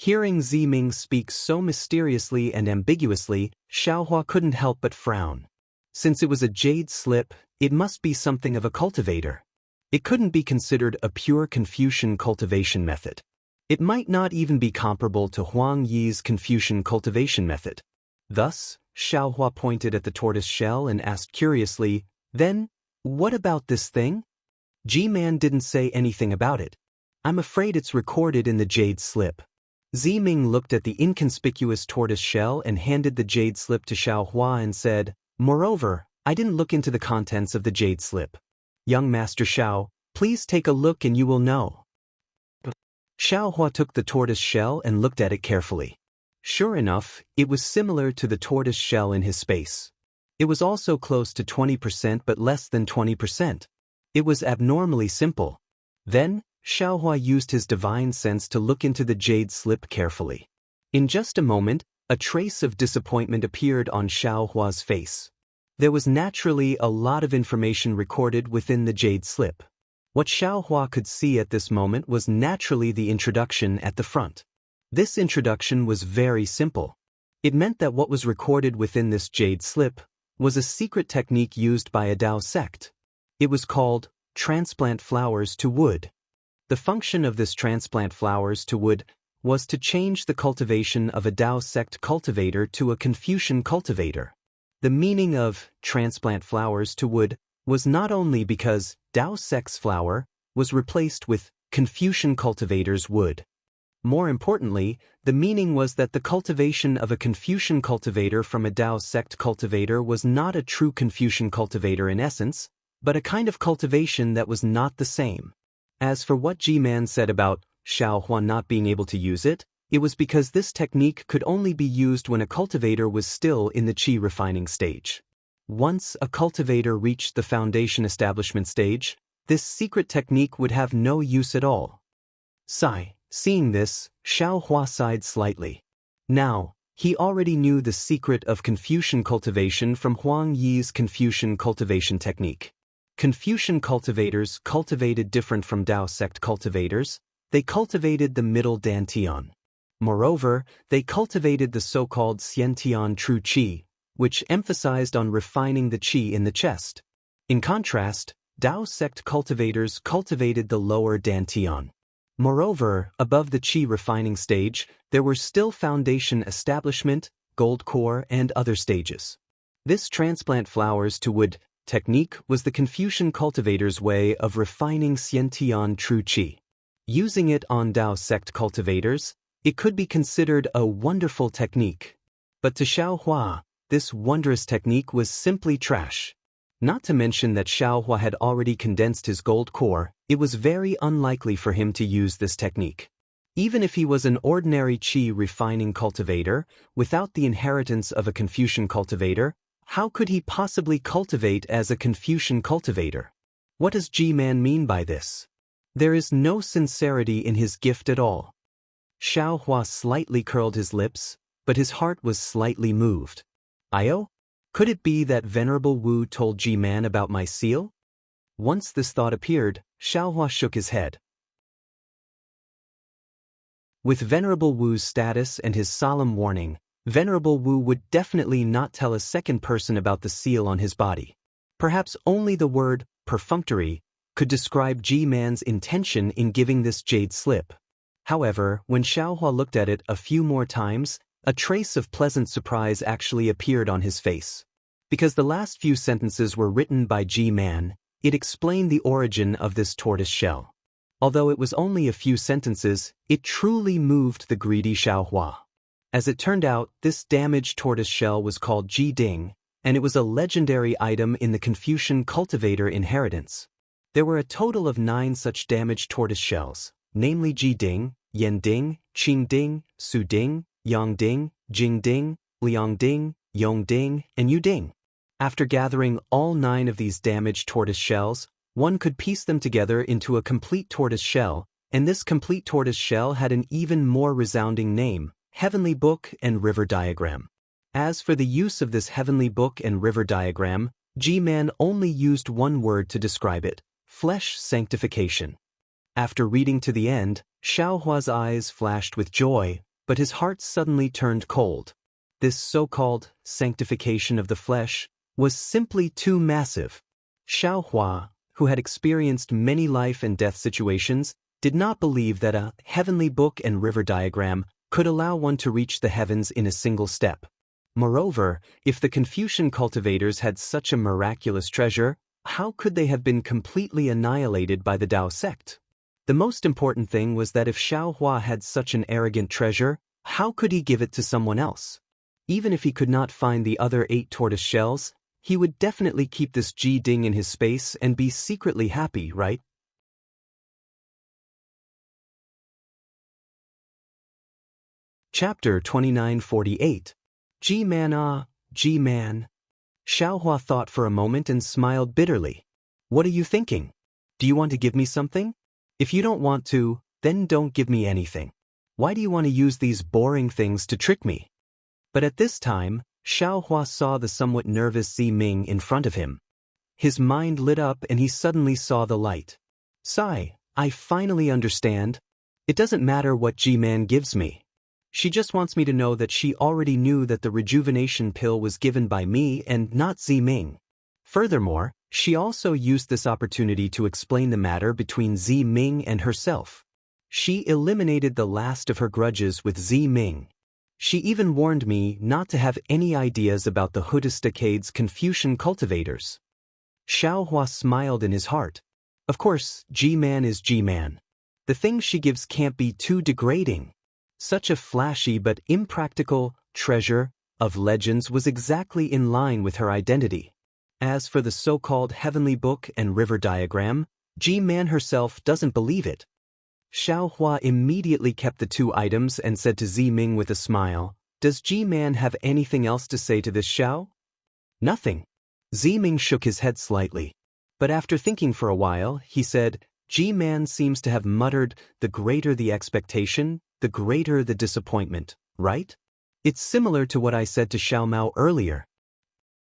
Hearing Ziming speak so mysteriously and ambiguously, Xiao Hua couldn't help but frown. Since it was a jade slip, it must be something of a cultivator. It couldn't be considered a pure Confucian cultivation method. It might not even be comparable to Huang Yi's Confucian cultivation method. Thus, Xiao Hua pointed at the tortoise shell and asked curiously, then, what about this thing? G-man didn't say anything about it. I'm afraid it's recorded in the jade slip. Ziming looked at the inconspicuous tortoise shell and handed the jade slip to Xiao Hua and said, moreover, I didn't look into the contents of the jade slip. Young Master Xiao, please take a look and you will know. Xiao Hua took the tortoise shell and looked at it carefully. Sure enough, it was similar to the tortoise shell in his space. It was also close to 20% but less than 20%. It was abnormally simple. Then, Xiao Hua used his divine sense to look into the jade slip carefully. In just a moment, a trace of disappointment appeared on Xiao Hua's face. There was naturally a lot of information recorded within the jade slip. What Xiao Hua could see at this moment was naturally the introduction at the front. This introduction was very simple. It meant that what was recorded within this jade slip was a secret technique used by a Dao sect. It was called transplant flowers to wood. The function of this transplant flowers to wood was to change the cultivation of a Dao sect cultivator to a Confucian cultivator. The meaning of transplant flowers to wood was not only because Dao sect's flower was replaced with Confucian cultivator's wood. More importantly, the meaning was that the cultivation of a Confucian cultivator from a Tao sect cultivator was not a true Confucian cultivator in essence, but a kind of cultivation that was not the same. As for what Ji-man said about Xiaohua not being able to use it, it was because this technique could only be used when a cultivator was still in the qi refining stage. Once a cultivator reached the foundation establishment stage, this secret technique would have no use at all. Seeing this, Xiaohua sighed slightly. Now, he already knew the secret of Confucian cultivation from Huang Yi's Confucian cultivation technique. Confucian cultivators cultivated different from Tao sect cultivators. They cultivated the middle dantian. Moreover, they cultivated the so-called xiantian true qi, which emphasized on refining the qi in the chest. In contrast, Tao sect cultivators cultivated the lower dantian. Moreover, above the qi refining stage, there were still foundation establishment, gold core, and other stages. This transplant flowers to wood technique was the Confucian cultivator's way of refining xiantian true qi. Using it on Tao sect cultivators, it could be considered a wonderful technique. But to Xiaohua, this wondrous technique was simply trash. Not to mention that Xiaohua had already condensed his gold core, it was very unlikely for him to use this technique. Even if he was an ordinary qi refining cultivator, without the inheritance of a Confucian cultivator, how could he possibly cultivate as a Confucian cultivator? What does Ji-man mean by this? There is no sincerity in his gift at all. Xiaohua slightly curled his lips, but his heart was slightly moved. Io? Could it be that Venerable Wu told Ji-man about my seal? Once this thought appeared, Xiaohua shook his head. With Venerable Wu's status and his solemn warning, Venerable Wu would definitely not tell a second person about the seal on his body. Perhaps only the word perfunctory could describe Ji-man's intention in giving this jade slip. However, when Xiaohua looked at it a few more times, a trace of pleasant surprise actually appeared on his face. Because the last few sentences were written by Ji-man, it explained the origin of this tortoise shell. Although it was only a few sentences, it truly moved the greedy Xiaohua. As it turned out, this damaged tortoise shell was called Ji Ding, and it was a legendary item in the Confucian cultivator inheritance. There were a total of 9 such damaged tortoise shells, namely Ji Ding, Yan Ding, Qing Ding, Su Ding, Yang Ding, Jing Ding, Liang Ding, Yong Ding, and Yu Ding. After gathering all 9 of these damaged tortoise shells, one could piece them together into a complete tortoise shell, and this complete tortoise shell had an even more resounding name, Heavenly Book and River Diagram. As for the use of this Heavenly Book and River Diagram, Ji-man only used one word to describe it: flesh sanctification. After reading to the end, Xiaohua's eyes flashed with joy, but his heart suddenly turned cold. This so-called sanctification of the flesh was simply too massive. Xiaohua, who had experienced many life and death situations, did not believe that a heavenly book and river diagram could allow one to reach the heavens in a single step. Moreover, if the Confucian cultivators had such a miraculous treasure, how could they have been completely annihilated by the Tao sect? The most important thing was that if Xiaohua had such an arrogant treasure, how could he give it to someone else? Even if he could not find the other 8 tortoise shells, he would definitely keep this Ji Ding in his space and be secretly happy, right? Chapter 2948. Ji-man, ah, Ji-man. Xiaohua thought for a moment and smiled bitterly. What are you thinking? Do you want to give me something? If you don't want to, then don't give me anything. Why do you want to use these boring things to trick me? But at this time, Xiaohua saw the somewhat nervous Zi Ming in front of him. His mind lit up and he suddenly saw the light. I finally understand. It doesn't matter what Ji-man gives me. She just wants me to know that she already knew that the rejuvenation pill was given by me and not Zi Ming. Furthermore, she also used this opportunity to explain the matter between Zi Ming and herself. She eliminated the last of her grudges with Zi Ming. She even warned me not to have any ideas about the Hudistacade's Confucian cultivators. Xiaohua smiled in his heart. Of course, Ji-man is Ji-man. The things she gives can't be too degrading. Such a flashy but impractical treasure of legends was exactly in line with her identity. As for the so-called heavenly book and river diagram, Ji-man herself doesn't believe it. Xiao Hua immediately kept the two items and said to Zi-ming with a smile, "Does Ji-man have anything else to say to this, Xiao?" "Nothing." Zi-ming shook his head slightly. But after thinking for a while, he said, "Ji-man seems to have muttered, the greater the expectation, the greater the disappointment, right? It's similar to what I said to Xiao Mao earlier."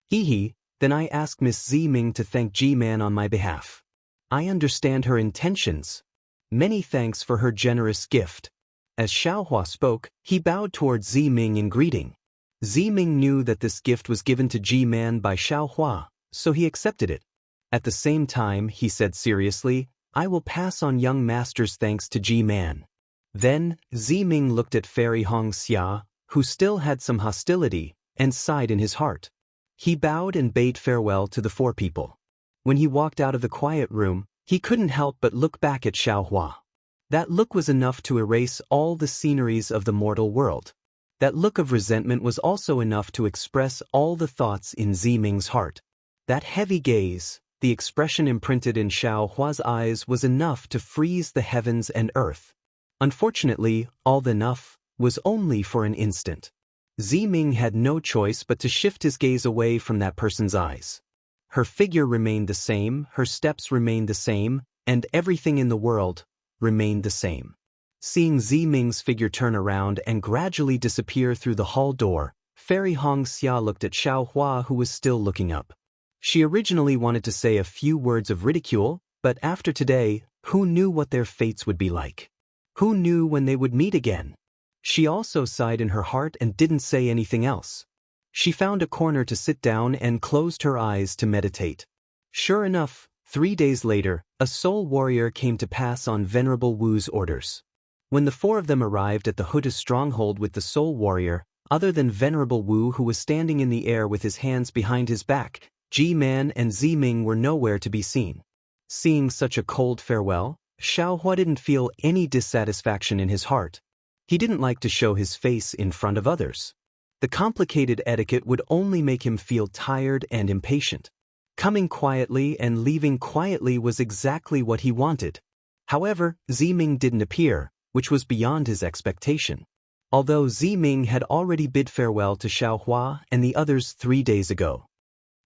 "Hee, then I ask Miss Zi-ming to thank Ji-man on my behalf. I understand her intentions. Many thanks for her generous gift." As Xiao Hua spoke, he bowed towards Zi-ming in greeting. Zi-ming knew that this gift was given to Ji-man by Xiao Hua, so he accepted it. At the same time, he said seriously, "I will pass on young master's thanks to Ji-man." Then, Zi-ming looked at Fairy Hong Xia, who still had some hostility, and sighed in his heart. He bowed and bade farewell to the four people. When he walked out of the quiet room, he couldn't help but look back at Xiao Hua. That look was enough to erase all the sceneries of the mortal world. That look of resentment was also enough to express all the thoughts in Zi-ming's heart. That heavy gaze, the expression imprinted in Xiao Hua's eyes, was enough to freeze the heavens and earth. Unfortunately, all the enough was only for an instant. Zi-ming had no choice but to shift his gaze away from that person's eyes. Her figure remained the same, her steps remained the same, and everything in the world remained the same. Seeing Zi-ming's figure turn around and gradually disappear through the hall door, Fairy Hong Xia looked at Xiao Hua, who was still looking up. She originally wanted to say a few words of ridicule, but after today, who knew what their fates would be like? Who knew when they would meet again? She also sighed in her heart and didn't say anything else. She found a corner to sit down and closed her eyes to meditate. Sure enough, 3 days later, a soul warrior came to pass on Venerable Wu's orders. When the four of them arrived at the Huda stronghold with the soul warrior, other than Venerable Wu, who was standing in the air with his hands behind his back, Ji-man and Zi-ming were nowhere to be seen. Seeing such a cold farewell, Xiao Hua didn't feel any dissatisfaction in his heart. He didn't like to show his face in front of others. The complicated etiquette would only make him feel tired and impatient. Coming quietly and leaving quietly was exactly what he wanted. However, Zi-ming didn't appear, which was beyond his expectation. Although Zi-ming had already bid farewell to Xiao Hua and the others 3 days ago.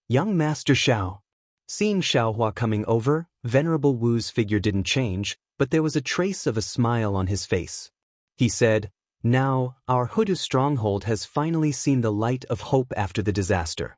"Young Master Xiao." Seeing Xiao Hua coming over, Venerable Wu's figure didn't change, but there was a trace of a smile on his face. He said, "Now, our Huda stronghold has finally seen the light of hope after the disaster.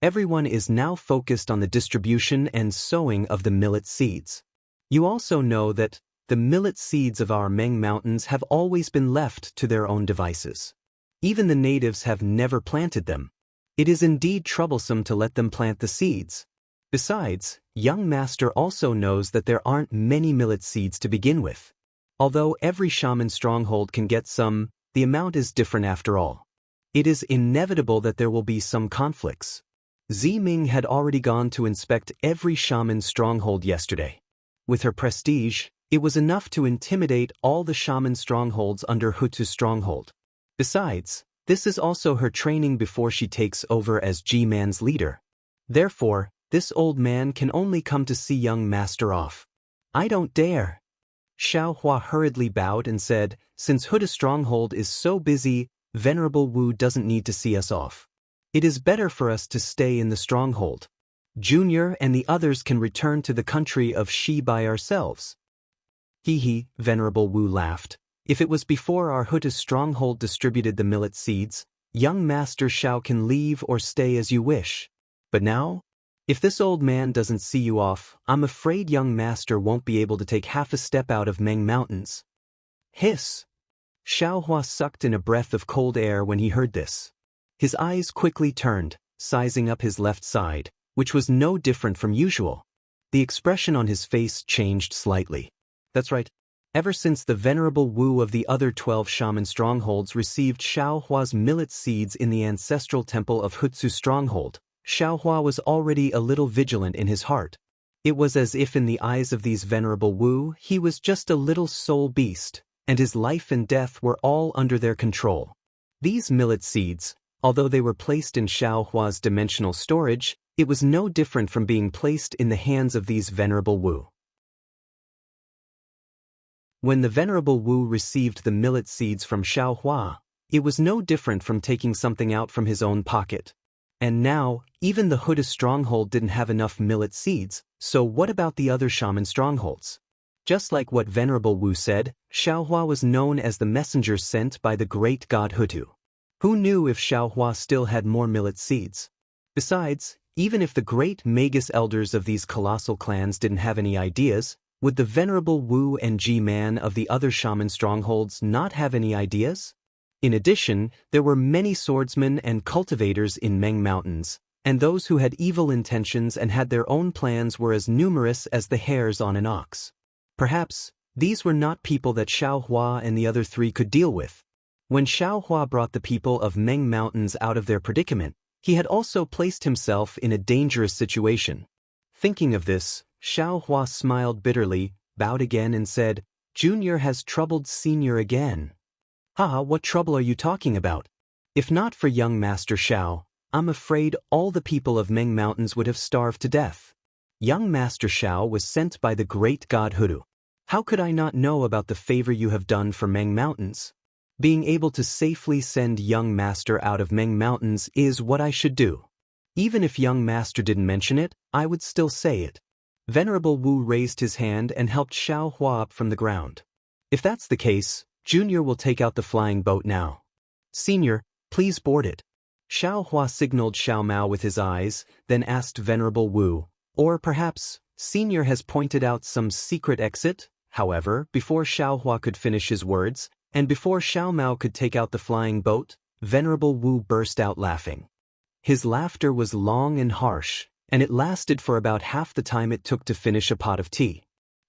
Everyone is now focused on the distribution and sowing of the millet seeds. You also know that the millet seeds of our Meng Mountains have always been left to their own devices. Even the natives have never planted them. It is indeed troublesome to let them plant the seeds. Besides, young master also knows that there aren't many millet seeds to begin with. Although every shaman stronghold can get some, the amount is different after all. It is inevitable that there will be some conflicts." Zi-ming had already gone to inspect every shaman stronghold yesterday. With her prestige, it was enough to intimidate all the shaman strongholds under Hutu's stronghold. Besides, this is also her training before she takes over as Ji-man's leader. Therefore, this old man can only come to see young master off. "I don't dare." Xiao Hua hurriedly bowed and said, "Since Huda stronghold is so busy, Venerable Wu doesn't need to see us off. It is better for us to stay in the stronghold. Junior and the others can return to the country of Shi by ourselves." "Hee," Venerable Wu laughed. "If it was before our Huda stronghold distributed the millet seeds, young Master Xiao can leave or stay as you wish. But now? If this old man doesn't see you off, I'm afraid young master won't be able to take half a step out of Meng Mountains." "Hiss!" Xiao Hua sucked in a breath of cold air when he heard this. His eyes quickly turned, sizing up his left side, which was no different from usual. The expression on his face changed slightly. That's right. Ever since the Venerable Wu of the other 12 shaman strongholds received Xiao Hua's millet seeds in the ancestral temple of Hutsu stronghold, Xiao Hua was already a little vigilant in his heart. It was as if in the eyes of these venerable Wu he was just a little soul beast, and his life and death were all under their control. These millet seeds, although they were placed in Xiao Hua's dimensional storage, it was no different from being placed in the hands of these venerable Wu. When the venerable Wu received the millet seeds from Xiao Hua, it was no different from taking something out from his own pocket. And now, even the Huda stronghold didn't have enough millet seeds, so what about the other shaman strongholds? Just like what Venerable Wu said, Xiao Hua was known as the messenger sent by the great god Hutu. Who knew if Xiao Hua still had more millet seeds? Besides, even if the great Magus elders of these colossal clans didn't have any ideas, would the Venerable Wu and Ji-Man of the other shaman strongholds not have any ideas? In addition, there were many swordsmen and cultivators in Meng Mountains, and those who had evil intentions and had their own plans were as numerous as the hairs on an ox. Perhaps, these were not people that Xiao Hua and the other three could deal with. When Xiao Hua brought the people of Meng Mountains out of their predicament, he had also placed himself in a dangerous situation. Thinking of this, Xiao Hua smiled bitterly, bowed again and said, "Junior has troubled Senior again." "Haha, what trouble are you talking about? If not for young Master Xiao, I'm afraid all the people of Meng Mountains would have starved to death. Young Master Xiao was sent by the great god Hudu. How could I not know about the favor you have done for Meng Mountains? Being able to safely send young Master out of Meng Mountains is what I should do. Even if young Master didn't mention it, I would still say it." Venerable Wu raised his hand and helped Xiao Hua up from the ground. "If that's the case, Junior will take out the flying boat now. Senior, please board it." Xiao Hua signaled Xiao Mao with his eyes, then asked Venerable Wu, "Or perhaps, Senior has pointed out some secret exit?" However, before Xiao Hua could finish his words, and before Xiao Mao could take out the flying boat, Venerable Wu burst out laughing. His laughter was long and harsh, and it lasted for about half the time it took to finish a pot of tea.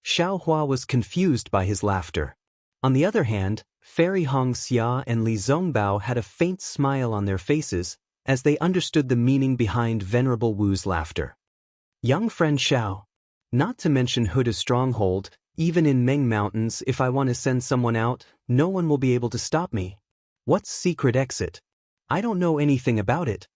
Xiao Hua was confused by his laughter. On the other hand, Fairy Hong Xia and Li Zongbao had a faint smile on their faces as they understood the meaning behind Venerable Wu's laughter. "Young friend Xiao, not to mention Huda's stronghold, even in Meng Mountains, if I want to send someone out, no one will be able to stop me. What's secret exit? I don't know anything about it."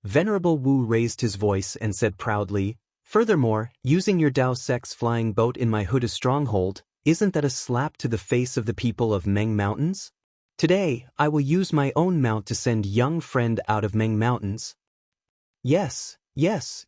Venerable Wu raised his voice and said proudly, "Furthermore, using your Dao Sec's flying boat in my Huda stronghold, isn't that a slap to the face of the people of Meng Mountains? Today, I will use my own mount to send young friend out of Meng Mountains." Yes,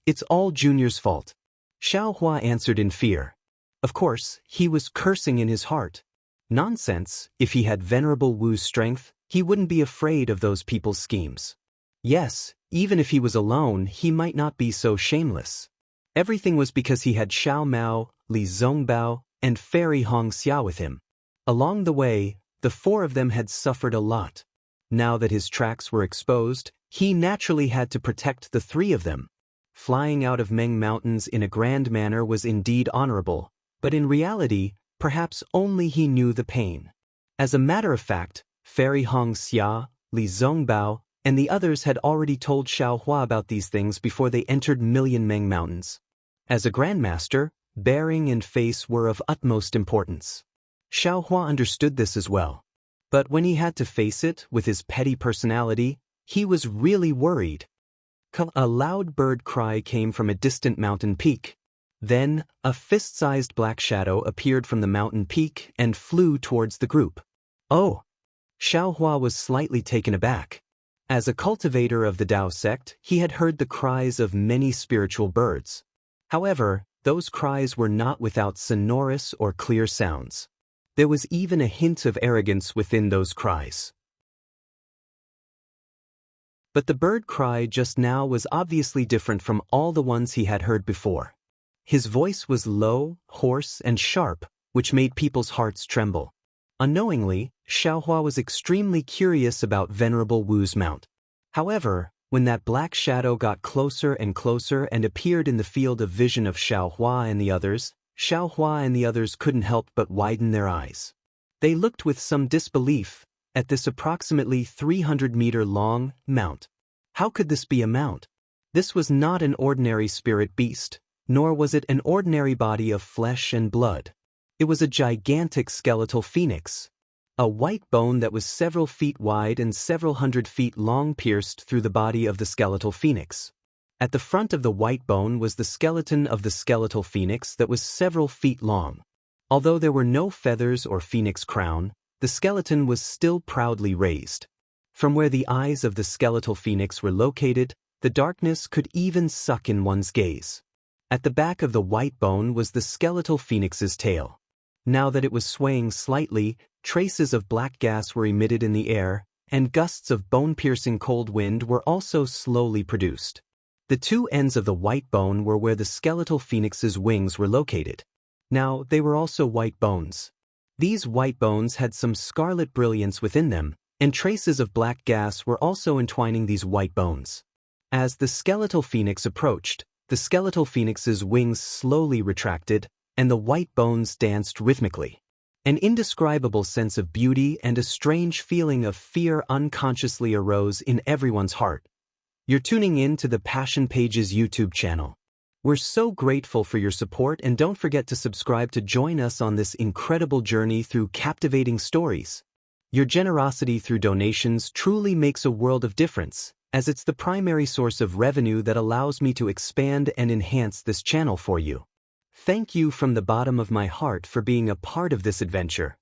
it's all Junior's fault," Xiao Hua answered in fear. Of course, he was cursing in his heart. Nonsense, if he had Venerable Wu's strength, he wouldn't be afraid of those people's schemes. Yes, even if he was alone, he might not be so shameless. Everything was because he had Xiao Mao, Li Zongbao, and Fairy Hong Xia with him. Along the way, the four of them had suffered a lot. Now that his tracks were exposed, he naturally had to protect the three of them. Flying out of Meng Mountains in a grand manner was indeed honorable, but in reality, perhaps only he knew the pain. As a matter of fact, Fairy Hong Xia, Li Zongbao, and the others had already told Xiao Hua about these things before they entered Million Meng Mountains. As a grandmaster, bearing and face were of utmost importance. Xiao Hua understood this as well. But when he had to face it with his petty personality, he was really worried. A loud bird cry came from a distant mountain peak. Then, a fist-sized black shadow appeared from the mountain peak and flew towards the group. "Oh!" Xiao Hua was slightly taken aback. As a cultivator of the Dao sect, he had heard the cries of many spiritual birds. However, those cries were not without sonorous or clear sounds. There was even a hint of arrogance within those cries. But the bird cry just now was obviously different from all the ones he had heard before. His voice was low, hoarse, and sharp, which made people's hearts tremble. Unknowingly, Xiao Hua was extremely curious about Venerable Wu's mount. However, when that black shadow got closer and closer and appeared in the field of vision of Xiao Hua and the others couldn't help but widen their eyes. They looked with some disbelief at this approximately 300-meter-long mount. How could this be a mount? This was not an ordinary spirit beast. Nor was it an ordinary body of flesh and blood. It was a gigantic skeletal phoenix. A white bone that was several feet wide and several hundred feet long pierced through the body of the skeletal phoenix. At the front of the white bone was the skeleton of the skeletal phoenix that was several feet long. Although there were no feathers or phoenix crown, the skeleton was still proudly raised. From where the eyes of the skeletal phoenix were located, the darkness could even suck in one's gaze. At the back of the white bone was the skeletal phoenix's tail. Now that it was swaying slightly, traces of black gas were emitted in the air, and gusts of bone-piercing cold wind were also slowly produced. The two ends of the white bone were where the skeletal phoenix's wings were located. Now, they were also white bones. These white bones had some scarlet brilliance within them, and traces of black gas were also entwining these white bones. As the skeletal phoenix approached, the skeletal phoenix's wings slowly retracted, and the white bones danced rhythmically. An indescribable sense of beauty and a strange feeling of fear unconsciously arose in everyone's heart. You're tuning in to the Passion Pages YouTube channel. We're so grateful for your support, and don't forget to subscribe to join us on this incredible journey through captivating stories. Your generosity through donations truly makes a world of difference, as it's the primary source of revenue that allows me to expand and enhance this channel for you. Thank you from the bottom of my heart for being a part of this adventure.